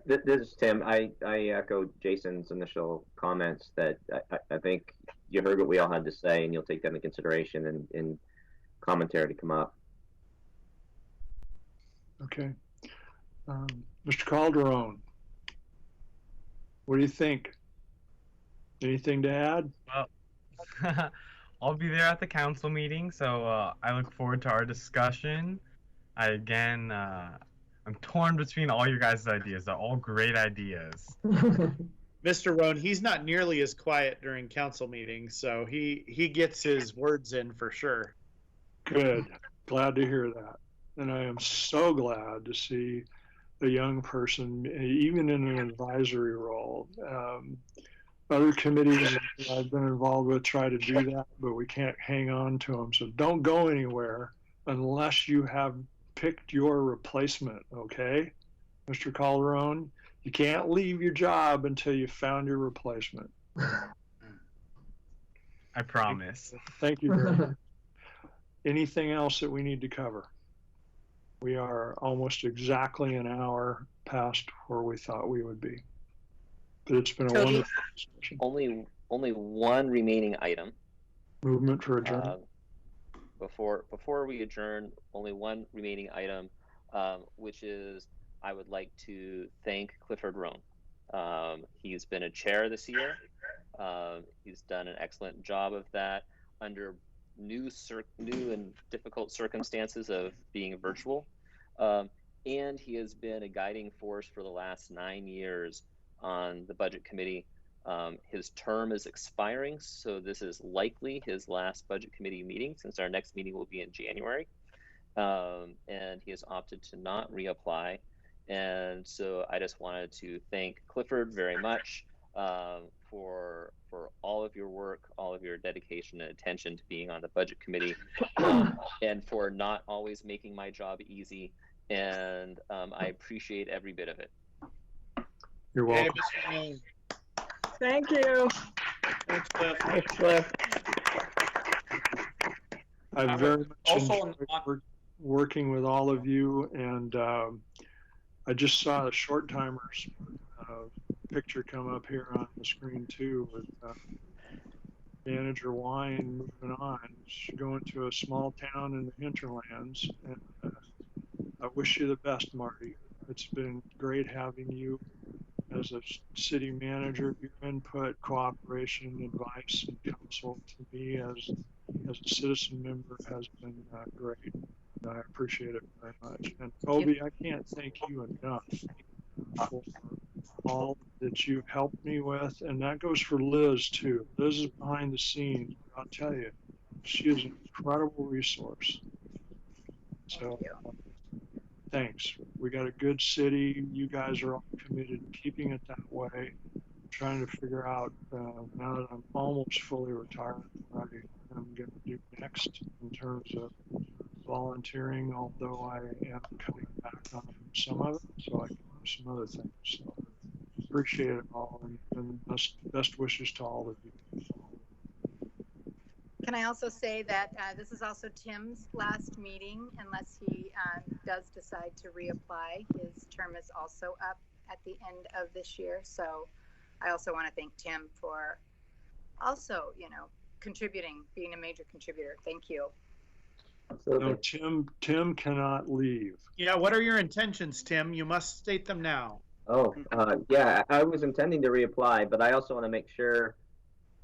This is Tim. I echo Jason's initial comments that I think you heard what we all had to say, and you'll take that into consideration and commentary to come up. Okay. Mr. Calderon, what do you think? Anything to add? Well, I'll be there at the council meeting, so I look forward to our discussion. I'm torn between all your guys' ideas. They're all great ideas. Mr. Roan, he's not nearly as quiet during council meetings, so he gets his words in for sure. Good. Glad to hear that. And I am so glad to see a young person, even in an advisory role. Other committees I've been involved with try to do that, but we can't hang on to them. So don't go anywhere unless you have picked your replacement, okay? Mr. Calderon, you can't leave your job until you found your replacement. I promise. Thank you very much. Anything else that we need to cover? We are almost exactly an hour past where we thought we would be. But it's been a wonderful discussion. Only one remaining item. Movement for adjournment. Before we adjourn, only one remaining item, which is I would like to thank Clifford Roan. He's been a chair this year. He's done an excellent job of that under new and difficult circumstances of being virtual. And he has been a guiding force for the last 9 years on the budget committee. His term is expiring, so this is likely his last budget committee meeting, since our next meeting will be in January. And he has opted to not reapply. And so I just wanted to thank Clifford very much for all of your work, all of your dedication and attention to being on the budget committee, and for not always making my job easy. And I appreciate every bit of it. You're welcome. Thank you. Thanks, Cliff. Thanks, Cliff. I've very much enjoyed working with all of you, and I just saw a short timers picture come up here on the screen too, with Manager Wine moving on. She's going to a small town in the hinterlands, and I wish you the best, Marty. It's been great having you as a city manager. Your input, cooperation, advice, and counsel to me as a citizen member has been great. I appreciate it very much. And Toby, I can't thank you enough for all that you've helped me with, and that goes for Liz too. Liz is behind the scenes. I'll tell you, she is an incredible resource. So thanks. We got a good city. You guys are all committed to keeping it that way. I'm trying to figure out now that I'm almost fully retired, what I'm going to do next in terms of volunteering, although I am cutting back on some of it so I can do some other things. So appreciate it all, and best wishes to all of you. Can I also say that this is also Tim's last meeting, unless he does decide to reapply. His term is also up at the end of this year. So I also want to thank Tim for also, contributing, being a major contributor. Thank you. No, Tim cannot leave. Yeah, what are your intentions, Tim? You must state them now. Oh, yeah, I was intending to reapply, but I also want to make sure,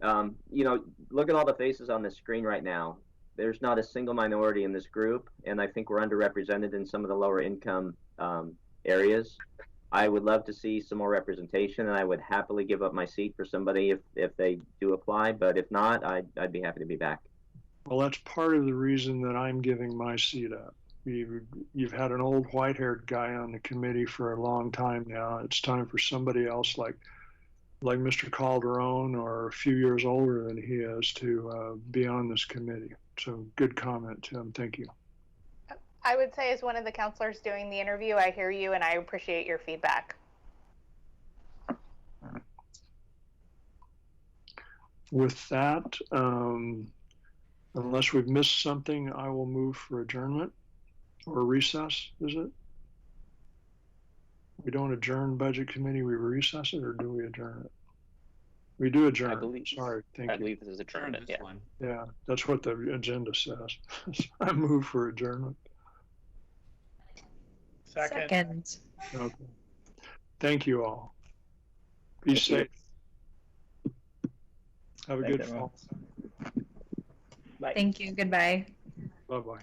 look at all the faces on the screen right now. There's not a single minority in this group, and I think we're underrepresented in some of the lower income areas. I would love to see some more representation, and I would happily give up my seat for somebody if they do apply, but if not, I'd be happy to be back. Well, that's part of the reason that I'm giving my seat up. You've had an old white-haired guy on the committee for a long time now. It's time for somebody else like Mr. Calderon, or a few years older than he is, to be on this committee. So good comment, Tim. Thank you. I would say, as one of the counselors doing the interview, I hear you and I appreciate your feedback. With that, unless we've missed something, I will move for adjournment or recess, is it? We don't adjourn budget committee, we recess it, or do we adjourn it? We do I adjourn. believe. Sorry, thank I you. believe this is adjournment. Yeah. Yeah, that's what the agenda says. I move for adjournment. Second. Okay. Thank you all. Be Thank you. safe. Have a Thanks, good everyone. fall. Thank you. Goodbye. Bye-bye.